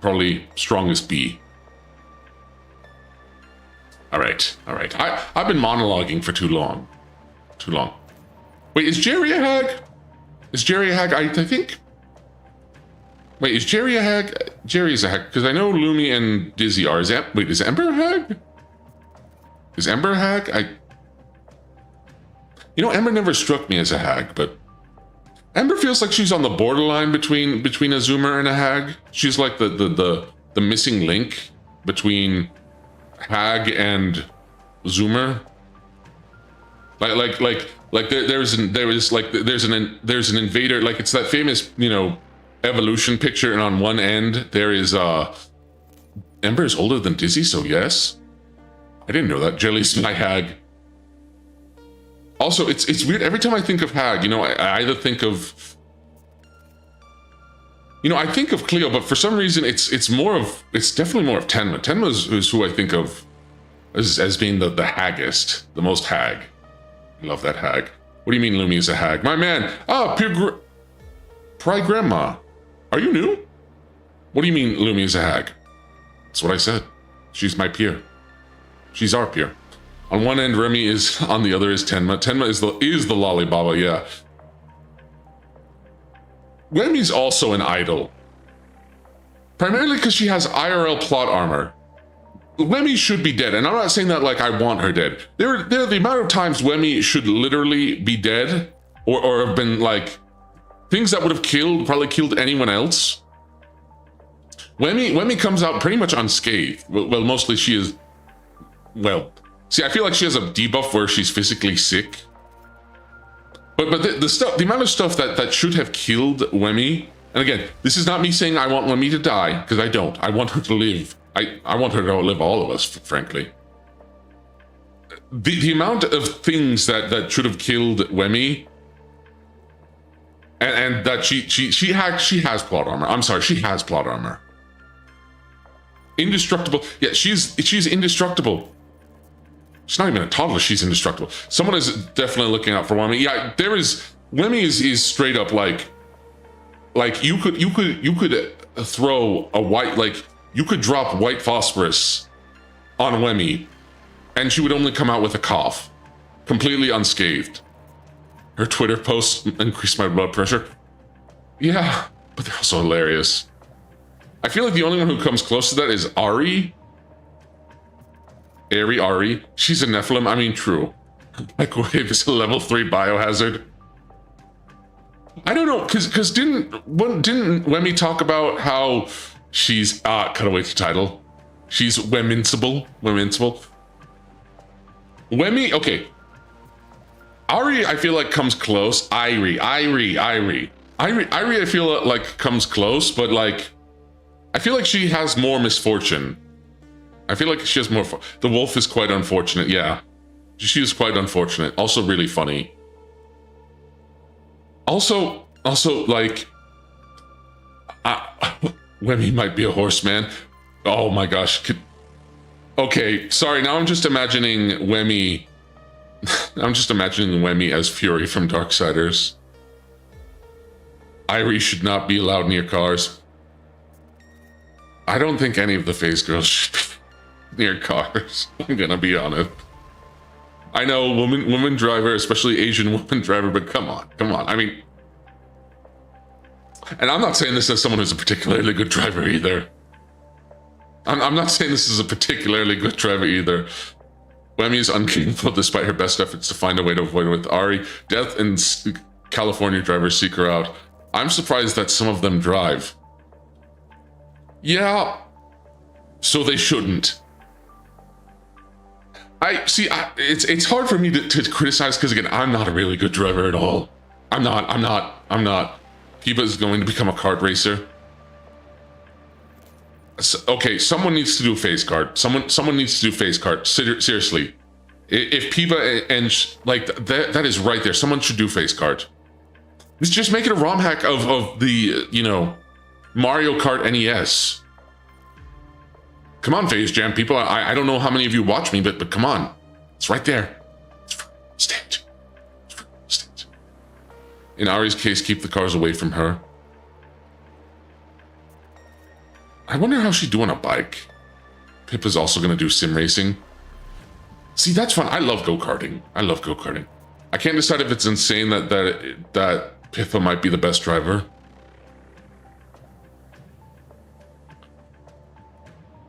probably strongest B. All right. I've been monologuing for too long. Wait, is Jerry a hag? I think. Wait, is Jerry a hag? Jerry's a hag because I know Lumi and Dizzy are. Is Ember a hag? Is Ember a hag? You know, Ember never struck me as a hag, but Ember feels like she's on the borderline between a Zoomer and a hag. She's like the missing link between hag and Zoomer. There's an invader. Like, it's that famous, you know, evolution picture, and on one end there is Ember is older than Dizzy, so yes. I didn't know that. Jelly's my hag. Also, it's weird. Every time I think of hag, you know, I either think of You know, I think of Cleo, but for some reason it's definitely more of Tenma. Tenma is who I think of as being the haggest, the most hag. I love that hag. What do you mean Lumi is a hag? My man, Pry Grandma. Are you new? What do you mean Lumi is a hag? That's what I said. She's my peer. She's our peer. On one end, Remy is, on the other is Tenma. Tenma is the Lollibaba, yeah. Remy's also an idol. Primarily because she has IRL plot armor. Wemmy should be dead, and I'm not saying that like I want her dead. There are the amount of times Wemmy should literally be dead, or have been like things that would have probably killed anyone else. Wemmy comes out pretty much unscathed. Well, mostly she is. Well, see, I feel like she has a debuff where she's physically sick. But the amount of stuff that should have killed Wemmy, and again, this is not me saying I want Wemmy to die, because I don't. I want her to live. I want her to outlive all of us, frankly. The amount of things that should have killed Wemmy, and that she has plot armor. I'm sorry, she has plot armor. Indestructible. Yeah, she's indestructible. She's not even a toddler. She's indestructible. Someone is definitely looking out for Wemmy. Yeah, Wemmy is straight up like you could throw a white, like you could drop white phosphorus on Wemmy, and she would only come out with a cough, completely unscathed. Her Twitter posts increased my blood pressure. Yeah, but they're also hilarious. I feel like the only one who comes close to that is Ari. Ari. She's a Nephilim. I mean, true. Microwave is a level 3 biohazard. I don't know, because didn't Wemmy talk about how she's cutaway to title? She's Wemincible. Wemmy, okay. Ari, I feel like comes close. Irie, I feel like comes close, but like I feel like she has more misfortune. I feel like she has more. The wolf is quite unfortunate. Yeah, she is quite unfortunate. Also, really funny. Also, like, Wemmy might be a horseman. Oh my gosh. Okay, sorry. Now I'm just imagining Wemmy. I'm just imagining Wemmy as Fury from Darksiders. Irie should not be allowed near cars. I don't think any of the phase girls should be near cars. I'm gonna be honest. I know, woman driver, especially Asian woman driver, but come on. I mean, and I'm not saying this as someone who's a particularly good driver either. I'm not saying this is a particularly good driver either. Wemmy is uncapable despite her best efforts to find a way to avoid it with Ari. Death and California drivers seek her out. I'm surprised that some of them drive. Yeah, so they shouldn't. It's hard for me to criticize because again, I'm not a really good driver at all. I'm not. Kiba is going to become a kart racer. So, okay, someone needs to do phase kart. Someone needs to do phase kart. Seriously, if Piva and like that is right there. Someone should do phase kart. Let's just make it a ROM hack of the Mario Kart NES. Come on, Phase Jam people. I don't know how many of you watch me, but come on, it's right there. Stage. In Ari's case, keep the cars away from her. I wonder how she'd do on a bike. Pippa's also going to do sim racing. See, that's fun. I love go-karting. I can't decide if it's insane that Pippa might be the best driver.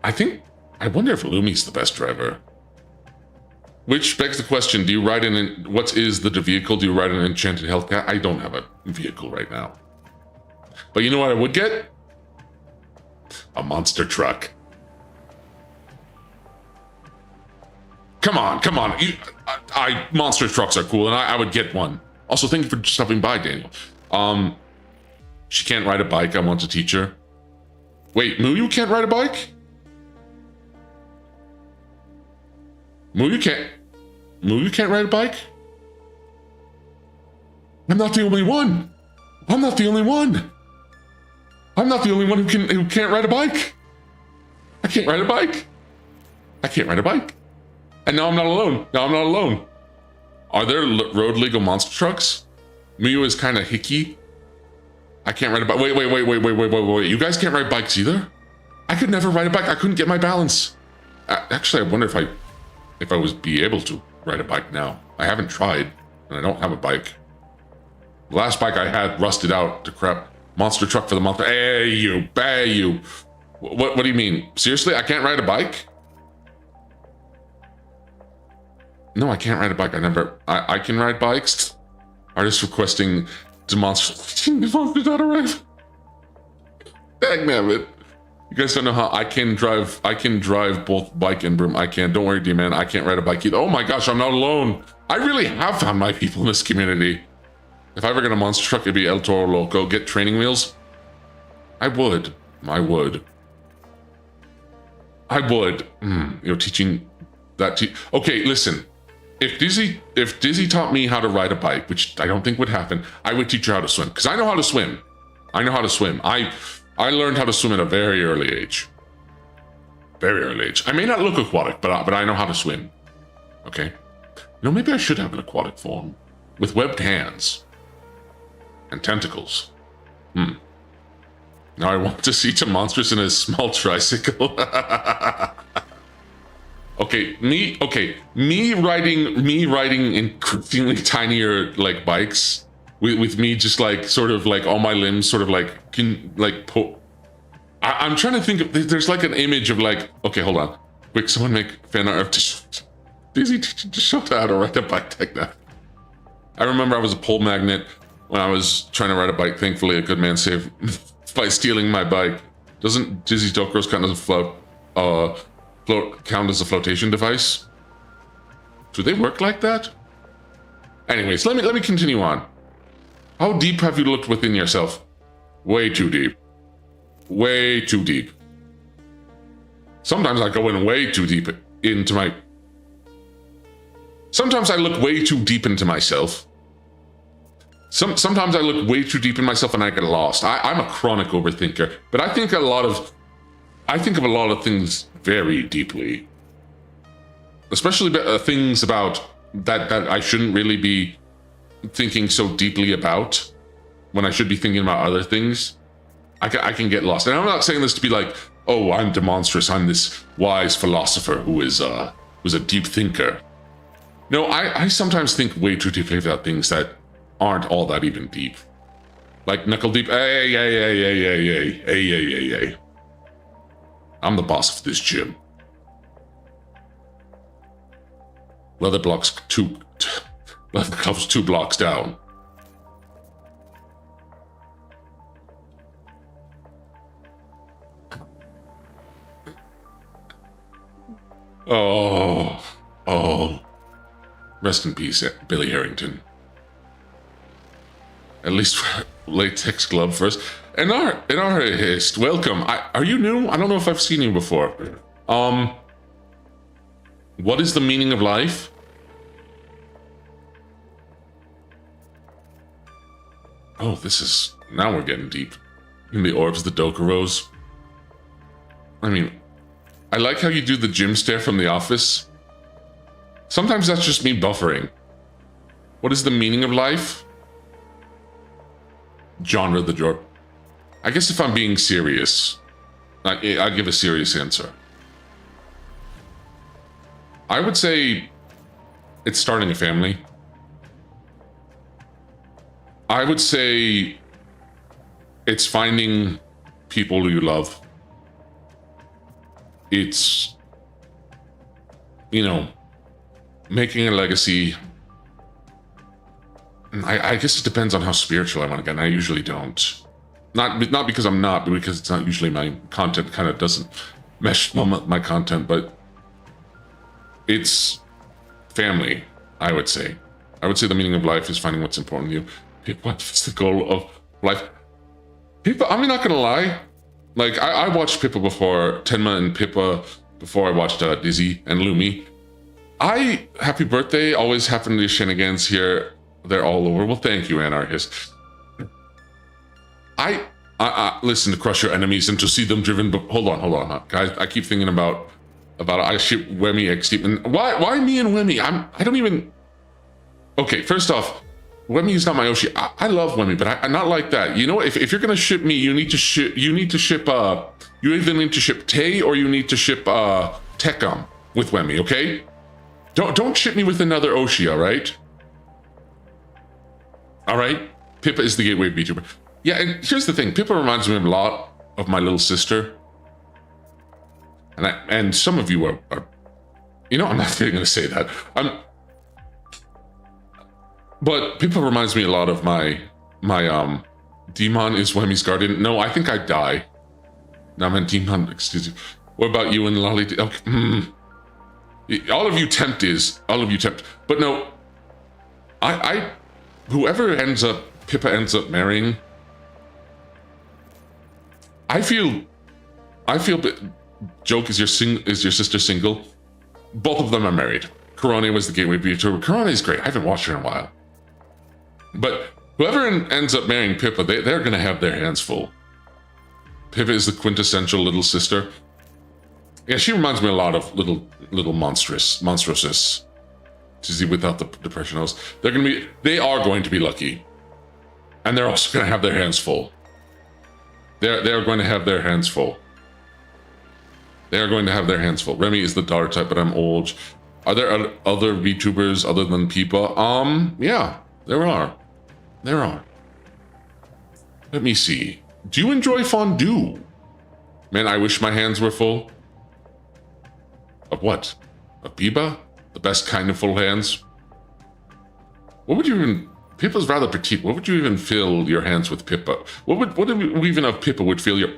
I wonder if Lumi's the best driver. Which begs the question, do you ride in what is the vehicle? Do you ride an enchanted Hellcat? I don't have a vehicle right now. But you know what I would get? A monster truck. Come on. Monster trucks are cool, and I would get one. Also, thank you for stopping by, Daniel. She can't ride a bike. I want to teach her. Wait, Muyu can't ride a bike? Muyu can't ride a bike? I'm not the only one. I'm not the only one who can't ride a bike. I can't ride a bike. I can't ride a bike. And now I'm not alone. Now I'm not alone. Are there road legal monster trucks? Miyu is kind of hickey. I can't ride a bike. Wait. You guys can't ride bikes either? I could never ride a bike. I couldn't get my balance. Actually, I wonder if I was be able to ride a bike now. I haven't tried, and I don't have a bike. The last bike I had rusted out to crap. Monster truck for the monster. Hey you. What do you mean? Seriously, I can't ride a bike? No, I can't ride a bike. I can ride bikes. Artist requesting demonstrative. Dang it. You guys don't know how I can drive both bike and broom. I can. Don't worry, D-Man. I can't ride a bike either. Oh my gosh, I'm not alone. I really have found my people in this community. If I ever get a monster truck, it'd be El Toro Loco. Get training wheels? I would. You're teaching that. Okay, listen. If Dizzy taught me how to ride a bike, which I don't think would happen, I would teach her how to swim. Because I know how to swim. I learned how to swim at a very early age. Very early age. I may not look aquatic, but I know how to swim. Okay? Maybe I should have an aquatic form. With webbed hands. And tentacles. Now I want to see some monsters in a small tricycle. Okay, me riding increasingly tinier like bikes with me just like sort of like all my limbs sort of like I'm trying to think of, there's like an image of like, okay, hold on, quick, someone make fan art of Dizzy just showed how to ride a bike like that. I remember I was a pole magnet when I was trying to ride a bike. Thankfully, a good man saved by stealing my bike. Doesn't Dizzy's Dokros count as a count as a flotation device? Do they work like that? Anyways, let me continue on. How deep have you looked within yourself? Way too deep. Way too deep. Sometimes I go in way too deep into my... Sometimes I look way too deep into myself. Sometimes I look way too deep in myself and I get lost. I'm a chronic overthinker, but I think of a lot of things very deeply. Especially things about that I shouldn't really be thinking so deeply about when I should be thinking about other things. I can get lost. And I'm not saying this to be like, oh, I'm demonstrous. I'm this wise philosopher who is a deep thinker. No, I sometimes think way too deeply about things that aren't all that even deep. Like knuckle deep. Hey. I'm the boss of this gym. Leather club's 2 blocks down. Oh. Rest in peace, Billy Harrington. At least for latex glove first. In our hist, welcome. Are you new? I don't know if I've seen you before. What is the meaning of life? Oh, now we're getting deep. In the orbs, the Dokuros. I mean, I like how you do the gym stare from The Office. Sometimes that's just me buffering. What is the meaning of life? Genre the drawer. I guess if I'm being serious, I'd give a serious answer. I would say it's starting a family. I would say it's finding people you love. It's, making a legacy. I guess it depends on how spiritual I want to get, and I usually don't. Not because I'm not, but because it's not usually my content kind of doesn't mesh my content, but it's family, I would say. I would say the meaning of life is finding what's important to you. What's the goal of life? Pippa, I'm not gonna lie. Like, I watched Pippa before, Tenma and Pippa, before I watched Dizzy and Lumi. Happy birthday, always happen to shenanigans here. They're all over. Well, thank you, Anarchist. I listen, to crush your enemies and to see them driven. But hold on, guys. I keep thinking about I ship Wemmy X Deep, and why me and Wemmy? I don't even. Okay, first off, Wemmy is not my Oshi. I love Wemmy, but I'm not like that. You know, if you're gonna ship me, you need to ship. You either need to ship Tay or you need to ship Tekam with Wemmy. Okay, don't ship me with another Oshi. All right. All right. Pippa is the gateway VTuber. Yeah, and here's the thing. Pippa reminds me a lot of my little sister. And some of you are you know, I'm not even going to say that. But Pippa reminds me a lot of my Demon is Wemmy's guardian. No, I think I'd die. No, I meant Demon, excuse me. What about you and Lolly? Okay. All of you tempt. But no, whoever Pippa ends up marrying, I feel Joke, is your sister single? Both of them are married. Karone was the gateway VTuber. Karone is great. I haven't watched her in a while. But whoever ends up marrying Pippa, they're going to have their hands full. Pippa is the quintessential little sister. Yeah, she reminds me a lot of little monstrousness. To see without the depression nose. They are going to be lucky. And they're also going to have their hands full. They're going to have their hands full. They are going to have their hands full. Remy is the daughter type, but I'm old. Are there other VTubers other than Pippa? Yeah, there are. There are. Let me see. Do you enjoy fondue? Man, I wish my hands were full. Of what? Of Biba? The best kind of full hands? What would you even... Pippa's rather petite. What would you even fill your hands with Pippa? What even of Pippa would fill your...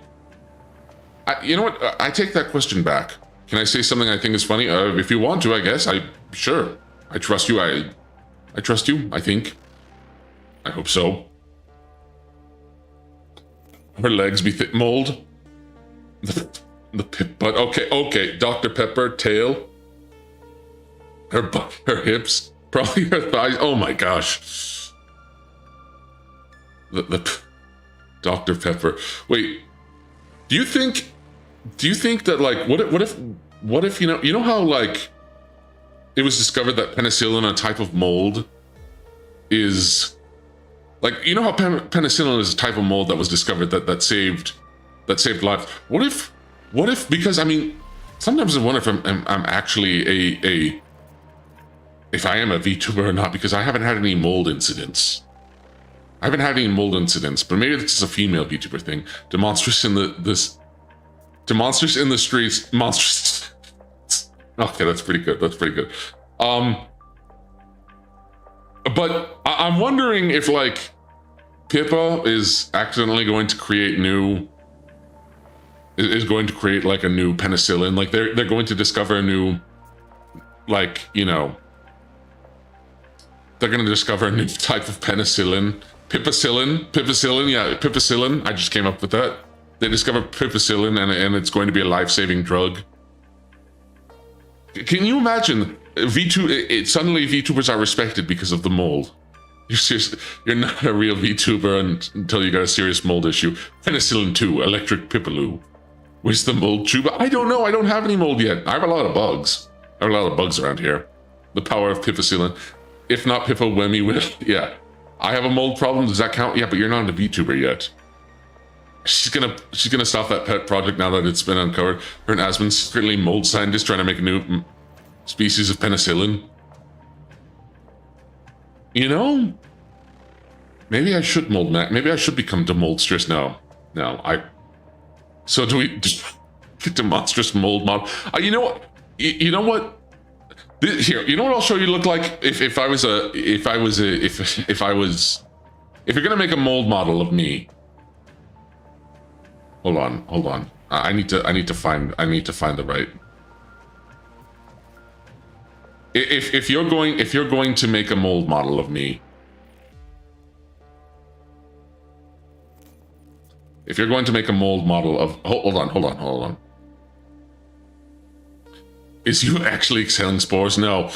you know what? I take that question back. Can I say something I think is funny? If you want to, I guess. Sure. I trust you. I trust you, I think. I hope so. Her legs be thick mold. The Pip butt. Okay. Dr. Pepper, tail. Her hips. Probably her thighs. Oh my gosh. The Dr. Pepper. Wait. Do you think that, like, what if you know how, like, it was discovered that penicillin, a type of mold, is like, you know how penicillin is a type of mold that was discovered that saved lives. What if because I mean, sometimes I wonder if I'm actually if I am a VTuber or not, because I haven't had any mold incidents. But maybe this is a female VTuber thing. Demonstrous in the streets. Monstrous. Okay, that's pretty good. But I'm wondering if, like, Pippa is accidentally going to create like a new penicillin. Like they're going to discover a new, like, you know, they're going to discover a new type of penicillin. Pipacillin. I just came up with that. They discovered pipacillin, and it's going to be a life-saving drug. Can you imagine? Suddenly VTubers are respected because of the mold. You're not a real VTuber until you got a serious mold issue. Penicillin 2, electric Pipaloo. Where's the mold tuba? I don't know. I don't have any mold yet. I have a lot of bugs. Around here. The power of pipacillin. If not Pippa, Wemmy will. Yeah. I have a mold problem. Does that count? Yeah, but you're not a VTuber yet. She's gonna stop that pet project now that it's been uncovered. Her and Asmon's secretly mold scientist trying to make a new species of penicillin. You know, maybe I should maybe I should become demonstrous now. So do we get demonstrous mold model? You know what? You know what? Here, you know what I'll show you look like if you're gonna make a mold model of me. Hold on. I need to find the right. If you're going to make a mold model of me, if you're going to make a mold model of, hold on. Is you actually exhaling spores? No,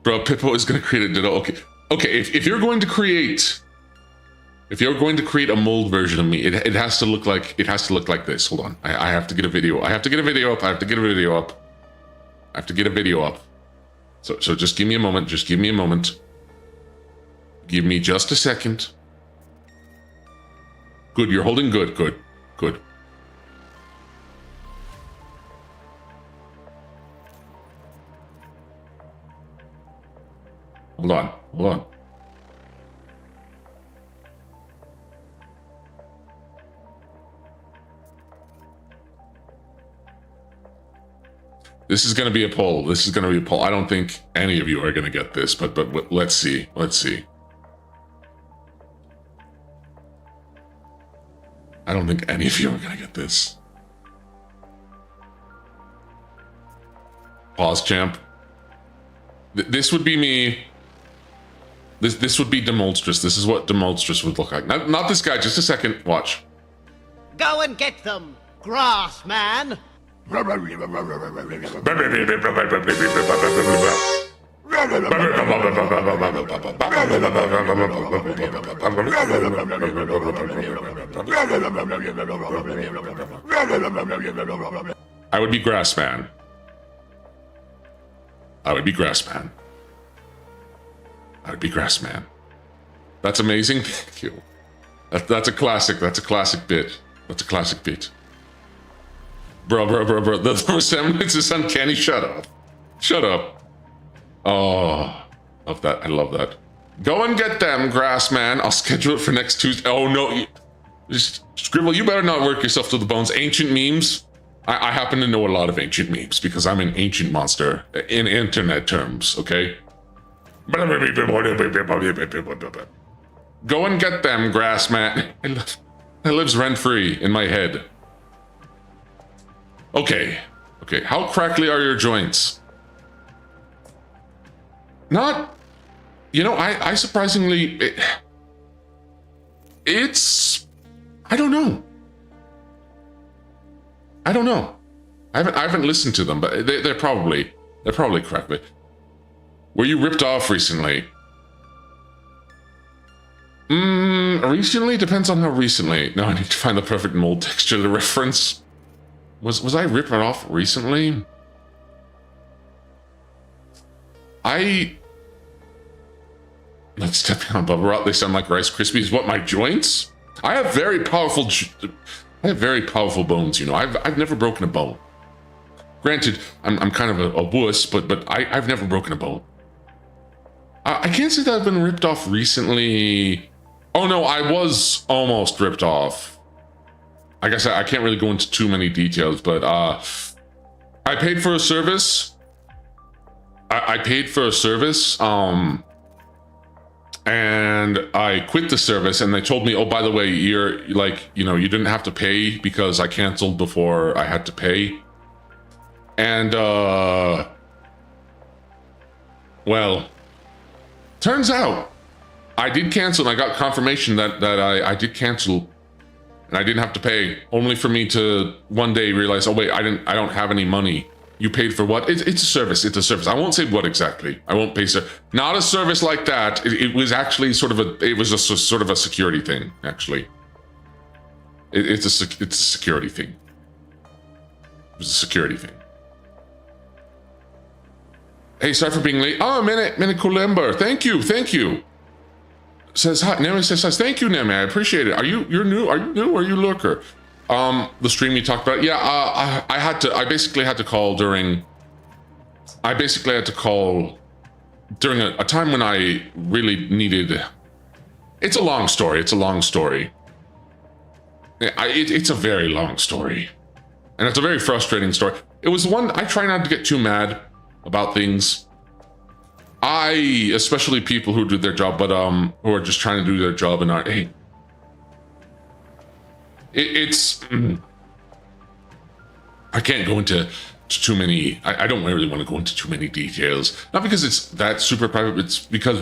bro. Pippo is going to create a ditto. Okay. If you're going to create If you're going to create a mold version of me, it has to look like this. Hold on. I have to get a video. I have to get a video up. I have to get a video up. I have to get a video up. So just give me a moment. Just give me a moment. Give me just a second. Good, you're holding good. Good. Good. Hold on. Hold on. This is going to be a poll. This is going to be a poll. I don't think any of you are going to get this, but let's see. Let's see. I don't think any of you are going to get this. Pause, champ. This would be me. This would be Demolstrous. This is what Demolstrous would look like. Not this guy. Just a second. Watch. Go and get them, grass man. I would be Grassman. I would be Grassman. I would be Grassman. That's amazing. Thank you. That's a classic. That's a classic bit. That's a classic bit. Bro. The resemblance is uncanny. Shut up. Shut up. Oh, love that. I love that. Go and get them, Grassman. I'll schedule it for next Tuesday. Oh, no. Scribble, you better not work yourself to the bones. Ancient memes. I happen to know a lot of ancient memes because I'm an ancient monster in internet terms, okay? Go and get them, Grassman. It lives rent-free in my head. Okay. Okay, how crackly are your joints? Not... You know, I surprisingly... It's... I don't know. I don't know. I haven't listened to them, but they're probably crackly. Were you ripped off recently? Recently? Depends on how recently. No, I need to find the perfect mold texture to reference. Was I ripped off recently? Let's step down above rot. They sound like Rice Krispies. What, my joints? I have very powerful bones, you know. I've never broken a bone. Granted, I'm kind of a wuss, but I've never broken a bone. I can't say that I've been ripped off recently. Oh no, I was almost ripped off. I guess I can't really go into too many details, but I paid for a service. I paid for a service, and I quit the service, and they told me, oh, by the way, you're like, you know, you didn't have to pay because I canceled before I had to pay. And, well, turns out I did cancel, and I got confirmation that I did cancel, and I didn't have to pay, only for me to one day realize, oh wait, I don't have any money. You paid for what? It's a service. It's a service. I won't say what exactly. I won't pay. Not a service like that. It was actually sort of a security thing. Actually, it's a security thing. It was a security thing. Hey, sorry for being late. Oh, Minikulember. Thank you. Says hi. Nemi says thank you, Nemi. I appreciate it. You're new? Are you new or are you lurker? The stream you talked about. Yeah, I basically had to call during a time when I really needed. It's a long story. It's a long story. It's a very long story, and it's a very frustrating story. It was one I try not to get too mad about things. Especially people who do their job, but who are just trying to do their job and aren't. Hey, I can't go into too many. I don't really want to go into too many details. Not because it's that super private. It's because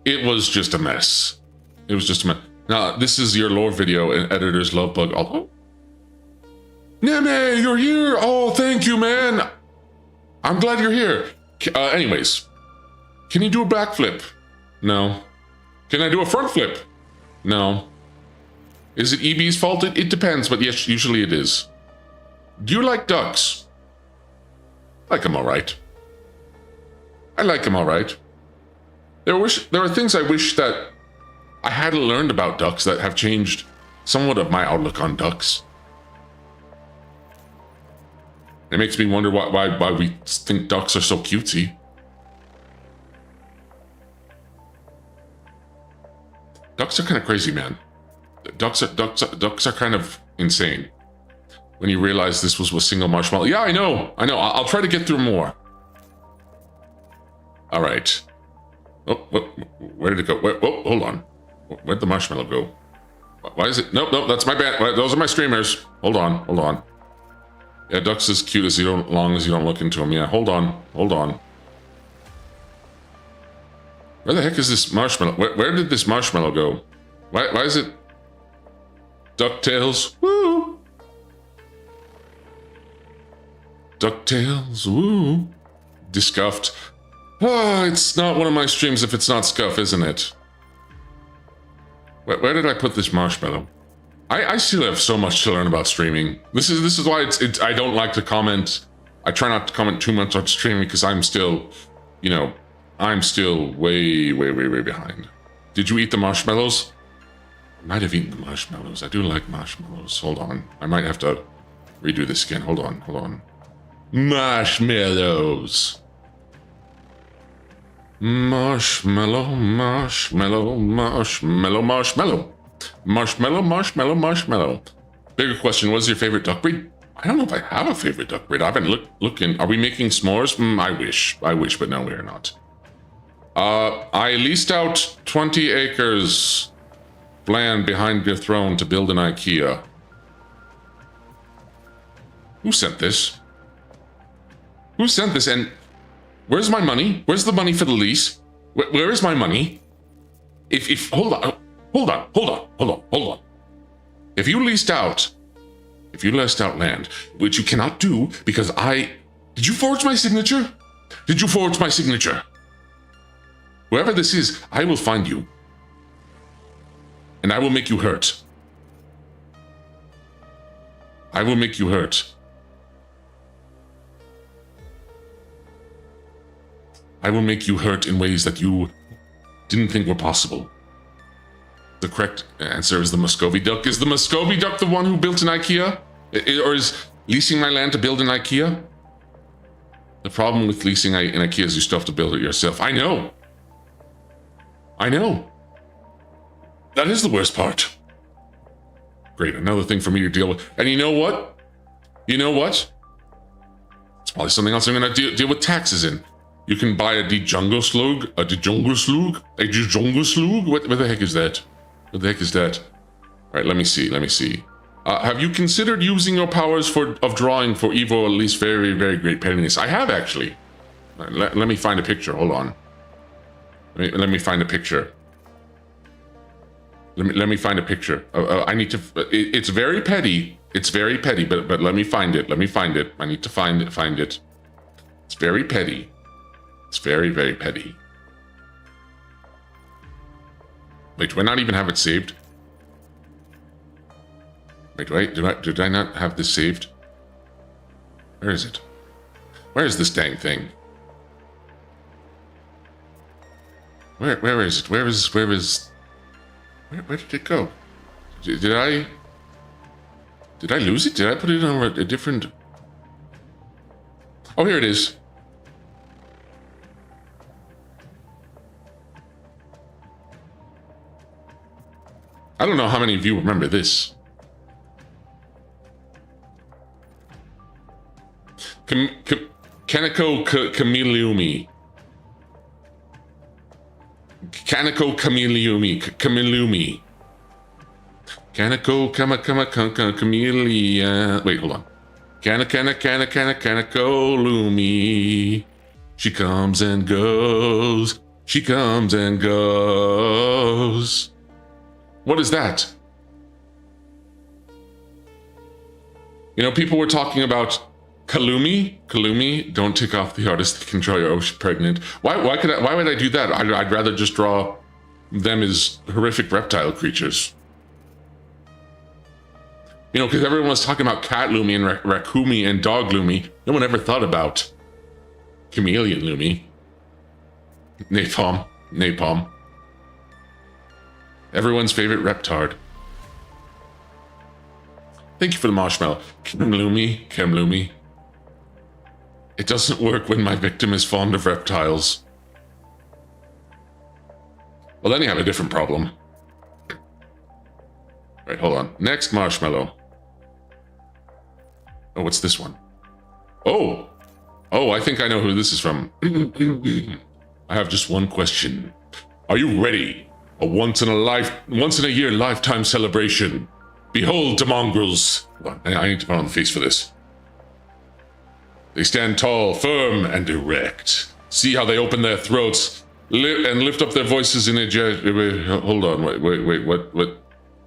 it was just a mess. It was just a mess. Now this is your lore video and editor's love bug. Oh, Neme, you're here. Oh, thank you, man. I'm glad you're here. Anyways, can you do a backflip? No. Can I do a front flip? No. Is it EB's fault? It depends, but yes, usually it is. Do you like ducks? I like them all right. I like them all right. There are things I wish that I hadn't learned about ducks that have changed somewhat of my outlook on ducks. It makes me wonder why we think ducks are so cutesy. Ducks are kind of crazy, man. Ducks are kind of insane. When you realize this was a single marshmallow. Yeah, I know. I'll try to get through more. All right. Oh, where did it go? Oh, hold on. Where'd the marshmallow go? Why is it? Nope, that's my bad. Those are my streamers. Hold on. Yeah, duck's as cute as long as you don't look into them. Yeah, hold on. Where the heck is this marshmallow? Where did this marshmallow go? Why is it DuckTales? Woo! DuckTales, woo! Discuffed. It's not one of my streams if it's not Scuff, isn't it? Where did I put this marshmallow? I still have so much to learn about streaming. This is why I don't like to comment. I try not to comment too much on streaming because I'm still, I'm still way behind. Did you eat the marshmallows? I might have eaten the marshmallows. I do like marshmallows. Hold on. I might have to redo this again. Hold on. Marshmallows. Marshmallow. Bigger question, what is your favorite duck breed? I don't know if I have a favorite duck breed. I haven't looking. Are we making s'mores? I wish, but no, we are not. I leased out 20 acres land behind your throne to build an IKEA. Who sent this? And where's my money? Where's the money for the lease? Where is my money? If hold on. If you leased out land, which you cannot do because did you forge my signature? Whoever this is, I will find you. And I will make you hurt. I will make you hurt in ways that you didn't think were possible. The correct answer is the Muscovy duck. Is the Muscovy duck the one who built an IKEA? Or is leasing my land to build an IKEA? The problem with leasing an IKEA is you still have to build it yourself. I know. That is the worst part. Great, another thing for me to deal with. And you know what? It's probably something else I'm gonna deal with taxes in. You can buy a Djungelslug. What the heck is that? All right, let me see. Have you considered using your powers of drawing for evil, at least very, very great pettiness? I have actually. Let me find a picture. Hold on. Let me find a picture. Let me find a picture. I need to. It's very petty. But let me find it. I need to find it. It's very petty. It's very, very petty. Wait, do I not even have it saved? Wait, did I not have this saved? Where is it? Where is this dang thing? Where is it? Where did it go? Did I lose it? Did I put it on a different? Oh, here it is. I don't know how many of you remember this. Kaneko Kamilumi. Kaneko Kamilumi. Kaneko Camellia. Wait, hold on. Kaneko Lumi. She comes and goes. What is that? People were talking about Kalumi, don't tick off the artist that can draw your ocean pregnant. Why would I do that? I'd rather just draw them as horrific reptile creatures. You know, because everyone was talking about cat Lumi and Rakumi and dog Lumi. No one ever thought about chameleon Lumi. Napalm. Everyone's favorite reptard. Thank you for the marshmallow. Chem Lumi. It doesn't work when my victim is fond of reptiles. Well, then you have a different problem. Right, hold on. Next marshmallow. Oh, what's this one? Oh, I think I know who this is from. I have just one question. Are you ready? A once in a year lifetime celebration. Behold the mongrels. I need to put on the face for this. They stand tall, firm, and erect. See how they open their throats and lift up their voices in hold on, wait, what?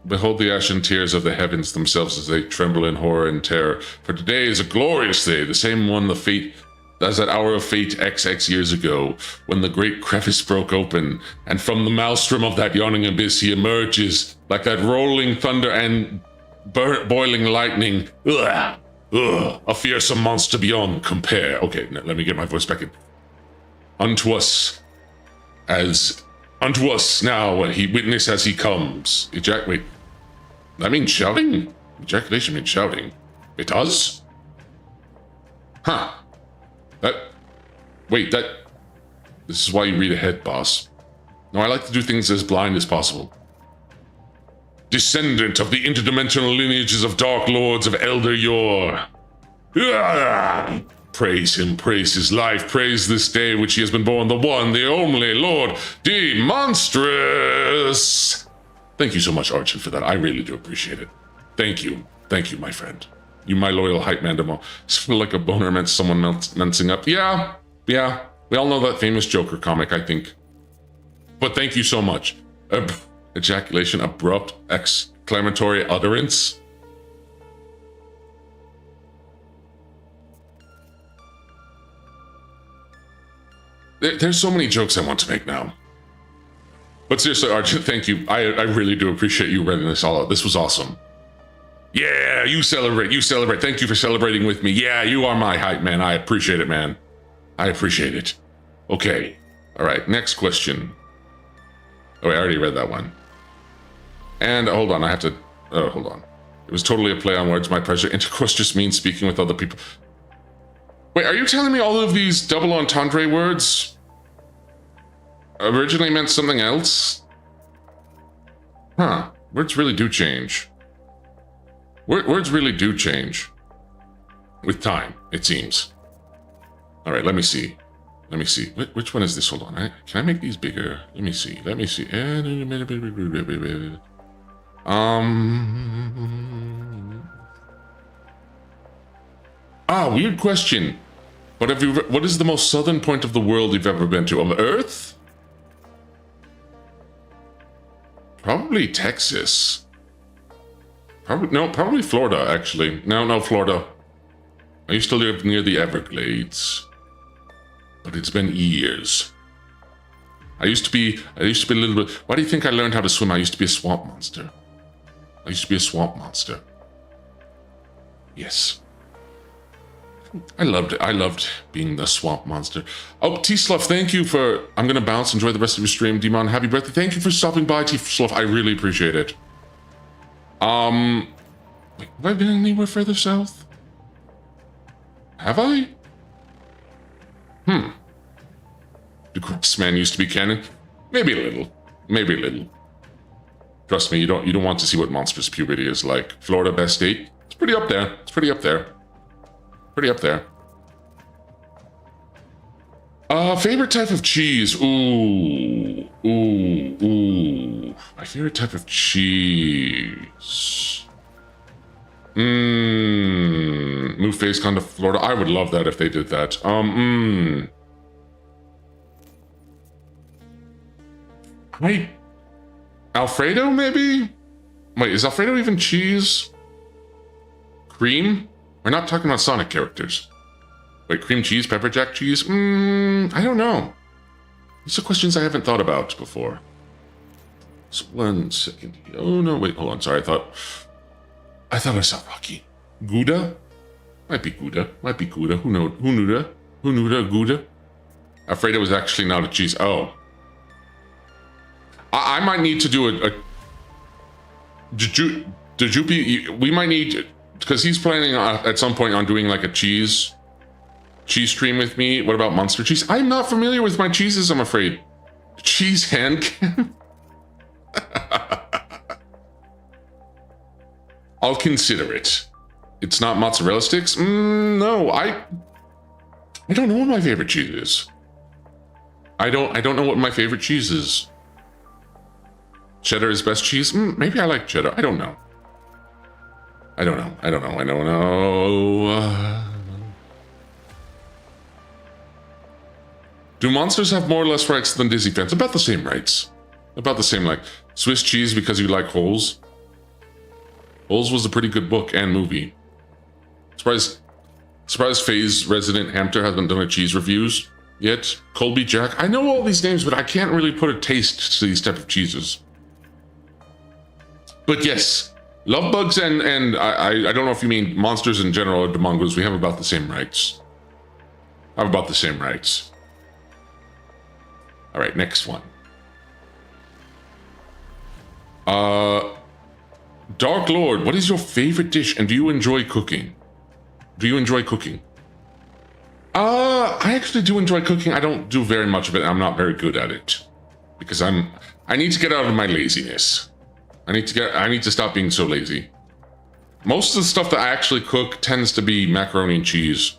Behold the ashen tears of the heavens themselves as they tremble in horror and terror. For today is a glorious day, the same one as that hour of fate XX years ago, when the great crevice broke open, and from the maelstrom of that yawning abyss he emerges, like that rolling thunder and boiling lightning. A fearsome monster beyond compare. Okay, now let me get my voice back in. Unto us now he witness as he comes. Wait, that means shouting? Ejaculation means shouting. It does? Huh. This is why you read ahead, boss. No, I like to do things as blind as possible. Descendant of the interdimensional lineages of dark lords of elder yore. Praise him, praise his life, praise this day which he has been born, the one, the only Lord, Demonstrous. Thank you so much, Archon, for that. I really do appreciate it. Thank you, my friend. You, my loyal hype man demo. Feel like a boner meant someone mensing up. Yeah. We all know that famous Joker comic, I think. But thank you so much. Ejaculation, abrupt, exclamatory utterance. There's so many jokes I want to make now. But seriously, Archon, thank you. I really do appreciate you reading this all out. This was awesome. Yeah, you celebrate. Thank you for celebrating with me. Yeah, you are my hype man. I appreciate it, man. I appreciate it. Okay. All right, next question. Oh, I already read that one. And hold on, hold on. It was totally a play on words, my pleasure. Intercourse just means speaking with other people. Wait, are you telling me all of these double entendre words originally meant something else? Huh, words really do change. Words really do change. With time, it seems. All right, let me see. Which one is this? Hold on. Can I make these bigger? Let me see. Weird question. What is the most southern point of the world you've ever been to? Of Earth? Probably Texas. Probably Florida, actually. No, Florida. I used to live near the Everglades. But it's been years. I used to be a little bit... Why do you think I learned how to swim? I used to be a swamp monster. Yes. I loved it. I loved being the swamp monster. Oh, T-Sluff, thank you for... I'm going to bounce. Enjoy the rest of your stream. Demon, happy birthday. Thank you for stopping by, T-Sluff. I really appreciate it. Wait, have I been anywhere further south? Have I? The Craftsman used to be canon. Maybe a little. Trust me, you don't want to see what monstrous puberty is like. Florida best state. It's pretty up there. Favorite type of cheese. Ooh. My favorite type of cheese. Move FaceCon to Florida. I would love that if they did that. Alfredo, maybe? Wait, is Alfredo even cheese? Cream? We're not talking about Sonic characters. Wait, cream cheese, pepper jack cheese? I don't know. These are questions I haven't thought about before. So 1 second. Oh no, wait, hold on. Sorry, I thought I saw Rocky. Gouda? Might be Gouda. Might be Gouda. Who knew that? Who knew that? Gouda? Afraid it was actually not a cheese. Oh. I might need to do a Jupi, we might need, because he's planning at some point on doing like a cheese stream with me. What about monster cheese? I'm not familiar with my cheeses, I'm afraid. Cheese hand cam? I'll consider it. It's not mozzarella sticks? No, I don't know what my favorite cheese is. I don't know what my favorite cheese is. Cheddar is best cheese? Maybe I like cheddar. I don't know. I don't know. Do monsters have more or less rights than Disney fans? About the same rights. About the same, like Swiss cheese because you like Holes. Holes was a pretty good book and movie. Surprised FaZe resident Hampter hasn't done a cheese reviews yet. Colby Jack. I know all these names, but I can't really put a taste to these type of cheeses. But yes, love bugs and I don't know if you mean monsters in general or demongos. We have about the same rights. I have about the same rights. All right, next one. Dark Lord, what is your favorite dish and do you enjoy cooking? Do you enjoy cooking? I actually do enjoy cooking. I don't do very much of it. I'm not very good at it because I need to get out of my laziness. I need to stop being so lazy. Most of the stuff that I actually cook tends to be macaroni and cheese.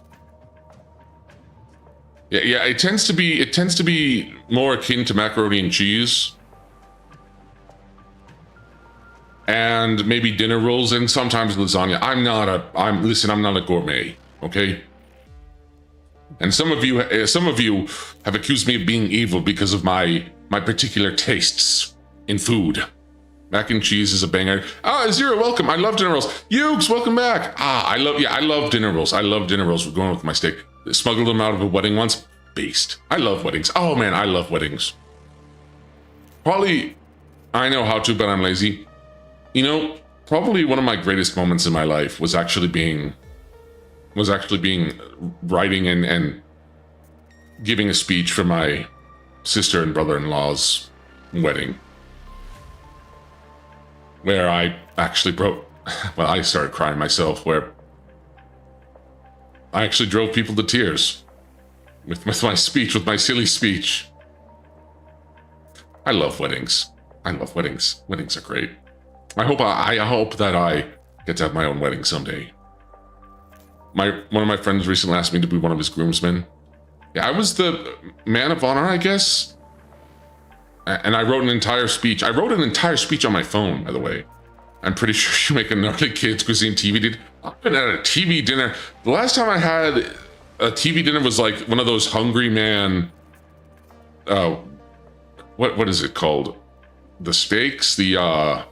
Yeah, it tends to be more akin to macaroni and cheese. And maybe dinner rolls and sometimes lasagna. I'm not a gourmet, okay? And some of you have accused me of being evil because of my particular tastes in food. Mac and cheese is a banger. Zero, welcome. I love dinner rolls. Ukes, welcome back. I love dinner rolls. I love dinner rolls. We're going with my steak. Smuggled them out of a wedding once. Beast. I love weddings. Oh man, I love weddings. Probably, I know how to, but I'm lazy. You know, probably one of my greatest moments in my life was actually being writing and giving a speech for my sister and brother-in-law's wedding. Where I actually I started crying myself, where I actually drove people to tears with my speech, with my silly speech. I love weddings. Weddings are great. I hope that I get to have my own wedding someday. One of my friends recently asked me to be one of his groomsmen. Yeah, I was the man of honor, I guess. And I wrote an entire speech. I wrote an entire speech on my phone, by the way. I'm pretty sure you make a gnarly kids cuisine TV dinner. I've been at a TV dinner. The last time I had a TV dinner was like one of those Hungry Man. What is it called? The steaks. What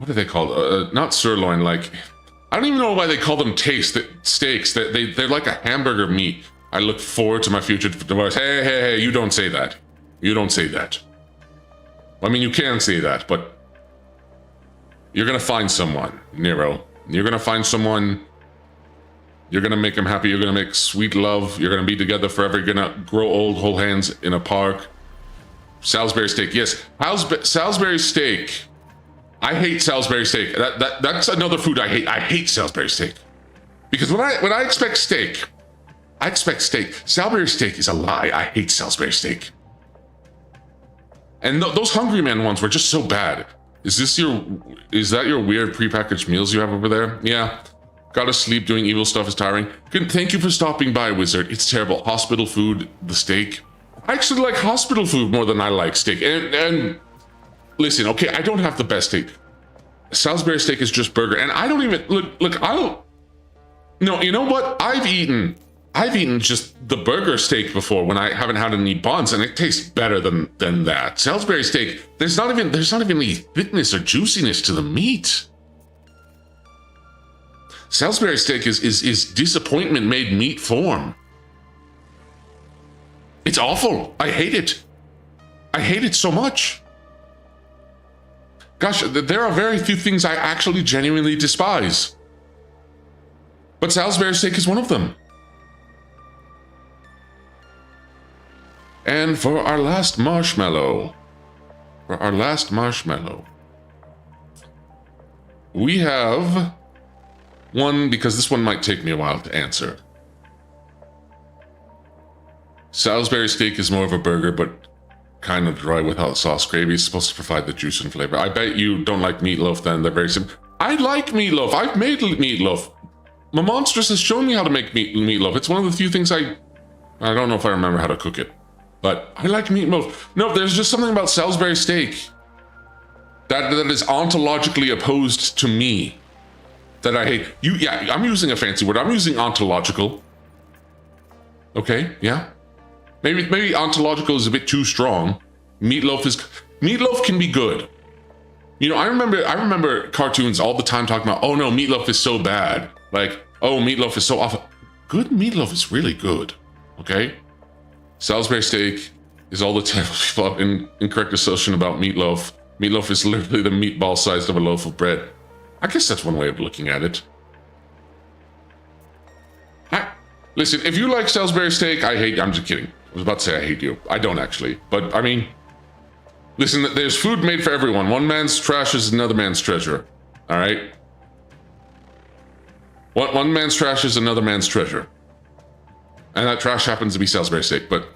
are they called? Not sirloin. Like, I don't even know why they call them steaks. They're like a hamburger meat. I look forward to my future divorce. Hey, you don't say that. You don't say that. I mean, you can say that, but you're gonna find someone, Nero. You're gonna find someone. You're gonna make them happy. You're gonna make sweet love. You're gonna be together forever. You're gonna grow old, hold hands in a park. Salisbury steak, yes. Salisbury steak. I hate Salisbury steak. That's another food I hate. I hate Salisbury steak because when I expect steak. I expect steak. Salisbury steak is a lie. I hate Salisbury steak. And those Hungry Man ones were just so bad. Is that your weird prepackaged meals you have over there? Yeah. Gotta sleep, doing evil stuff is tiring. Thank you for stopping by, Wizard. It's terrible. Hospital food, the steak. I actually like hospital food more than I like steak. And listen, okay, I don't have the best steak. Salisbury steak is just burger. And I don't even, look, no, you know what? I've eaten just the burger steak before when I haven't had any buns, and it tastes better than that. Salisbury steak, there's not even any thickness or juiciness to the meat. Salisbury steak is disappointment made meat form. It's awful. I hate it. I hate it so much. Gosh, there are very few things I actually genuinely despise. But Salisbury steak is one of them. And for our last marshmallow, we have one, because this one might take me a while to answer. Salisbury steak is more of a burger, but kind of dry without sauce. Gravy is supposed to provide the juice and flavor. I bet you don't like meatloaf then. They're very simple. I like meatloaf. I've made meatloaf. My monstrous has shown me how to make meatloaf. It's one of the few things I don't know if I remember how to cook it, but I like meatloaf. No, there's just something about Salisbury steak that is ontologically opposed to me that I hate. Yeah, I'm using a fancy word. I'm using ontological. Okay, yeah. Maybe ontological is a bit too strong. Meatloaf can be good. You know, I remember cartoons all the time talking about, oh no, meatloaf is so bad. Like, oh, meatloaf is so awful. Good meatloaf is really good. Okay? Salisbury steak is all the time people have incorrect assumption about meatloaf. Meatloaf is literally the meatball size of a loaf of bread. I guess that's one way of looking at it. Listen, if you like Salisbury steak, I'm just kidding. I was about to say I hate you. I don't actually. But, I mean, listen, there's food made for everyone. One man's trash is another man's treasure. All right? One man's trash is another man's treasure. And that trash happens to be Salisbury steak. But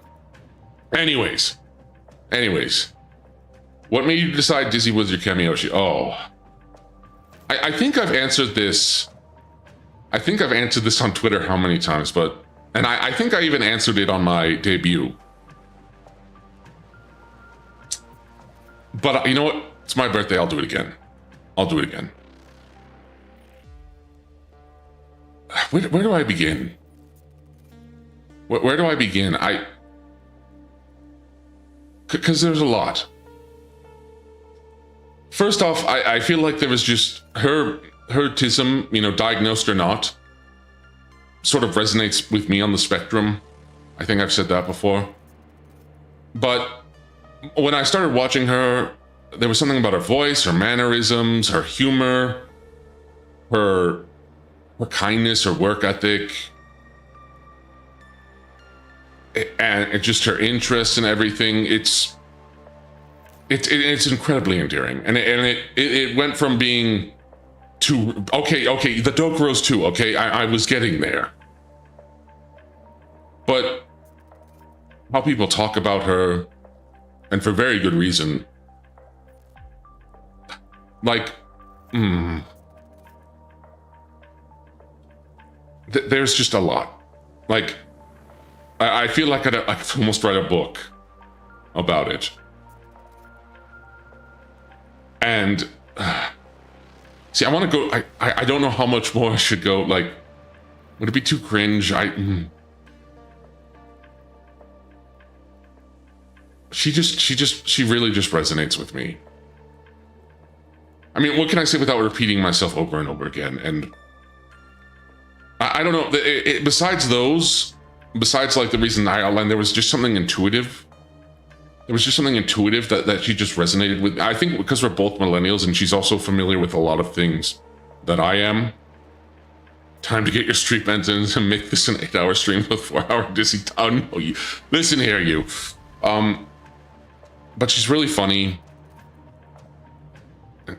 anyways. What made you decide Dizzy was your Kamiyoshi? Oh. I think I've answered this. I think I've answered this on Twitter how many times, but... And I think I even answered it on my debut. But you know what? It's my birthday. I'll do it again. Where do I begin? Where do I begin? Because there's a lot. First off, I feel like there was just her autism, you know, diagnosed or not, sort of resonates with me on the spectrum. I think I've said that before. But when I started watching her, there was something about her voice, her mannerisms, her humor, her kindness, her work ethic, and just her interest in everything. It's incredibly endearing, and it went from being to okay, the Dokuro's too. Okay, I was getting there, but how people talk about her, and for very good reason. Like, there's just a lot. Like, I feel like I could almost write a book about it. And see, I want to go. I don't know how much more I should go. Like, would it be too cringe? She really just resonates with me. I mean, what can I say without repeating myself over and over again? And I don't know. Besides like the reason I outlined, there was just something intuitive. There was just something intuitive that she just resonated with. I think because we're both millennials and she's also familiar with a lot of things that I am. Time to get your stream engines and make this an 8-hour stream with 4-hour Dizzy Town. No, you listen here, you. But she's really funny.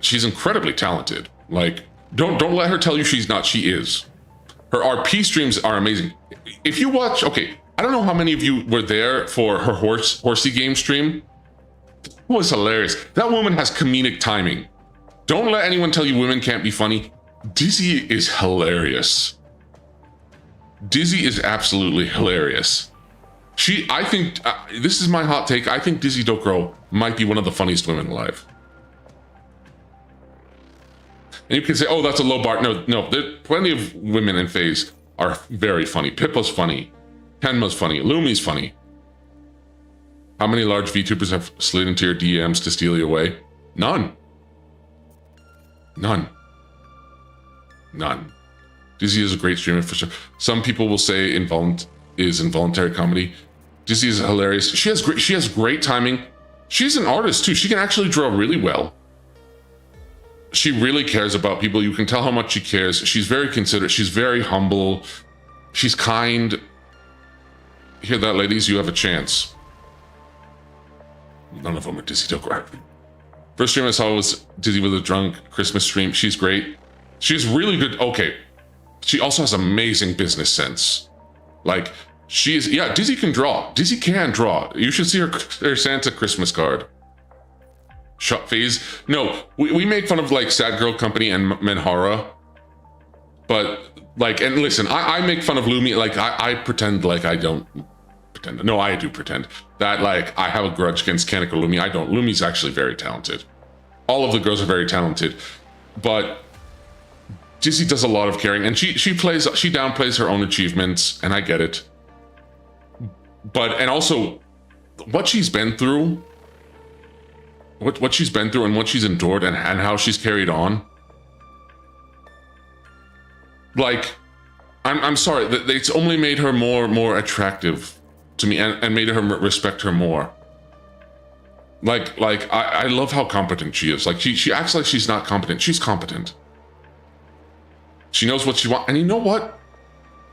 She's incredibly talented. Like, don't let her tell you she's not. She is. Her RP streams are amazing. If you watch, okay, I don't know how many of you were there for her horsey game stream. It was hilarious. That woman has comedic timing. Don't let anyone tell you women can't be funny. Dizzy is hilarious. Dizzy is absolutely hilarious. I think, this is my hot take, I think Dizzy Dokuro might be one of the funniest women alive. And you can say, oh, that's a low bar. No, there plenty of women in FaZe are very funny. Pippa's funny. Tenma's funny. Lumi's funny. How many large VTubers have slid into your DMs to steal you away? None. Dizzy is a great streamer for sure. Some people will say is involuntary comedy. Dizzy is hilarious. She has great timing. she's an artist too. She can actually draw really well. She really cares about people. You can tell how much she cares. She's very considerate. She's very humble. She's kind. Hear that, ladies? You have a chance. None of them are Dizzy Dogger. First stream I saw was Dizzy with a drunk Christmas stream. She's great. She's really good. Okay. She also has amazing business sense. Like, yeah, Dizzy can draw. Dizzy can draw. You should see her Santa Christmas card. Shut phase. No, we make fun of like Sad Girl Company and Menhara. But like, and listen, I make fun of Lumi. Like, I pretend like I don't pretend. No, I do pretend that like I have a grudge against Kaneko Lumi. I don't. Lumi's actually very talented. All of the girls are very talented. But Dizzy does a lot of caring, and she downplays her own achievements, and I get it. But, and also, what she's been through, what she's been through and what she's endured and how she's carried on. Like, I'm sorry, it's only made her more attractive to me and made her respect her more. Like I love how competent she is. Like, she acts like she's not competent. She's competent. She knows what she wants. And you know what?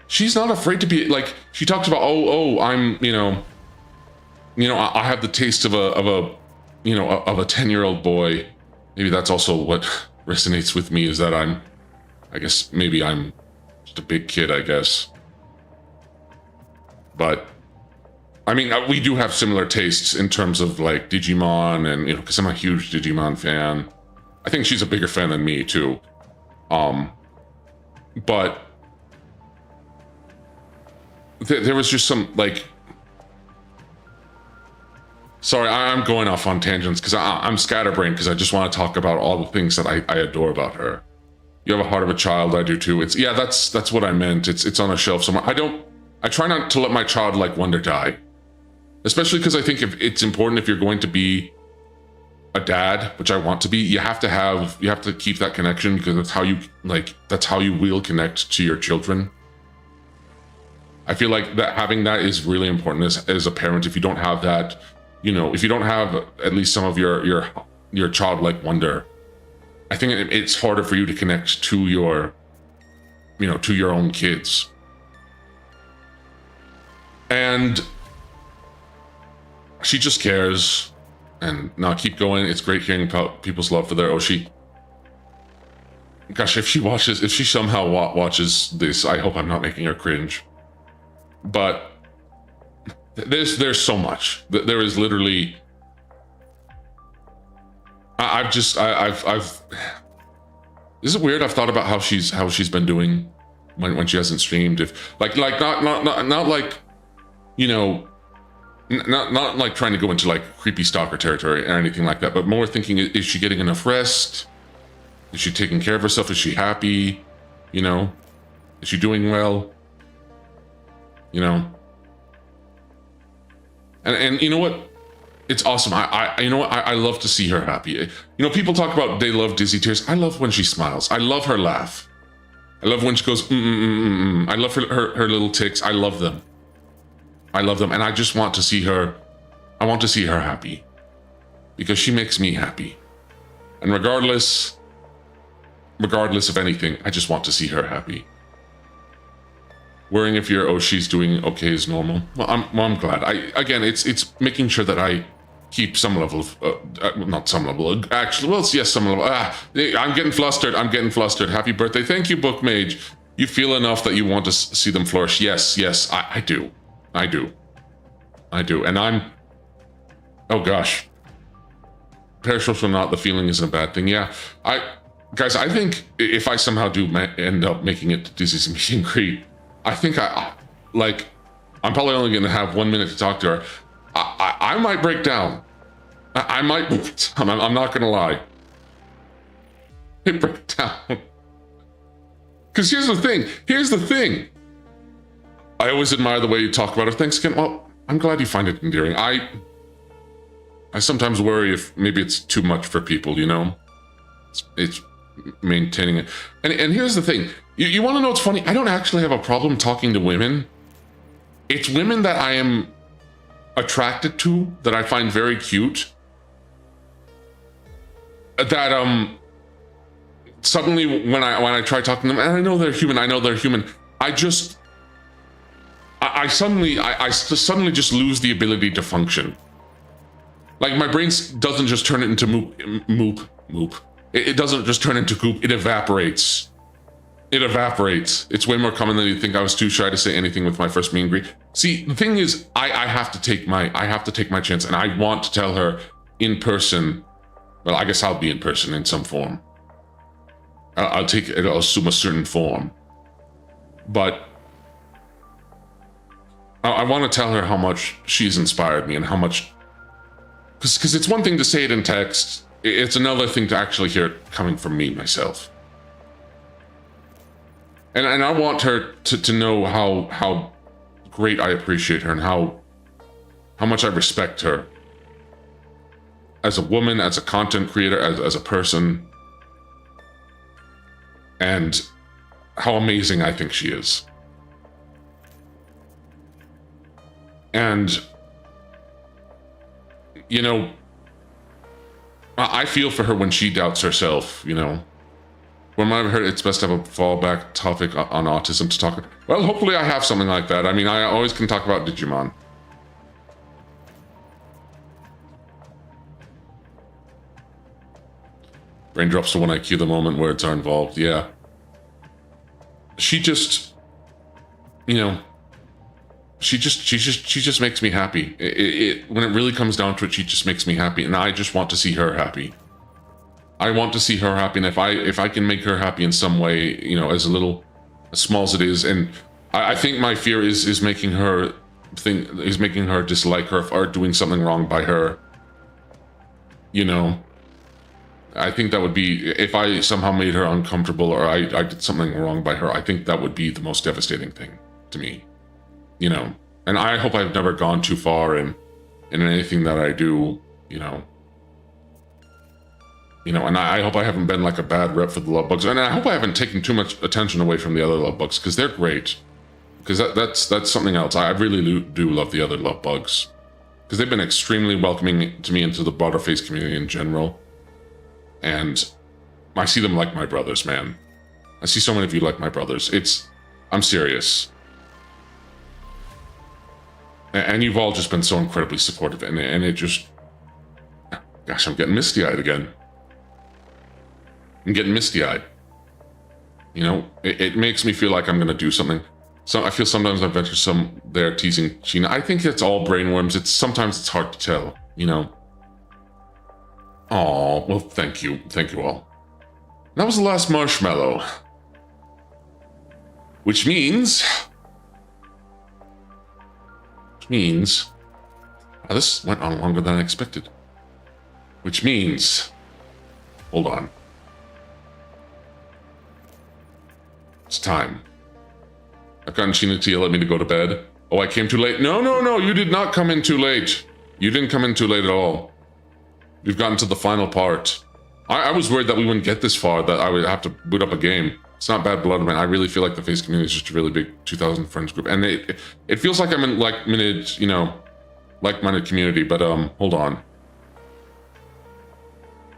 She's not afraid to be, like, she talks about, I'm, I have the taste of a 10-year-old boy. Maybe that's also what resonates with me, is that maybe I'm just a big kid, I guess. But, I mean, we do have similar tastes in terms of, like, Digimon, and, because I'm a huge Digimon fan. I think she's a bigger fan than me, too. But there was just some, like, sorry, I'm going off on tangents because I'm scatterbrained because I just want to talk about all the things that I adore about her. You have a heart of a child, I do too. That's what I meant. It's on a shelf somewhere. I try not to let my childlike wonder die, especially because I think it's important if you're going to be a dad, which I want to be. You have to keep that connection, because that's how you will connect to your children. I feel like that having that is really important as a parent. If you don't have that, if you don't have at least some of your childlike wonder, I think it's harder for you to connect to your own kids. And she just cares. And now keep going. It's great hearing about people's love for their Oshi. Gosh, if she somehow watches this, I hope I'm not making her cringe. But there's so much. There is literally. I've. Is it weird? I've thought about how she's been doing when she hasn't streamed. If not like, not like trying to go into like creepy stalker territory or anything like that, but more thinking, is she getting enough rest? Is she taking care of herself? Is she happy? Is she doing well? And you know what? It's awesome. I love to see her happy. People talk about they love Dizzy tears. I love when she smiles. I love her laugh. I love when she goes, I love her little ticks. I love them. And I just want to see her. I want to see her happy, because she makes me happy. And regardless of anything, I just want to see her happy. Worrying if your Oshi's doing okay is normal. Well, I'm glad. It's making sure that I keep some level of, not some level, actually, well, yes, some level. I'm getting flustered. Happy birthday. Thank you, Bookmage. You feel enough that you want to see them flourish. Yes, I do. And oh gosh. Perishable or not, the feeling isn't a bad thing. Yeah, guys, I think if I somehow do end up making it to Dizzy's meet and greet, I think I'm probably only going to have 1 minute to talk to her. I might break down. I might break down. I'm not going to lie. I break down. Because here's the thing. I always admire the way you talk about her. Thanks again. Well, I'm glad you find it endearing. I sometimes worry if maybe it's too much for people, It's maintaining it. And here's the thing. You want to know what's funny? I don't actually have a problem talking to women. It's women that I am attracted to, that I find very cute, that suddenly when I try talking to them, and I know they're human, I suddenly just lose the ability to function. Like my brain doesn't just turn it into moop. It doesn't just turn into goop. It evaporates. It's way more common than you think. I was too shy to say anything with my first meet and greet. See, the thing is, I have to take my chance, and I want to tell her in person. Well, I guess I'll be in person in some form. I'll assume a certain form. But I want to tell her how much she's inspired me and how much, because it's one thing to say it in text. It's another thing to actually hear it coming from me myself. And I want her to know how great I appreciate her and how much I respect her as a woman, as a content creator, as a person, and how amazing I think she is. And, you know, I feel for her when she doubts herself, you know. When I've heard it's best to have a fallback topic on autism to talk. Well, hopefully I have something like that. I mean, I always can talk about Digimon. Raindrops to when I cue the moment words are involved. Yeah. She just, you know, she just makes me happy. When it really comes down to it, she just makes me happy, and I just want to see her happy. I want to see her happy, and if I can make her happy in some way, you know, as small as it is, and I think my fear is making her dislike her or doing something wrong by her. You know, I think that would be, if I somehow made her uncomfortable or I did something wrong by her, I think that would be the most devastating thing to me. You know, and I hope I've never gone too far in anything that I do, you know. You know, and I hope I haven't been like a bad rep for the love bugs, and I hope I haven't taken too much attention away from the other love bugs, because they're great. Because that's something else. I really do love the other love bugs, because they've been extremely welcoming to me and to the broader face community in general. And I see them like my brothers, man. I see so many of you like my brothers. I'm serious. And you've all just been so incredibly supportive, and it just, gosh, I'm getting misty-eyed again. I'm getting misty-eyed. You know, it makes me feel like I'm gonna do something. So I feel sometimes I venture some there teasing Sheena. I think it's all brainworms. Sometimes it's hard to tell, you know. Oh, well, thank you all. That was the last marshmallow, which means. Oh, this went on longer than I expected. Which means, hold on. It's time. I've gotten Sheena to yell at me to go to bed. Oh, I came too late. No, you did not come in too late. You didn't come in too late at all. We've gotten to the final part. I was worried that we wouldn't get this far, that I would have to boot up a game. It's not bad blood, man. I really feel like the face community is just a really big 2,000 friends group. And it feels like I'm in like-minded, you know, like-minded community, but hold on.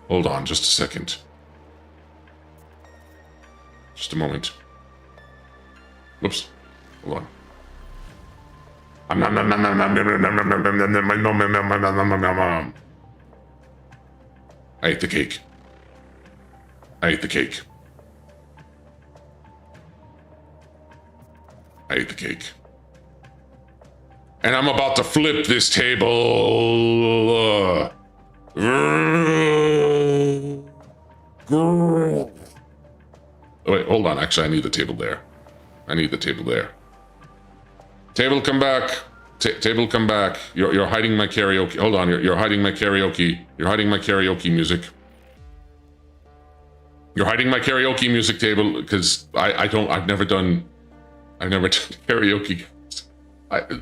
Hold on just a second. Just a moment. Whoops. Hold on. I ate the cake. I ate the cake. I ate the cake. And I'm about to flip this table. Wait, hold on. Actually, I need the table there. Table, come back. Table, come back. You're hiding my karaoke. Hold on. You're hiding my karaoke. You're hiding my karaoke music. You're hiding my karaoke music, table, because I've never done karaoke.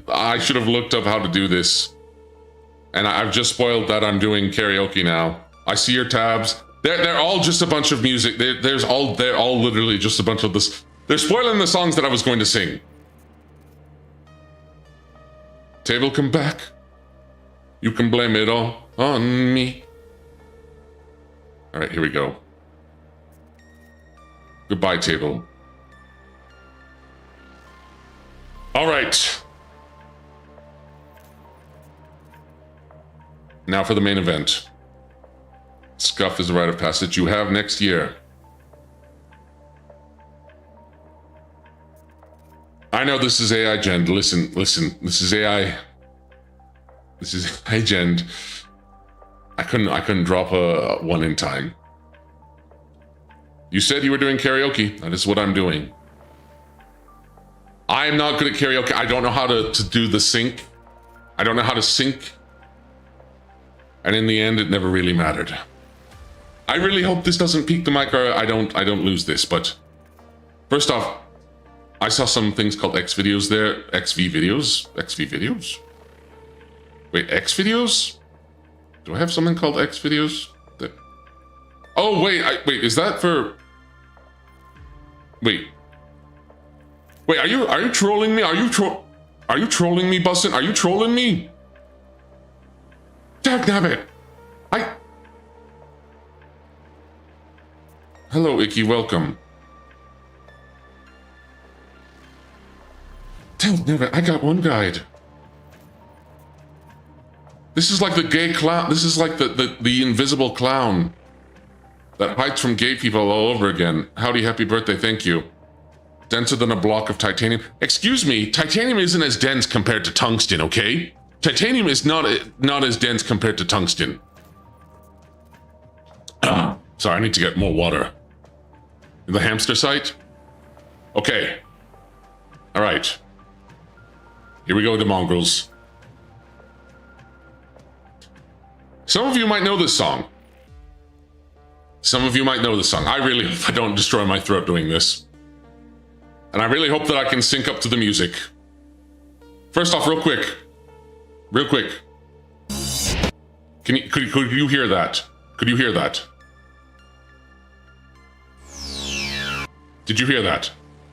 I should have looked up how to do this. And I've just spoiled that I'm doing karaoke now. I see your tabs. They're all just a bunch of music. They're all literally just a bunch of this. They're spoiling the songs that I was going to sing. Table, come back. You can blame it all on me. All right, here we go. Goodbye, table. All right. Now for the main event. Scuff is a rite of passage you have next year. I know this is AI gen. Listen. This is AI. This is AI gen. I couldn't drop a one in time. You said you were doing karaoke. That is what I'm doing. I am not good at karaoke. I don't know how to do the sync. I don't know how to sync. And in the end, it never really mattered. I really hope this doesn't peak the mic or I don't lose this, but first off, I saw some things called X videos there. XV videos? XV videos? Wait, X videos? Do I have something called X videos? Oh, wait, wait, is that for... Wait, are you trolling me? Are you trolling me, Bustin? Are you trolling me? Dagnabbit! Hello, Icky, welcome. Dagnabbit, I got one guide. This is like the gay clown. This is like the invisible clown that hides from gay people all over again. Howdy, happy birthday, thank you. Denser than a block of titanium. Excuse me, titanium isn't as dense compared to tungsten, okay? Titanium is not as dense compared to tungsten. Sorry, I need to get more water. The hamster site? Okay. All right. Here we go with the mongrels. Some of you might know this song. Some of you might know this song. I really hope I don't destroy my throat doing this. And I really hope that I can sync up to the music. First off, real quick. Could you hear that? Could you hear that? Did you hear that?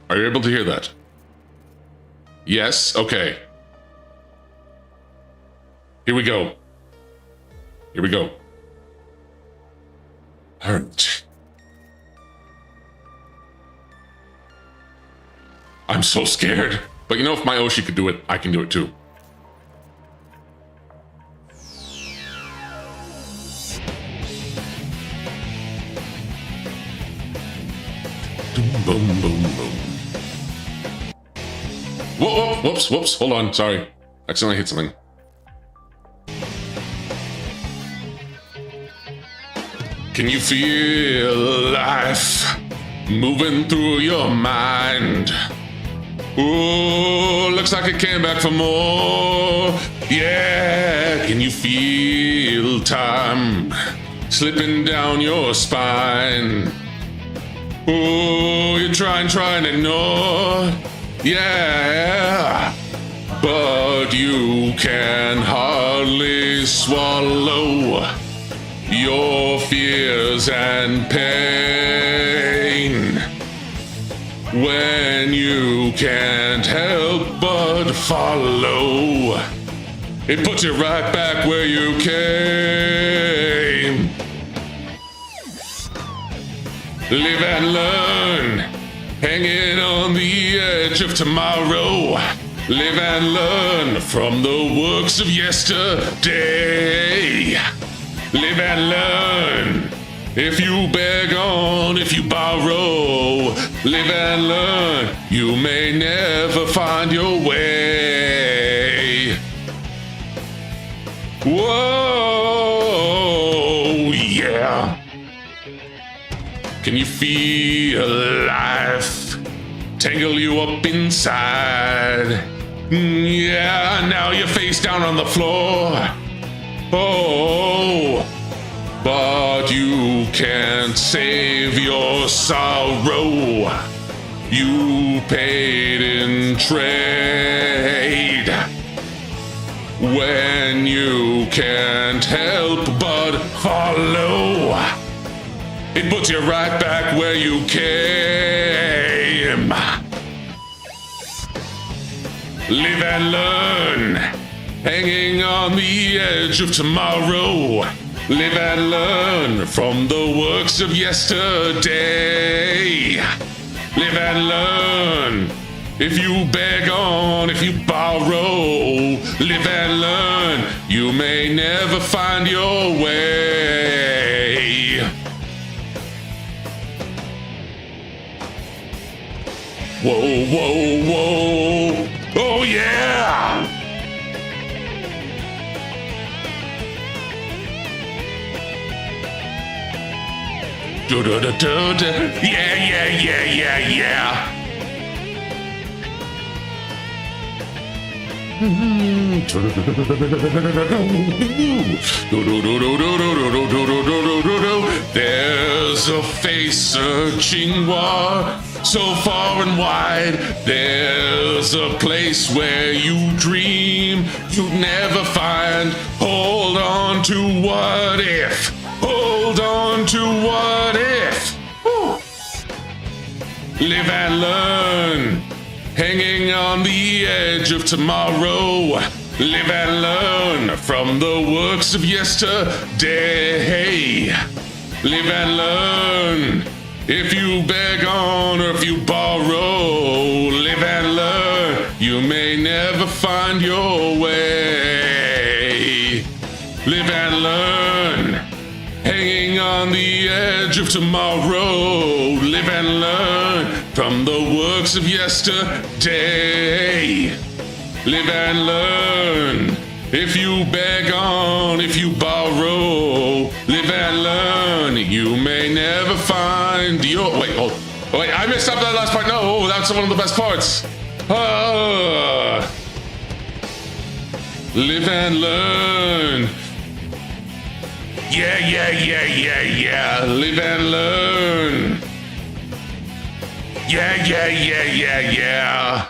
Are you able to hear that? Yes? Okay. Here we go. Here we go. Alright. I'm so scared. But you know, if my Oshi could do it, I can do it too. Boom, boom, boom. Whoops, hold on, sorry. Accidentally hit something. Can you feel life moving through your mind? Ooh, looks like it came back for more. Yeah, can you feel time slipping down your spine? Ooh, you're trying to ignore. Yeah, but you can hardly swallow your fears and pain when you can't help but follow. It puts you right back where you came. Live and learn, hanging on the edge of tomorrow. Live and learn from the works of yesterday. Live and learn. If you beg on, if you borrow, live and learn. You may never find your way. Whoa, yeah. Can you feel life tangle you up inside? Yeah, now you're face down on the floor. Oh, but you can't save your sorrow. You paid in trade when you can't help but follow. It puts you right back where you came. Live and learn, hanging on the edge of tomorrow. Live and learn from the works of yesterday. Live and learn. If you beg on, if you borrow, live and learn. You may never find your way. Whoa, whoa, whoa. Oh, yeah. Do do do do do. Yeah, yeah, yeah, yeah, yeah. There's a face searching war so far and wide. There's a place where you dream you'd never find. Hold on to what if. Hold on to what if. Woo. Live and learn. Hanging on the edge of tomorrow. Live and learn from the works of yesterday. Live and learn. If you beg on or if you borrow, live and learn. You may never find your way. Live and learn. Hanging on the edge of tomorrow. Live and learn from the works of yesterday. Live and learn. If you beg on, if you borrow, live and learn. You may never find your... Wait, I messed up that last part. No, that's one of the best parts. Live and learn. Yeah, yeah, yeah, yeah, yeah. Live and learn. Yeah, yeah, yeah, yeah, yeah.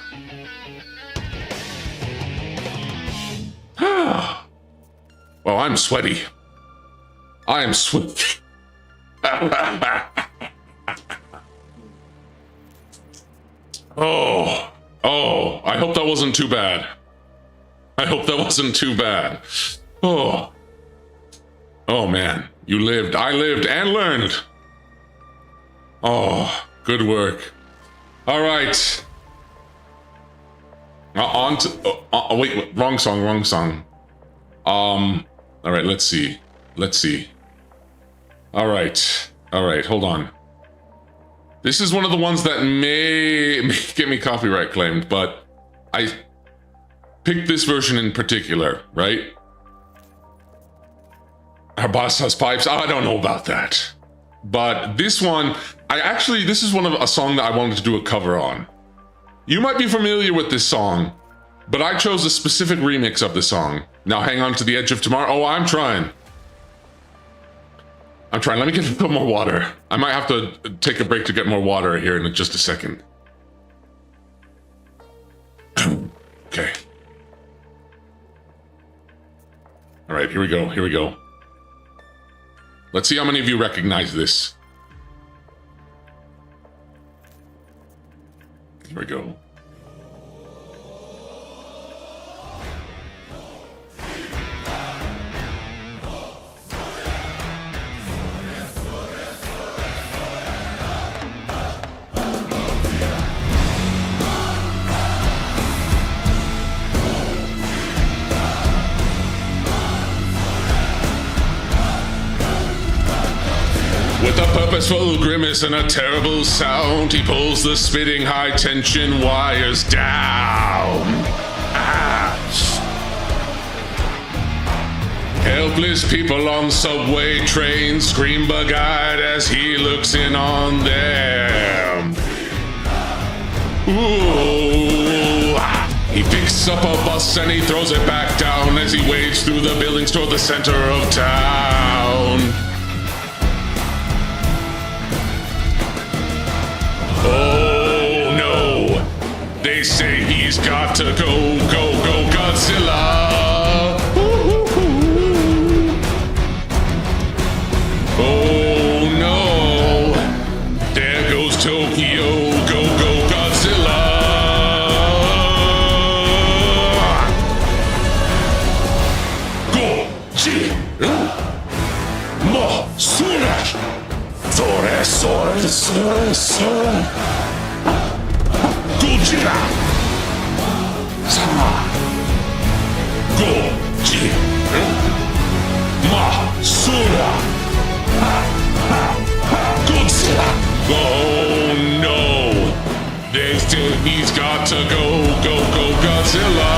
Well, I'm sweaty. I am sweaty. Oh, I hope that wasn't too bad. I hope that wasn't too bad. Oh man, you lived, I lived, and learned. Oh, good work. All right. On to, wait, wrong song. All right, let's see. All right, hold on. This is one of the ones that may get me copyright claimed, but I picked this version in particular, right? Our boss has pipes. I don't know about that. But this one, this is a song that I wanted to do a cover on. You might be familiar with this song, but I chose a specific remix of the song. Now hang on to the edge of tomorrow. Oh, I'm trying. Let me get a little more water. I might have to take a break to get more water here in just a second. Okay. All right, here we go. Let's see how many of you recognize this. Here we go. With a purposeful grimace and a terrible sound, he pulls the spitting high-tension wires down. Helpless people on subway trains scream bug-eyed as he looks in on them. Ooh. He picks up a bus and he throws it back down as he wades through the buildings toward the center of town. Oh no, they say he's got to go, Godzilla. Oh no, there goes Tokyo, go Godzilla. Go, Sore, sore, sore, sore. Gojira. Sama. Gojira. Masura. Godzilla. Oh no. He's got to go, go, go, Godzilla.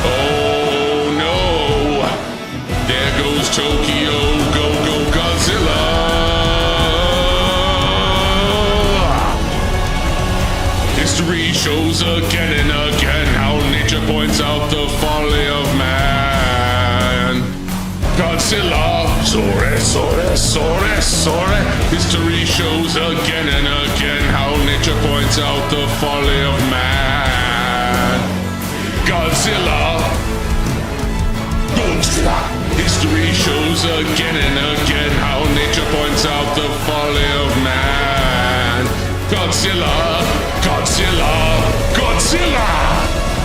Oh no. There goes Tokyo, go, go, Godzilla. History shows again and again how nature points out the folly of man. Godzilla, sore, sore, sore, sore. History shows again and again how nature points out the folly of man. Godzilla, Godzilla. History shows again and again how nature points out the folly of man. Godzilla, Godzilla, Godzilla.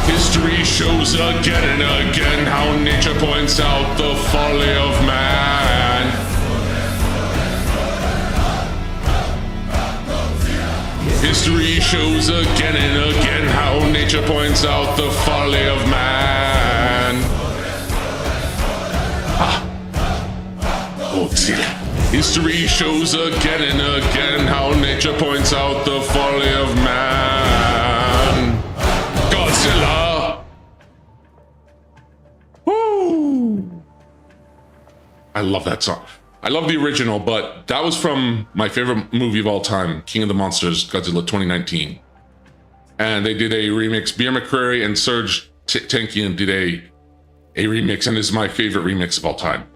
History shows again and again how nature points out the folly of man. History shows again and again how nature points out the folly of man. Godzilla. History shows again and again how nature points out the folly of man. Godzilla! Woo! I love that song. I love the original, but that was from my favorite movie of all time, King of the Monsters, Godzilla 2019. And they did a remix. Beer McCreary and Serge Tankian did a remix, and this is my favorite remix of all time.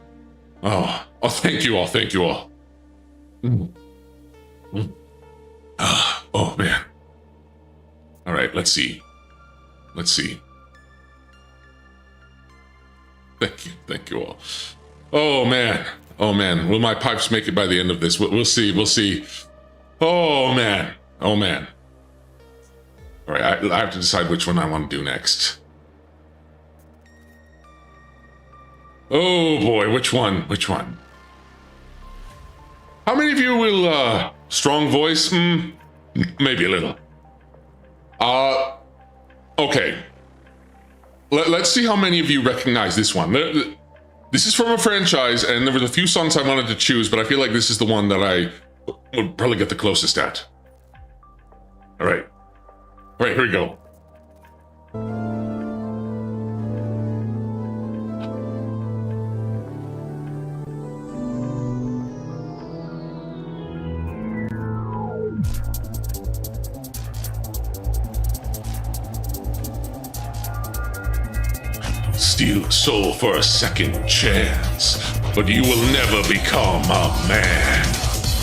Oh, thank you all, thank you all. Oh, man. All right, let's see. Let's see. Thank you all. Oh, man. Oh, man. Will my pipes make it by the end of this? We'll see, we'll see. Oh, man. Oh, man. All right, I have to decide which one I want to do next. Oh boy, which one? Which one? How many of you will, strong voice? Maybe a little. Okay. Let's see how many of you recognize this one. This is from a franchise, and there were a few songs I wanted to choose, but I feel like this is the one that I would probably get the closest at. All right. All right, here we go. Steal a soul for a second chance, but you will never become a man.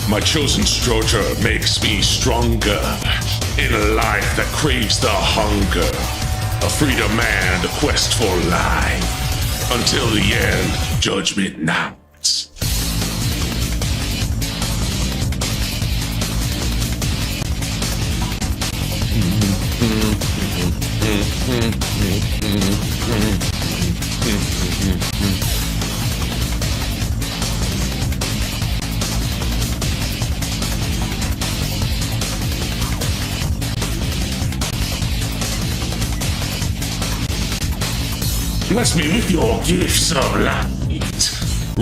My chosen structure makes me stronger in a life that craves the hunger. A freedom man, the quest for life. Until the end, judgment mounts. Bless me with your gifts of light,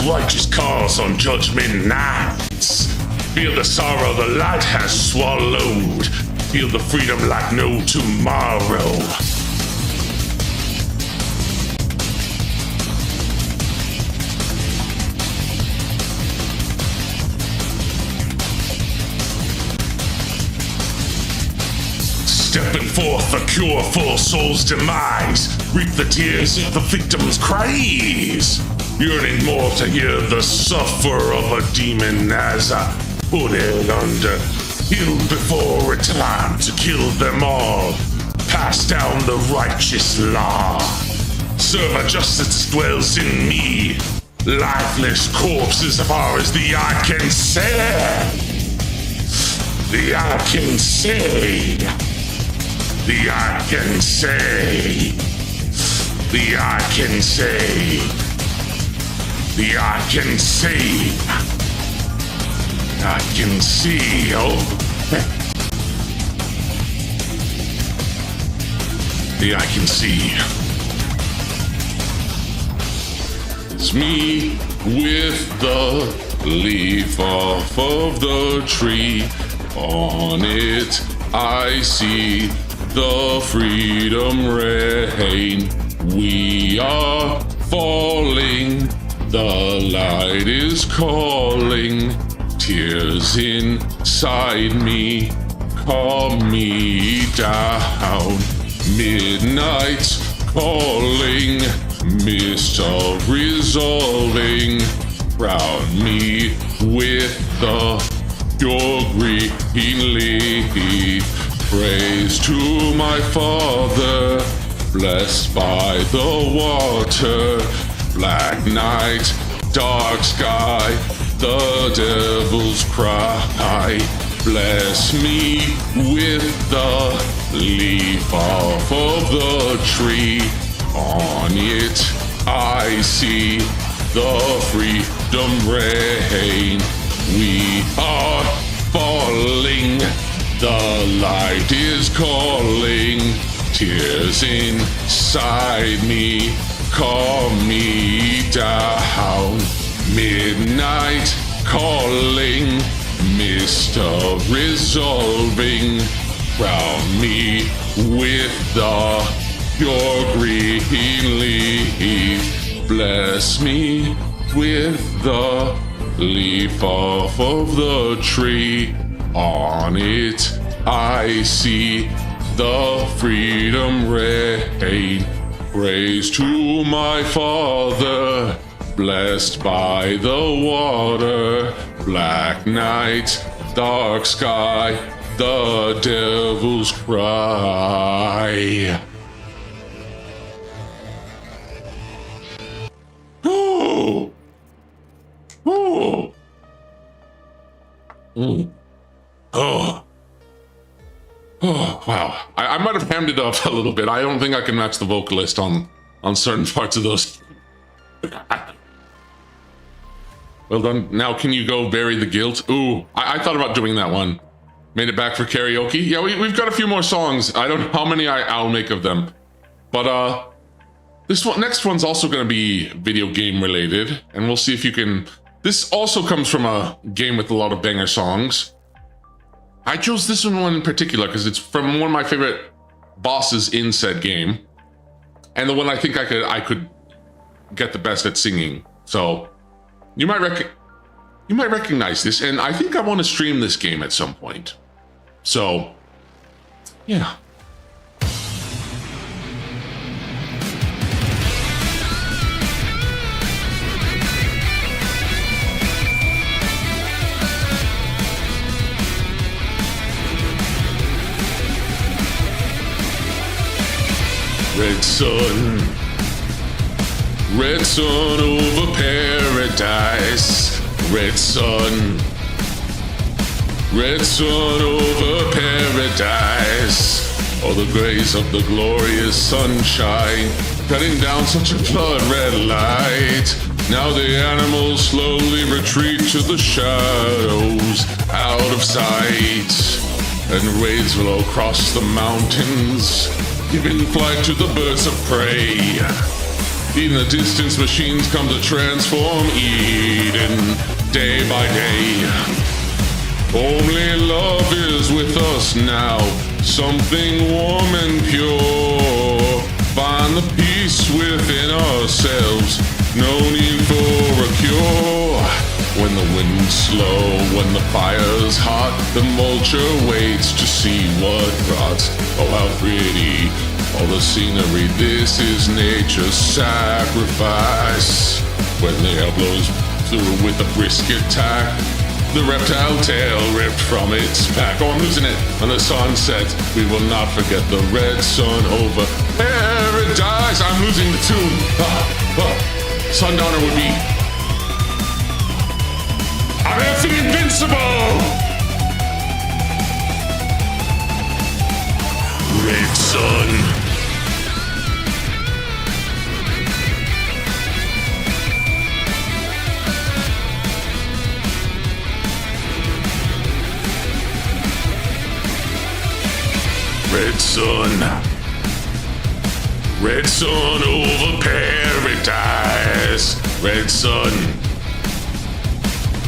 righteous cause on judgment nights. Feel the sorrow the light has swallowed. Feel the freedom like no tomorrow. Stepping forth, a cure for soul's demise. Reap the tears of the victim's cries. Yearning more to hear the suffer of a demon as I put it under. Healed before a time to kill them all. Pass down the righteous law. Serve a justice dwells in me. Lifeless corpses as far as the eye can say. The eye can say. The eye can say. The eye can say. I can see. I can see. Oh. I can see. It's me with the leaf off of the tree. On it I see the freedom rain. We are falling. The light is calling. Tears inside me calm me down. Midnight's calling. Mist of resolving. Crown me with the pure green leaf. Praise to my Father, blessed by the water. Black night, dark sky, the devil's cry. Bless me with the leaf off of the tree. On it I see the freedom rain. We are falling. The light is calling. Tears inside me calm me down. Midnight calling. Mist of resolving. Crown me with the pure green leaf. Bless me with the leaf off of the tree. On it I see the freedom rain. Praise to my Father, blessed by the water. Black night, dark sky, the devil's cry. Oh! Oh! Mm. Oh! Oh, wow. I might have hammed it up a little bit. I don't think I can match the vocalist on certain parts of those. Well done. Now can you go bury the guilt? Ooh, I thought about doing that one. Made it back for karaoke. Yeah, we've got a few more songs. I don't know how many I'll make of them. But next one's also going to be video game related. And we'll see if you can... This also comes from a game with a lot of banger songs. I chose this one in particular because it's from one of my favorite bosses in said game. And the one I think I could get the best at singing. So you might recognize this, and I think I want to stream this game at some point. So yeah. Red sun over paradise. Red sun over paradise. Oh, the grace of the glorious sunshine, cutting down such a blood red light. Now the animals slowly retreat to the shadows, out of sight, and raids will across the mountains, giving flight to the birds of prey. In the distance, machines come to transform Eden day by day. Only love is with us now, something warm and pure. Find the peace within ourselves, no need for a cure. When the wind's slow, when the fire's hot, the vulture waits to see what rots. Oh, how pretty, all the scenery, this is nature's sacrifice. When the air blows through with a brisk attack, the reptile tail ripped from its back. Oh, I'm losing it. On the sunset, we will not forget the red sun over paradise. I'm losing the tune. Sundowner would be... I'm effing invincible! Red sun. red sun. Red sun over paradise. Red sun.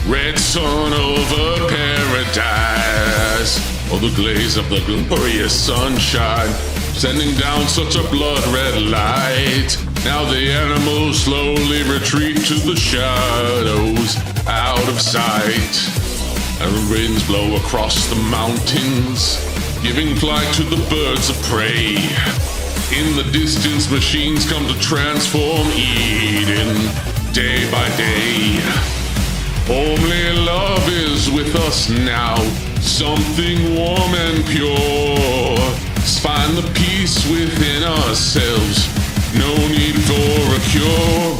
Red sun over paradise. Oh, the glaze of the glorious sunshine, sending down such a blood-red light. Now the animals slowly retreat to the shadows, out of sight. And the winds blow across the mountains, giving flight to the birds of prey. In the distance, machines come to transform Eden, day by day. Only love is with us now, something warm and pure. Find the peace within ourselves, no need for a cure.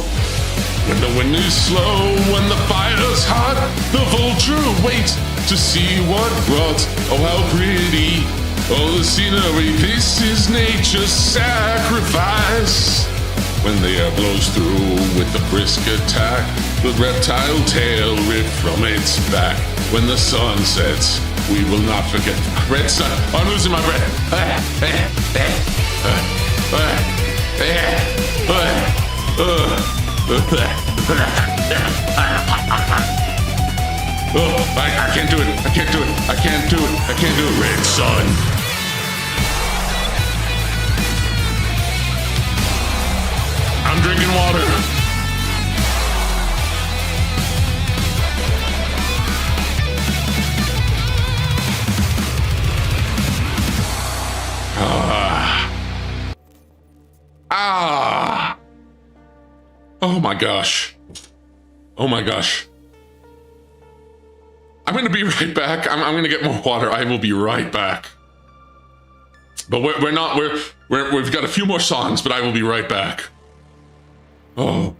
When the wind is slow, when the fire's hot, the vulture waits to see what brought. Oh, how pretty, oh, the scenery, this is nature's sacrifice. When the air blows through with a brisk attack, the reptile tail ripped from its back. When the sun sets, we will not forget. Red sun, I'm losing my breath. I can't do it. I can't do it. I can't do it. I can't do it. Red sun. I'm drinking water. Oh my gosh. Oh my gosh. I'm gonna be right back. I'm gonna get more water. I will be right back. But we've got a few more songs, but I will be right back. Oh.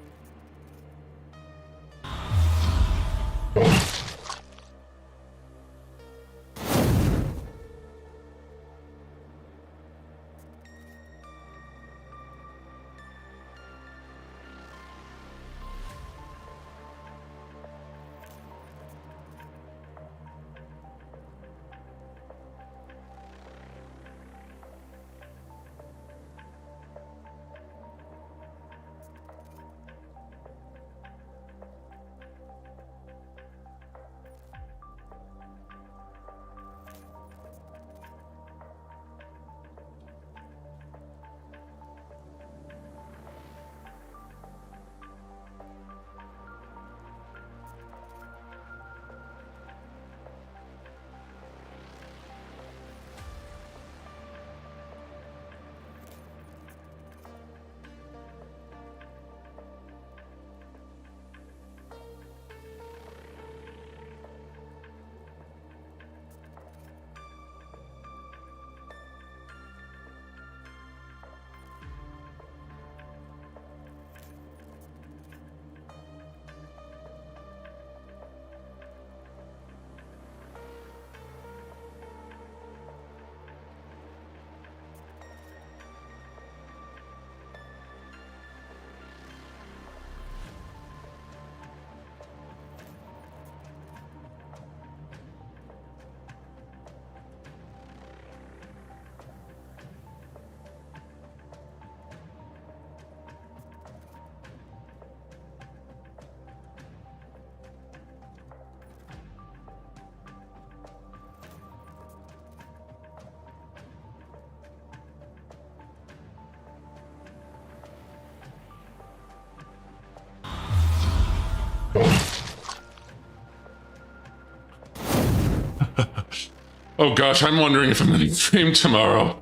Oh gosh, I'm wondering if I'm going to stream tomorrow.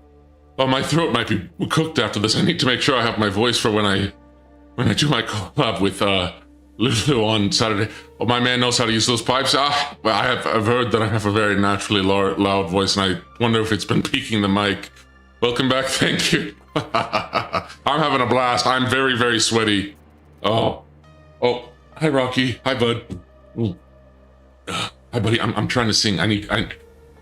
Oh, my throat might be cooked after this. I need to make sure I have my voice for when I do my collab with Lulu on Saturday. Oh, my man knows how to use those pipes. Well, I've heard that I have a very naturally loud voice, and I wonder if it's been peaking the mic. Welcome back. Thank you. I'm having a blast. I'm very, very sweaty. Oh, hi Rocky. Hi bud. Hi buddy. I'm trying to sing.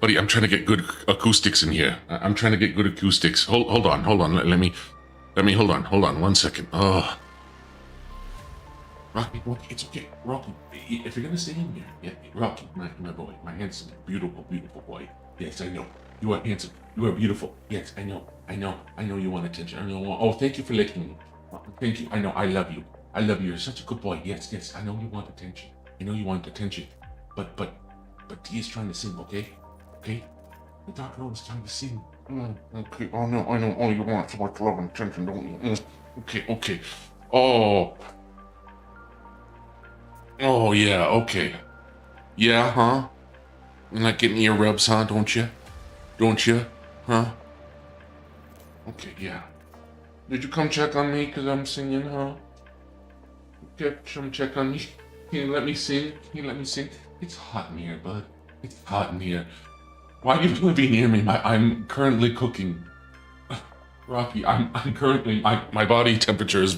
Buddy, I'm trying to get good acoustics in here. I'm trying to get good acoustics. Hold on. Let me hold on 1 second. Oh, Rocky, it's okay. Rocky, if you're gonna stay in here, yeah, Rocky, my boy, my handsome, beautiful boy. Yes, I know. You are handsome. You are beautiful. Yes, I know. I know you want attention. I know. Oh, thank you for licking me. Thank you. I know. I love you. I love you. You're such a good boy. Yes. I know you want attention. I know you want attention. But D is trying to sing, okay? Okay? The Dark Lord is trying to sing. Okay. Oh no, I know. Oh, you want so much love and attention, don't you? Okay. Oh. Oh yeah, okay. Yeah, huh? You like getting ear rubs, huh? Don't you? Huh? Okay, yeah. Did you come check on me because I'm singing, huh? Okay, come check on me. Can you let me sing? It's hot in here, bud. It's hot in here. Why do you want to be near me? I'm currently cooking. Rocky, I'm currently, my body temperature is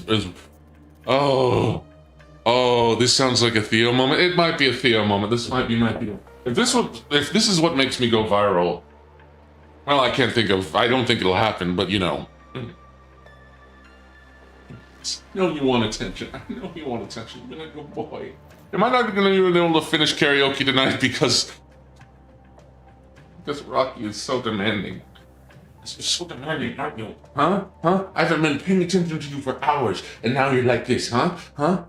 oh, this sounds like a Theo moment. It might be a Theo moment. This might be my Theo. If this is what makes me go viral, well, I don't think it'll happen, but you know. I know you want attention. You're a good boy. Am I not going to be able to finish karaoke tonight because Rocky is so demanding? You're so demanding, aren't you? Huh? I haven't been paying attention to you for hours, and now you're like this, huh?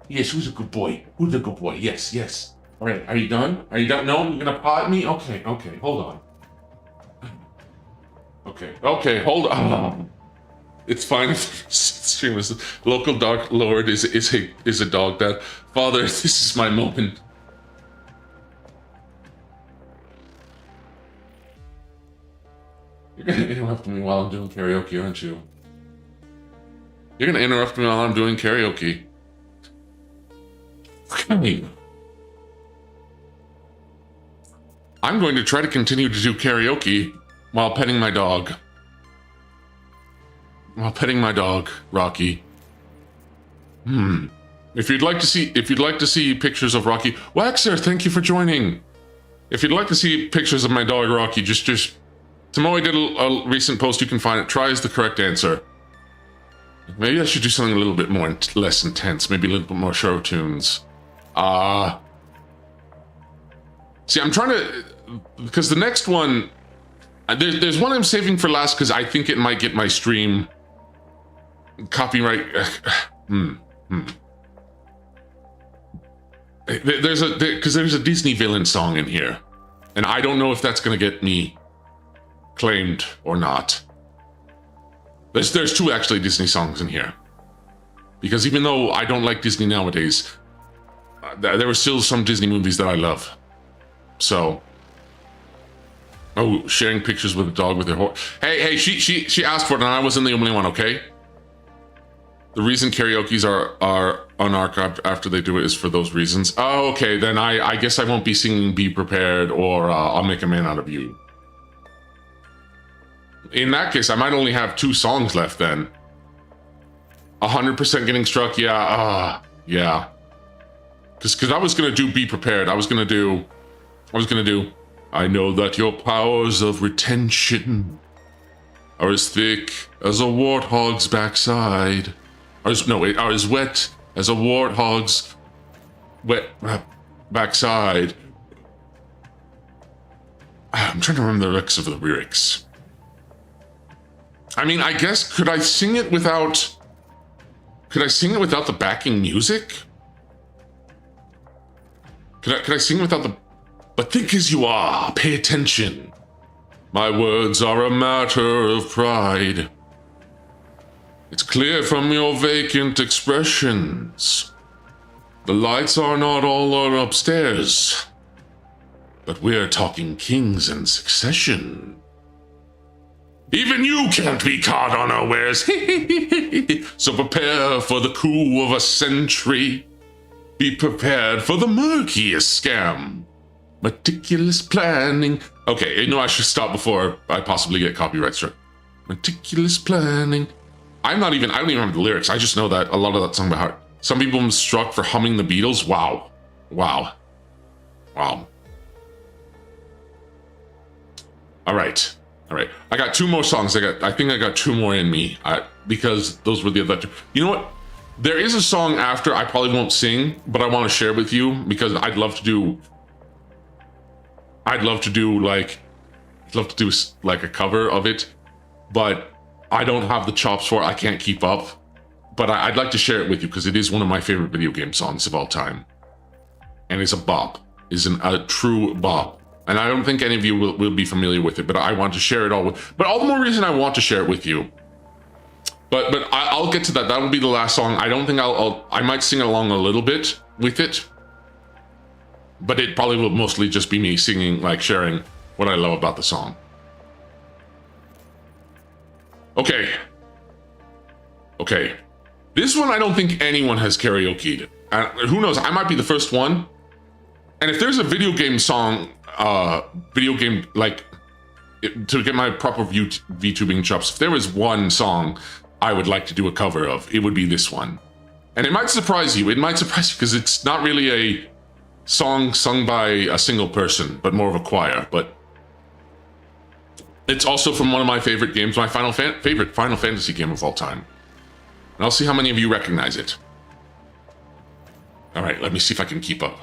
Yes, who's a good boy? Yes. All right, are you done? No, you're gonna paw at me? Okay, hold on. Okay, hold on. It's fine. Streamers, local Dark Lord is a dog that. Father, this is my moment. You're gonna interrupt me while I'm doing karaoke, aren't you? You're gonna interrupt me while I'm doing karaoke. Okay. I'm going to try to continue to do karaoke while petting my dog. Rocky. If you'd like to see pictures of Rocky, Waxer, thank you for joining. If you'd like to see pictures of my dog Rocky, just Tomoe did a recent post. You can find it. Try is the correct answer. Maybe I should do something a little bit more less intense. Maybe a little bit more show tunes. See, I'm trying to, because the next one, there's one I'm saving for last because I think it might get my stream copyright. There's a Disney villain song in here, and I don't know if that's gonna get me claimed or not. There's two actually Disney songs in here, because even though I don't like Disney nowadays, there were still some Disney movies that I love. So, sharing pictures with a dog with her horse. Hey, she asked for it, and I wasn't the only one. Okay. The reason karaoke's are unarchived after they do it is for those reasons. Oh, okay. Then I guess I won't be singing "Be Prepared" or "I'll Make a Man Out of You." In that case, I might only have 2 songs left then. 100% getting struck. Yeah. Because I was gonna do "Be Prepared." I was gonna do. I know that your powers of retention are as thick as a warthog's backside. Are as wet as a warthog's wet backside. I'm trying to remember the lyrics. I mean, I guess could I sing it without the backing music? Could I sing without the? But think as you are, pay attention. My words are a matter of pride. It's clear from your vacant expressions. The lights are not all on upstairs. But we're talking kings and succession. Even you can't be caught unawares. So prepare for the coup of a century. Be prepared for the murkiest scam. Meticulous planning. Okay, I should stop before I possibly get copyright struck. Meticulous planning. I don't even remember the lyrics. I just know that a lot of that song by heart. Some people were struck for humming the Beatles. Wow. All right. I got 2 more songs. I think I got 2 more in me because those were the other 2. You know what? There is a song after I probably won't sing, but I want to share with you because I'd love to do like I'd love to do like a cover of it, but I don't have the chops for it. I can't keep up. But I'd like to share it with you because it is one of my favorite video game songs of all time. And it's a bop. It's a true bop. And I don't think any of you will be familiar with it, but I want to share it all with. But all the more reason I want to share it with you. But I'll get to that. That will be the last song. I don't think I might sing along a little bit with it. But it probably will mostly just be me singing, like sharing what I love about the song. Okay. Okay. This one I don't think anyone has karaoke'd. Who knows? I might be the first one. And if there's a video game song, like, to get my proper VTubing chops, if there was one song I would like to do a cover of, it would be this one. And it might surprise you. It might surprise you because it's not really a song sung by a single person, but more of a choir. But it's also from one of my favorite games, my favorite Final Fantasy game of all time. And I'll see how many of you recognize it. All right, let me see if I can keep up.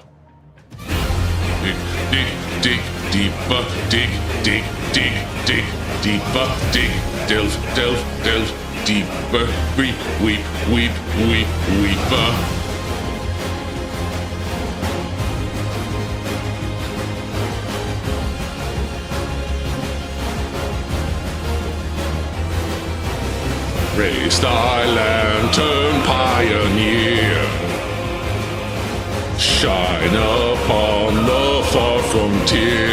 Dig, dig, dig, deeper, dig, dig, dig, dig, deeper, dig, delve, delve, delve, deeper, weep, weep, weep, weep, weeper. Raise thy lantern, pioneer. Shine upon the far frontier.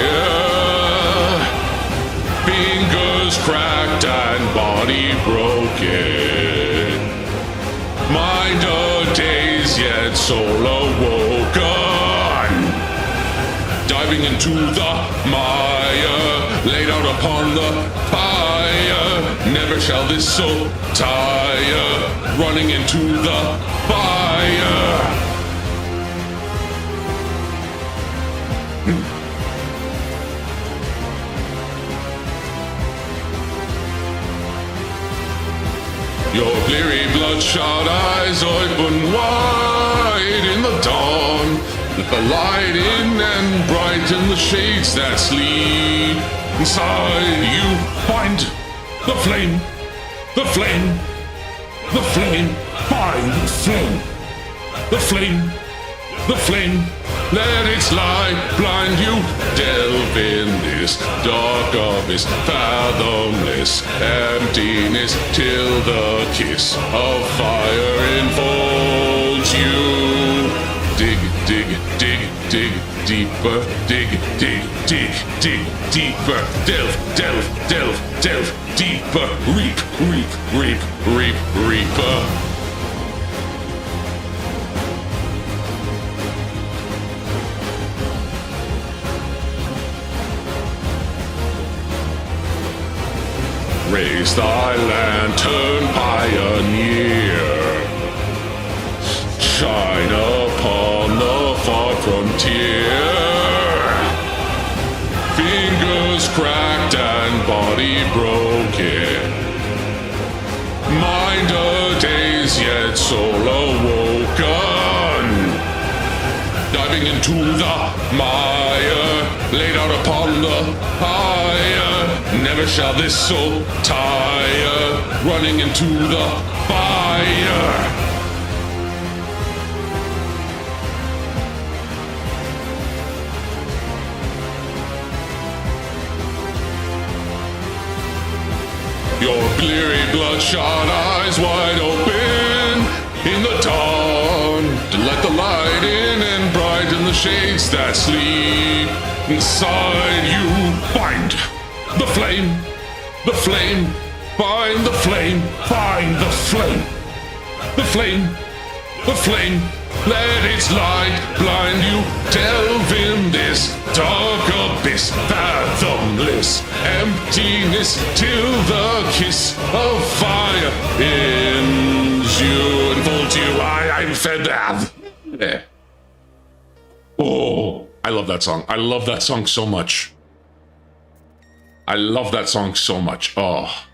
Fingers cracked and body broken. Mind a daze, yet soul awoken. Diving into the mire, laid out upon the fire. Never shall this soul tire, running into the fire. Your bleary bloodshot eyes open wide in the dawn. Let the light in and brighten the shades that sleep. Inside you find the flame, the flame, the flame. Find the flame, the flame, the flame. Let its light blind you. Delve in this dark abyss, fathomless emptiness, till the kiss of fire enfolds you. Dig, dig, dig, dig, deeper. Dig, dig, dig, dig, deeper. Delve, delve, delve, delve, deeper. Reap, reap, reap, reap, reaper. Raise thy lantern, pioneer. Shine upon the far frontier. Fingers cracked and body broken. Mind a daze, yet soul awoken. Diving into the mire, laid out upon the fire. Never shall this soul tire, running into the fire. Your bleary bloodshot eyes wide open in the dawn, to let the light in and brighten the shades that sleep. Inside you find the flame, the flame, find the flame, find the flame, the flame, the flame. Let its light blind you. Delve in this dark abyss, fathomless emptiness, till the kiss of fire ends you, enfolds you. I'm fed up. Oh, I love that song. I love that song so much. I love that song so much. Oh,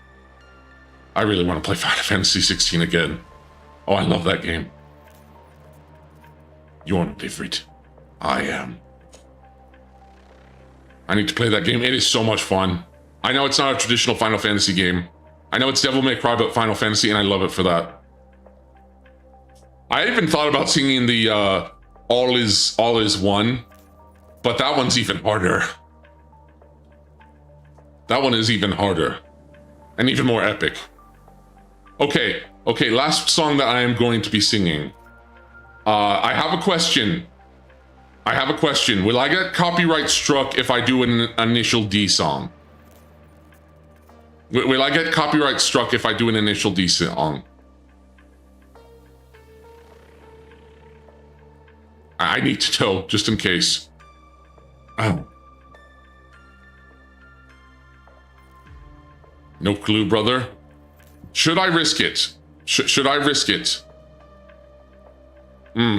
I really want to play Final Fantasy 16 again. Oh, I love that game. You're my favorite. I am. I need to play that game. It is so much fun. I know it's not a traditional Final Fantasy game. I know it's Devil May Cry, but Final Fantasy, and I love it for that. I even thought about singing the All Is One, but that one's even harder. That one is even harder. And even more epic. Okay, last song that I am going to be singing. I have a question. Will I get copyright struck if I do an initial D song? Will I get copyright struck if I do an initial D song? I need to know, just in case. Oh. No clue, brother. Should I risk it? Should I risk it?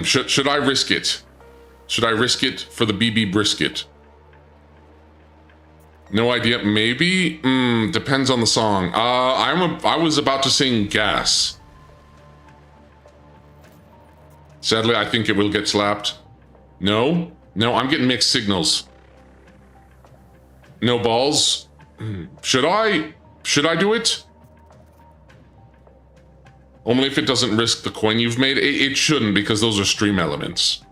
Should I risk it? Should I risk it for the BB brisket? No idea. Maybe. Depends on the song. I was about to sing Gas. Sadly, I think it will get slapped. No, I'm getting mixed signals. No balls. Should I do it? Only if it doesn't risk the coin you've made. It shouldn't, because those are StreamElements.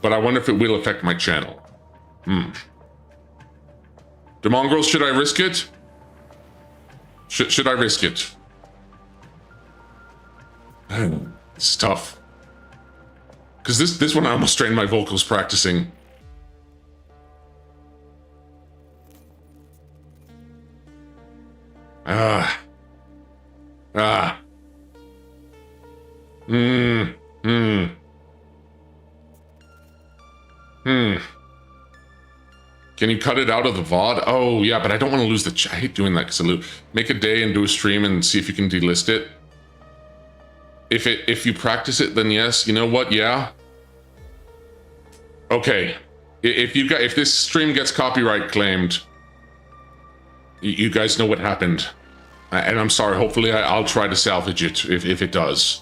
But I wonder if it will affect my channel. The mongrels, should I risk it? Should I risk it? It's tough. Because this one I almost strained my vocals practicing. Can you cut it out of the VOD? Oh, yeah, but I don't want to lose the I hate doing that because make a day and do a stream and see if you can delist it. If you practice it, then yes. You know what? Yeah. Okay. If this stream gets copyright claimed, you guys know what happened. And I'm sorry. Hopefully, I'll try to salvage it if it does.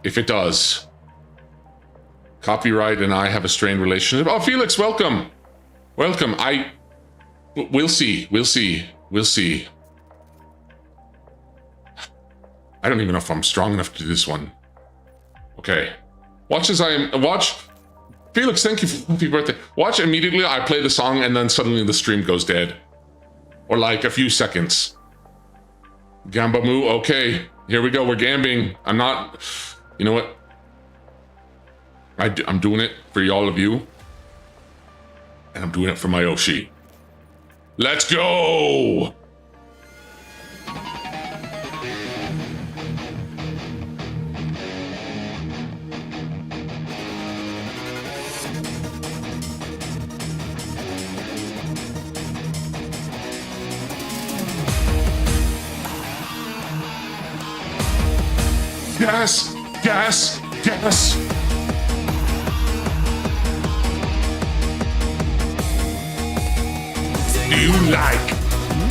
If it does. Copyright and I have a strained relationship. Oh, Felix, welcome. Welcome. We'll see. We'll see. I don't even know if I'm strong enough to do this one. Okay. Watch. Felix, thank you for happy birthday. Watch immediately I play the song and then suddenly the stream goes dead. Or like a few seconds. Gamba Moo, okay. Here we go, we're gambling. I'm not, you know what? I'm doing it for all of you. And I'm doing it for my Oshi. Let's go! Gas! Gas! Gas! Do you like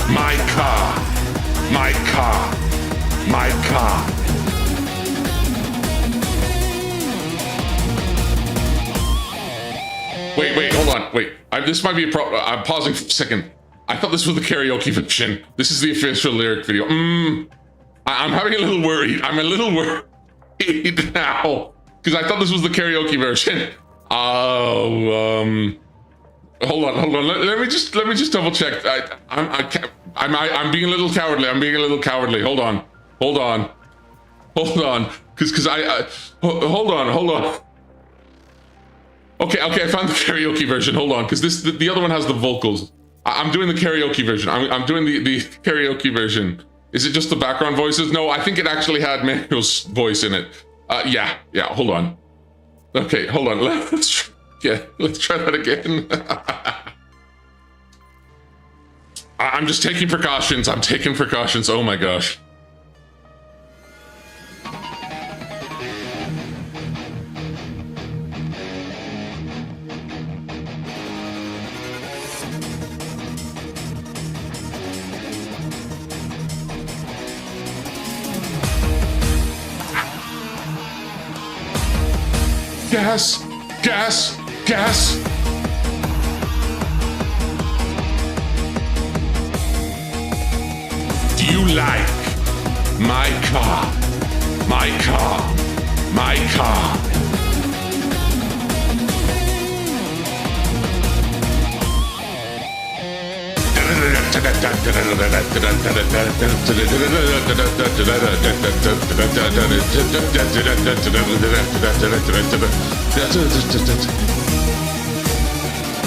my car? My car? My car? Wait, hold on. Wait. This might be a problem. I'm pausing for a second. I thought this was the karaoke version. This is the official lyric video. I'm having a little worried. I'm a little worried now because I thought this was the karaoke version. Hold on. Let me just double check. I'm being a little cowardly. Hold on. Hold on. Because hold on. Okay. I found the karaoke version. Hold on, because the other one has the vocals. I'm doing the karaoke version. I'm doing the karaoke version. Is it just the background voices? No, I think it actually had Manuel's voice in it. Yeah. Hold on. Okay, hold on. Let's try that again. I'm just taking precautions. Oh my gosh. Gas! Do you like my car? My car. My car.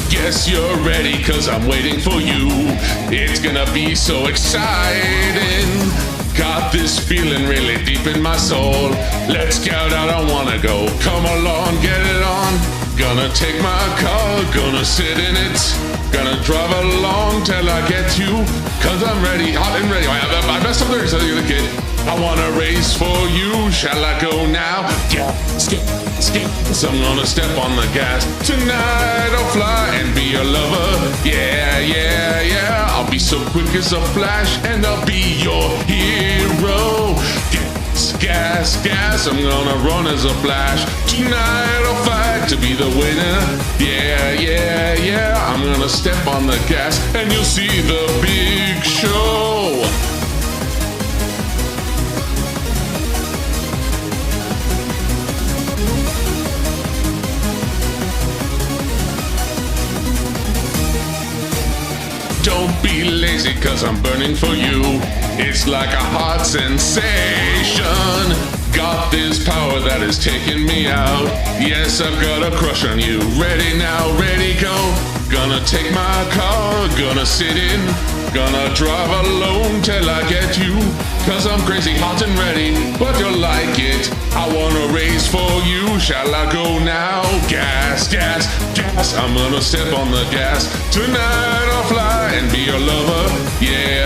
Guess you're ready, cause I'm waiting for you. It's gonna be so exciting. Got this feeling really deep in my soul. Let's get out, I wanna go. Come along, get it on. Gonna take my car, gonna sit in it. Gonna drive along till I get you. Cause I'm ready, hot and ready. I messed up there, so you're the kid. I wanna race for you. Shall I go now? Yeah, skip. So I'm gonna step on the gas. Tonight I'll fly and be your lover. Yeah. I'll be so quick as a flash and I'll be your hero. Gas. I'm gonna run as a flash. Tonight I'll fight to be the winner. Yeah. I'm gonna step on the gas and you'll see the big show. Don't be lazy, cause I'm burning for you. It's like a hot sensation. Got this power that is taking me out. Yes, I've got a crush on you. Ready now, ready, go. Gonna take my car, gonna sit in. Gonna drive alone till I get you. Cause I'm crazy, hot and ready, but you'll like it. I wanna race for you. Shall I go now? Gas. I'm gonna step on the gas. Tonight I'll fly and be your lover. Yeah.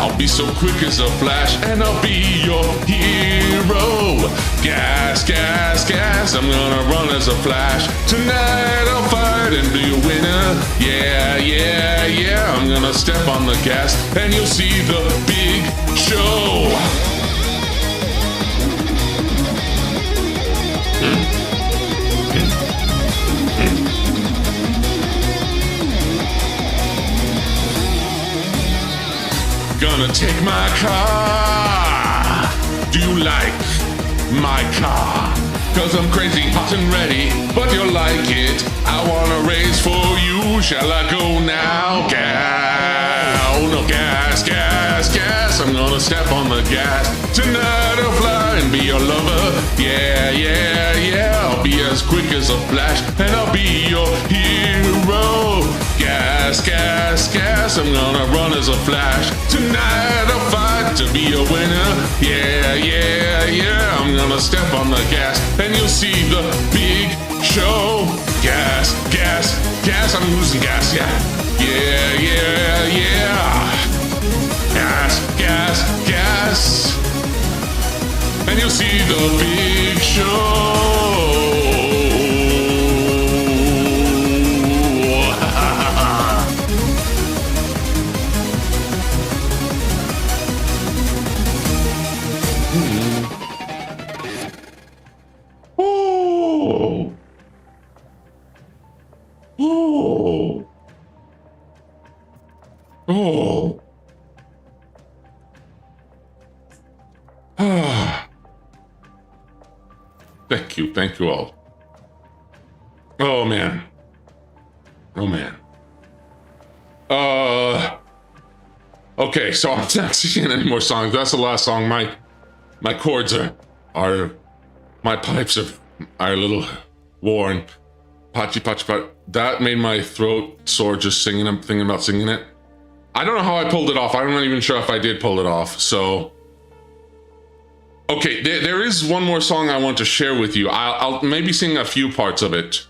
I'll be so quick as a flash and I'll be your hero. Gas. I'm gonna run as a flash. Tonight I'll fight and be a winner. Yeah. I'm gonna step on the gas and you'll see the big show. Gonna take my car. Do you like my car? Cause I'm crazy, hot and ready, but you'll like it. I wanna race for you. Shall I go now? Gas. I'm gonna step on the gas. Tonight I'll fly and be your lover. Yeah. I'll be as quick as a flash and I'll be your hero. Gas. I'm gonna run as a flash. Tonight I'll fight to be a winner. Yeah. I'm gonna step on the gas and you'll see the big show. Gas. I'm losing gas. Yeah. Gas. And you'll see the big show. Oh. Thank you all. Oh man. Okay, so I'm not singing any more songs. That's the last song. My chords are my pipes are a little worn. Pachi. That made my throat sore just thinking about singing it. I don't know how I pulled it off. I'm not even sure if I did pull it off. So, okay, there is one more song I want to share with you. I'll maybe sing a few parts of it.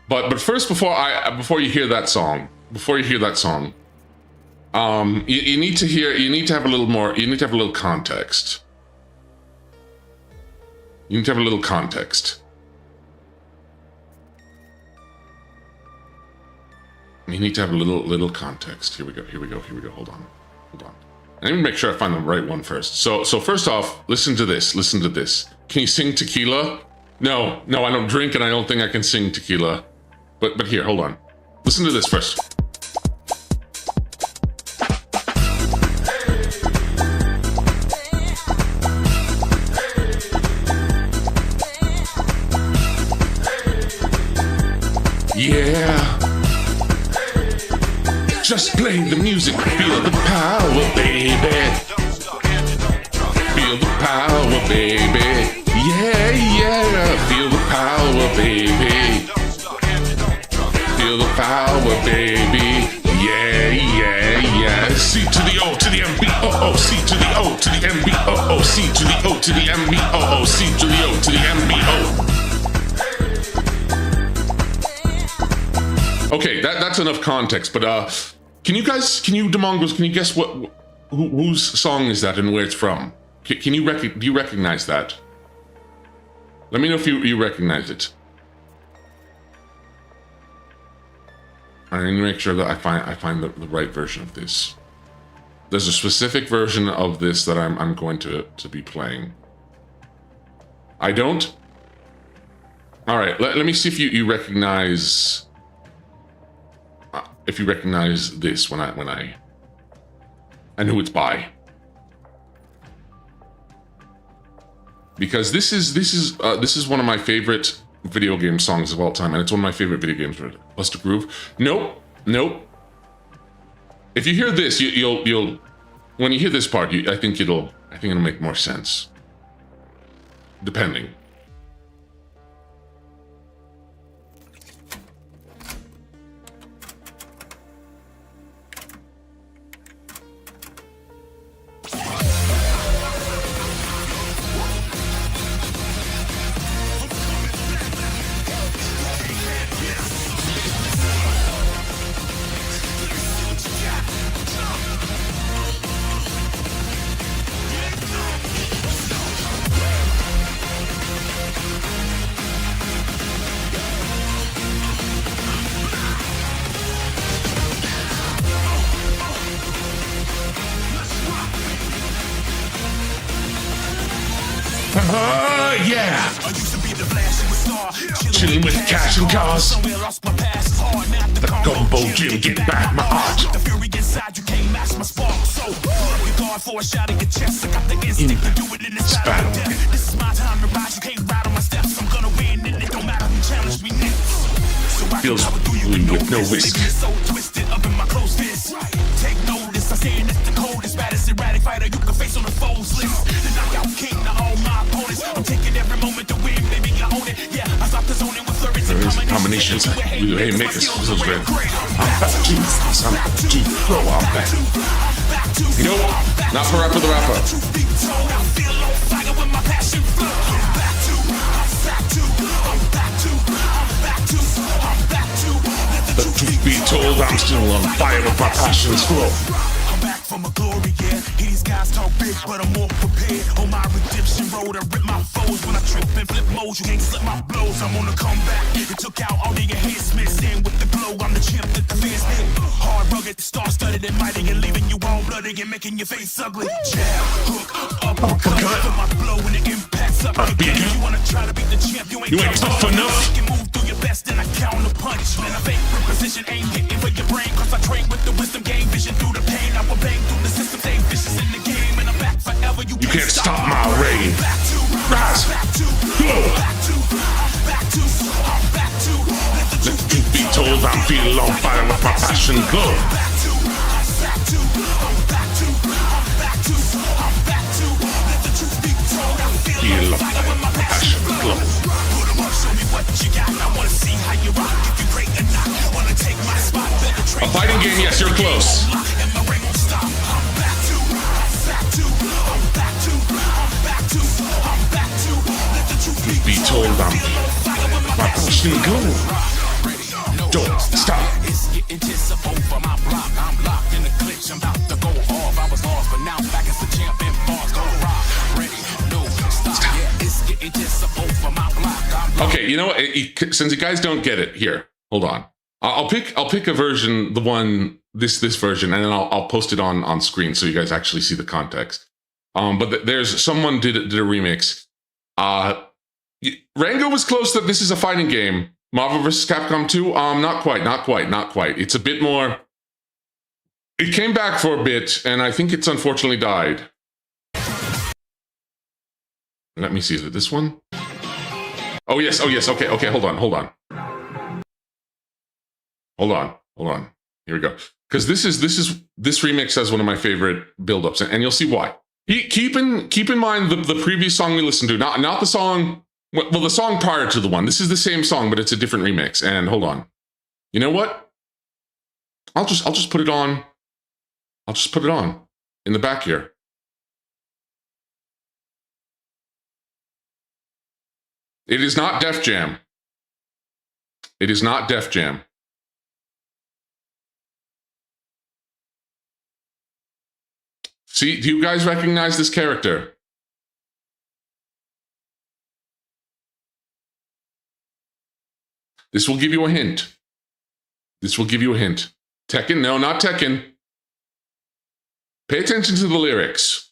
But first, before you hear that song, you need to have a little context. You need to have a little context. You need to have a little context. Here we go. Hold on. Let me make sure I find the right one first. So first off, listen to this. Can you sing tequila? No, I don't drink and I don't think I can sing tequila. But here, hold on. Listen to this first. Yeah. Just play the music, feel the power, baby. Feel the power, baby. Yeah, yeah. Feel the power, baby. Feel the power, baby. Yeah, yeah, yeah. C to the O to the M B O O. C to the O to the M B O O. C to the O to the M B O O. C to the O to the M B O. Okay, that's enough context. But can you Demongos, can you guess whose song is that and where it's from? Do you recognize that? Let me know if you recognize it. I need to make sure that I find the right version of this. There's a specific version of this that I'm going to be playing. I don't? Alright, let me see if you recognize... if you recognize this when I... and who it's by. Because this is one of my favorite video game songs of all time, and it's one of my favorite video games. Bust a Groove. Nope. If you hear this, you'll when you hear this part, I think it'll make more sense. Depending. Yeah! Chilling with cash and cars. The gumbo gym, get back my heart. In this battle. This is my time to rise. You can't ride on my steps. I'm gonna win, and it don't matter who challenge me next. Feels with no risk. So twisted up in my close fist. Take notice, I say it's the coldest, baddest erratic fighter you can face on the foes list. The knockout king to all my opponents. I'm taking every moment to win, baby, I own it. Yeah, I stop the zoning with flurries and combinations. Hey, make this so great. I'm back to flow. I'm back. You know, not for rapper the rapper. The truth be told, I'm still on fire with my passion's flow. I'm back from a glory, yeah. These guys talk big, but I'm more prepared. On my redemption road, I rip my foes. When I trip and flip modes, you can't slip my blows. I'm on the comeback. It took out all of your heads mixed in with the glow. I'm the champ that the fans hit. Hard, rugged, star-studded and mighty, and leaving you all bloody and making your face ugly. Jab, hook, uppercut. Put my blow and it impacts up. You wanna try to beat the champ, you ain't tough enough. You can move through your best and I counter punch. Man, I fake position ain't hitting for your brain. Cause I train with the wisdom, gain vision through the pain. I will bang through the system, stay vicious in the game. And I'm back forever, you can't stop my reign. Rise, glow. Let the truth be told, I'm feeling on fire with my passion glow. Feel on fire with my passion glow. A fighting game, yes, you're close. Be told I'm my passion glow. Don't stop. It's getting just over my block. I'm locked in the glitch. I'm about to go off. I was lost, but now I'm back as the champion. Boss, go rock. Ready, no stop. Yeah, it's getting just over my block. Okay, you know what? Since you guys don't get it, here, hold on. I'll pick a version, the one this version, and then I'll post it on screen so you guys actually see the context. But there's someone did a remix. Rango was close that this is a fighting game. Marvel vs. Capcom 2, not quite. It's a bit more. It came back for a bit, and I think it's unfortunately died. Let me see, is it this one? Oh yes, okay, hold on. Hold on. Here we go. Because this remix has one of my favorite build-ups, and you'll see why. Keep in mind the previous song we listened to, not the song. Well, the song prior to the one. This is the same song, but it's a different remix. And hold on. You know what? I'll just put it on. I'll just put it on in the back here. It is not Def Jam. It is not Def Jam. See, do you guys recognize this character? This will give you a hint. This will give you a hint. Tekken? No, not Tekken. Pay attention to the lyrics.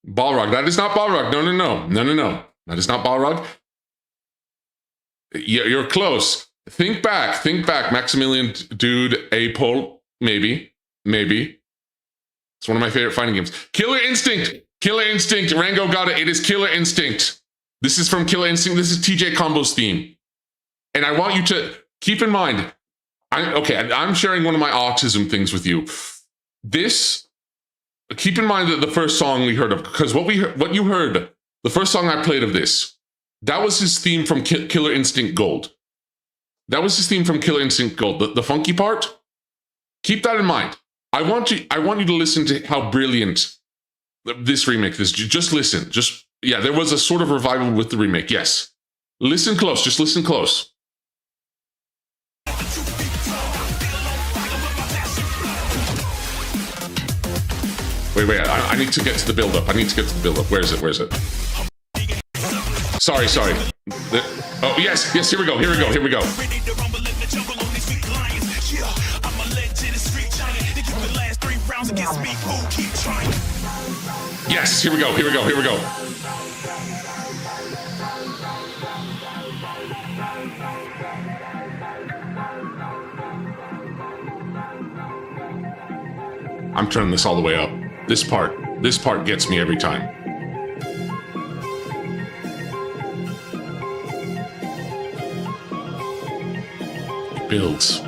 Balrog. That is not Balrog. No. That is not Balrog. You're close. Think back. Maximilian Dude, A-Pole. Maybe. It's one of my favorite fighting games. Killer Instinct. Rango got it. It is Killer Instinct. This is from Killer Instinct. This is TJ Combo's theme. And I want you to keep in mind, I'm sharing one of my autism things with you. Keep in mind that the first song we heard of, because what you heard, the first song I played of this, that was his theme from Killer Instinct Gold. The funky part. Keep that in mind. I want you to listen to how brilliant this remake is. Just listen. There was a sort of revival with the remake. Yes. Listen close. Just listen close. Wait. I need to get to the build-up. Where is it? Sorry. Oh, yes. Here we go. Yes, here we go. I'm turning this all the way up. This part gets me every time. It builds.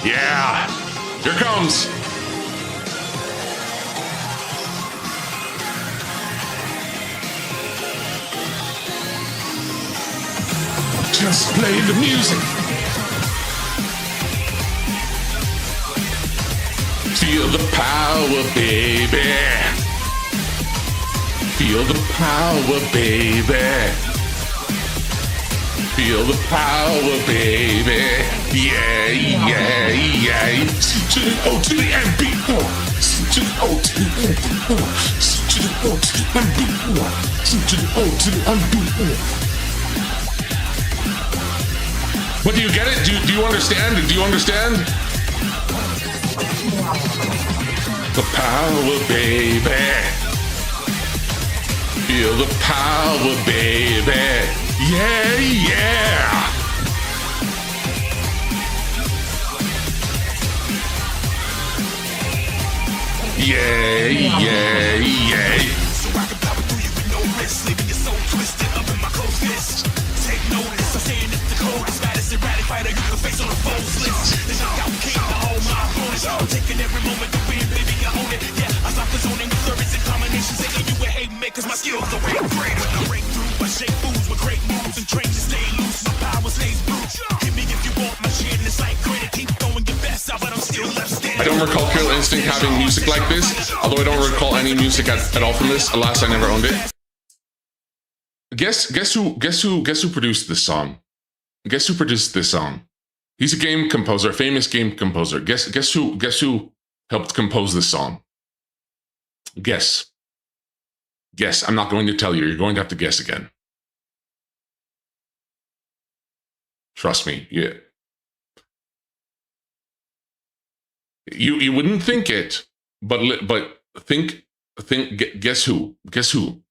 Yeah, here comes. Just play the music. Feel the power, baby. Feel the power, baby. Feel the power, baby. Yeah. C to the O to the MB. C to the O to the MB. C to the O to the MB. C to the O to the MB. What, do you get it? Do you understand? The power, baby. Feel the power, baby. Yeah. So I can power through you with no risk, leaving your soul twisted up in my close fist. Take notice, I'm saying it's the coldest, baddest erratic fighter you can face on the foes list. The knockout king to all my opponents. I'm taking every moment to win, baby, I own it. Yeah, I stop the zoning with service and combinations, taking you with hate makers. My skills are way greater. I break through, I shake fools with great moves and train to stay loose. My power stays brute. Hit me if you want my shit, and it's like granite. Keep throwing your best out, but I'm still left standing. I don't recall Killer Instinct having music like this, although I don't recall any music at all from this. Alas, I never owned it. Guess who produced this song? Guess who produced this song? He's a game composer, a famous game composer. Guess who helped compose this song? Guess. I'm not going to tell you. You're going to have to guess again. Trust me. You wouldn't think it, but think. Guess who? Guess who?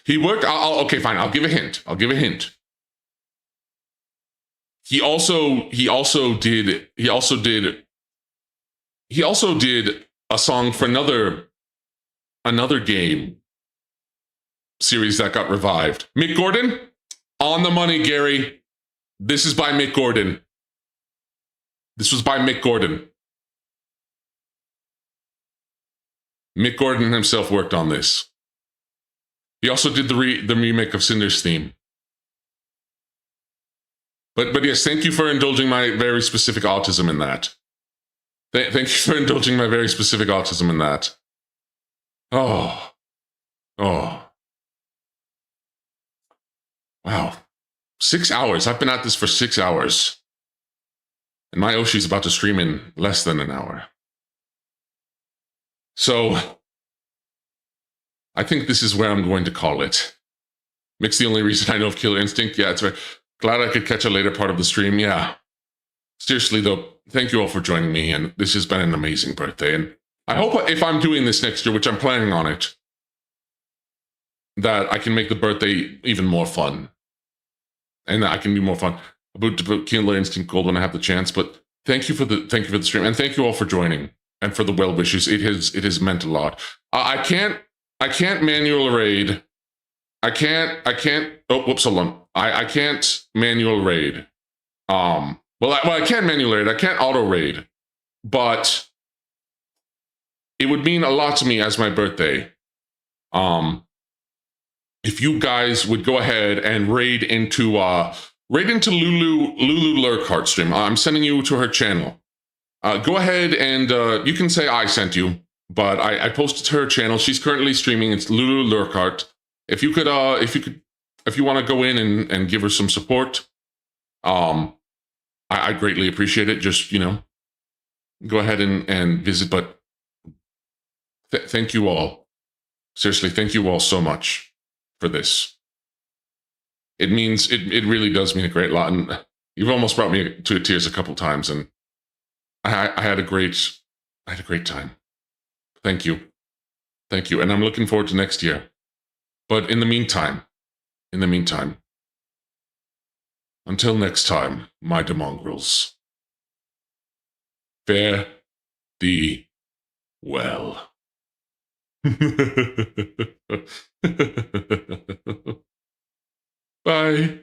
He worked. Okay, fine. I'll give a hint. He also did a song for another game series that got revived. Mick Gordon, on the money, Gary. This is by Mick Gordon. This was by Mick Gordon. Mick Gordon himself worked on this. He also did the remake of Cinder's theme. But yes, thank you for indulging my very specific autism in that. Thank you for indulging my very specific autism in that. Oh. Wow. 6 hours. I've been at this for 6 hours. And my Oshi's about to stream in less than an hour. So, I think this is where I'm going to call it. Mick's the only reason I know of Killer Instinct. Yeah, it's very glad I could catch a later part of the stream. Yeah. Seriously, though, thank you all for joining me, and this has been an amazing birthday. And I hope if I'm doing this next year, which I'm planning on it, that I can make the birthday even more fun. And that I can be more fun. About Killer Instinct Gold when I have the chance. But thank you for the stream, and thank you all for joining and for the well wishes. It has meant a lot. I can't manual raid. I can't. Oh, whoops, hold on. I can't manual raid. I can manual raid. I can't auto raid, but it would mean a lot to me as my birthday. If you guys would go ahead and raid into Lulu Lurkhart stream. I'm sending you to her channel. Go ahead and you can say I sent you, but I posted to her channel. She's currently streaming. It's Lulu Lurkhart. If you want to go in and give her some support, I greatly appreciate it. Just, go ahead and visit. But thank you all. Seriously, thank you all so much for this. It means, it really does mean a great lot. And you've almost brought me to tears a couple times. And I had a great time. Thank you. Thank you. And I'm looking forward to next year. But in the meantime, until next time, my demongrels, fare thee well. Bye.